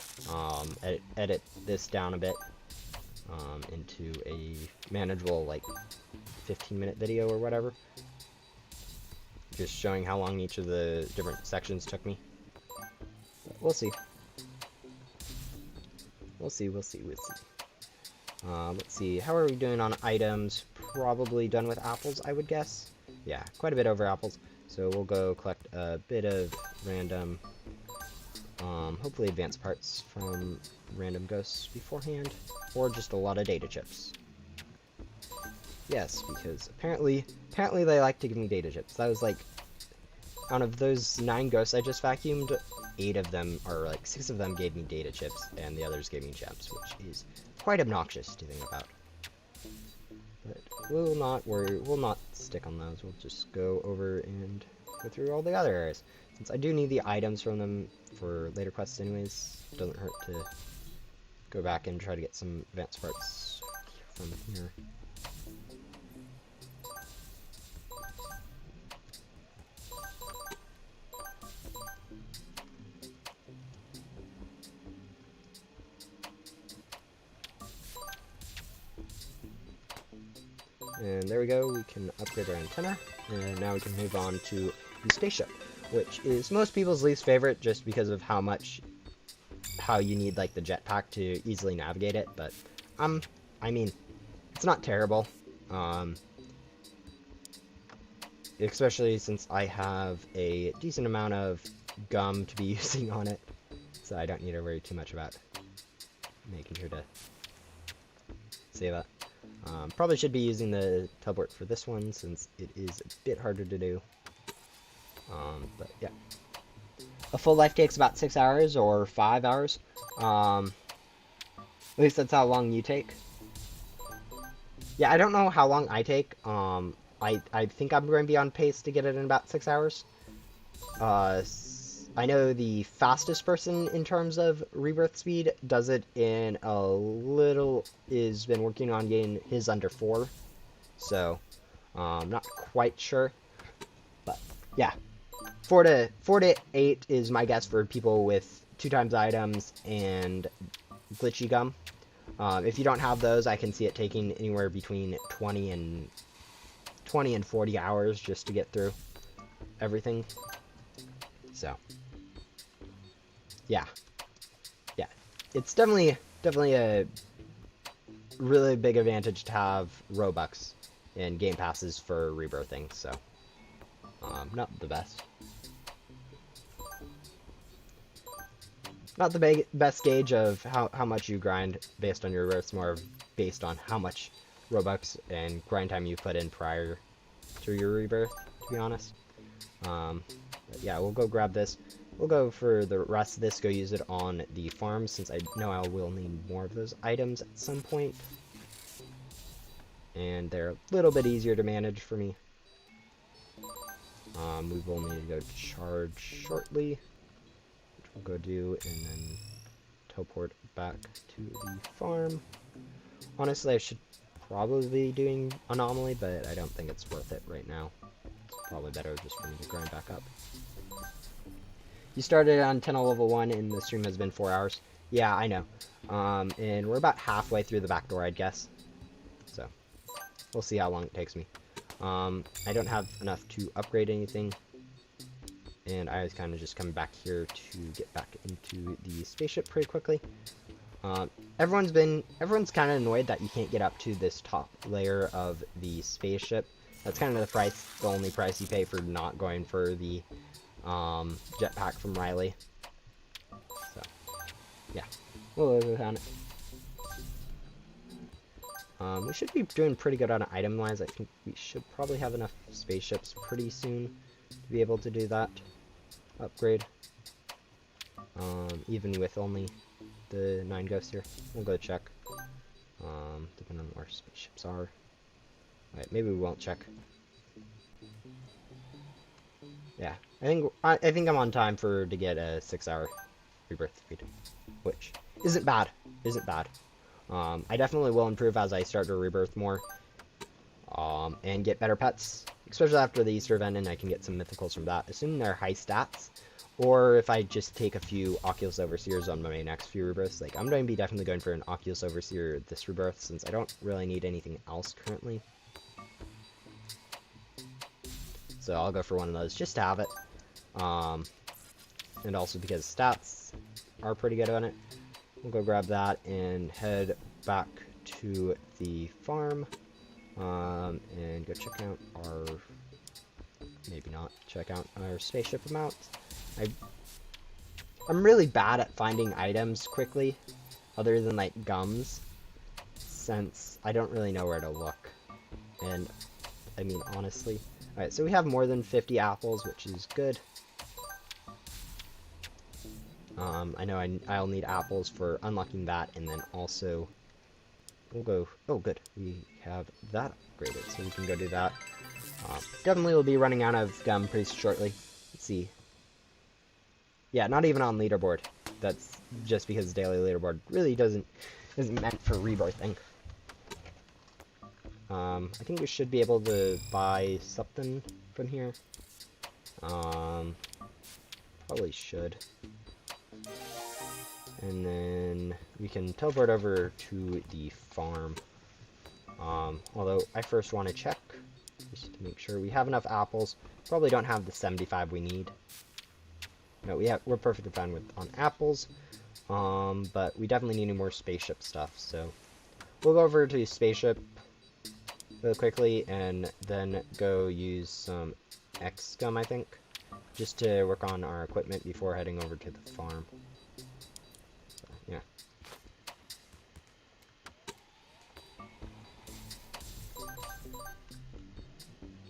Edit this down a bit into a manageable like 15-minute video or whatever, just showing how long each of the different sections took me. But we'll see. We'll see. Let's see, how are we doing on items? Probably done with apples, I would guess. Yeah, quite a bit over apples. So we'll go collect a bit of random, hopefully advanced parts from random ghosts beforehand, or just a lot of data chips. Yes, because apparently they like to give me data chips. That was like, out of those 9 ghosts I just vacuumed, 8 of them, or like 6 of them gave me data chips, and the others gave me gems, which is quite obnoxious to think about. But we'll not worry, we'll not stick on those. We'll just go over and go through all the other areas. Since I do need the items from them for later quests anyways, it doesn't hurt to go back and try to get some advanced parts from here. And there we go, we can upgrade our antenna, and now we can move on to the spaceship, which is most people's least favorite just because of how you need like the jetpack to easily navigate it, but I mean, it's not terrible, especially since I have a decent amount of gum to be using on it, so I don't need to worry too much about making sure to save that. Probably should be using the teleport for this one since it is a bit harder to do. But yeah. A full life takes about 6 hours or 5 hours. At least that's how long you take. Yeah, I don't know how long I take. I think I'm going to be on pace to get it in about 6 hours. I know the fastest person in terms of rebirth speed does it in is been working on getting his under 4. So, not quite sure. But, yeah. 4 to 8 is my guess for people with 2x items and glitchy gum. If you don't have those, I can see it taking anywhere between 20 and 40 hours just to get through everything. So, yeah, it's definitely a really big advantage to have Robux and game passes for rebirthing. So, not the best. Not the best gauge of how much you grind based on your rebirths, more based on how much Robux and grind time you put in prior to your rebirth, to be honest. But yeah, we'll go grab this. We'll go for the rest of this, go use it on the farm, since I know I will need more of those items at some point. And they're a little bit easier to manage for me. We will need to go charge shortly, which we'll go do, and then teleport back to the farm. Honestly, I should probably be doing Anomaly, but I don't think it's worth it right now. It's probably better just for me to grind back up. You started on antenna level 1 and the stream has been 4 hours. Yeah, I know. And we're about halfway through the backdoor, I'd guess. So, we'll see how long it takes me. I don't have enough to upgrade anything. And I was kind of just coming back here to get back into the spaceship pretty quickly. Everyone's kind of annoyed that you can't get up to this top layer of the spaceship. That's kind of the only price you pay for not going for the jetpack from Riley. So, yeah, we'll live on it. We should be doing pretty good on item-wise. I think we should probably have enough spaceships pretty soon to be able to do that upgrade. Even with only the 9 ghosts here. We'll go check. Depending on where spaceships are. Alright, maybe we won't check. Yeah, I think I'm on time to get a 6-hour rebirth speed, which isn't bad. I definitely will improve as I start to rebirth more, and get better pets, especially after the Easter event, and I can get some mythicals from that, assuming they're high stats, or if I just take a few Oculus Overseers on my next few rebirths. Like, I'm going to be definitely going for an Oculus Overseer this rebirth, since I don't really need anything else currently. So I'll go for one of those just to have it. And also because stats are pretty good on it. We'll go grab that and head back to the farm. And go check out our... Maybe not. Check out our spaceship amounts. I'm really bad at finding items quickly, other than like gums, since I don't really know where to look. And, I mean, honestly. Alright, so we have more than 50 apples, which is good. I know I'll need apples for unlocking that, and then also we'll go... Oh, good. We have that upgraded, so we can go do that. Definitely will be running out of gum pretty shortly. Let's see. Yeah, not even on leaderboard. That's just because daily leaderboard really isn't meant for rebirthing. I think we should be able to buy something from here. Probably should. And then we can teleport over to the farm. Although I first want to check, just to make sure we have enough apples. Probably don't have the 75 we need. No, we're perfectly fine on apples. But we definitely need more spaceship stuff, so we'll go over to spaceship really quickly and then go use some X-Gum, I think, just to work on our equipment before heading over to the farm. So, yeah.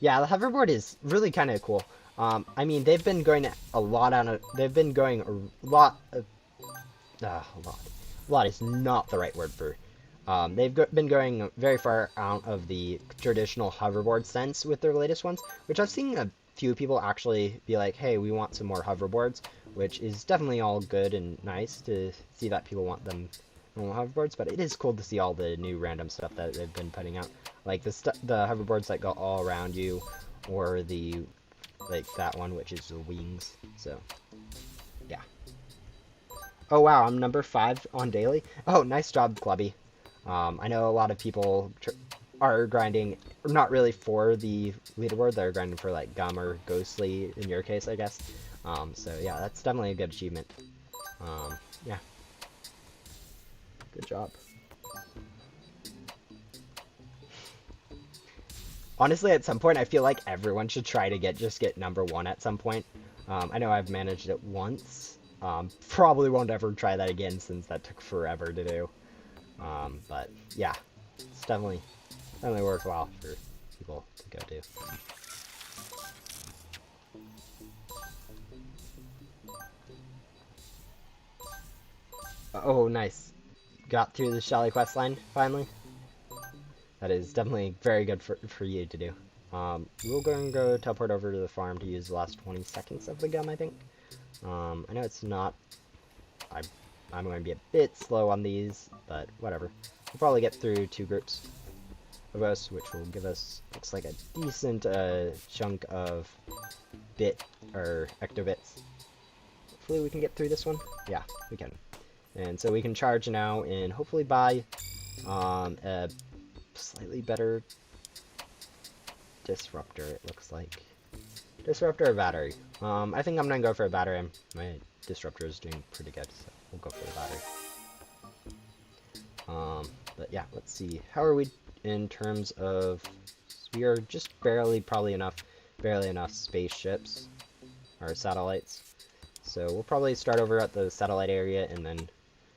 Yeah, the hoverboard is really kind of cool. I mean, they've been going a lot on a... They've been going a lot... A lot is not the right word for... they've been going very far out of the traditional hoverboard sense with their latest ones, which I've seen a few people actually be like, hey, we want some more hoverboards, which is definitely all good and nice to see that people want them normal hoverboards, but it is cool to see all the new random stuff that they've been putting out. Like the hoverboards that go all around you, or like that one, which is the wings, so, yeah. Oh wow, I'm number 5 on daily? Oh, nice job, Clubby. I know a lot of people are grinding, not really for the leaderboard, they're grinding for like gum or ghostly, in your case, I guess. So yeah, that's definitely a good achievement. Yeah. Good job. Honestly, at some point, I feel like everyone should try to just get number 1 at some point. I know I've managed it once. Probably won't ever try that again since that took forever to do. But yeah, it's definitely worthwhile for people to go do. Oh, nice. Got through the Shelly quest line, finally. That is definitely very good for you to do. We'll go teleport over to the farm to use the last 20 seconds of the gum, I think. I know it's not... I'm going to be a bit slow on these, but whatever. We'll probably get through 2 groups of us, which will give us, looks like, a decent chunk of ectobits. Hopefully we can get through this one. Yeah, we can. And so we can charge now and hopefully buy a slightly better disruptor, it looks like. Disruptor or battery? I think I'm gonna go for a battery. My disruptor is doing pretty good, so we'll go for the battery. But yeah, let's see. How are we in terms of... We are just barely enough spaceships, or satellites. So we'll probably start over at the satellite area and then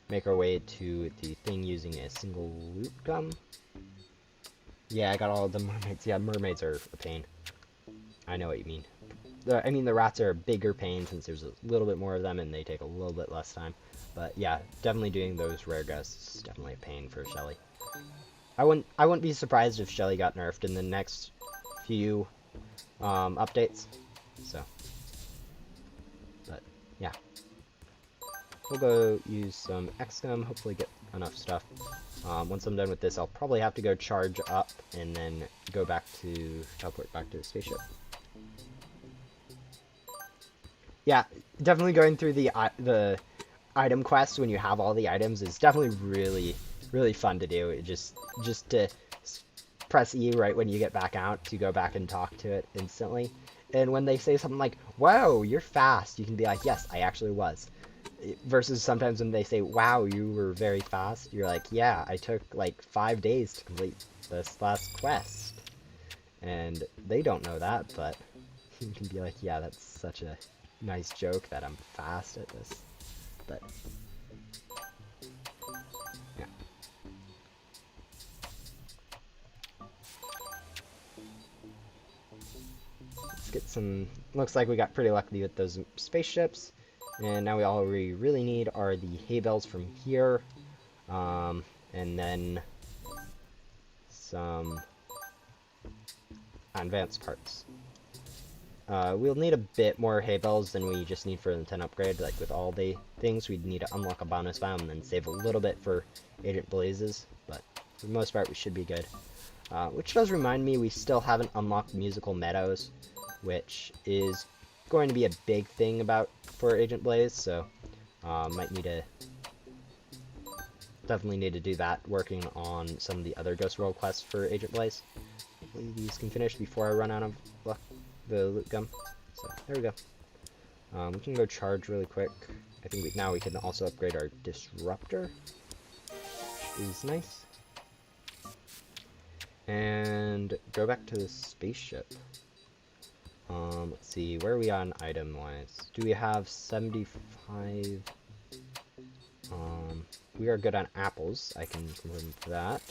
make our way to the thing using a single loot gum. Yeah, I got all of the mermaids. Yeah, mermaids are a pain. I know what you mean. I mean, the rats are a bigger pain since there's a little bit more of them and they take a little bit less time. But yeah, definitely doing those rare gusts is definitely a pain for Shelly. I wouldn't be surprised if Shelly got nerfed in the next few updates. So, but yeah, we'll go use some X-Gum, hopefully get enough stuff. Once I'm done with this, I'll probably have to go charge up and then go back to teleport back to the spaceship. Yeah, definitely going through the item quests when you have all the items is definitely really fun to do. It just to press E right when you get back out to go back and talk to it instantly. And when they say something like, "Wow, you're fast," you can be like, "Yes, I actually was." Versus sometimes when they say, "Wow, you were very fast," you're like, "Yeah, I took like 5 days to complete this last quest." And they don't know that, but you can be like, "Yeah, that's such a nice joke that I'm fast at this." But yeah. let's get some... Looks like we got pretty lucky with those spaceships. And now all we really need are the hay bales from here. And then some advanced parts. We'll need a bit more hay bales than we just need for the 10 upgrade. Like with all the things, we'd need to unlock a bonus biome and then save a little bit for Agent Blazes. But for the most part, we should be good. Which does remind me, we still haven't unlocked Musical Meadows, which is going to be a big thing for Agent Blaze, so might need to definitely need to do that, working on some of the other Ghost World quests for Agent Blaze. Hopefully these can finish before I run out of the loot gum. So there we go. We can go charge really quick. I think now we can also upgrade our disruptor, which is nice. And go back to the spaceship. Let's see, where are we on item-wise? Do we have 75? We are good on apples, I can confirm that.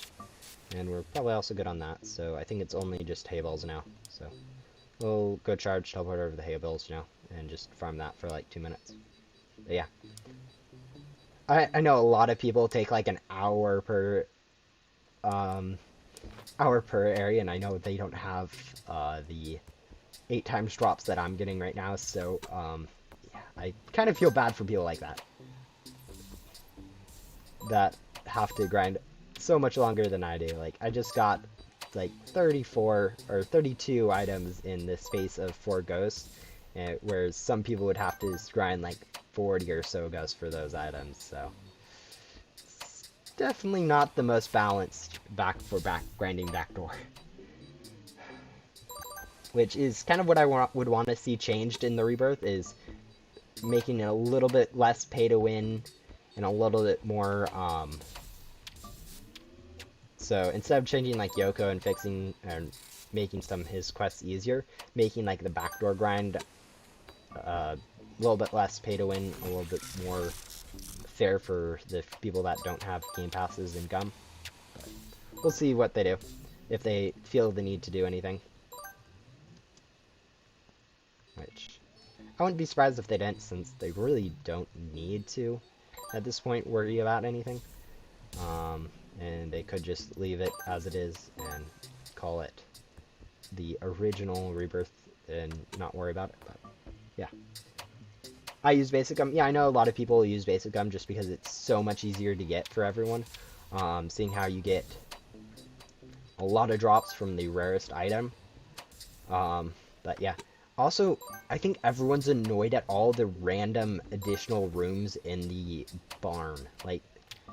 And we're probably also good on that, so I think it's only just hay bales now. So we'll go charge, teleport over the hay bales now, and just farm that for like 2 minutes. But yeah. I know a lot of people take like an hour per area, and I know they don't have the 8 times drops that I'm getting right now, so yeah, I kind of feel bad for people like that have to grind so much longer than I do. Like, I just got like 34 or 32 items in the space of 4 ghosts, whereas some people would have to grind like 40 or so ghosts for those items, so it's definitely not the most balanced grinding Backdoor. Which is kind of what I would want to see changed in the Rebirth, is making it a little bit less pay to win and a little bit more, so instead of changing like Yoko and fixing and making some of his quests easier, making like the Backdoor grind a little bit less pay to win, a little bit more fair for the people that don't have game passes and gum. But we'll see what they do, if they feel the need to do anything. Which, I wouldn't be surprised if they didn't, since they really don't need to, at this point, worry about anything. And they could just leave it as it is and call it the original Rebirth and not worry about it, but yeah. I use basic gum. Yeah, I know a lot of people use basic gum just because it's so much easier to get for everyone. Seeing how you get a lot of drops from the rarest item. But yeah. Also, I think everyone's annoyed at all the random additional rooms in the barn. Like,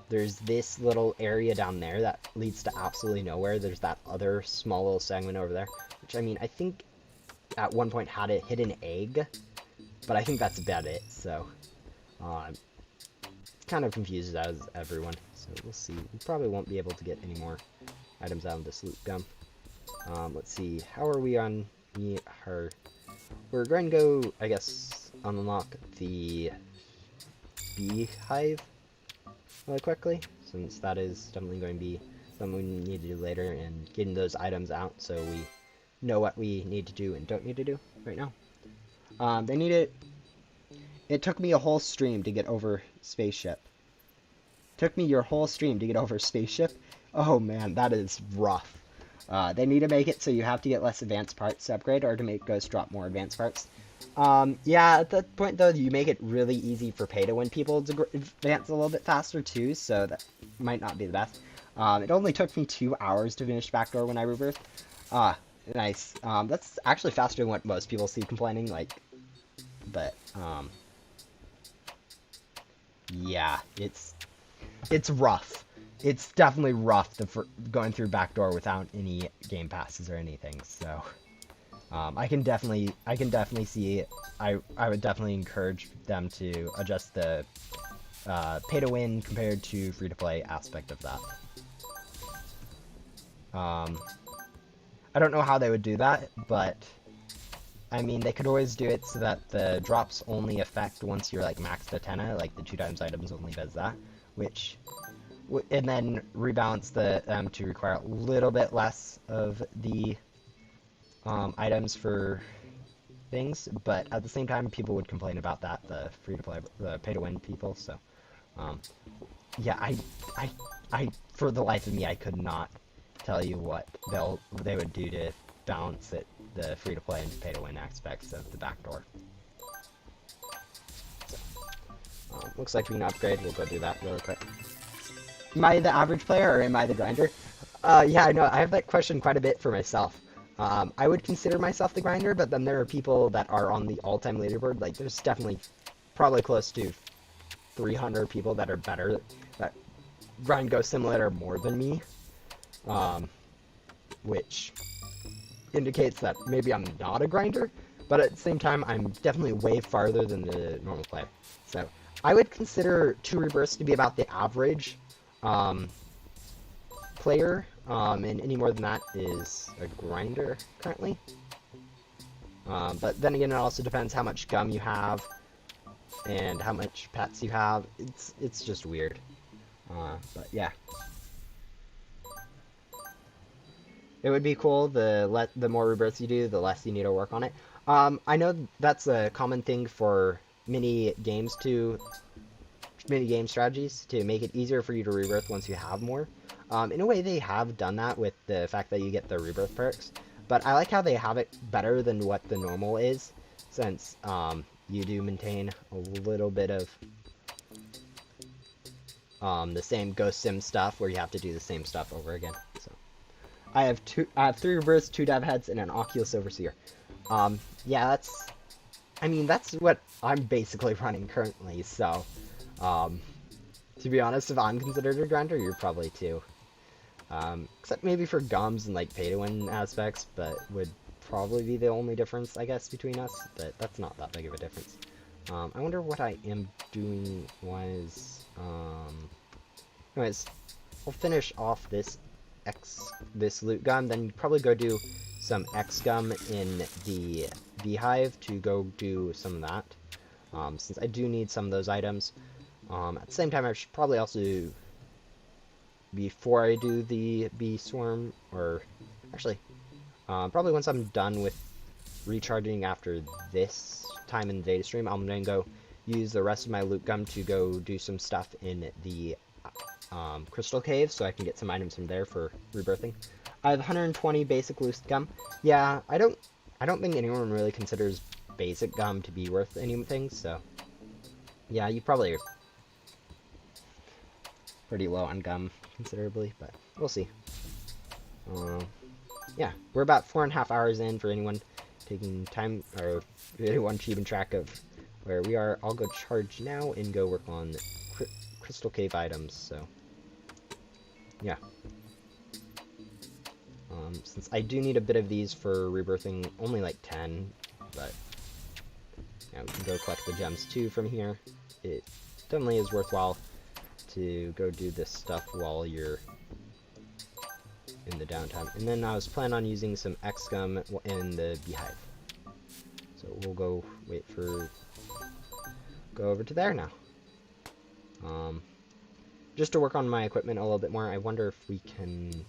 there's this little area down there that leads to absolutely nowhere. There's that other small little segment over there, which, I mean, I think at one point had a hidden egg, but I think that's about it, so it kind of confuses everyone. So we'll see. We probably won't be able to get any more items out of this loot gum. Let's see. How are we on her? We're going to go, I guess, unlock the beehive really quickly, since that is definitely going to be something we need to do later, and getting those items out so we know what we need to do and don't need to do right now. It took me a whole stream to get over Spaceship. Took me your whole stream to get over Spaceship? Oh man, that is rough. They need to make it so you have to get less advanced parts to upgrade, or to make Ghost drop more advanced parts. Yeah, at that point though, you make it really easy for pay-to-win people to advance a little bit faster too, so that might not be the best. It only took me 2 hours to finish Backdoor when I rebirthed. Nice. That's actually faster than what most people see complaining, like, but, yeah, it's rough. It's definitely rough going through Backdoor without any game passes or anything, so, I can definitely see, I would definitely encourage them to adjust the, pay-to-win compared to free-to-play aspect of that. I don't know how they would do that, but I mean, they could always do it so that the drops only affect once you're like maxed to 10, like the 2 times items only does that, which, and then rebalance them to require a little bit less of the items for things, but at the same time, people would complain about that, the free-to-play, the pay-to-win people. So, um, yeah, for the life of me, I could not tell you what they would do to balance it, the free-to-play and pay-to-win aspects of the backdoor. So, looks like we can upgrade. We'll go do that really quick. Am I the average player or am I the grinder? Yeah, I know. I have that question quite a bit for myself. I would consider myself the grinder, but then there are people that are on the all-time leaderboard. Like, there's definitely probably close to 300 people that are better, that grind Go Simulator more than me, which indicates that maybe I'm not a grinder, but at the same time, I'm definitely way farther than the normal player. So I would consider 2 Rebirths to be about the average player, and any more than that is a grinder currently. But then again, it also depends how much gum you have and how much pets you have. It's just weird. But yeah. It would be cool, the more rebirths you do, the less you need to work on it. I know that's a common thing for mini game strategies to make it easier for you to rebirth once you have more. In a way, they have done that with the fact that you get the rebirth perks, but I like how they have it better than what the normal is, since you do maintain a little bit of the same Ghost Sim stuff where you have to do the same stuff over again. So I have 3 rebirths, 2 dev heads, and an Oculus Overseer. Yeah, that's what I'm basically running currently. So, to be honest, if I'm considered a grinder, you're probably too. Except maybe for gums and like pay-to-win aspects, but would probably be the only difference, I guess, between us. But that's not that big of a difference. I wonder what I am doing was. Anyways, I'll finish off this loot gum, then probably go do some X gum in the beehive to go do some of that. Since I do need some of those items. At the same time, I should probably also do, before I do the bee swarm, or actually, probably once I'm done with recharging after this time in the data stream, I'm going to go use the rest of my loot gum to go do some stuff in the crystal cave, so I can get some items from there for rebirthing. I have 120 basic loot gum. Yeah, I don't think anyone really considers basic gum to be worth anything, so yeah, you probably are pretty low on gum considerably, but we'll see. Yeah, we're about 4.5 hours in for anyone taking time, or anyone keeping track of where we are. I'll go charge now and go work on crystal cave items, so yeah. Since I do need a bit of these for rebirthing, only like 10, but yeah, we can go collect the gems too from here. It definitely is worthwhile to go do this stuff while you're in the downtime. And then I was planning on using some X gum in the beehive. So we'll go go over to there now. Just to work on my equipment a little bit more, I wonder if we can,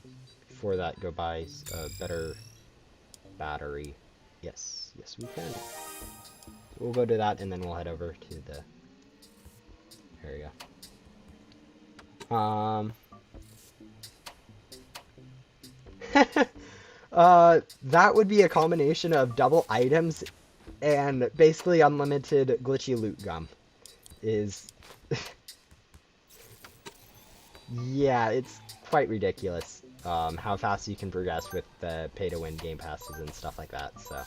before that, go buy a better battery. Yes, we can. We'll go do that, and then we'll head over to the area. That would be a combination of double items and basically unlimited glitchy loot gum. Yeah, it's quite ridiculous how fast you can progress with the pay-to-win game passes and stuff like that. So,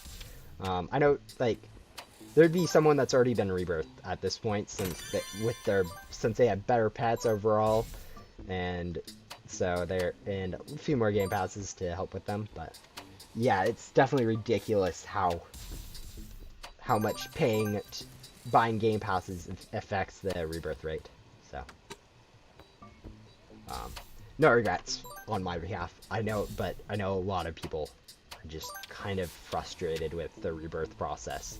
I know, like, there'd be someone that's already been rebirthed at this point since they have better pets overall, and so and a few more game passes to help with them. But yeah, it's definitely ridiculous how much buying game passes affects the rebirth rate. So. No regrets on my behalf. I know a lot of people are just kind of frustrated with the rebirth process.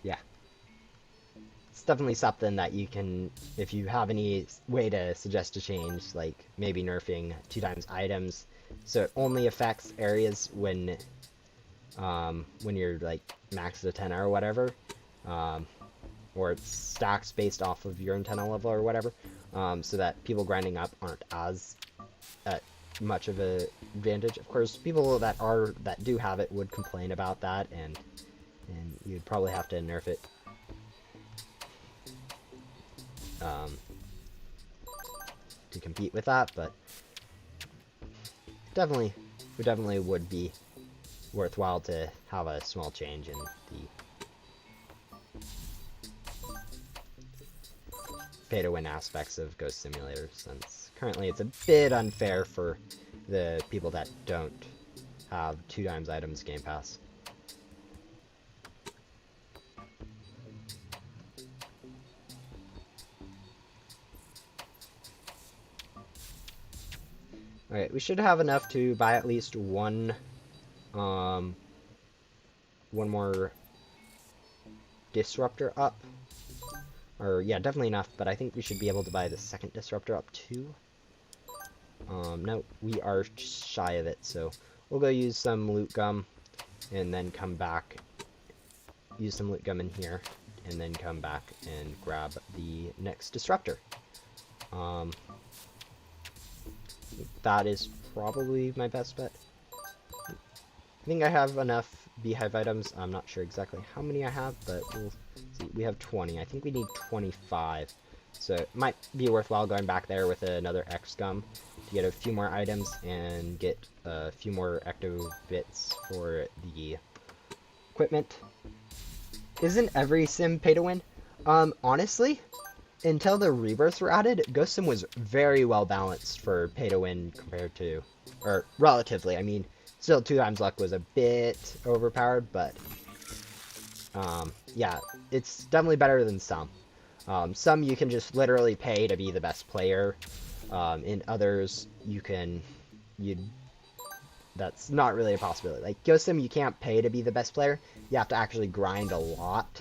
Yeah. definitely something that you can, if you have any way to suggest a change, like maybe nerfing 2x items, so it only affects areas when you're like max antenna or whatever, um, or it stacks based off of your antenna level or whatever, so that people grinding up aren't as much of a advantage. Of course, people that do have it would complain about that, and you'd probably have to nerf it to compete with that, but definitely would be worthwhile to have a small change in the pay-to-win aspects of Ghost Simulator, since currently it's a bit unfair for the people that don't have 2x items Game Pass. Alright, we should have enough to buy at least one more disruptor up. Or, yeah, definitely enough, but I think we should be able to buy the second disruptor up too. No, we are shy of it, so we'll go use some loot gum, and then come back, use some loot gum in here, and then come back and grab the next disruptor. That is probably my best bet. I think I have enough beehive items. I'm not sure exactly how many I have, but we'll see. We have 20. I think we need 25. So it might be worthwhile going back there with another X gum to get a few more items and get a few more ecto bits for the equipment. Isn't every sim pay to win? Honestly, until the rebirths were added, Ghost Sim was very well balanced for pay to win compared to, or relatively. I mean, still 2x luck was a bit overpowered, but yeah, it's definitely better than some. Some you can just literally pay to be the best player. In others, that's not really a possibility. Like Ghost Sim, you can't pay to be the best player. You have to actually grind a lot.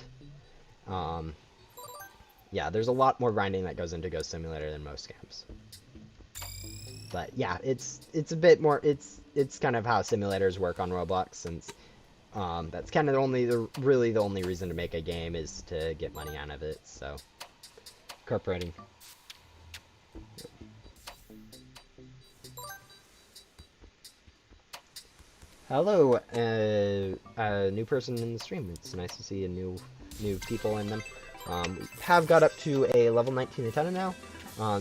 Yeah, there's a lot more grinding that goes into Ghost Simulator than most games. But yeah, it's a bit more. It's kind of how simulators work on Roblox, since that's kind of really the only reason to make a game is to get money out of it. So, incorporating. Hello, a new person in the stream. It's nice to see new people in them. We have got up to a level 19 antenna now,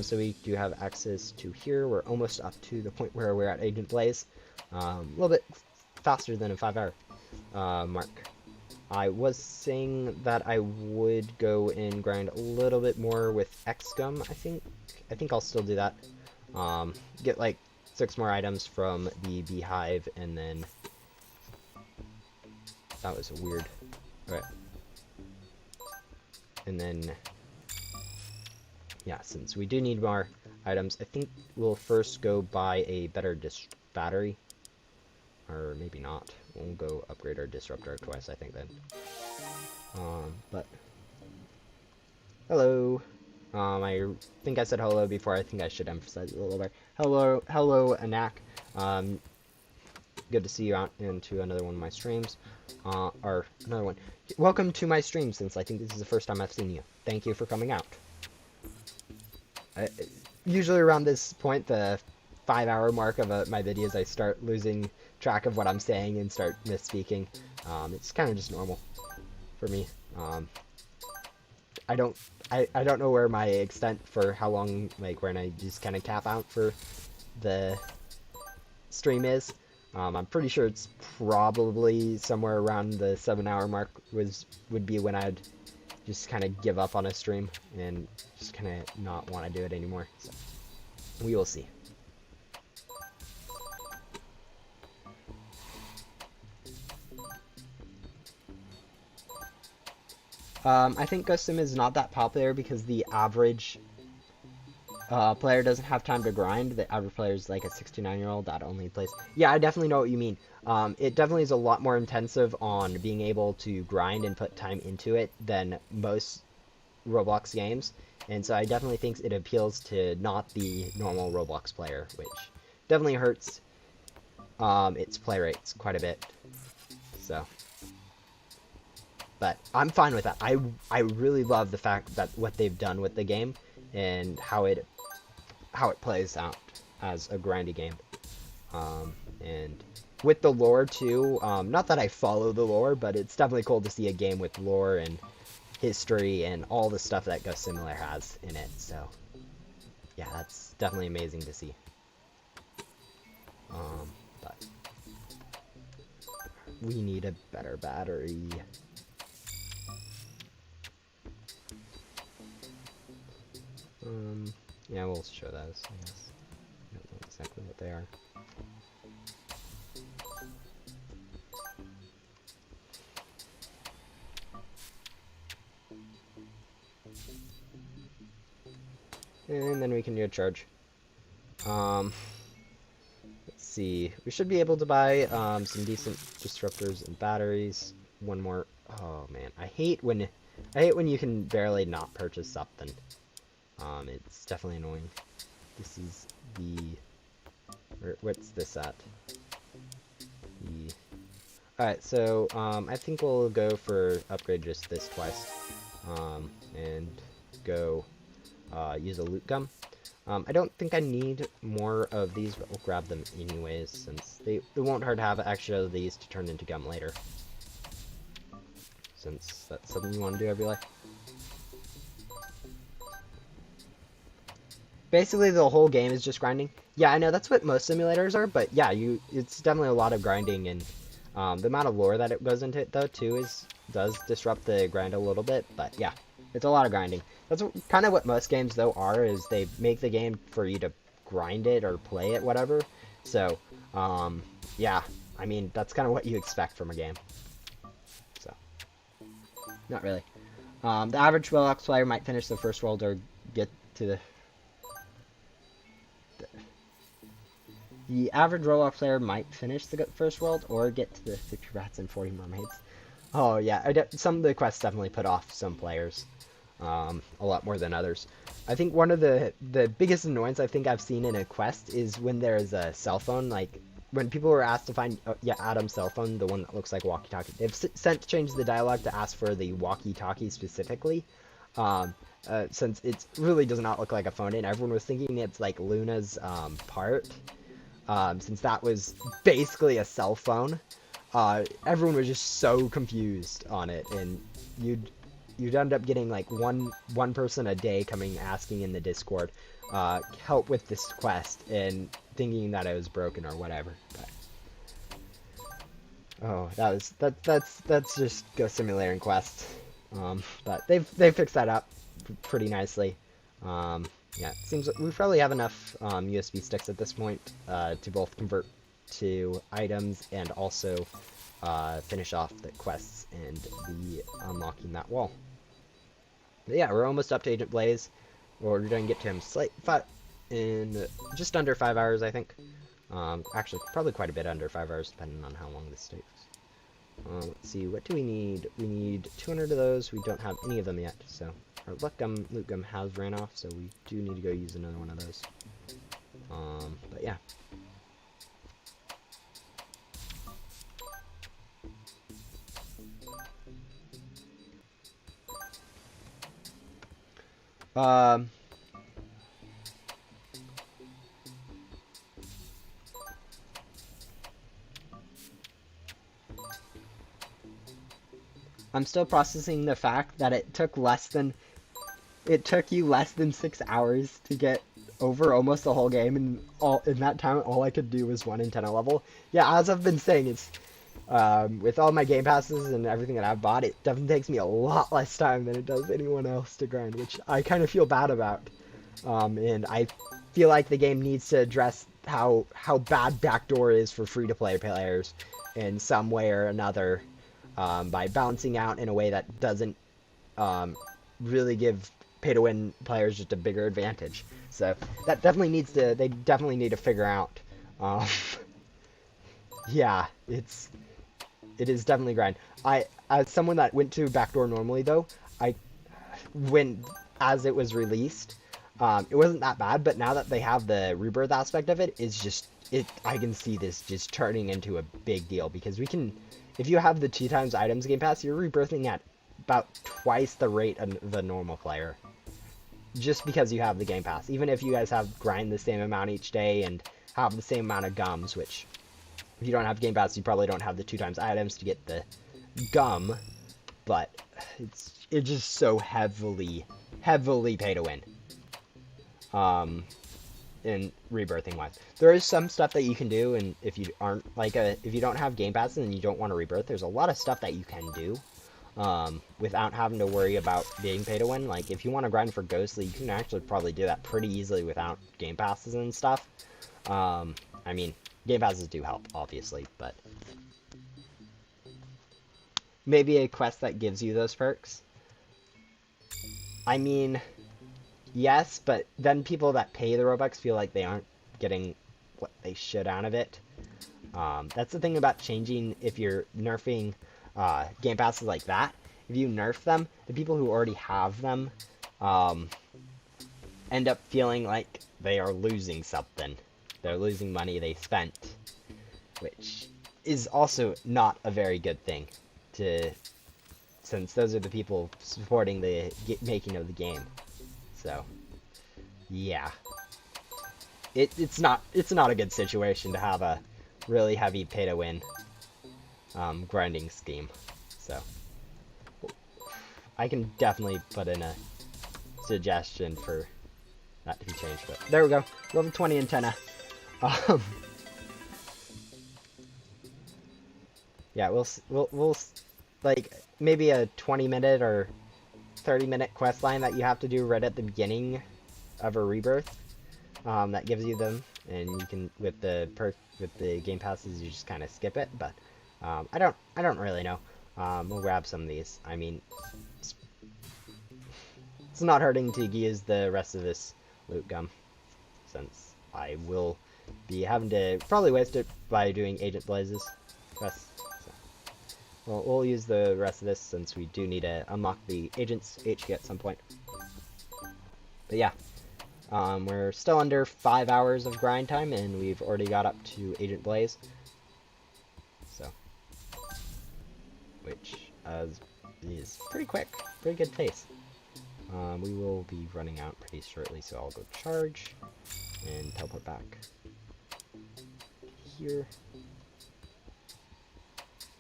so we do have access to here. We're almost up to the point where we're at Agent Blaze, a little bit faster than a 5-hour mark. I was saying that I would go and grind a little bit more with X-Gum, I think. I think I'll still do that. Get like 6 more items from the beehive, and then... That was weird. Alright. And then... Yeah, since we do need more items, I think we'll first go buy a better battery. Or maybe not. We'll go upgrade our disruptor twice, I think, then. But... Hello! I think I said hello before. I think I should emphasize it a little bit. Hello, Anak. Good to see you out into another one of my streams. Or another one. Welcome to my stream, since I think this is the first time I've seen you. Thank you for coming out. Usually around this point, the 5-hour mark of my videos, I start losing track of what I'm saying and start misspeaking. It's kind of just normal for me. I don't know where my extent for how long, like, when I just kind of cap out for the stream is. I'm pretty sure it's probably somewhere around the 7-hour mark would be when I'd just kind of give up on a stream and just kind of not want to do it anymore. So, we will see. I think Ghost Sim is not that popular because the average player doesn't have time to grind. The average player is like a 69-year-old that only plays. Yeah, I definitely know what you mean. It definitely is a lot more intensive on being able to grind and put time into it than most Roblox games, and so I definitely think it appeals to not the normal Roblox player, which definitely hurts its play rates quite a bit. So, but I'm fine with that. I really love the fact that what they've done with the game and how it plays out as a grindy game. And with the lore too, not that I follow the lore, but it's definitely cool to see a game with lore and history and all the stuff that Ghost Simulator has in it. So yeah, that's definitely amazing to see. But we need a better battery. Yeah, we'll show those, I guess. I don't know exactly what they are. And then we can do a charge. Let's see. We should be able to buy some decent disruptors and batteries. One more. Oh man, I hate when you can barely not purchase something. It's definitely annoying. This is the. What's this at? The. All right, so I think we'll go for upgrade just this twice, and go use a loot gum. I don't think I need more of these, but we'll grab them anyways, since they won't hurt to have extra of these to turn into gum later. Since that's something you want to do every life. Basically, the whole game is just grinding. Yeah, I know that's what most simulators are, but yeah, it's definitely a lot of grinding, and the amount of lore that it goes into it, though, too, does disrupt the grind a little bit, but yeah, it's a lot of grinding. That's kind of what most games, though, are, is they make the game for you to grind it or play it, whatever. So, yeah, I mean, that's kind of what you expect from a game. So, not really. The average Roblox player might finish the first world or get to the average Roblox player might finish the first world or get to the 50 rats and 40 mermaids. Oh yeah, some of the quests definitely put off some players, a lot more than others. I think one of the biggest annoyance I think I've seen in a quest is when there's a cell phone, like when people were asked to find, Adam's cell phone, the one that looks like walkie-talkie. They've changed the dialogue to ask for the walkie-talkie specifically, since it really does not look like a phone, and everyone was thinking it's like Luna's part. Since that was basically a cell phone, everyone was just so confused on it, and you'd end up getting like one person a day coming asking in the Discord, help with this quest, and thinking that it was broken or whatever. But, oh, that's just Ghost Simulator and Quest. But they fixed that up pretty nicely. Yeah, it seems we probably have enough USB sticks at this point to both convert to items and also finish off the quests and the unlocking that wall. But yeah, we're almost up to Agent Blaze. We're going to get to him in just under 5 hours, I think. Actually, probably quite a bit under 5 hours, depending on how long this takes. Let's see, what do we need? We need 200 of those. We don't have any of them yet, so our loot gum has ran off, so we do need to go use another one of those. But yeah. I'm still processing the fact that it took you less than 6 hours to get over almost the whole game, and in that time all I could do was 1 in 10 level. Yeah, as I've been saying, it's with all my game passes and everything that I've bought, it definitely takes me a lot less time than it does anyone else to grind, which I kind of feel bad about. And I feel like the game needs to address how bad Backdoor is for free-to-play players in some way or another, by balancing out in a way that doesn't really give pay-to-win players just a bigger advantage. So that definitely they definitely need to figure out. Yeah, it is definitely grind. As someone that went to Backdoor normally though, when as it was released, it wasn't that bad. But now that they have the rebirth aspect of it, it's just I can see this just turning into a big deal because we can. If you have the 2x items game pass, you're rebirthing at about twice the rate of the normal player. Just because you have the game pass. Even if you guys have grind the same amount each day and have the same amount of gums, which if you don't have game pass, you probably don't have the 2x items to get the gum. But it's just so heavily pay to win. In rebirthing wise, there is some stuff that you can do, and if you aren't if you don't have game pass and you don't want to rebirth, there's a lot of stuff that you can do without having to worry about being pay to win. Like if you want to grind for ghostly, you can actually probably do that pretty easily without game passes and stuff. I mean, game passes do help, obviously, but maybe a quest that gives you those perks. I mean, yes, but then people that pay the Robux feel like they aren't getting what they should out of it. That's the thing about changing if you're nerfing game passes like that. If you nerf them, the people who already have them end up feeling like they are losing something. They're losing money they spent, which is also not a very good thing since those are the people supporting the making of the game. So, yeah, it's not a good situation to have a really heavy pay to win grinding scheme. So, I can definitely put in a suggestion for that to be changed. But there we go, level 20 antenna. Yeah, we'll like maybe a 20-minute or 30-minute quest line that you have to do right at the beginning of a rebirth that gives you them, and you can with the game passes you just kind of skip it. But I don't really know. We'll grab some of these. I mean, it's not hurting to use the rest of this loot gum, since I will be having to probably waste it by doing Agent Blaze's quests. Well, we'll use the rest of this since we do need to unlock the Agent's HQ at some point. But yeah, we're still under 5 hours of grind time, and we've already got up to Agent Blaze. So, which is pretty quick, pretty good pace. We will be running out pretty shortly, so I'll go charge and teleport back here.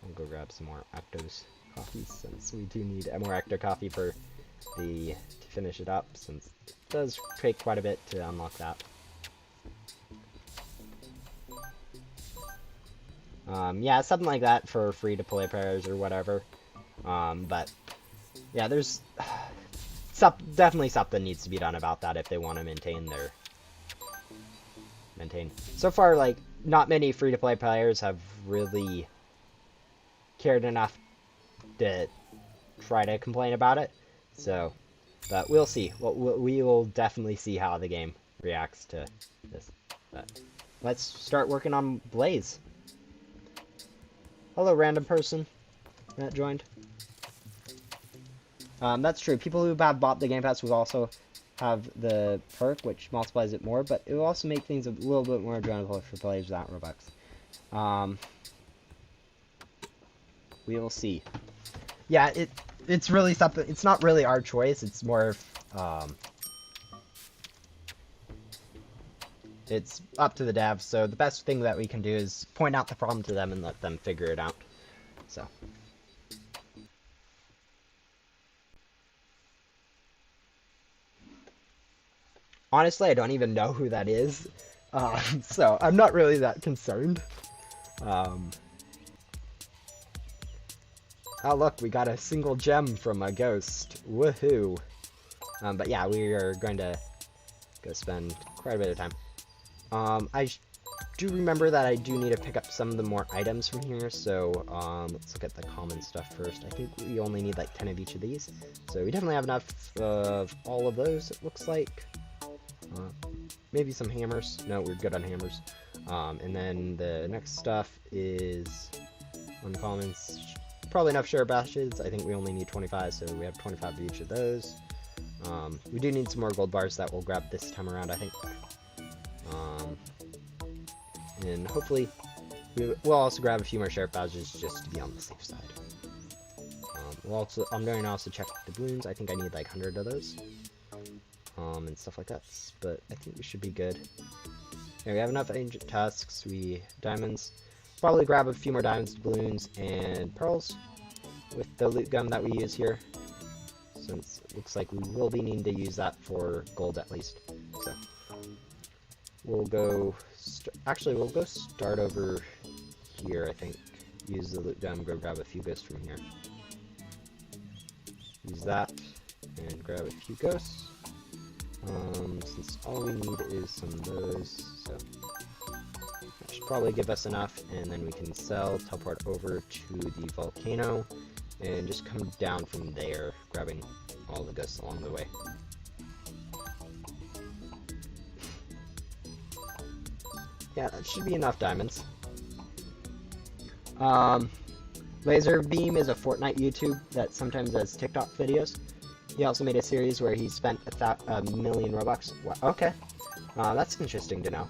I'll go grab some more Actos coffees, since we do need more Acto coffee to finish it up, since it does take quite a bit to unlock that. Yeah, something like that for free-to-play players or whatever. But yeah, there's definitely something needs to be done about that if they want to maintain. So far, like, not many free-to-play players have really cared enough to try to complain about it. So, but we'll see. We will definitely see how the game reacts to this. But let's start working on Blaze. Hello, random person that joined. That's true. People who have bought the Game Pass will also have the perk, which multiplies it more, but it will also make things a little bit more enjoyable for players without Robux. We will see. Yeah, it's really something. It's not really our choice. It's more it's up to the devs. So the best thing that we can do is point out the problem to them and let them figure it out. So. Honestly, I don't even know who that is, so I'm not really that concerned. Oh look, we got a single gem from a ghost. Woohoo! But yeah, we are going to go spend quite a bit of time. I do remember that I do need to pick up some of the more items from here, so let's look at the common stuff first. I think we only need like 10 of each of these, so we definitely have enough of all of those, it looks like. Maybe some hammers. No, we're good on hammers. And then the next stuff is uncommons. Probably enough share bashes. I think we only need 25, so we have 25 of each of those. We do need some more gold bars that we'll grab this time around, I think. And hopefully, we'll also grab a few more sheriff badges just to be on the safe side. I'm going to also check the balloons. I think I need like 100 of those. And stuff like that. But I think we should be good. There, we have enough ancient tusks. Diamonds. Probably grab a few more diamonds, balloons, and pearls with the loot gum that we use here, since it looks like we will be needing to use that for gold at least. So we'll go. Actually, we'll go start over here. I think use the loot gum. Go grab a few ghosts from here. Use that and grab a few ghosts. Since all we need is some of those, so that should probably give us enough, and then we can teleport over to the volcano, and just come down from there, grabbing all the ghosts along the way. Yeah, that should be enough diamonds. Laser Beam is a Fortnite YouTube that sometimes does TikTok videos. He also made a series where he spent a million Robux. Wow, okay, that's interesting to know.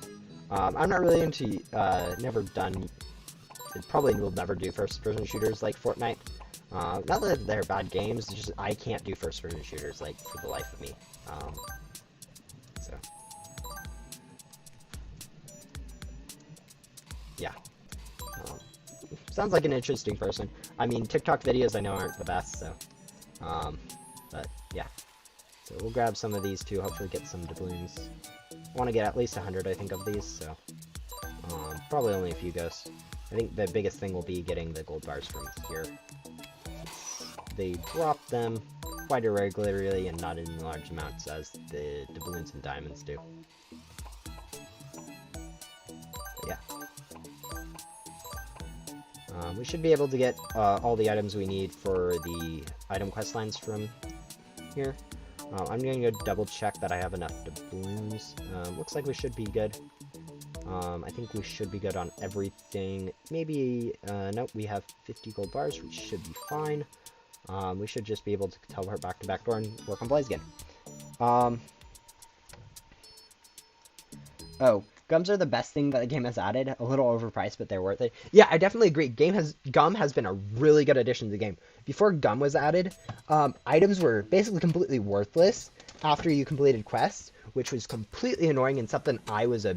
I'm not really into, probably will never do first-person shooters like Fortnite. Not that they're bad games, it's just I can't do first-person shooters, like, for the life of me. So. Yeah. Sounds like an interesting person. I mean, TikTok videos I know aren't the best, so. But, yeah. So we'll grab some of these too, hopefully get some doubloons. I want to get at least 100, I think, of these, so. Probably only a few ghosts. I think the biggest thing will be getting the gold bars from here. They drop them quite irregularly and not in large amounts as the doubloons and diamonds do. But yeah. We should be able to get all the items we need for the item quest lines from here. I'm going to go double check that I have enough doubloons. Looks like we should be good. I think we should be good on everything. Maybe, nope, we have 50 gold bars, which should be fine. We should just be able to teleport back to Backdoor and work on Blaze again. Oh, gums are the best thing that the game has added. A little overpriced, but they're worth it. Yeah, I definitely agree. Gum has been a really good addition to the game. Before gum was added, items were basically completely worthless after you completed quests, which was completely annoying and something I was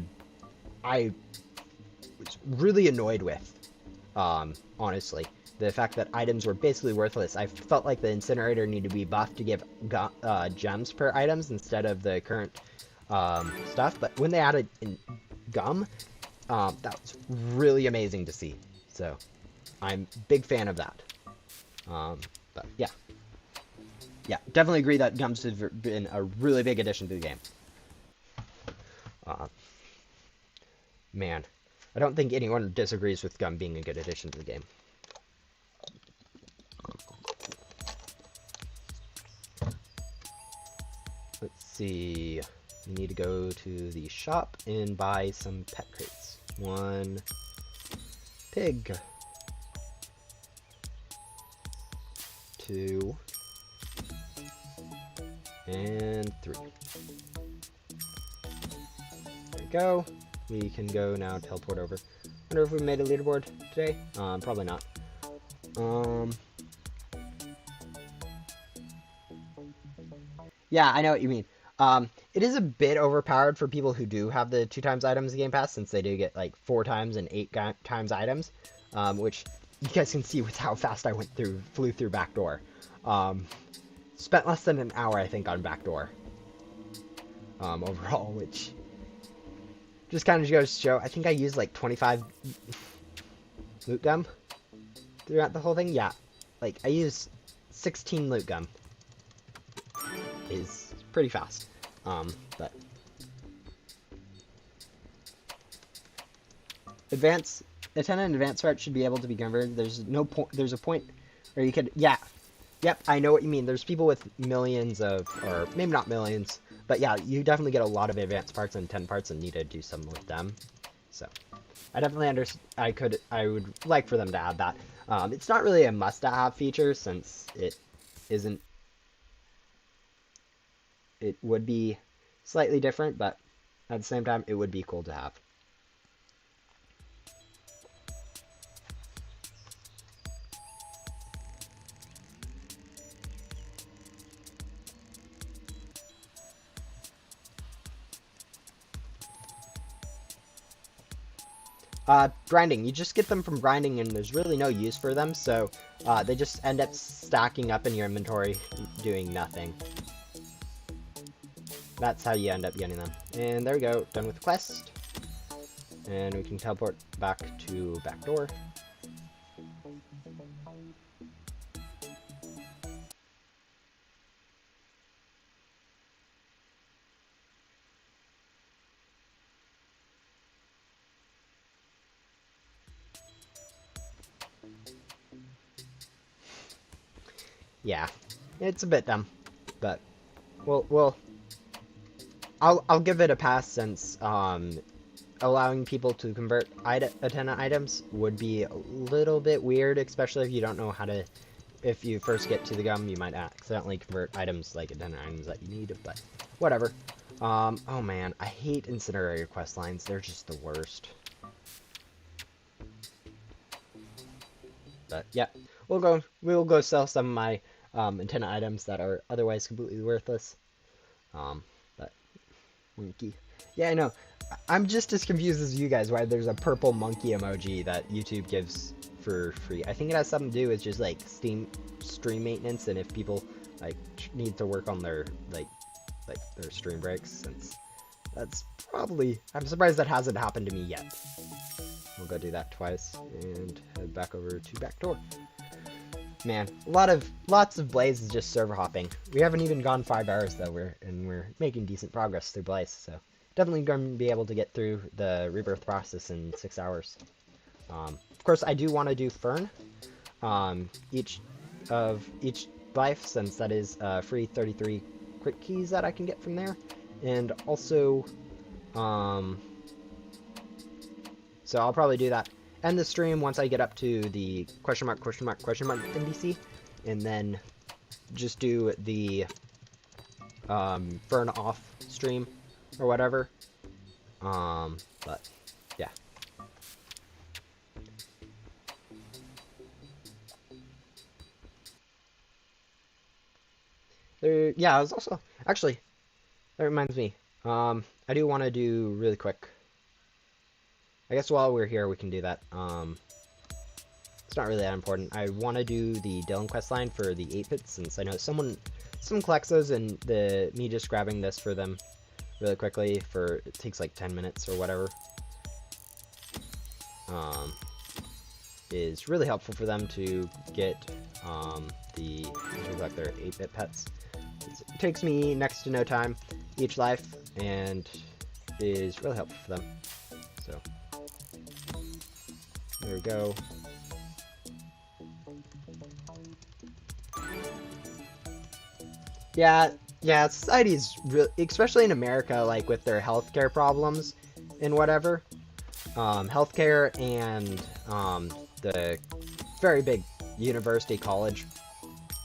really annoyed with, honestly. The fact that items were basically worthless. I felt like the incinerator needed to be buffed to give gems per items instead of the current stuff. But when they added in gum, that was really amazing to see. So I'm a big fan of that. But yeah. Yeah, definitely agree that gums have been a really big addition to the game. Man, I don't think anyone disagrees with gum being a good addition to the game. Let's see. We need to go to the shop and buy some pet crates. 1 pig. 2 and 3. There we go. We can go now teleport over. Wonder if we made a leaderboard today? Probably not. Yeah, I know what you mean. It is a bit overpowered for people who do have the 2x items in Game Pass, since they do get like 4x and 8x items, which you guys can see with how fast I flew through Backdoor. Spent less than an hour, I think, on Backdoor. Overall, which just kind of goes to show. I think I used like 25 loot gum throughout the whole thing. Yeah, like I used 16 loot gum. Is pretty fast. But attendant advanced route should be able to be converted. There's a point where you could, yeah, yep, I know what you mean. There's people with millions of, or maybe not millions, but yeah, you definitely get a lot of advanced parts and 10 parts and need to do something with them. So I definitely I would like for them to add that. It's not really a must-have feature since it isn't it would be slightly different, but at the same time, it would be cool to have. Grinding. You just get them from grinding, and there's really no use for them, so they just end up stacking up in your inventory, doing nothing. That's how you end up getting them. And there we go, done with the quest. And we can teleport back to Backdoor. Yeah, it's a bit dumb, but I'll give it a pass since allowing people to convert antenna items would be a little bit weird, especially if you don't know how to. If you first get to the gum, you might accidentally convert items like antenna items that you need, but whatever. Oh man, I hate incinerator quest lines. They're just the worst. But yeah, we'll go sell some of my antenna items that are otherwise completely worthless. But monkey. Yeah, I know. I'm just as confused as you guys why there's a purple monkey emoji that YouTube gives for free. I think it has something to do with just like stream maintenance, and if people like need to work on their their stream breaks, since that's probably, I'm surprised that hasn't happened to me yet. We'll go do that twice and head back over to Backdoor. Man, lots of Blaze is just server hopping. We haven't even gone 5 hours though, we're making decent progress through Blaze, so definitely going to be able to get through the rebirth process in 6 hours. Of course, I do want to do Fern, each life, since that is free 33 quick keys that I can get from there, and also, so I'll probably do that. End the stream once I get up to the question mark NPC, and then just do the Fern off stream or whatever. But yeah. Yeah, I was also actually, that reminds me. I do want to do really quick. I guess while we're here, we can do that. It's not really that important. I want to do the Dylan quest line for the 8-bits, since I know someone collects those, and me just grabbing this for them really quickly it takes like 10 minutes or whatever, is really helpful for them to get to collect their 8-bit pets. It takes me next to no time each life, and is really helpful for them. So there we go. Yeah, society is really, especially in America, like with their healthcare problems and whatever. Healthcare and the very big university college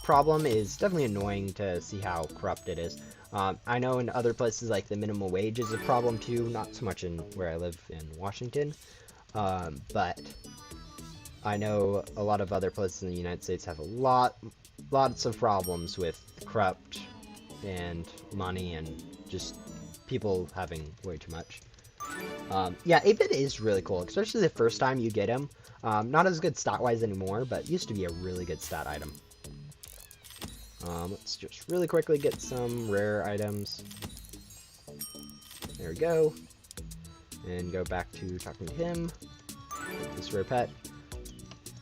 problem is definitely annoying to see how corrupt it is. I know in other places, like the minimum wage is a problem too, not so much in where I live in Washington, but I know a lot of other places in the United States have lots of problems with corrupt and money and just people having way too much. Yeah, 8-bit is really cool, especially the first time you get him. Not as good stat-wise anymore, but used to be a really good stat item. Let's just really quickly get some rare items. There we go. And go back to talking to him. Get this rare pet.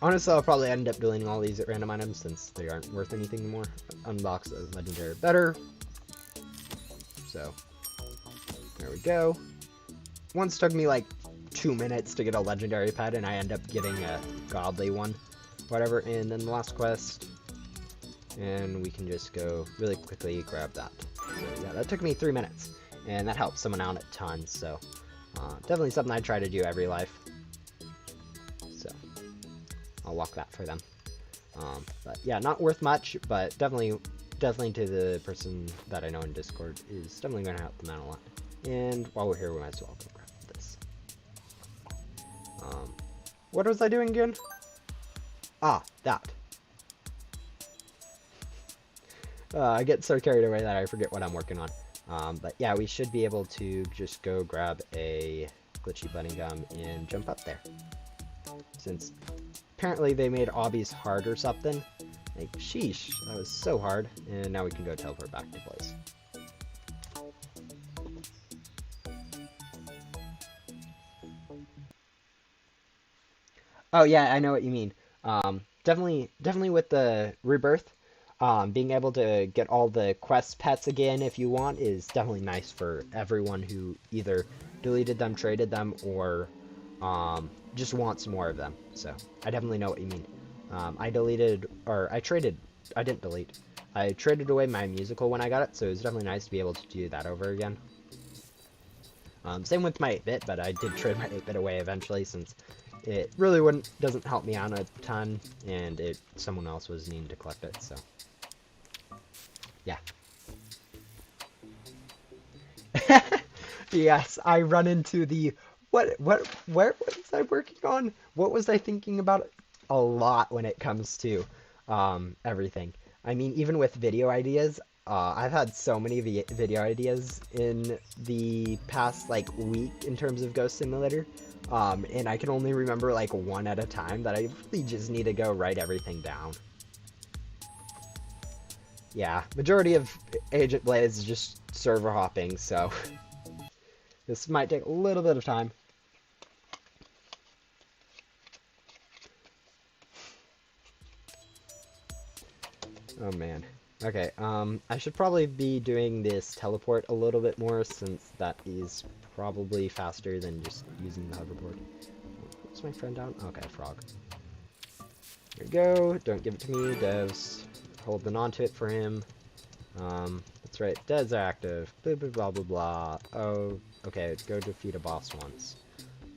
Honestly, I'll probably end up deleting all these random items since they aren't worth anything anymore. Unbox a legendary better. So, there we go. Once took me like 2 minutes to get a legendary pet, and I end up getting a godly one. Whatever, and then the last quest. And we can just go really quickly grab that. So yeah, that took me 3 minutes. And that helps someone out a ton, so definitely something I try to do every life. So I'll walk that for them. But yeah, not worth much, but definitely definitely to the person that I know in Discord is definitely going to help them out a lot. And while we're here, we might as well go grab this. What was I doing again? Ah, that. I get so carried away that I forget what I'm working on. But yeah, we should be able to just go grab a glitchy bunny gum and jump up there. Since apparently they made obbies hard or something. Like, sheesh, that was so hard. And now we can go teleport back to place. Oh yeah, I know what you mean. Definitely with the Rebirth, being able to get all the quest pets again if you want is definitely nice for everyone who either deleted them, traded them, or just wants more of them. So I definitely know what you mean. I didn't delete. I traded away my musical when I got it, so it was definitely nice to be able to do that over again. Same with my 8-bit, but I did trade my 8-bit away eventually since it really doesn't help me out a ton, and someone else was needing to collect it, so yeah. Yes, I run into the where was I working on? What was I thinking about a lot when it comes to everything. I mean, even with video ideas, I've had so many video ideas in the past like week in terms of Ghost Simulator, and I can only remember like one at a time that I really just need to go write everything down. Yeah, majority of Agent Blaze is just server hopping, so this might take a little bit of time. Oh man. Okay, I should probably be doing this teleport a little bit more since that is probably faster than just using the hoverboard. What's my friend down? Okay, frog. There we go. Don't give it to me, devs. Holding on to it for him. That's right, devs are active. Blah, blah, blah, blah, blah. Oh, okay, go defeat a boss once.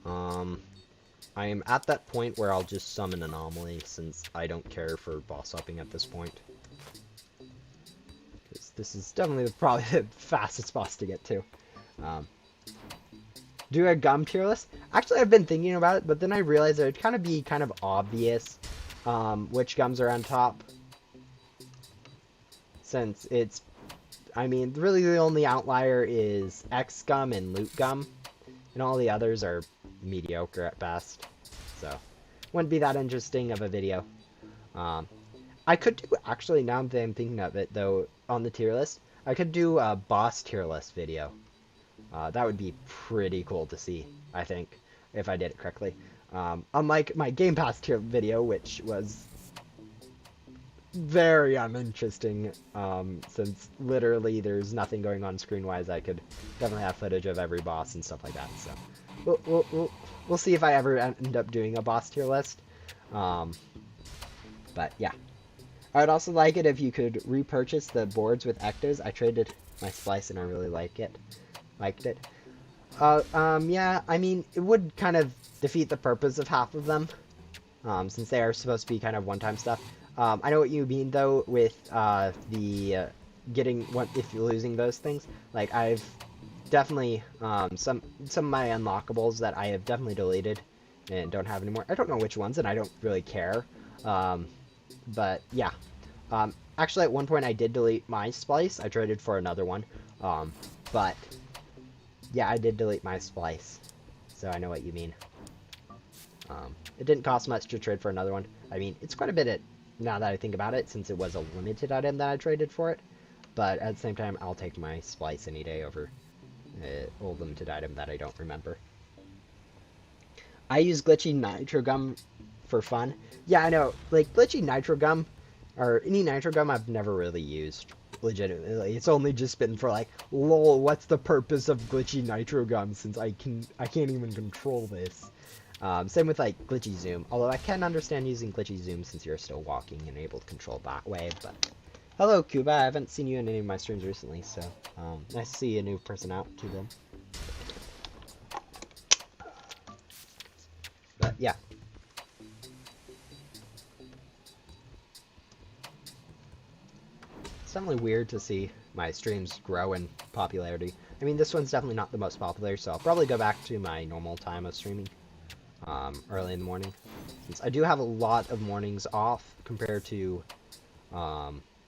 I am at that point where I'll just summon Anomaly since I don't care for boss hopping at this point. This is definitely probably the fastest boss to get to. Do a gum tier list? Actually, I've been thinking about it, but then I realized it would kind of be kind of obvious which gums are on top. Since it's, I mean, really the only outlier is X gum and loot gum. And all the others are mediocre at best. So, wouldn't be that interesting of a video. I could do, actually, now that I'm thinking of it, though, on the tier list, I could do a boss tier list video. That would be pretty cool to see, I think, if I did it correctly. Unlike my Game Pass tier video, which was very uninteresting, since literally there's nothing going on screen-wise. I could definitely have footage of every boss and stuff like that, so we'll see if I ever end up doing a boss tier list. But yeah. I would also like it if you could repurchase the boards with ectos. I traded my splice and I really liked it. Yeah, I mean, it would kind of defeat the purpose of half of them, since they are supposed to be kind of one-time stuff. I know what you mean, though, with if you're losing those things. Like, I've definitely, some of my unlockables that I have definitely deleted and don't have anymore. I don't know which ones, and I don't really care. But yeah, actually at one point I did delete my splice. I traded for another one, but yeah, I did delete my splice, so I know what you mean. It didn't cost much to trade for another one. I mean, it's quite a bit now that I think about it, since it was a limited item that I traded for it, but at the same time, I'll take my splice any day over an old limited item that I don't remember. I use glitchy nitro gum for fun. Yeah, I know. Like, glitchy nitro gum, or any nitro gum I've never really used, legitimately. It's only just been for like, lol, what's the purpose of glitchy nitro gum since I can't even control this. Same with like glitchy zoom, although I can understand using glitchy zoom since you're still walking and able to control that way, but... Hello, Cuba. I haven't seen you in any of my streams recently, so nice to see a new person out to them. But yeah. it's definitely weird to see my streams grow in popularity. I mean, this one's definitely not the most popular, so I'll probably go back to my normal time of streaming, early in the morning. Since I do have a lot of mornings off compared to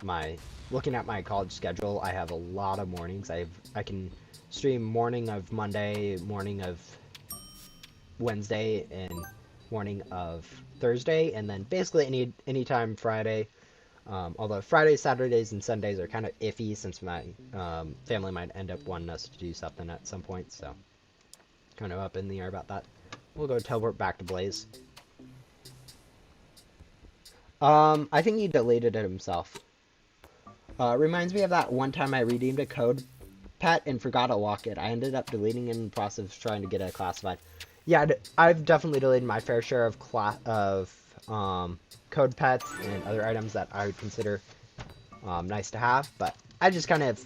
my looking at my college schedule, I have a lot of mornings. I can stream morning of Monday, morning of Wednesday, and morning of Thursday, and then basically anytime Friday. Although Fridays, Saturdays, and Sundays are kind of iffy since my family might end up wanting us to do something at some point, so kind of up in the air about that. We'll go teleport back to Blaze. I think he deleted it himself. Reminds me of that one time I redeemed a code pet and forgot to lock it. I ended up deleting it in the process of trying to get it classified. Yeah, I've definitely deleted my fair share of code pets and other items that I would consider nice to have, but I just kind of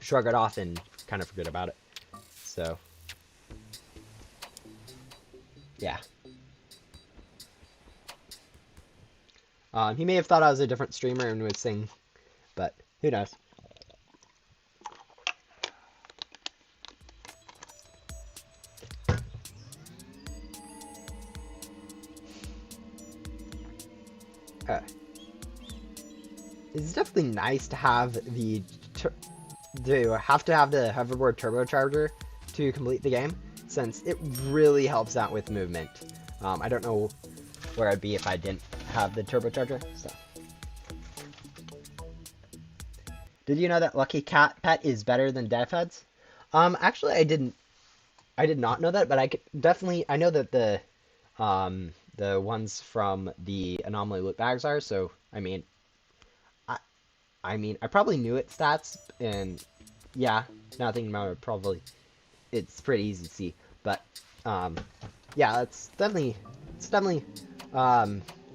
shrug it off and kind of forget about it. So, yeah. He may have thought I was a different streamer and would sing, but who knows. It's definitely nice to have the hoverboard turbocharger to complete the game, since it really helps out with movement. I don't know where I'd be if I didn't have the turbocharger. So, did you know that Lucky Cat Pet is better than Death Heads? Actually, I did not know that, but I know that the ones from the anomaly loot bags are. So, I probably knew its stats, and yeah, now thinking about it, it's pretty easy to see. But yeah, it's definitely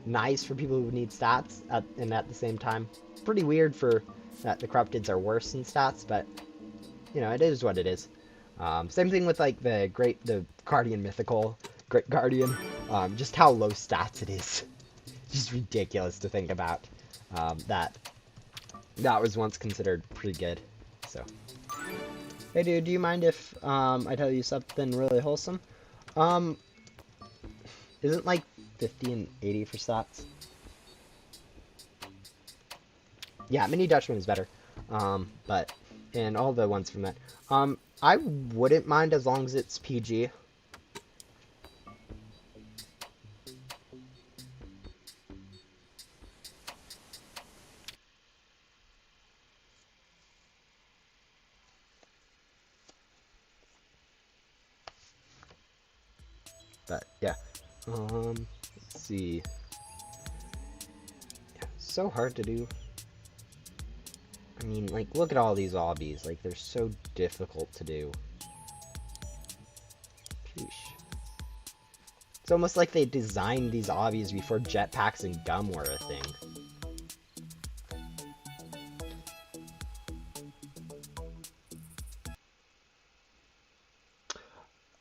nice for people who need stats, and at the same time, pretty weird for that the corrupteds are worse in stats. But you know, it is what it is. Same thing with like the Guardian Mythical, Great Guardian. Just how low stats it is, just ridiculous to think about. That was once considered pretty good. So, hey dude, do you mind if I tell you something really wholesome? Isn't like 50 and 80 for stats? Yeah, Mini Dutchman is better. But and all the ones from that. I wouldn't mind as long as it's PG. But yeah, let's see. Yeah, so hard to do. I mean, like, look at all these obbies. Like, they're so difficult to do. Sheesh. It's almost like they designed these obbies before jetpacks and gum were a thing.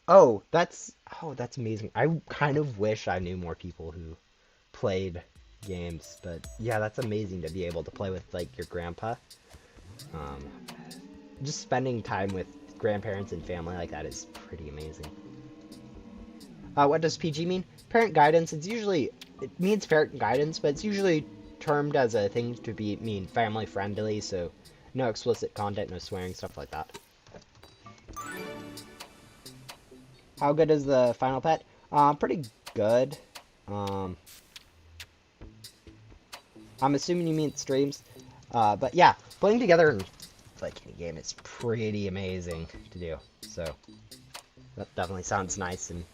Oh, that's amazing. I kind of wish I knew more people who played games, but yeah, that's amazing to be able to play with like your grandpa. Just spending time with grandparents and family like that is pretty amazing. What does PG mean? Parent guidance. It means parent guidance, but it's usually termed as a thing to mean family friendly, so no explicit content, no swearing, stuff like that. How good is the final pet? Pretty good. I'm assuming you mean streams. But yeah, playing together in like any game is pretty amazing to do. So that definitely sounds nice, and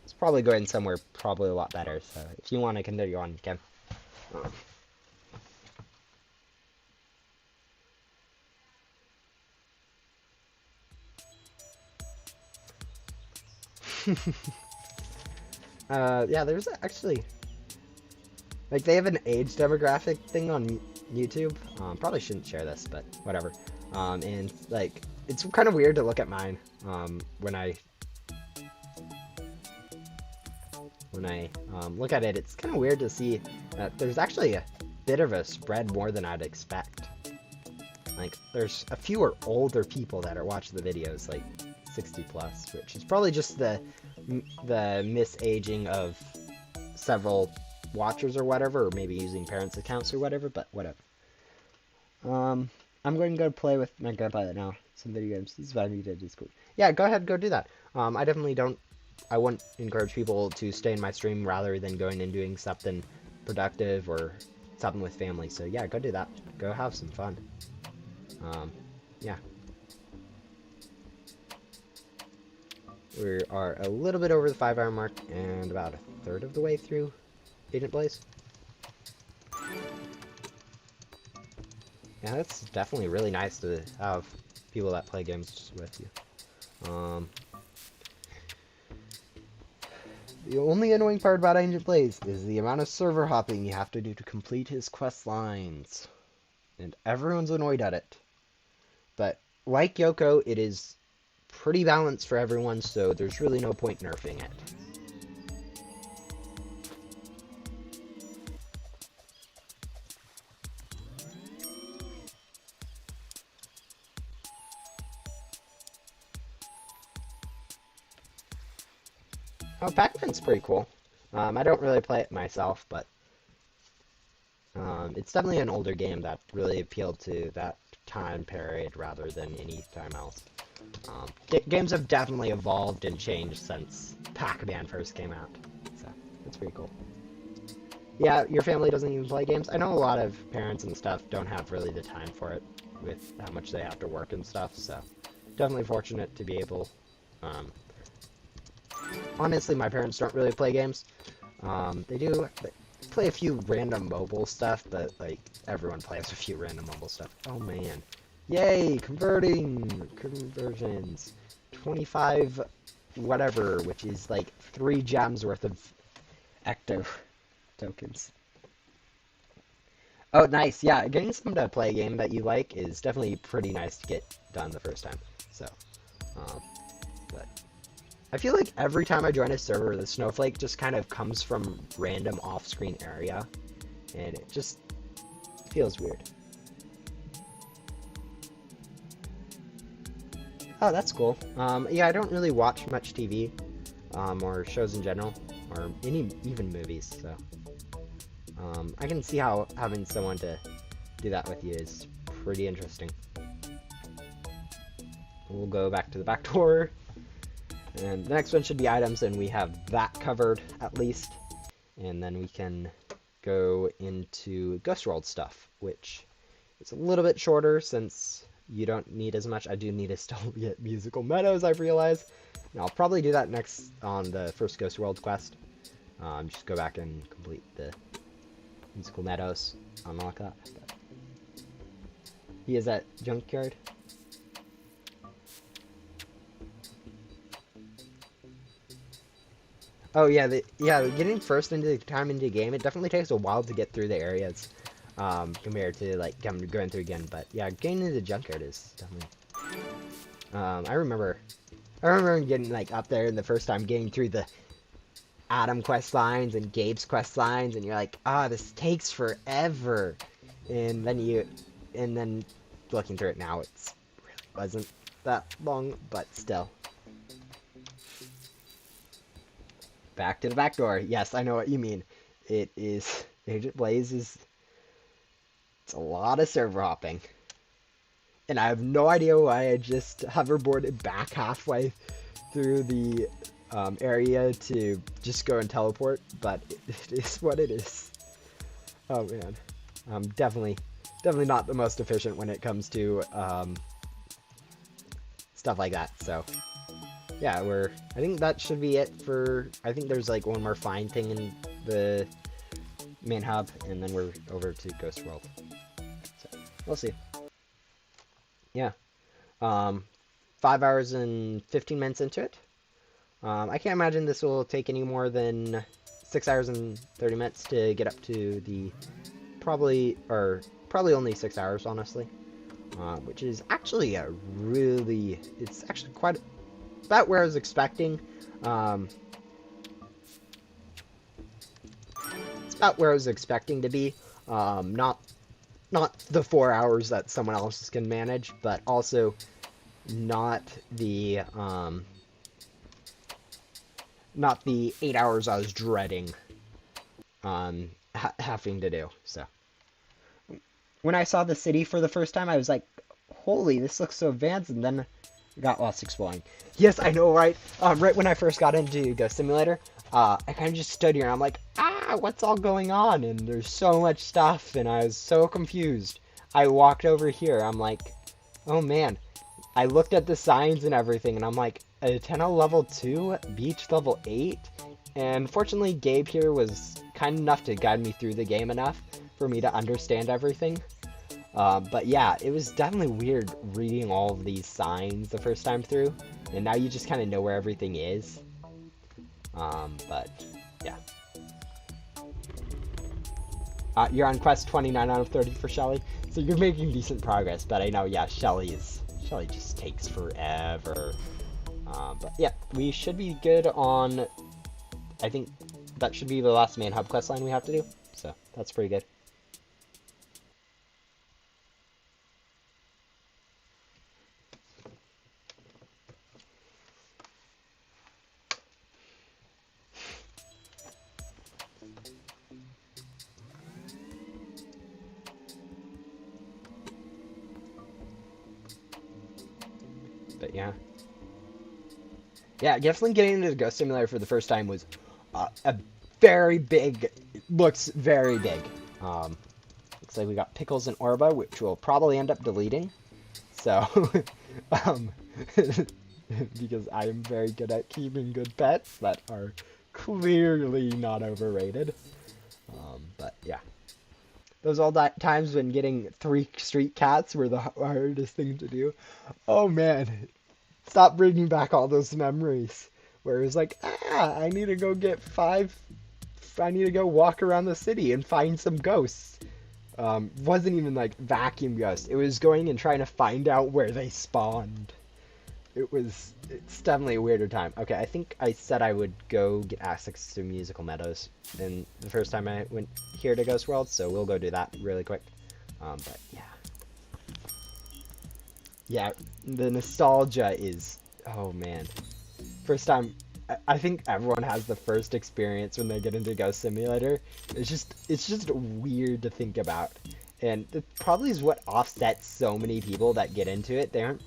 it's probably going somewhere probably a lot better. So if you want to continue on, you can. Yeah, there's actually, like, they have an age demographic thing on YouTube. Probably shouldn't share this, but whatever. And like, it's kind of weird to look at mine when I look at it. It's kind of weird to see that there's actually a bit of a spread more than I'd expect. Like, there's a fewer older people that are watching the videos, like 60 plus, which is probably just the misaging of several watchers or whatever, or maybe using parents' accounts or whatever, but whatever. I'm going to go play with my grandpa now. Some video games. This is what I need to Discord. Yeah, go ahead, go do that. I definitely don't. I wouldn't encourage people to stay in my stream rather than going and doing something productive or something with family. So yeah, go do that. Go have some fun. Yeah. We are a little bit over the 5-hour mark and about a third of the way through Agent Blaze. Yeah, that's definitely really nice to have people that play games with you. The only annoying part about Agent Blaze is the amount of server hopping you have to do to complete his quest lines. And everyone's annoyed at it. But like Yoko, it is pretty balanced for everyone, so there's really no point nerfing it. Oh, Pac-Man's pretty cool. I don't really play it myself, but it's definitely an older game that really appealed to that time period rather than any time else. Games have definitely evolved and changed since Pac-Man first came out, so it's pretty cool. Yeah, your family doesn't even play games? I know a lot of parents and stuff don't have really the time for it with how much they have to work and stuff, so definitely fortunate to be able. Honestly, my parents don't really play games. They play a few random mobile stuff, but like everyone plays a few random mobile stuff. Oh man. Yay, conversions. 25 whatever, which is like 3 gems worth of ecto tokens. Oh, nice. Yeah, getting someone to play a game that you like is definitely pretty nice to get done the first time. So, but I feel like every time I join a server, the snowflake just kind of comes from random off-screen area, and it just feels weird. Oh, that's cool. Yeah, I don't really watch much TV, or shows in general, or even movies, so I can see how having someone to do that with you is pretty interesting. We'll go back to the backdoor, and the next one should be items, and we have that covered at least, and then we can go into Ghost World stuff, which is a little bit shorter since you don't need as much. I do need to still get musical meadows, I've realized. And I'll probably do that next on the first Ghost World quest. Just go back and complete the musical meadows, unlock that. But he is at junkyard. Oh yeah, getting first into the game, it definitely takes a while to get through the areas. Compared to like going through again, but yeah, getting into the junkyard is definitely. I remember getting like up there and the first time getting through the Adam quest lines and Gabe's quest lines, and you're like, this takes forever, and then looking through it now, it's really wasn't that long, but still. Back to the backdoor. Yes, I know what you mean. It is Agent Blaze is. It's a lot of server hopping. And I have no idea why I just hoverboarded back halfway through the area to just go and teleport, but it is what it is. Oh man. Definitely not the most efficient when it comes to stuff like that, so yeah, I think that should be it for, I think there's like one more fine thing in the main hub, and then we're over to Ghost World. So, we'll see. Yeah. 5 hours and 15 minutes into it. I can't imagine this will take any more than 6 hours and 30 minutes to get up to the, probably only 6 hours, honestly. Which is actually it's actually quite about where I was expecting. It's about where I was expecting to be. Not the 4 hours that someone else can manage, but also not the not the 8 hours I was dreading having to do. So when I saw the city for the first time, I was like, "Holy, this looks so advanced!" And then got lost exploring. Yes, I know, right? Right when I first got into Ghost Simulator, I kind of just stood here and I'm like, what's all going on? And there's so much stuff, and I was so confused. I walked over here. I'm like, oh man. I looked at the signs and everything, and I'm like, Tenno level 2, beach level 8. And fortunately, Gabe here was kind enough to guide me through the game enough for me to understand everything. But yeah, it was definitely weird reading all of these signs the first time through, and now you just kind of know where everything is. But yeah. You're on quest 29 out of 30 for Shelly, so you're making decent progress, but I know, yeah, Shelly just takes forever. But yeah, we should be good on, I think that should be the last main hub quest line we have to do, so that's pretty good. But yeah. Yeah, definitely getting into the Ghost Simulator for the first time was a very big, looks very big. Looks like we got Pickles and Orba, which we'll probably end up deleting. So, because I am very good at keeping good pets that are clearly not overrated. But yeah. Those all times when getting 3 street cats were the hardest thing to do. Oh man, stop bringing back all those memories. Where it was like, I need to go get 5. I need to go walk around the city and find some ghosts. Wasn't even like vacuum ghosts. It was going and trying to find out where they spawned. It's definitely a weirder time. Okay, I think I said I would go get access to Musical Meadows and the first time I went here to Ghost World, so we'll go do that really quick. But yeah. Yeah, the nostalgia is, oh man. First time, I think everyone has the first experience when they get into Ghost Simulator. It's just weird to think about. And it probably is what offsets so many people that get into it. They aren't,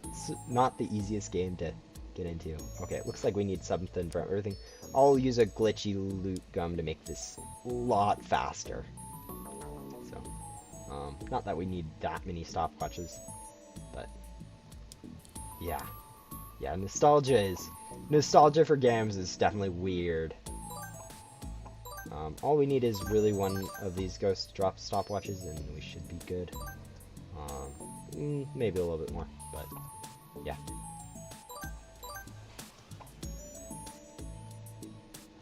it's not the easiest game to get into. Okay, it looks like we need something for everything. I'll use a glitchy loot gum to make this a lot faster. So, not that we need that many stopwatches, but yeah. Yeah, nostalgia for games is definitely weird. All we need is really one of these ghost drop stopwatches and we should be good. Maybe a little bit more, but yeah.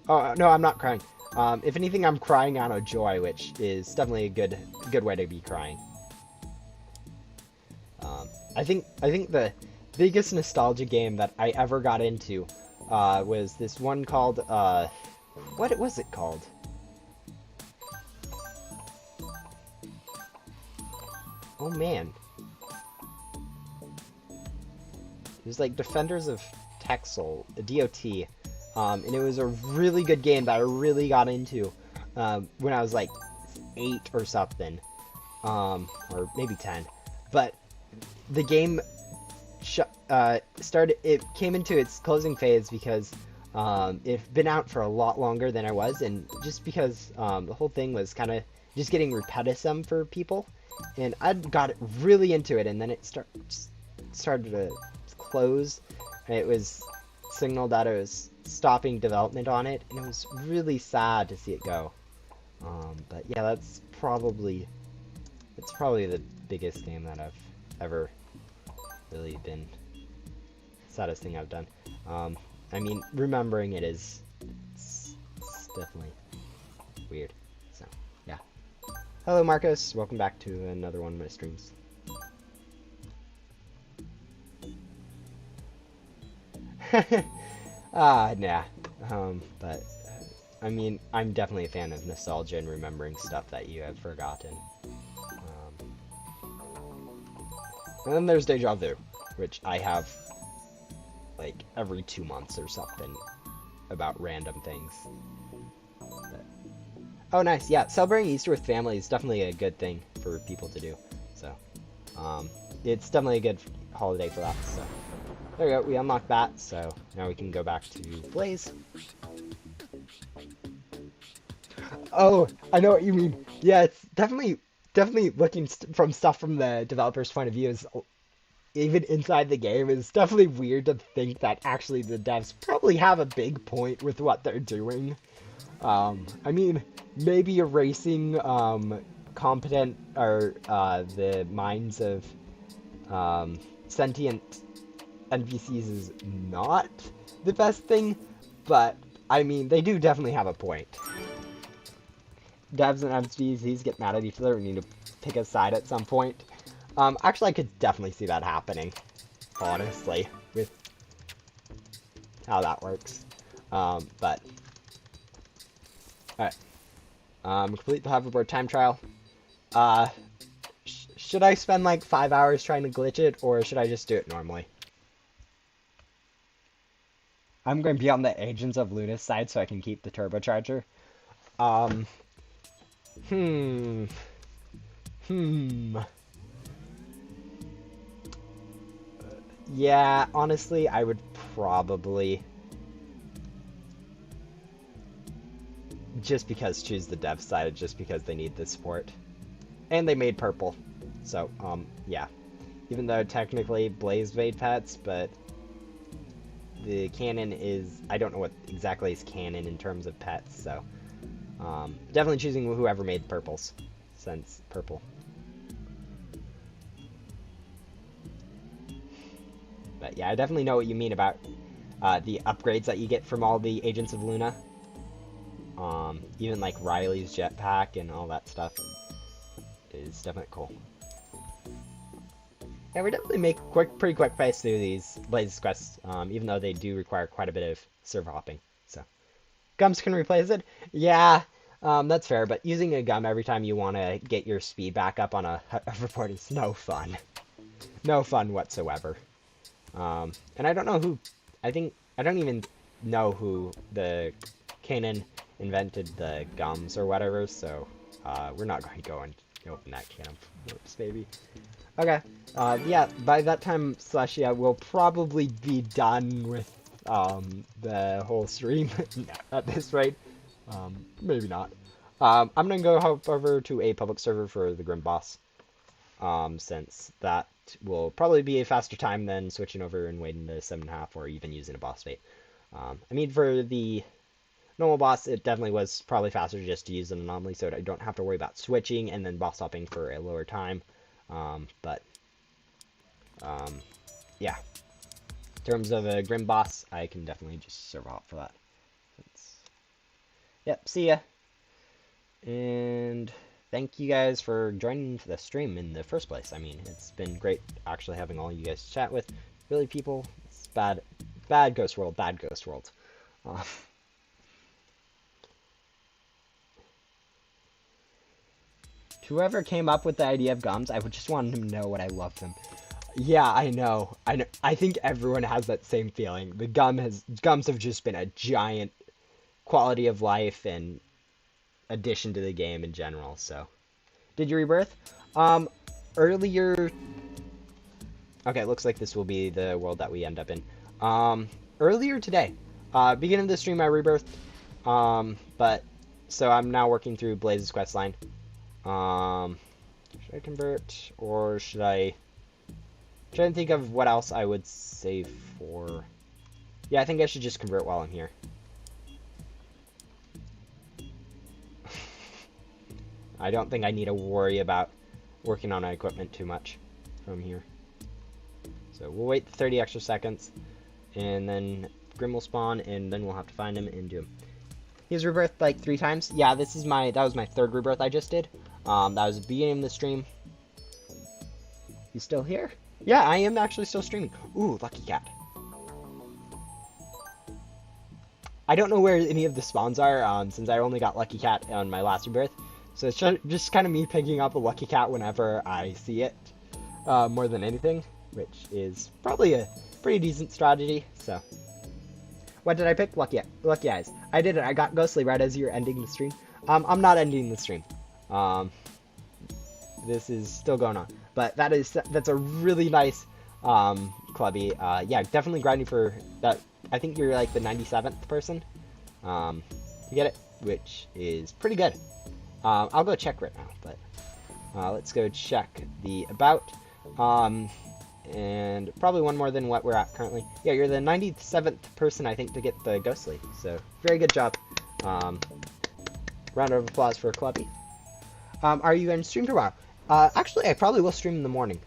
Oh, no, I'm not crying. If anything, I'm crying out of joy, which is definitely a good way to be crying. I think the biggest nostalgia game that I ever got into was this one called, what was it called? Oh man. It was like Defenders of Texel, DOT. And it was a really good game that I really got into when I was like 8 or something. Or maybe 10. But the game it came into its closing phase because it'd been out for a lot longer than I was, and just because the whole thing was kind of just getting repetitive for people, and I got really into it, and then it started to close, and it was signaled that it was stopping development on it, and it was really sad to see it go. But yeah, that's probably the biggest game that I've ever really been saddest thing I've done. I mean, remembering it is it's definitely weird. So yeah. Hello Marcos, welcome back to another one of my streams. Nah. But I mean, I'm definitely a fan of nostalgia and remembering stuff that you have forgotten. And then there's Deja Vu, which I have like every 2 months or something about random things. But... Oh, nice. Yeah, celebrating Easter with family is definitely a good thing for people to do. So, it's definitely a good holiday for that. So, there we go. We unlocked that. So now we can go back to Blaze. Oh, I know what you mean. Yeah, it's definitely looking from stuff from the developer's point of view is even inside the game is definitely weird to think that actually the devs probably have a big point with what they're doing. I mean, maybe erasing competent or the minds of sentient NPCs is not the best thing, but I mean, they do definitely have a point. Devs and MCs get mad at each other and need to pick a side at some point. Actually, I could definitely see that happening, honestly, with how that works. But, alright. Complete the hoverboard time trial. Should I spend like 5 hours trying to glitch it, or should I just do it normally? I'm going to be on the Agents of Luna's side so I can keep the turbocharger. Yeah, honestly, I would probably just because choose the dev side, just because they need the support. And they made purple. So, yeah. Even though technically Blaze made pets, but the canon is, I don't know what exactly is canon in terms of pets, so definitely choosing whoever made purples, since purple. But yeah, I definitely know what you mean about the upgrades that you get from all the Agents of Luna. Even like Riley's jetpack and all that stuff is definitely cool. Yeah, we definitely make pretty quick pace through these Blaze quests, even though they do require quite a bit of server hopping. So, gums can replace it. Yeah, that's fair. But using a gum every time you want to get your speed back up on a hoverboard is no fun. No fun whatsoever. And I don't know who. I don't even know who the canon invented the gums or whatever. So, we're not going to go and open that can of whoops, baby. Okay, yeah, by that time, yeah, we'll probably be done with, the whole stream at this rate. Maybe not. I'm gonna go hop over to a public server for the Grim Boss, since that will probably be a faster time than switching over and waiting to 7.5 or even using a boss bait. I mean, for the normal boss, it definitely was probably faster just to use an anomaly, so I don't have to worry about switching and then boss hopping for a lower time. Yeah. In terms of a Grim Boss, I can definitely just server hop for that. Yep, see ya. And thank you guys for joining the stream in the first place. I mean, it's been great actually having all you guys chat with. Really, people, it's bad Ghost World, bad Ghost World. Whoever came up with the idea of gums, I would just want them to know what I love them. Yeah, I know. I think everyone has that same feeling. The gums have just been a giant quality of life and addition to the game in general. So, did you rebirth? Earlier. Okay, it looks like this will be the world that we end up in. Earlier today, beginning of the stream, I rebirthed. But so I'm now working through Blaze's quest line. Should I convert or should I? Trying to think of what else I would save for. Yeah, I think I should just convert while I'm here. I don't think I need to worry about working on my equipment too much from here. So we'll wait 30 extra seconds, and then Grim will spawn, and then we'll have to find him and do him. He's rebirthed like 3 times. Yeah, that was my 3rd rebirth I just did. That was the beginning of the stream. He's still here? Yeah, I am actually still streaming. Ooh, lucky cat. I don't know where any of the spawns are, since I only got Lucky Cat on my last rebirth. So it's just kind of me picking up a Lucky Cat whenever I see it, more than anything, which is probably a pretty decent strategy. So, what did I pick? Lucky Eyes. I did it. I got Ghostly right as you're ending the stream. I'm not ending the stream. This is still going on, but that's a really nice clubby. Yeah, definitely grinding for that. I think you're like the 97th person to get it, which is pretty good. I'll go check right now, but let's go check the about. And probably one more than what we're at currently. Yeah, you're the 97th person, I think, to get the Ghostly. So, very good job. Round of applause for Clubby. Are you going to stream tomorrow? Actually, I probably will stream in the morning.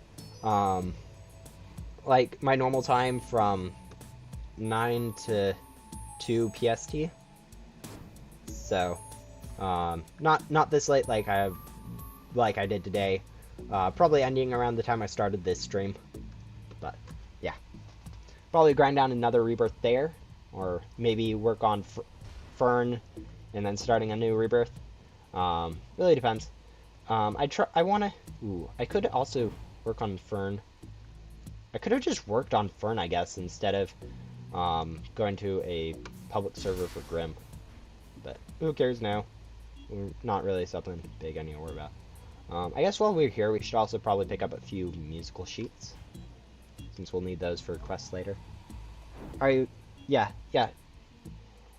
Like, my normal time from 9 to 2 PST. So, not this late like I did today. Probably ending around the time I started this stream. But, yeah. Probably grind down another rebirth there. Or maybe work on Fern and then starting a new rebirth. Really depends. I could also work on Fern. I could have just worked on Fern, I guess, instead of going to a public server for Grim. But who cares now? We're not really something big I need to worry about. I guess while we're here, we should also probably pick up a few musical sheets, since we'll need those for quests later. Are you? Yeah, you're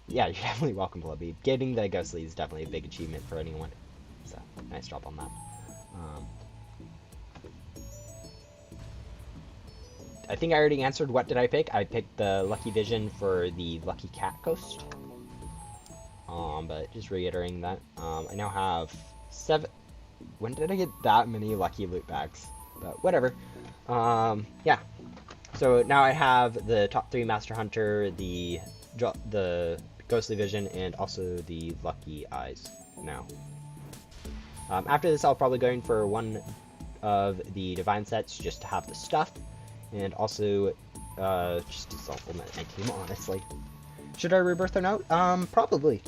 definitely welcome, Blubby. Getting the Ghostly is definitely a big achievement for anyone. So, nice job on that. I think I already answered what did I pick. I picked the Lucky Vision for the Lucky Cat Ghost. But just reiterating that. I now have 7... When did I get that many lucky loot bags? But whatever. Yeah. So now I have the top 3 Master Hunter, the Ghostly Vision, and also the Lucky Eyes now. After this, I'll probably go in for one of the Divine sets just to have the stuff, and also just to supplement my team, honestly. Should I rebirth or not? Probably.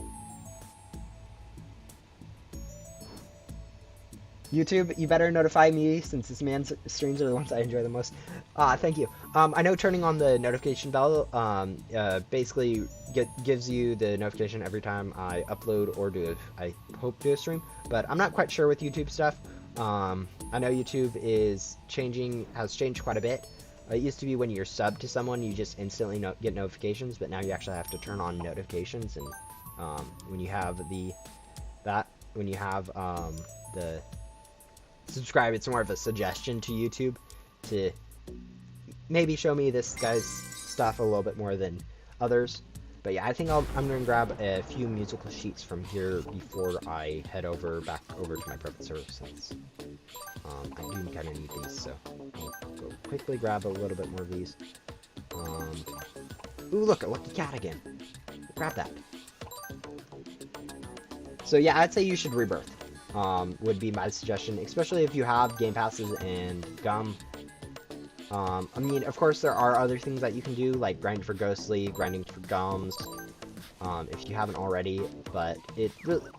YouTube, you better notify me, since this man's streams are the ones I enjoy the most. Thank you. I know turning on the notification bell basically gives you the notification every time I upload or I hope do a stream, but I'm not quite sure with YouTube stuff. I know YouTube has changed quite a bit. It used to be when you're subbed to someone, you just instantly get notifications, but now you actually have to turn on notifications, and when you have the subscribe, it's more of a suggestion to YouTube to maybe show me this guy's stuff a little bit more than others. But yeah, I think I'm going to grab a few musical sheets from here before I head back over to my private server, since I do kind of need these, so I'll go quickly grab a little bit more of these. Ooh, look, a Lucky Cat again. Grab that. So yeah, I'd say you should rebirth. Would be my suggestion, especially if you have game passes and gum. I mean, of course, there are other things that you can do, like grind for Ghostly, grinding for gums, if you haven't already, but it really...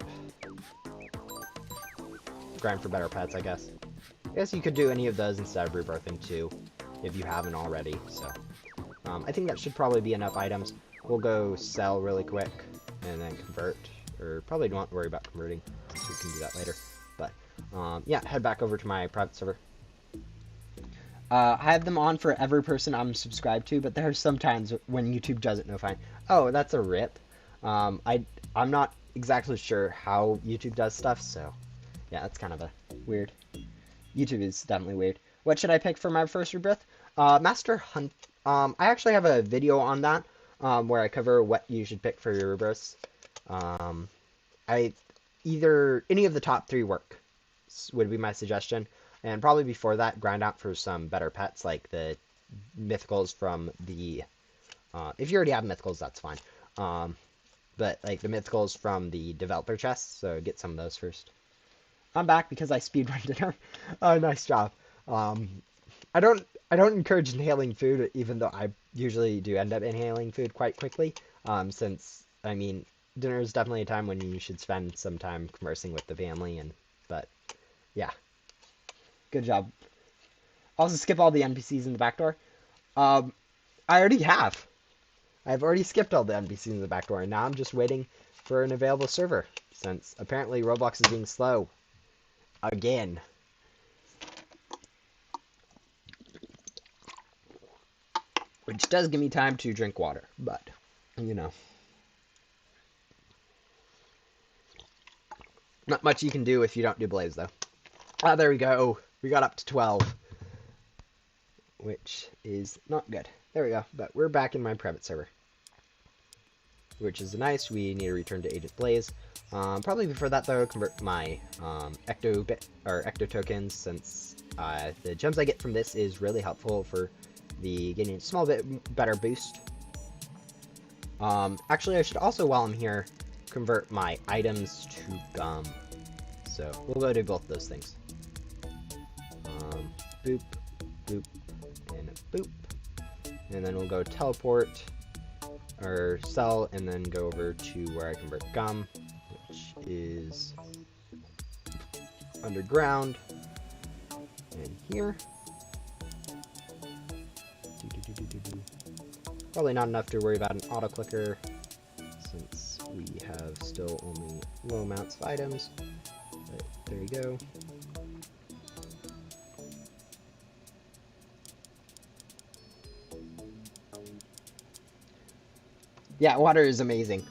Grind for better pets, I guess. I guess you could do any of those instead of rebirthing too, if you haven't already, so... I think that should probably be enough items. We'll go sell really quick, and then convert, or probably don't worry about converting. We can do that later. But, yeah, head back over to my private server. I have them on for every person I'm subscribed to, but there are some times when YouTube doesn't notify. Oh, that's a rip. I'm not exactly sure how YouTube does stuff, so yeah, that's kind of a weird. YouTube is definitely weird. What should I pick for my first rebirth? Master Hunt. I actually have a video on that, where I cover what you should pick for your rebirths. Either any of the top 3 work would be my suggestion. And probably before that, grind out for some better pets, like the mythicals from the... if you already have mythicals, that's fine. But, like, the mythicals from the developer chests, so get some of those first. I'm back because I speedrun dinner. Oh, nice job. I don't encourage inhaling food, even though I usually do end up inhaling food quite quickly, since I mean, dinner is definitely a time when you should spend some time conversing with the family, but yeah, good job. Also, skip all the NPCs in the backdoor. Um, I already have. I've already skipped all the NPCs in the backdoor, and now I'm just waiting for an available server, since apparently Roblox is being slow. Again. Which does give me time to drink water, but, you know. Not much you can do if you don't do Blaze, though. Ah, there we go. We got up to 12. Which is not good. There we go. But we're back in my private server. Which is nice. We need to return to Agent Blaze. Probably before that, though, convert my ecto tokens, since the gems I get from this is really helpful for getting a small bit better boost. Actually, I should also, while I'm here, convert my items to gum. So we'll go do both those things. Boop, boop, and boop. And then we'll go teleport, or sell, and then go over to where I convert gum, which is underground, and here. Probably not enough to worry about an auto clicker, since we have still only low amounts of items, but there you go. Yeah, water is amazing.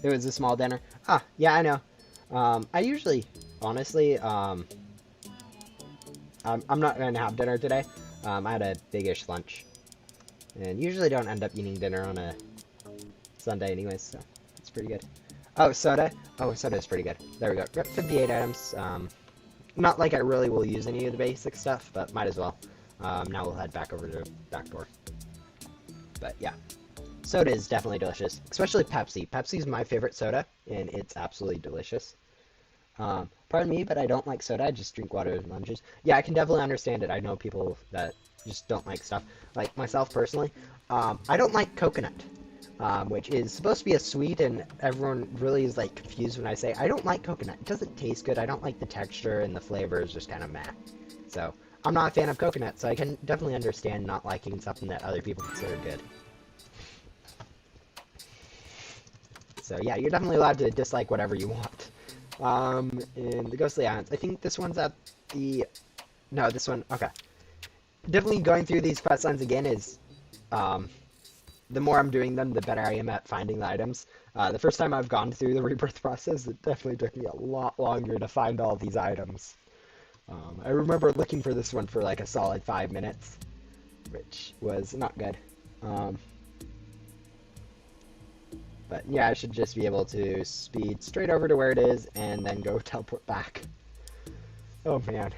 It was a small dinner. Ah, yeah, I know. I usually, honestly, I'm not going to have dinner today. I had a big-ish lunch. And usually don't end up eating dinner on a Sunday anyways, so it's pretty good. Oh, soda. Oh, soda is pretty good. There we go. 58 items. Not like I really will use any of the basic stuff, but might as well. Now we'll head back over to Backdoor. But yeah. Soda is definitely delicious, especially Pepsi. Pepsi is my favorite soda, and it's absolutely delicious. Pardon me, but I don't like soda. I just drink water and lemon juice. Yeah, I can definitely understand it. I know people that just don't like stuff. Like myself personally, I don't like coconut, which is supposed to be a sweet, and everyone really is like confused when I say I don't like coconut. It doesn't taste good. I don't like the texture, and the flavor is just kind of meh. So I'm not a fan of coconut, so I can definitely understand not liking something that other people consider good. So yeah, you're definitely allowed to dislike whatever you want. In the Ghostly Islands, I think this one's at the... No, this one, okay. Definitely going through these quest lines again is, the more I'm doing them, the better I am at finding the items. The first time I've gone through the Rebirth process, it definitely took me a lot longer to find all these items. I remember looking for this one for like a solid 5 minutes, which was not good. But yeah, I should just be able to speed straight over to where it is and then go teleport back. Oh man.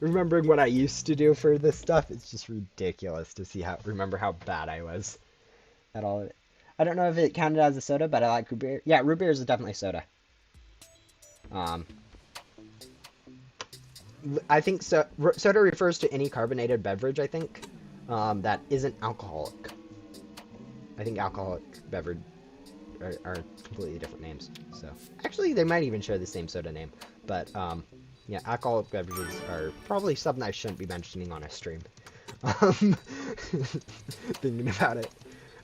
Remembering what I used to do for this stuff, it's just ridiculous to remember how bad I was at all of it. I don't know if it counted as a soda, but I like root beer. Yeah, root beer is definitely soda. I think soda refers to any carbonated beverage, I think, that isn't alcoholic. I think alcoholic beverage are completely different names. So actually, they might even share the same soda name. But yeah, alcoholic beverages are probably something I shouldn't be mentioning on a stream. Thinking about it,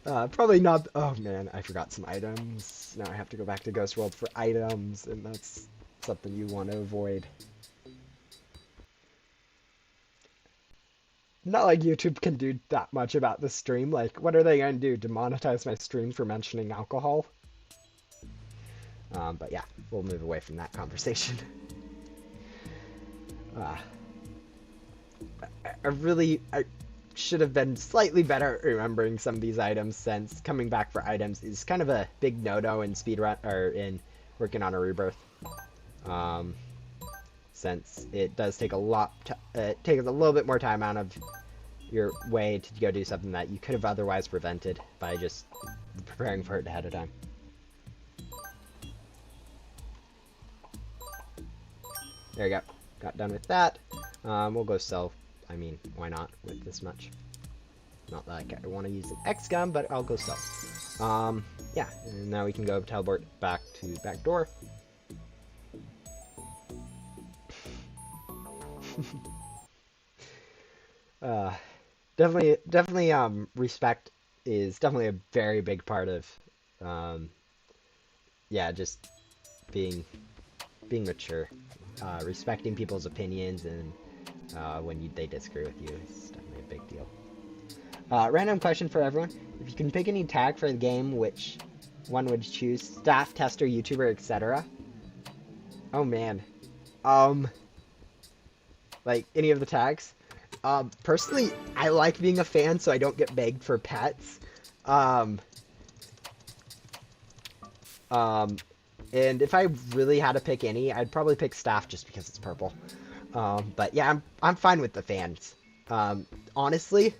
probably not. Oh man, I forgot some items. Now I have to go back to Ghost World for items, and that's something you want to avoid. Not like YouTube can do that much about the stream. Like, what are they going to do? Demonetize my stream for mentioning alcohol? But yeah, we'll move away from that conversation. I should have been slightly better at remembering some of these items, since coming back for items is kind of a big no-no in speedrun, or in working on a rebirth. Since it does take it takes a little bit more time out of your way to go do something that you could have otherwise prevented by just preparing for it ahead of time. There we go. Got done with that. We'll go sell. I mean, why not with this much? Not like I want to use an X gun, but I'll go stealth. Yeah, and now we can go teleport back to Backdoor. Definitely, respect is definitely a very big part of, yeah, just being mature. Respecting people's opinions and when they disagree with you is definitely a big deal. Random question for everyone. If you can pick any tag for the game, which one would you choose? Staff, tester, YouTuber, etc. Oh man. Like any of the tags? Personally, I like being a fan so I don't get begged for pets. Um, and if I really had to pick any, I'd probably pick staff just because it's purple. But yeah, I'm fine with the fans. Honestly,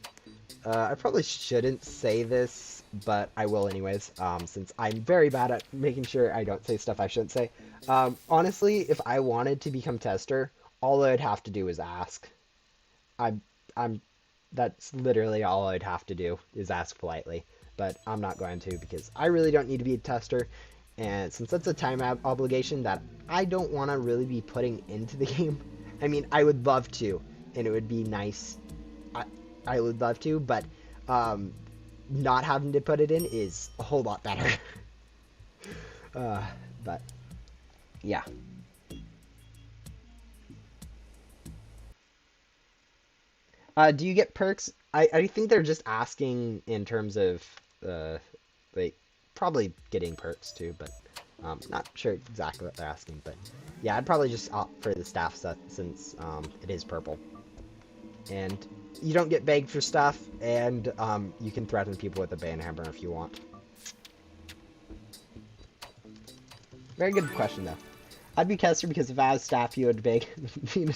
I probably shouldn't say this, but I will anyways, since I'm very bad at making sure I don't say stuff I shouldn't say. Honestly, if I wanted to become tester, all I'd have to do is ask. I'm that's literally all I'd have to do is ask politely, but I'm not going to because I really don't need to be a tester, and since that's a time obligation that I don't want to really be putting into the game. I mean, I would love to, and it would be nice. I would love to, but not having to put it in is a whole lot better. But yeah. Do you get perks? I think they're just asking in terms of like probably getting perks too, but not sure exactly what they're asking. But yeah, I'd probably just opt for the staff set since it is purple, and you don't get begged for stuff, and you can threaten people with a ban hammer if you want. Very good question though. I'd be Kester because if I was staff, you would beg.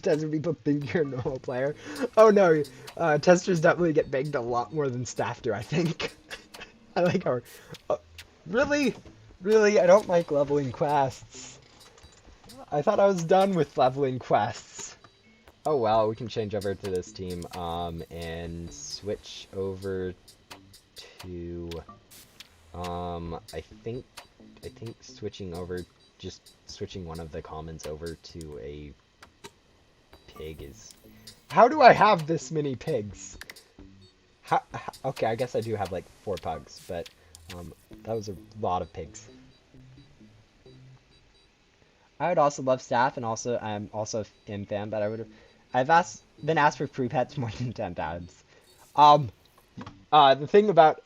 Tester people think you're a normal player. Oh no, testers definitely get begged a lot more than staff do, I think. I like our... really? Really? I don't like leveling quests. I thought I was done with leveling quests. Oh well, we can change over to this team, and switch over to, I think switching over, just switching one of the commons over to a pig is... How do I have this many pigs? Okay, I guess I do have like 4 pugs, but that was a lot of pigs. I would also love staff, and also I'm also a M fan, but I've been asked for free pets more than 10 times. The thing about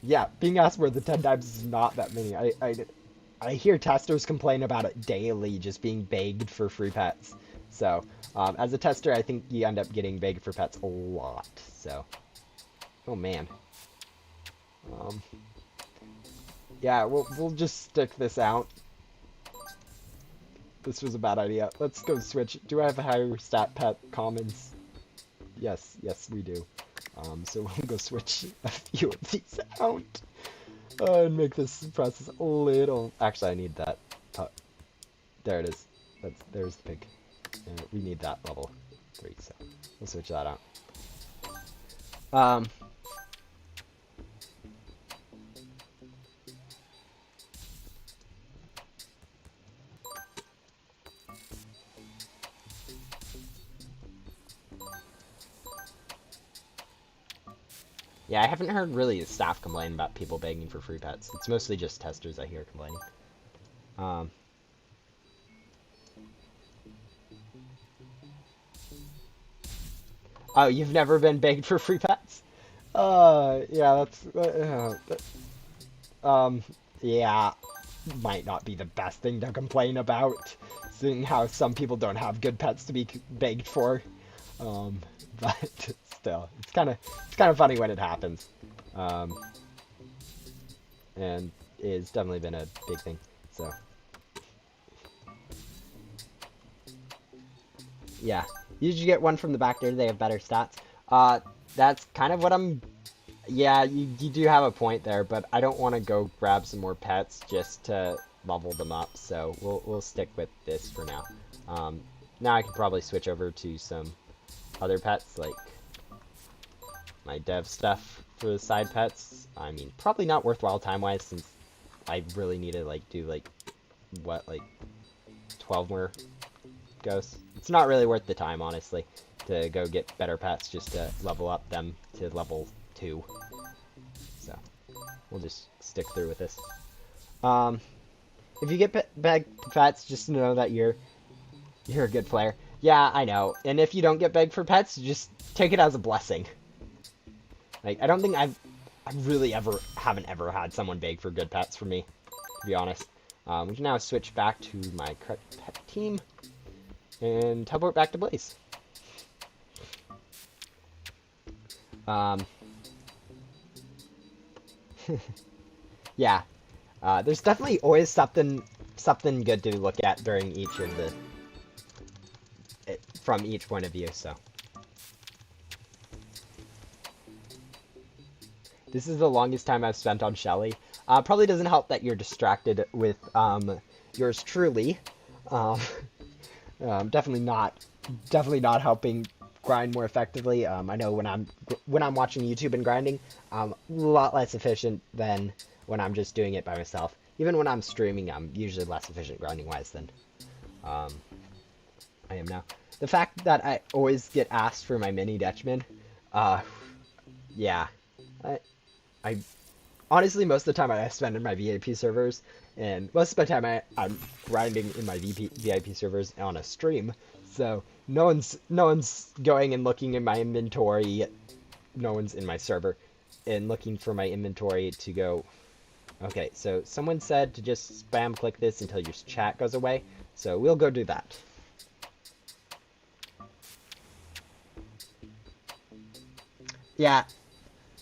yeah, being asked more than 10 times is not that many. I hear testers complain about it daily, just being begged for free pets. So, as a tester, I think you end up getting begged for pets a lot. So, oh man. Yeah, we'll just stick this out. This was a bad idea. Let's go switch. Do I have a higher stat pet commons? Yes, we do. So we'll go switch a few of these out. And make this process a little... Actually, I need that. There it is. There's the pig. And we need that level 3, so we'll switch that out. Yeah, I haven't heard really staff complain about people begging for free pets. It's mostly just testers I hear complaining. Oh, you've never been begged for free pets? Yeah, yeah, might not be the best thing to complain about, seeing how some people don't have good pets to be begged for. But still, it's kind of funny when it happens. And it's definitely been a big thing. So, yeah, you should get one from the Backdoor. They have better stats. That's kind of what I'm... Yeah, you do have a point there, but I don't want to go grab some more pets just to level them up, so we'll stick with this for now. Now I can probably switch over to some other pets, like my dev stuff for the side pets. I mean, probably not worthwhile time-wise since I really need to, like, do, like, what, like, 12 more ghosts? It's not really worth the time, honestly, to go get better pets just to level up them to level 2. So, we'll just stick through with this. If you get bag pets, just know that you're a good player. Yeah, I know. And if you don't get begged for pets, just take it as a blessing. Like, I don't think I really haven't ever had someone beg for good pets for me, to be honest. We can now switch back to my correct pet team and teleport back to Blaze. Yeah, there's definitely always something good to look at during each of the from each point of view. So this is the longest time I've spent on Shelly. Probably doesn't help that you're distracted with yours truly. Definitely not helping grind more effectively. I know when I'm watching YouTube and grinding, I'm a lot less efficient than when I'm just doing it by myself. Even when I'm streaming, I'm usually less efficient grinding wise than I am now. The fact that I always get asked for my mini Dutchman, yeah, I honestly, most of the time I spend in my VIP servers, and most of the time I'm grinding in my VIP servers on a stream. So no one's going and looking in my inventory. No one's in my server and looking for my inventory to go. Okay, so someone said to just spam click this until your chat goes away. So we'll go do that. Yeah.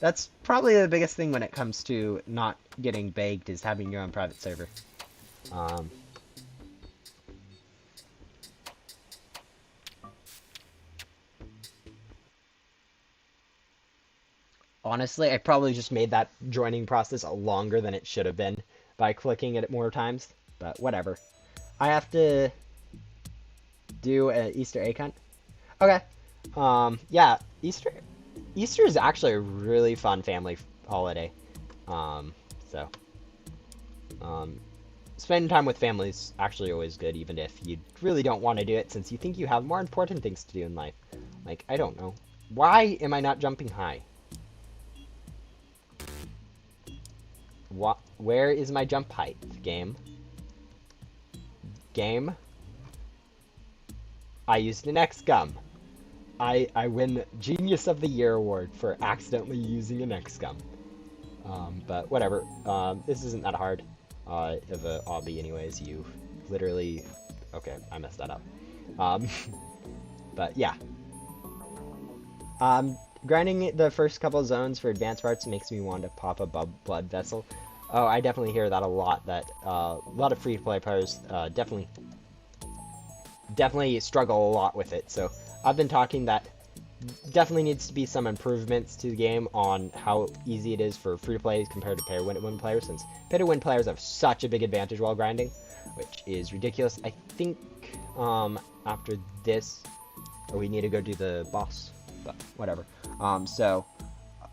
That's probably the biggest thing when it comes to not getting baked is having your own private server. Honestly, I probably just made that joining process longer than it should have been by clicking it more times, but whatever. I have to do an Easter egg hunt. Okay. Yeah, Easter is actually a really fun family holiday. So, spending time with family is actually always good, even if you really don't want to do it, since you think you have more important things to do in life. Like, I don't know. Why am I not jumping high? What? Where is my jump height, game? Game? I used an X-Gum. I win Genius of the Year award for accidentally using an X-Gum. But whatever. This isn't that hard of a obby anyways. You literally... Okay, I messed that up. But yeah. Grinding the first couple zones for advanced parts makes me want to pop a blood vessel. Oh, I definitely hear that a lot. That a lot of free-to-play players definitely struggle a lot with it. So I've been talking that definitely needs to be some improvements to the game on how easy it is for free-to-play compared to pay-to-win players, since pay-to-win players have such a big advantage while grinding, which is ridiculous. I think after this, we need to go do the boss, but whatever.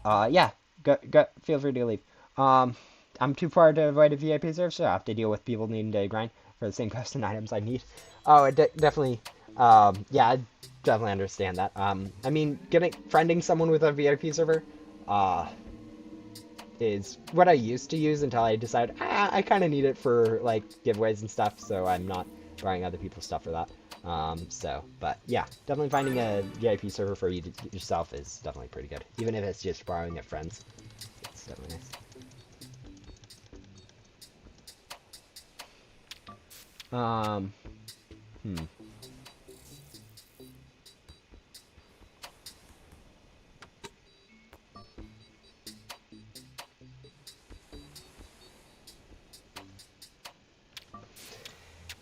Yeah, go, feel free to leave. I'm too far to avoid a VIP server, so I have to deal with people needing to grind for the same custom items I need. Oh, I definitely, yeah, I definitely understand that. I mean, friending someone with a VIP server, is what I used to use until I decided, I kind of need it for, like, giveaways and stuff, so I'm not buying other people's stuff for that. But yeah, definitely finding a VIP server for you yourself is definitely pretty good. Even if it's just borrowing at friends. It's definitely nice.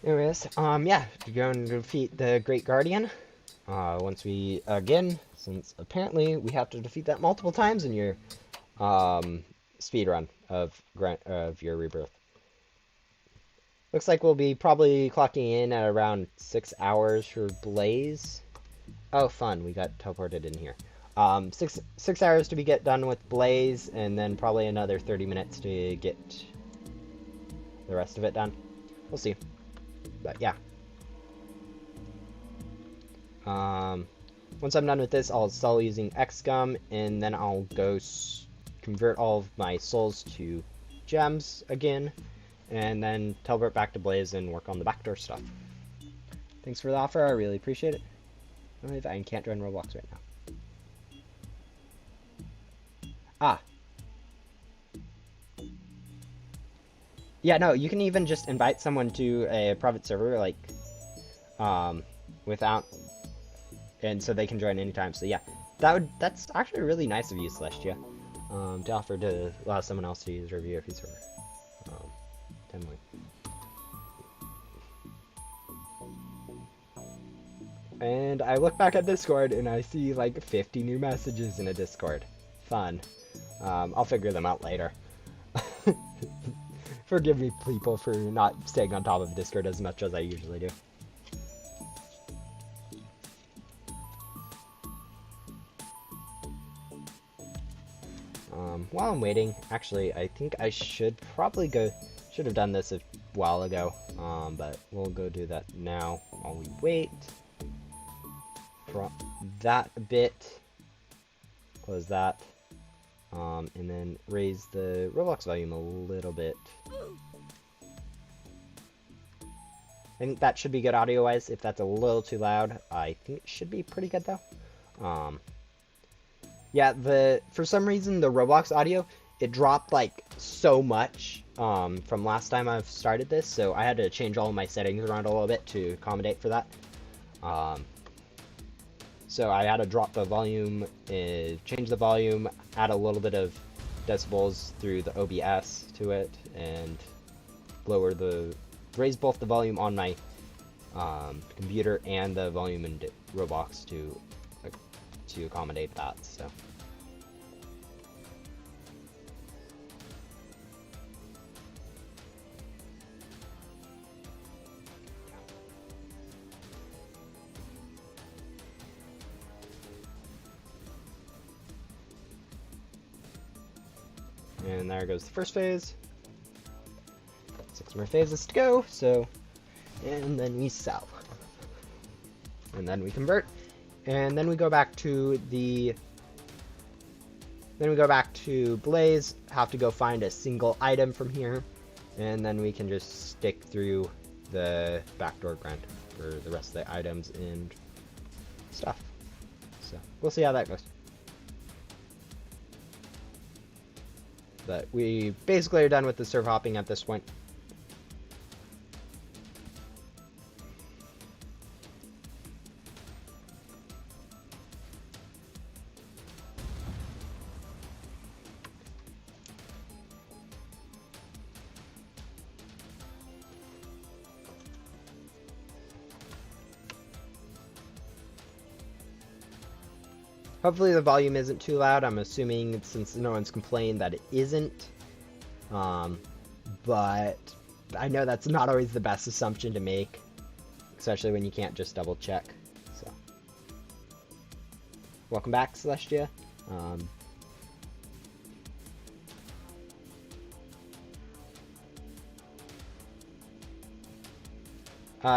Anyways, yeah, we're going to defeat the Great Guardian. Once we, again, since apparently we have to defeat that multiple times in your, speed run of your Rebirth. Looks like we'll be probably clocking in at around 6 hours for Blaze. Oh, fun, we got teleported in here. Six hours to get done with Blaze, and then probably another 30 minutes to get the rest of it done. We'll see. But yeah. Once I'm done with this, I'll sell using XGum, and then I'll go convert all of my souls to gems again, and then teleport back to Blaze and work on the backdoor stuff. Thanks for the offer, I really appreciate it. I can't join Roblox right now. Ah. Yeah, no, you can even just invite someone to a private server, like, without, and so they can join anytime. So yeah, that's actually really nice of you, Celestia, to offer to allow someone else to use your VOP server. Definitely. And I look back at Discord and I see like 50 new messages in a Discord. Fun. I'll figure them out later. Forgive me, people, for not staying on top of Discord as much as I usually do. While I'm waiting, actually, I think I should have done this a while ago, but we'll go do that now while we wait. Drop that a bit, close that, and then raise the Roblox volume a little bit. I think that should be good audio-wise. If that's a little too loud, I think it should be pretty good though. Yeah, for some reason the Roblox audio, it dropped like so much from last time I've started this, so I had to change all of my settings around a little bit to accommodate for that. So I had to drop the volume, change the volume, add a little bit of decibels through the OBS to it, and raise both the volume on my computer and the volume in Roblox to accommodate that. So. And there goes the first phase. 6 more phases to go, so, and then we sell. And then we convert. And then we go back to Blaze, have to go find a single item from here, and then we can just stick through the backdoor grind for the rest of the items and stuff. So, we'll see how that goes. But we basically are done with the serve hopping at this point. Hopefully the volume isn't too loud. I'm assuming, since no one's complained, that it isn't. But I know that's not always the best assumption to make, especially when you can't just double check. So, welcome back, Celestia.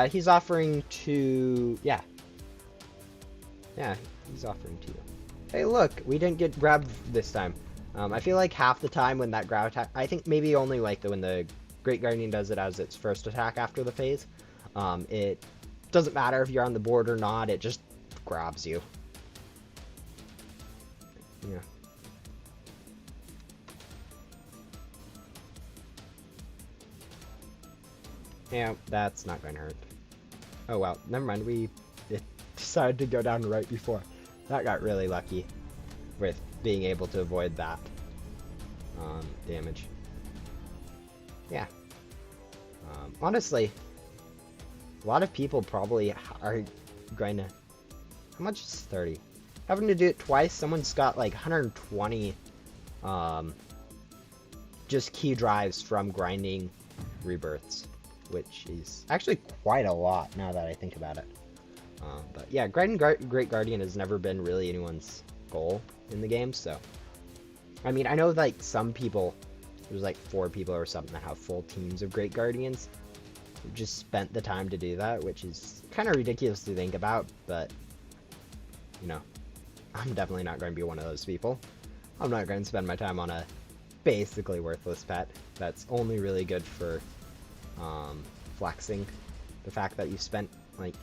He's offering to, yeah, he's offering to you. Hey, look, we didn't get grabbed this time. I feel like half the time when that grab attack, I think maybe only like when the Great Guardian does it as its first attack after the phase, it doesn't matter if you're on the board or not, it just grabs you. Yeah. Yeah, that's not going to hurt. Oh well, never mind, it decided to go down right before. That got really lucky with being able to avoid that damage. Yeah. Honestly, a lot of people probably are going to... How much is 30? Having to do it twice, someone's got like 120 just key drives from grinding rebirths, which is actually quite a lot now that I think about it. But yeah, grinding Great Guardian has never been really anyone's goal in the game. So, I mean, I know like some people, there's like 4 people or something that have full teams of Great Guardians who just spent the time to do that, which is kind of ridiculous to think about, but, you know, I'm definitely not going to be one of those people. I'm not going to spend my time on a basically worthless pet that's only really good for flexing the fact that you spent like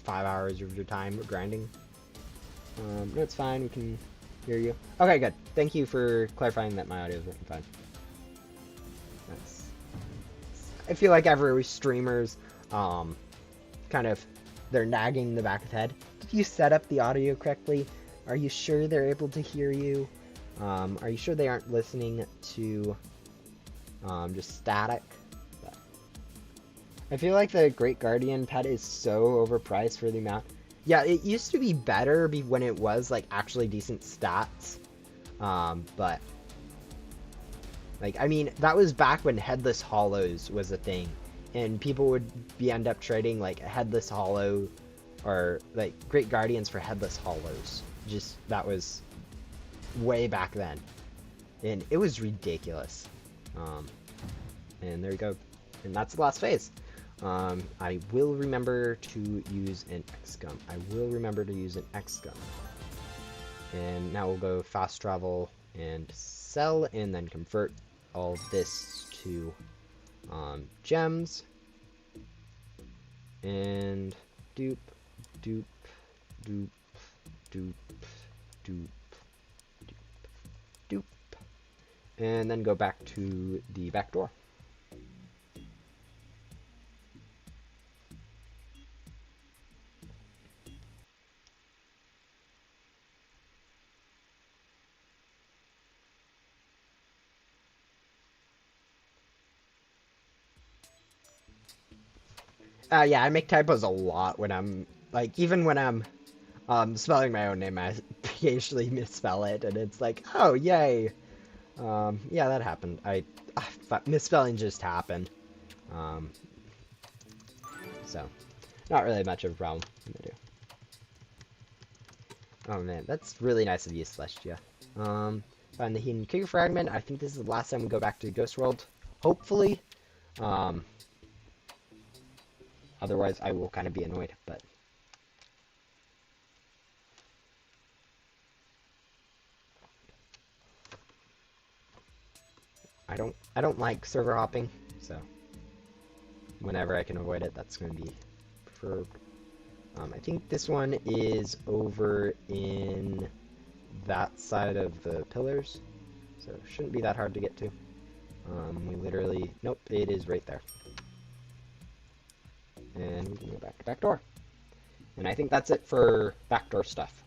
5 hours of your time grinding. No, it's fine. We can hear you. Okay, good. Thank you for clarifying that my audio is working fine. That's... I feel like every streamer's kind of, they're nagging the back of the head. Did you set up the audio correctly? Are you sure they're able to hear you? Are you sure they aren't listening to just static? But I feel like the Great Guardian pet is so overpriced for the amount. Yeah, it used to be better when it was like actually decent stats. But like, I mean, that was back when Headless Hollows was a thing, and people would end up trading like a Headless Hollow or like Great Guardians for Headless Hollows. Just, that was way back then, and it was ridiculous. And there you go, and that's the last phase. I will remember to use an X-Gum. I will remember to use an X-Gum. And now we'll go fast travel and sell, and then convert all of this to gems. And doop, doop, doop, doop, doop, doop, doop. And then go back to the back door. Yeah, I make typos a lot when I'm, like, even when I'm spelling my own name, I occasionally misspell it, and it's like, oh, yay. Yeah, that happened. Misspelling just happened. So, not really much of a problem. I'm gonna do. Oh man, that's really nice of you, Celestia. Find the hidden Kicker Fragment. I think this is the last time we go back to Ghost World. Hopefully. Otherwise, I will kind of be annoyed, but... I don't like server hopping, so... Whenever I can avoid it, that's going to be preferred. I think this one is over in that side of the pillars, so it shouldn't be that hard to get to. We literally... Nope, it is right there. And we can go back to Backdoor. And I think that's it for Backdoor stuff.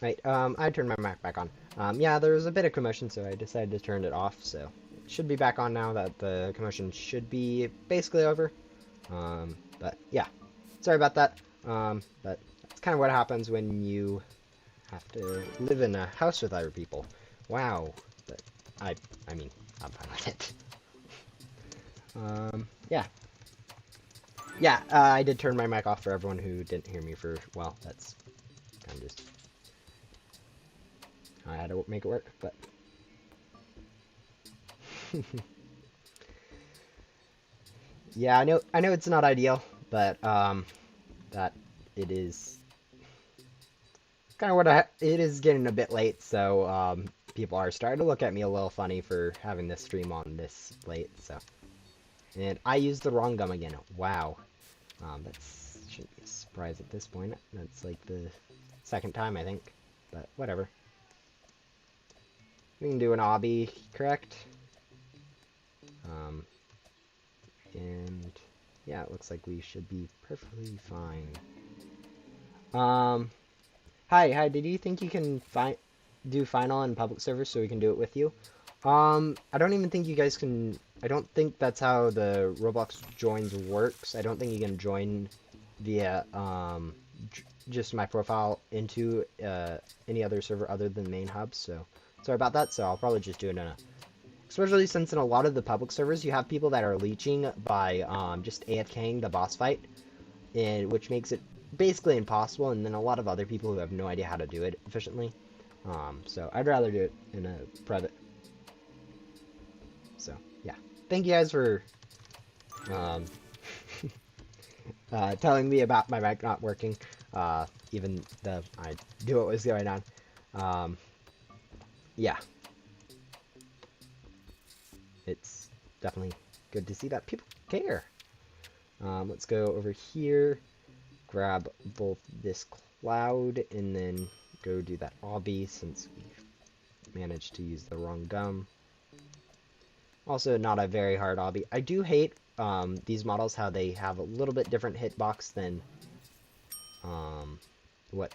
Right, I turned my mic back on. Yeah, there was a bit of commotion, so I decided to turn it off, so it should be back on now that the commotion should be basically over. But yeah, sorry about that. But that's kind of what happens when you have to live in a house with other people. Wow. But I mean, I'm fine with it. Yeah. Yeah, I did turn my mic off for everyone who didn't hear me for, well, that's kind of just, I had to make it work, but. Yeah, I know it's not ideal, but, that it is kind of what it is getting a bit late, so, people are starting to look at me a little funny for having this stream on this late, so. And I used the wrong gum again. Wow. That's shouldn't be a surprise at this point. That's like the second time, I think. But whatever. We can do an obby, correct? And yeah, it looks like we should be perfectly fine. Hi, did you think you can do final and public server so we can do it with you? I don't even think you guys can. I don't think that's how the Roblox joins works. I don't think you can join via just my profile into any other server other than main hub. So sorry about that. So I'll probably just do it in a. Especially since in a lot of the public servers you have people that are leeching by just AFKing the boss fight, and which makes it basically impossible. And then a lot of other people who have no idea how to do it efficiently. So I'd rather do it in a private. So yeah, thank you guys for telling me about my mic not working, even though I knew what was going on. Yeah, it's definitely good to see that people care. Let's go over here, grab both this cloud, and then go do that obby since we managed to use the wrong gum. Also, not a very hard obby. I do hate these models, how they have a little bit different hitbox than what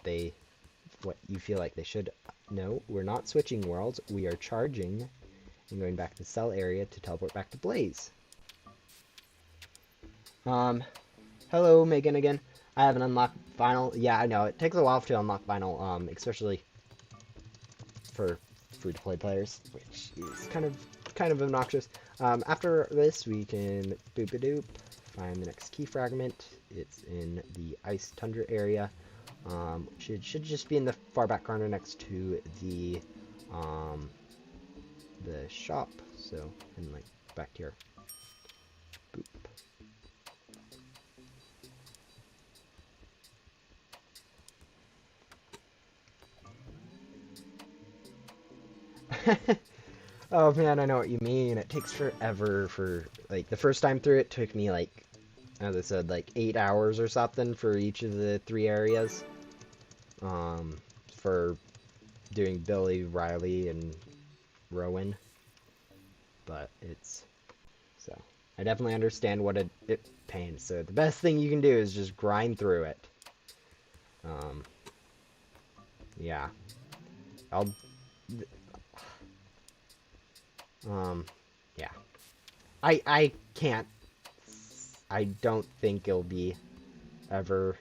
you feel like they should. No, we're not switching worlds. We are charging and going back to the cell area to teleport back to Blaze. Hello, Megan again. I haven't unlocked final. Yeah, I know. It takes a while to unlock final, especially for free-to-play players, which is kind of obnoxious. After this, we can boop-a-doop, find the next key fragment. It's in the ice tundra area. It should just be in the far back corner next to the shop. So, and like back here. Boop. Oh man, I know what you mean. It takes forever for, like, the first time through it took me, like, as I said, like 8 hours or something for each of the 3 areas. For doing Billy, Riley, and Rowan. But it's, so, I definitely understand what it pains. So the best thing you can do is just grind through it. Yeah. Yeah. I can't, I don't think it'll be ever,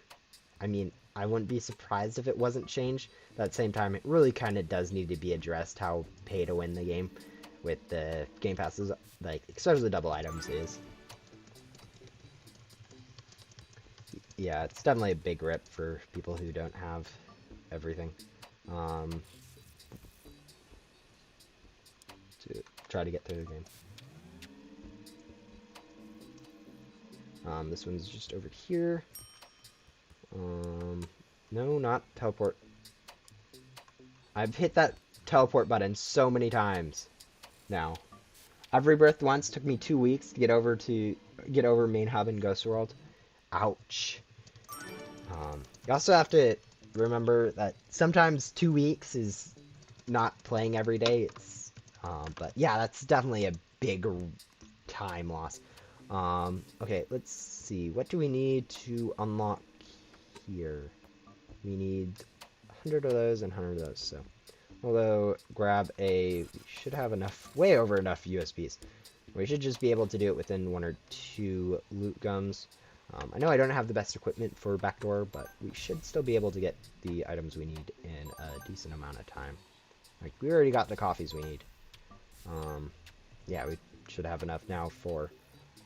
I mean, I wouldn't be surprised if it wasn't changed, but at the same time, it really kind of does need to be addressed how pay to win the game with the game passes, like, especially the double items is. Yeah, it's definitely a big rip for people who don't have everything. To try to get through the game. This one's just over here. No, not teleport. I've hit that teleport button so many times now. I've rebirthed once, took me 2 weeks to get over main hub in Ghost World. Ouch. You also have to remember that sometimes 2 weeks is not playing every day. It's but yeah, that's definitely a big time loss. Okay, let's see. What do we need to unlock here? We need 100 of those and 100 of those, so we'll grab we should have enough, way over enough USBs. We should just be able to do it within 1 or 2 loot gums. I know I don't have the best equipment for Backdoor, but we should still be able to get the items we need in a decent amount of time. Like, we already got the coffees we need. Yeah, we should have enough now for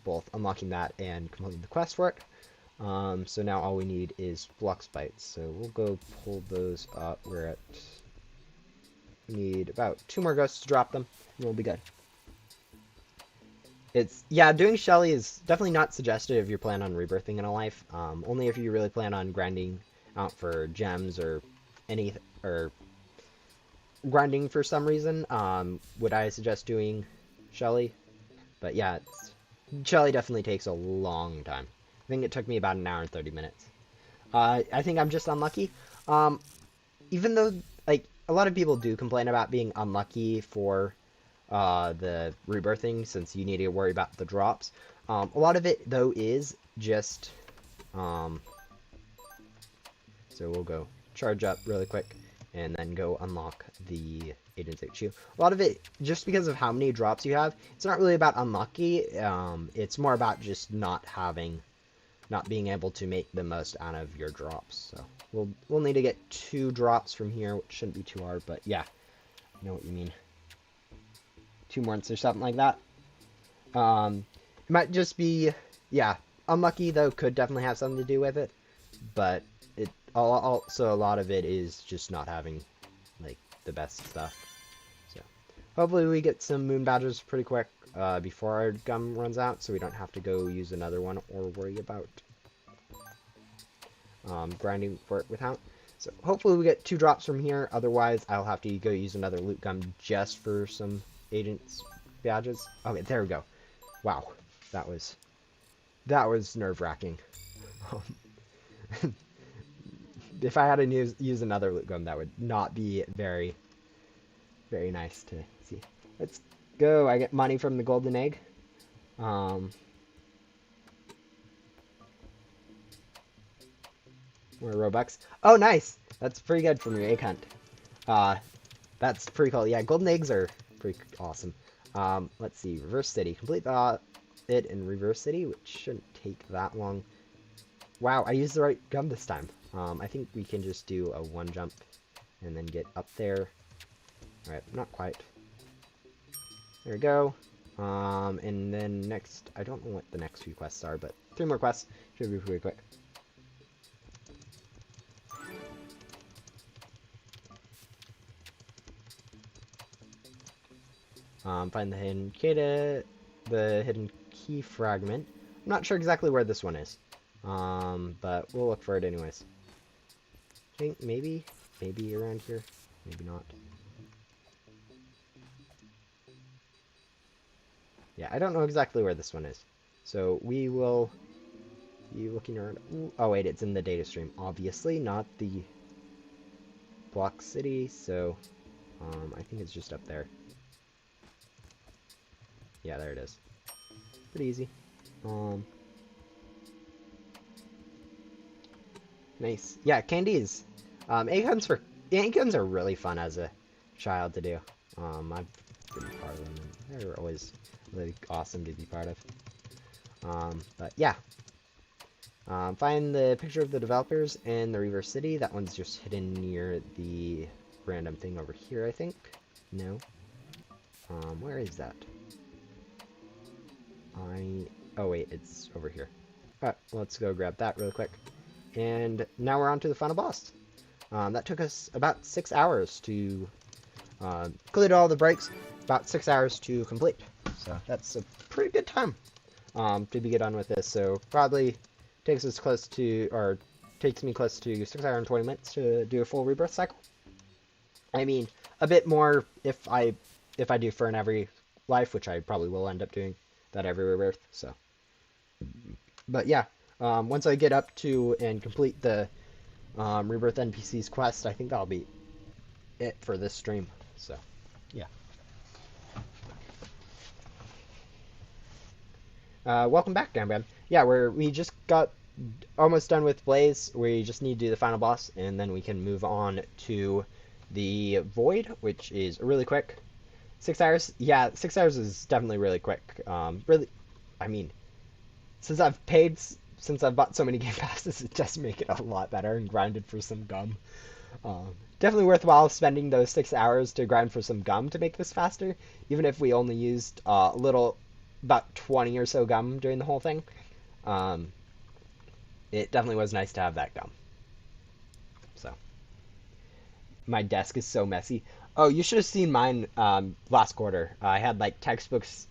both unlocking that and completing the quest for it. So now all we need is flux bites. So we'll go pull those up. We need about 2 more ghosts to drop them, and we'll be good. Yeah, doing Shelly is definitely not suggested if you plan on rebirthing in a life. Only if you really plan on grinding out for gems or grinding for some reason, would I suggest doing Shelly. But yeah, Shelly definitely takes a long time. I think it took me about 1 hour and 30 minutes. I think I'm just unlucky. Even though, like, a lot of people do complain about being unlucky for the rebirthing, since you need to worry about the drops. A lot of it, though, is just... so we'll go charge up really quick, and then go unlock the Agent's HQ. A lot of it, just because of how many drops you have, it's not really about unlucky. It's more about just not being able to make the most out of your drops. So we'll need to get 2 drops from here, which shouldn't be too hard, but yeah, I know what you mean. 2 months or something like that. It might just be, yeah, unlucky though could definitely have something to do with it, but also a lot of it is just not having like the best stuff. So hopefully we get some moon badges pretty quick before our gum runs out, so we don't have to go use another one or worry about grinding for it without. So hopefully we get 2 drops from here. Otherwise I'll have to go use another loot gum just for some agents badges. Okay, there we go. Wow, that was nerve-wracking. If I had to use another loot gum, that would not be very, very nice to see. Let's go. I get money from the golden egg. More Robux. Oh, nice. That's pretty good from your egg hunt. That's pretty cool. Yeah, golden eggs are pretty awesome. Let's see. Reverse City. Complete it in Reverse City, which shouldn't take that long. Wow, I used the right gum this time. I think we can just do a 1 jump and then get up there. Alright, not quite. There we go. And then next, I don't know what the next few quests are, but 3 more quests. Should be pretty quick. Find the hidden key fragment. I'm not sure exactly where this one is. But we'll look for it anyways. I think maybe around here, maybe not. Yeah, I don't know exactly where this one is. So we will be looking around. Ooh, oh wait, it's in the data stream, obviously, not the block city, so I think it's just up there. Yeah, there it is. Pretty easy. Nice. Yeah, candies. Egg hunts are really fun as a child to do. I've been part of them, and they're always really awesome to be part of. But yeah. Find the picture of the developers in the Reverse City. That one's just hidden near the random thing over here, I think. No. Where is that? Oh wait, it's over here. Alright, let's go grab that really quick. And now we're on to the final boss. That took us about 6 hours to clear all the breaks. About 6 hours to complete. So that's a pretty good time to get on with this. So probably takes me close to 6 hours and 20 minutes to do a full rebirth cycle. I mean, a bit more if I do for an every life, which I probably will end up doing that every rebirth. So, but yeah. Once I get up to and complete the Rebirth NPC's quest, I think that'll be it for this stream. So, yeah. Welcome back, Gambam. Yeah, we just got almost done with Blaze. We just need to do the final boss, and then we can move on to the Void, which is really quick. 6 hours? Yeah, 6 hours is definitely really quick. Really, I mean, since since I've bought so many game passes, it does make it a lot better and grinded for some gum. Definitely worthwhile spending those 6 hours to grind for some gum to make this faster, even if we only used a little, about 20 or so gum during the whole thing. Um, it definitely was nice to have that gum. So, my desk is so messy. Oh, you should have seen mine last quarter. I had like textbooks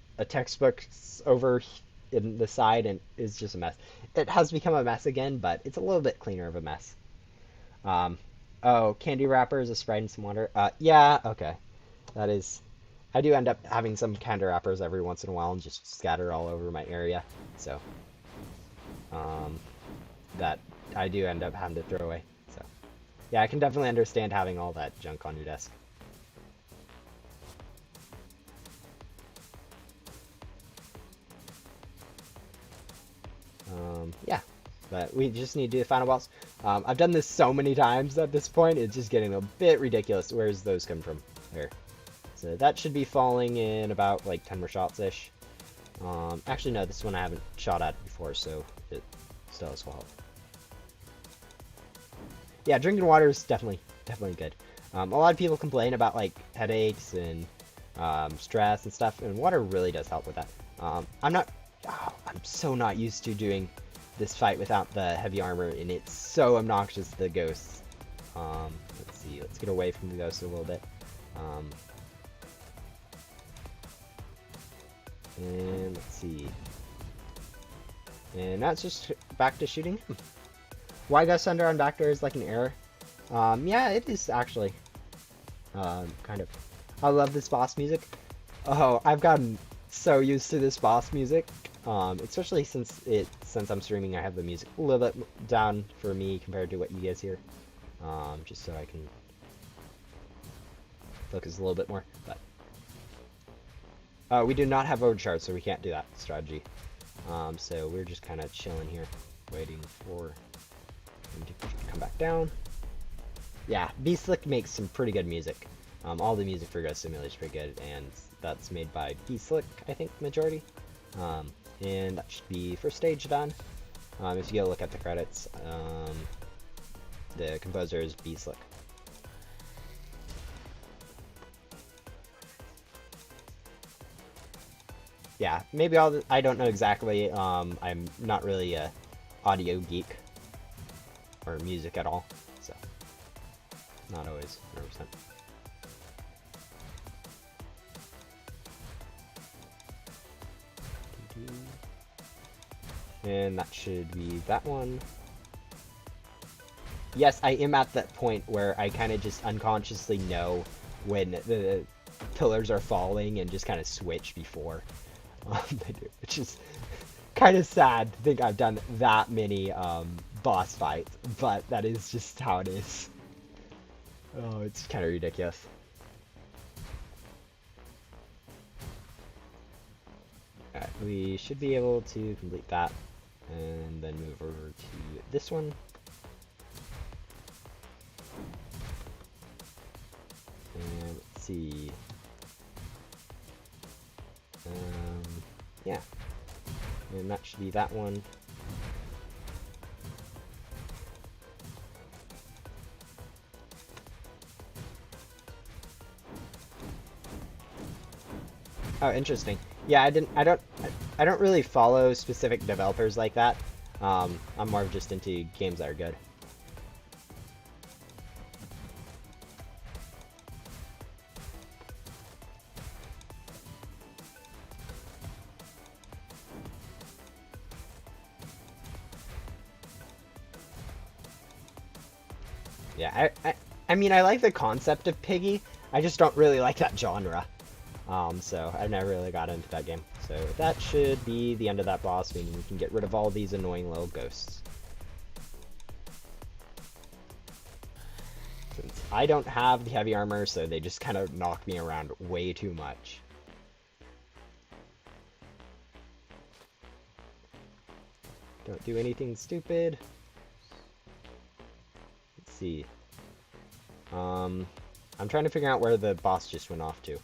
over in the side, and it's just a mess. It has become a mess again, but it's a little bit cleaner of a mess. Um, oh, candy wrappers, a Sprite, and some water. Yeah, okay. That is. I do end up having some candy wrappers every once in a while and just scatter all over my area. So, um, that I do end up having to throw away. So, yeah, I can definitely understand having all that junk on your desk. Yeah, but we just need to do the final boss. I've done this so many times at this point, it's just getting a bit ridiculous. Where's those come from? There. So that should be falling in about like 10 more shots-ish. Actually, no, this one I haven't shot at before, so it still has full health. Yeah, drinking water is definitely good. A lot of people complain about like headaches and stress and stuff, and water really does help with that. I'm so not used to doing this fight without the heavy armor, and it's so obnoxious, the ghosts. Let's see, let's get away from the ghosts a little bit. And let's see. And now it's just back to shooting. Why Ghost Thunder on Backdoor is like an error? Yeah, it is actually. Kind of. I love this boss music. Oh, I've gotten so used to this boss music. Especially since I'm streaming, I have the music a little bit down for me compared to what you guys hear. Just so I can focus a little bit more. But we do not have overcharge, so we can't do that strategy. So we're just kind of chilling here, waiting for him to come back down. Yeah, B-Slick makes some pretty good music. All the music for Ghost Simulator is pretty good, and that's made by B-Slick, I think, majority. And that should be first stage done. If you go look at the credits, the composer is B-Slick. Yeah, maybe I don't know exactly. I'm not really a audio geek or music at all, so not always 100%. And that should be that one. Yes, I am at that point where I kind of just unconsciously know when the pillars are falling and just kind of switch before they do, which is kind of sad to think I've done that many boss fights, but that is just how it is. Oh, it's kind of ridiculous. Alright, we should be able to complete that and then move over to this one. And let's see. Yeah. And that should be that one. Oh, interesting. Yeah, I don't really follow specific developers like that. I'm more just into games that are good. Yeah, I mean, I like the concept of Piggy. I just don't really like that genre. So I've never really got into that game. So that should be the end of that boss, meaning we can get rid of all these annoying little ghosts. Since I don't have the heavy armor, so they just kind of knock me around way too much. Don't do anything stupid. Let's see. I'm trying to figure out where the boss just went off to.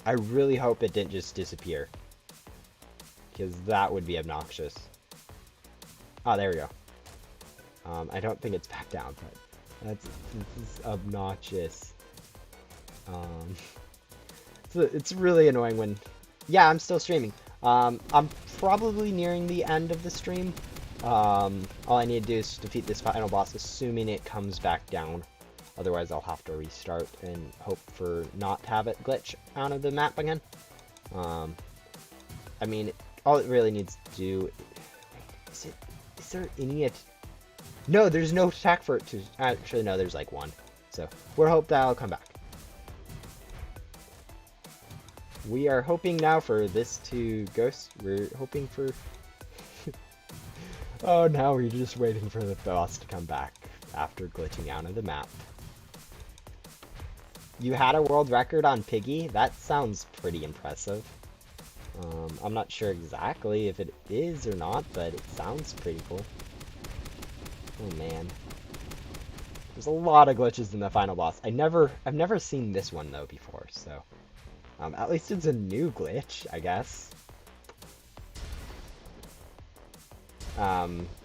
I really hope it didn't just disappear, because that would be obnoxious. Oh, there we go. I don't think it's back down, but this is obnoxious. It's really annoying when... Yeah, I'm still streaming. I'm probably nearing the end of the stream. All I need to do is defeat this final boss, assuming it comes back down. Otherwise, I'll have to restart and hope for not to have it glitch out of the map again. I mean, all it really needs to do... Is there any... No, there's no attack for it to... Actually, no, there's like one. So, we're hoping that'll come back. We are hoping now for this to ghost. We're hoping for... Oh, now we're just waiting for the boss to come back after glitching out of the map. You had a world record on Piggy? That sounds pretty impressive. I'm not sure exactly if it is or not, but it sounds pretty cool. Oh man. There's a lot of glitches in the final boss. I've never seen this one though before, so at least it's a new glitch, I guess.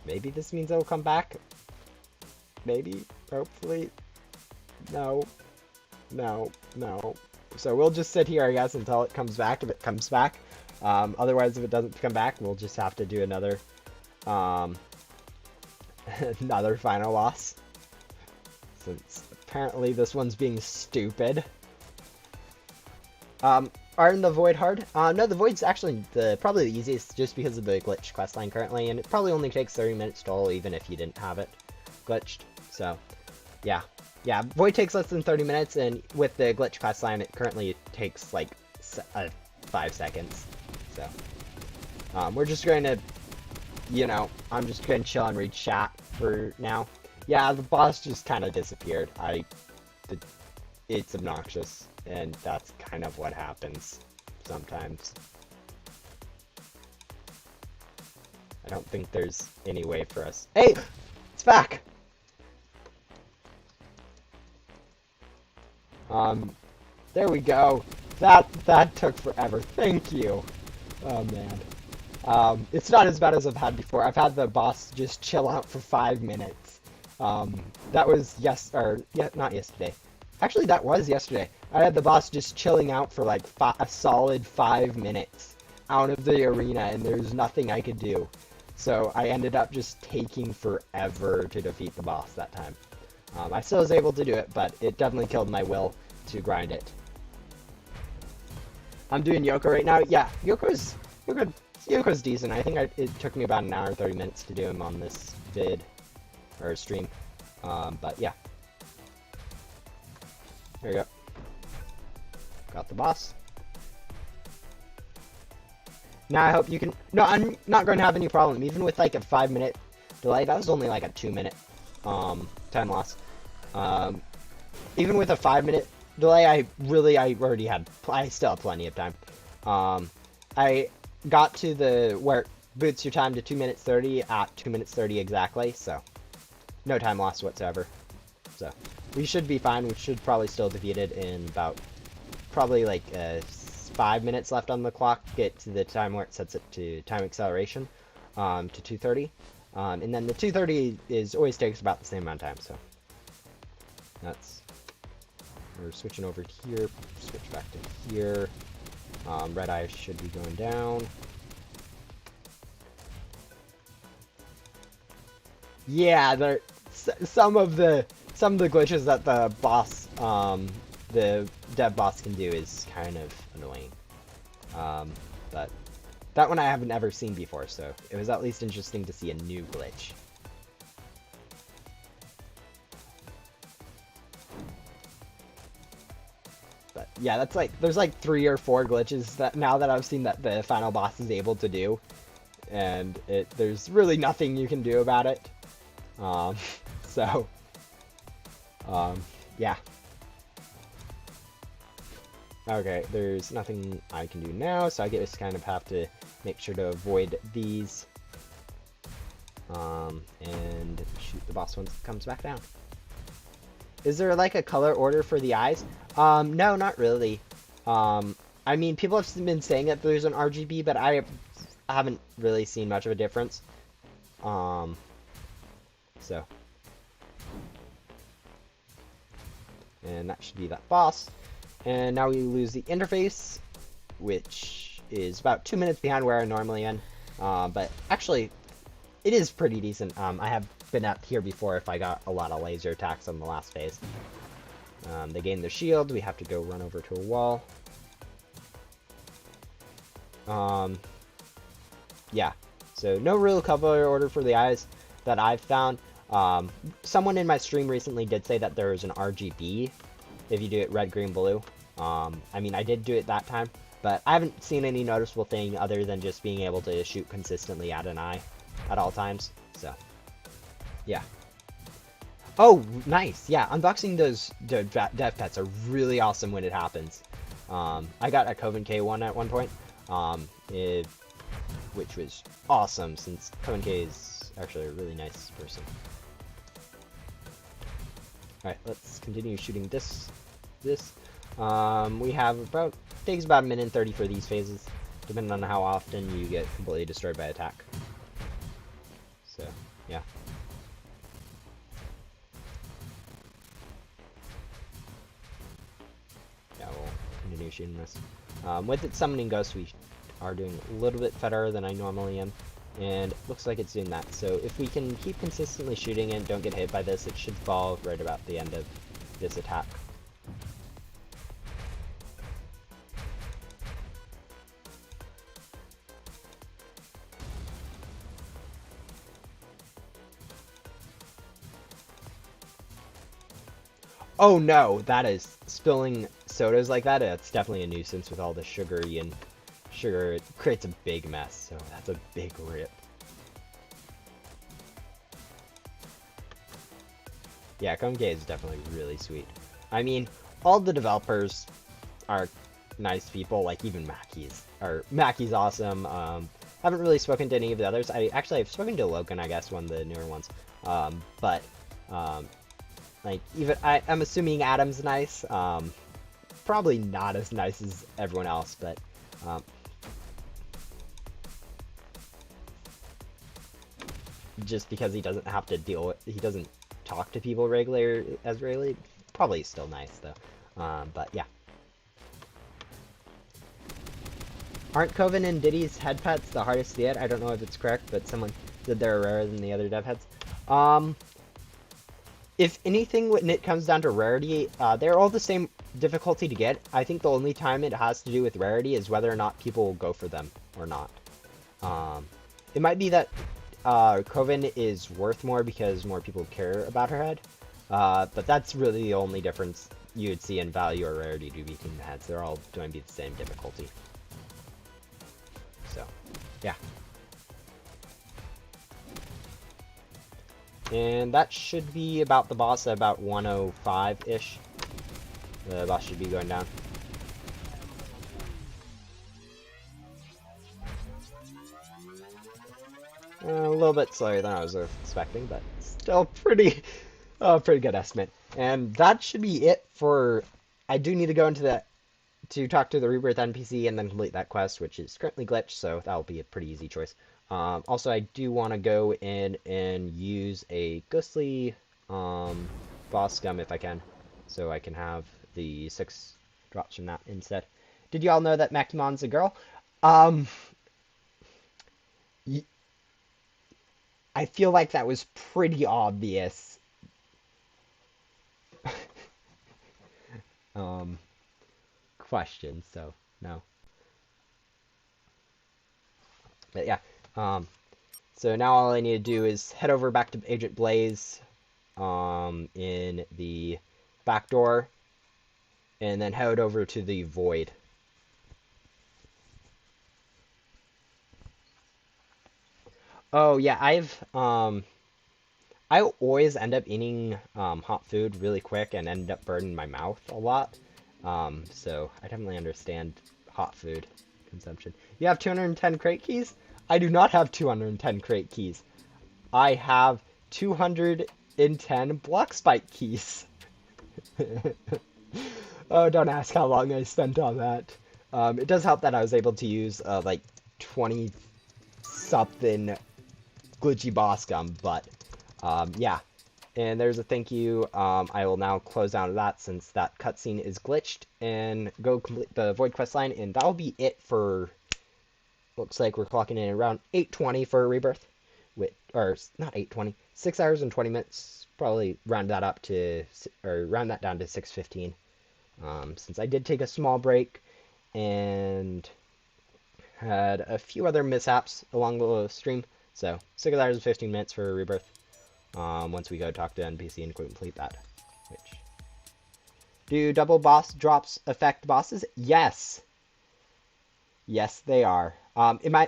Maybe this means it'll come back. Maybe, hopefully. No. No. So we'll just sit here, I guess, until it comes back, if it comes back. Otherwise, if it doesn't come back, we'll just have to do another, another final boss. Since apparently this one's being stupid. Are in the Void hard? No, the Void's actually probably the easiest just because of the glitch questline currently, and it probably only takes 30 minutes total even if you didn't have it glitched. So, yeah. Yeah, Void takes less than 30 minutes, and with the glitch questline, it currently takes like 5 seconds. So, we're just going to, you know, I'm just going to chill and read chat for now. Yeah, the boss just kind of disappeared. It's obnoxious, and that's kind of what happens sometimes. I don't think there's any way for us. Hey! It's back! There we go. That took forever. Thank you. Oh man. It's not as bad as I've had before. I've had the boss just chill out for 5 minutes. That was not yesterday. Actually, that was yesterday. I had the boss just chilling out for like a solid 5 minutes out of the arena, and there's nothing I could do. So I ended up just taking forever to defeat the boss that time. I still was able to do it, but it definitely killed my will to grind it. I'm doing Yoko right now. Yeah, Yoko's decent. I think it took me about an hour and 30 minutes to do him on this vid or stream. But yeah. There you go. Got the boss. Now I hope you can... No, I'm not going to have any problem. Even with like a 5-minute delay, that was only like a 2-minute time loss. Even with a 5-minute delay, I still have plenty of time. I got to where it boots your time to 2 minutes 30 at 2 minutes 30 exactly, so no time loss whatsoever. So we should be fine. We should probably still defeat it in about probably like 5 minutes left on the clock. Get to the time where it sets it to time acceleration to 2:30, and then the 2:30 always takes about the same amount of time. So we're switching over here. Switch back to here. Red eye should be going down. Yeah, some of the glitches that the boss, the dev boss can do is kind of annoying. But that one I haven't ever seen before, so it was at least interesting to see a new glitch. But yeah, there's like 3 or 4 glitches that now that I've seen that the final boss is able to do, and there's really nothing you can do about it. Yeah. Okay, there's nothing I can do now, so I just kind of have to make sure to avoid these and shoot the boss once it comes back down. Is there like a color order for the eyes? No, not really. I mean, people have been saying that there's an RGB, but I haven't really seen much of a difference. So. And that should be that boss. And now we lose the interface, which is about 2 minutes behind where I normally am. But actually, it is pretty decent. I have been up here before if I got a lot of laser attacks on the last phase. They gain their shield. We have to go run over to a wall. Yeah. So no real color order for the eyes that I've found. Someone in my stream recently did say that there is an RGB if you do it red, green, blue. I mean, I did do it that time, but I haven't seen any noticeable thing other than just being able to shoot consistently at an eye at all times. So, yeah. Oh, nice. Yeah, unboxing those dev pets are really awesome when it happens. I got a Coven K1 at one point, which was awesome since Coven K is actually a really nice person. Alright, let's continue shooting this. We have takes about 1:30 minutes for these phases, depending on how often you get completely destroyed by attack. So, yeah. Yeah, we'll continue shooting this. With it summoning ghosts, we are doing a little bit better than I normally am. And it looks like it's doing that. So if we can keep consistently shooting and don't get hit by this, it should fall right about the end of this attack. Oh no, that is spilling sodas like that. It's definitely a nuisance with all the sugary and sugar. It creates a big mess, so that's a big rip. Yeah, Cone K is definitely really sweet. I mean, all the developers are nice people, like even Mackey's awesome. Haven't really spoken to any of the others. I've spoken to Logan, I guess, one of the newer ones. Like, even, I'm assuming Adam's nice. Probably not as nice as everyone else, but, just because he doesn't have to he doesn't talk to people regularly, probably still nice, though. But, yeah. Aren't Coven and Diddy's head pets the hardest to get? I don't know if it's correct, but someone said they're rarer than the other dev heads. If anything, when it comes down to rarity, they're all the same difficulty to get. I think the only time it has to do with rarity is whether or not people will go for them or not. It might be that Coven is worth more because more people care about her head, but that's really the only difference you would see in value or rarity between the heads. They're all going to be the same difficulty. So, yeah. And that should be about the boss at about 105-ish. The boss should be going down. A little bit slower than I was expecting, but still pretty good estimate. And that should be it for... I do need to go into to talk to the Rebirth NPC and then complete that quest, which is currently glitched, so that'll be a pretty easy choice. Also, I do want to go in and use a ghostly boss gum if I can, so I can have the 6 drops from that instead. Did you all know that Makimon's a girl? I feel like that was pretty obvious. Question, so no. But yeah. So now all I need to do is head over back to Agent Blaze in the Backdoor, and then head over to the Void. Oh yeah, I always end up eating hot food really quick and end up burning my mouth a lot. So I definitely understand hot food consumption. You have 210 crate keys? I do not have 210 crate keys. I have 210 block spike keys. Oh, don't ask how long I spent on that. It does help that I was able to use like 20 something glitchy boss gum, but yeah. And there's a thank you. I will now close down that since that cutscene is glitched and go complete the Void quest line, and that'll be it for. Looks like we're clocking in around 8:20 for Rebirth, or not 8:20, 6 hours and 20 minutes. Probably round that up to, or round that down to 6:15. Since I did take a small break and had a few other mishaps along the stream, so 6 hours and 15 minutes for Rebirth. Once we go talk to NPC and complete that. Which, do double boss drops affect bosses? Yes. Yes, they are.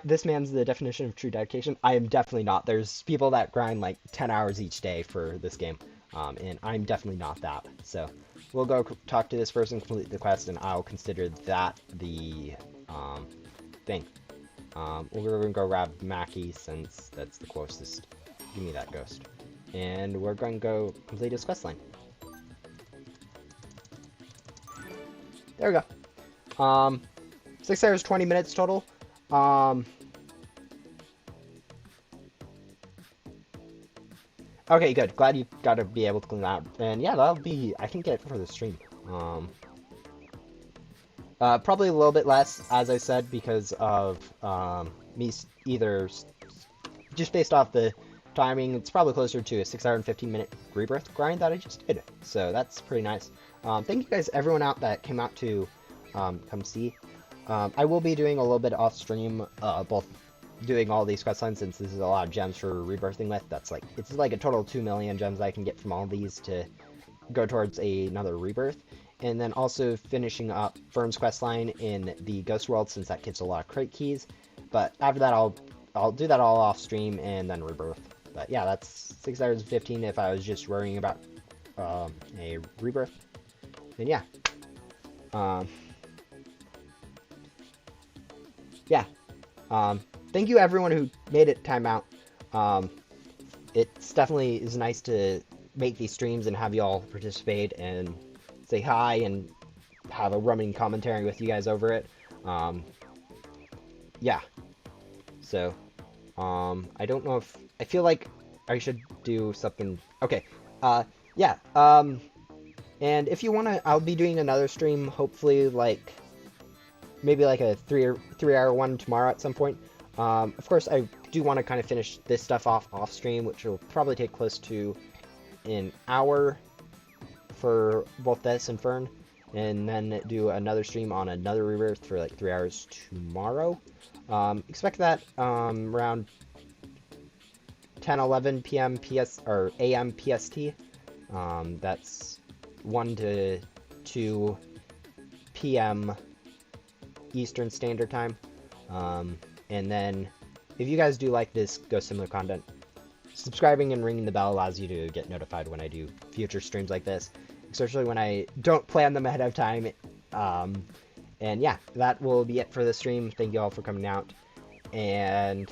This man's the definition of true dedication. I am definitely not. There's people that grind like 10 hours each day for this game, and I'm definitely not that. So we'll go talk to this person, complete the quest, and I'll consider that the thing. We're gonna go grab Mackie since that's the closest. Give me that ghost. And we're going to go complete his quest line. There we go. 6 hours, 20 minutes total. Okay, good. Glad you got to be able to clean that. And yeah, that'll be, I think, it for the stream. Probably a little bit less, as I said, because of me either just based off the timing. It's probably closer to a 6 hour and 15 minute Rebirth grind that I just did. So that's pretty nice. Thank you guys, everyone out that came out to come see. I will be doing a little bit off stream, both doing all these quest lines, since this is a lot of gems for rebirthing with. It's like a total of 2 million gems I can get from all these to go towards another rebirth. And then also finishing up Fern's quest line in the Ghost World, since that gives a lot of crate keys. But after that, I'll do that all off stream and then rebirth. But yeah, that's 6 hours and 15 if I was just worrying about a rebirth. And yeah. Thank you everyone who made it time out. It's definitely is nice to make these streams and have you all participate and say hi and have a running commentary with you guys over it. Yeah. So, I don't know if, I feel like I should do something. Okay. Yeah. And if you want to, I'll be doing another stream, hopefully, like, maybe like a 3-hour one tomorrow at some point. Of course, I do want to kind of finish this stuff off stream, which will probably take close to an hour for both this and Fern, and then do another stream on another Rebirth for like 3 hours tomorrow. Expect that around 10-11 p.m. or a.m. PST. That's 1 to 2 p.m. Eastern Standard Time. And then, if you guys do like this Ghost Similar content, subscribing and ringing the bell allows you to get notified when I do future streams like this, especially when I don't plan them ahead of time. And yeah, that will be it for the stream. Thank you all for coming out. And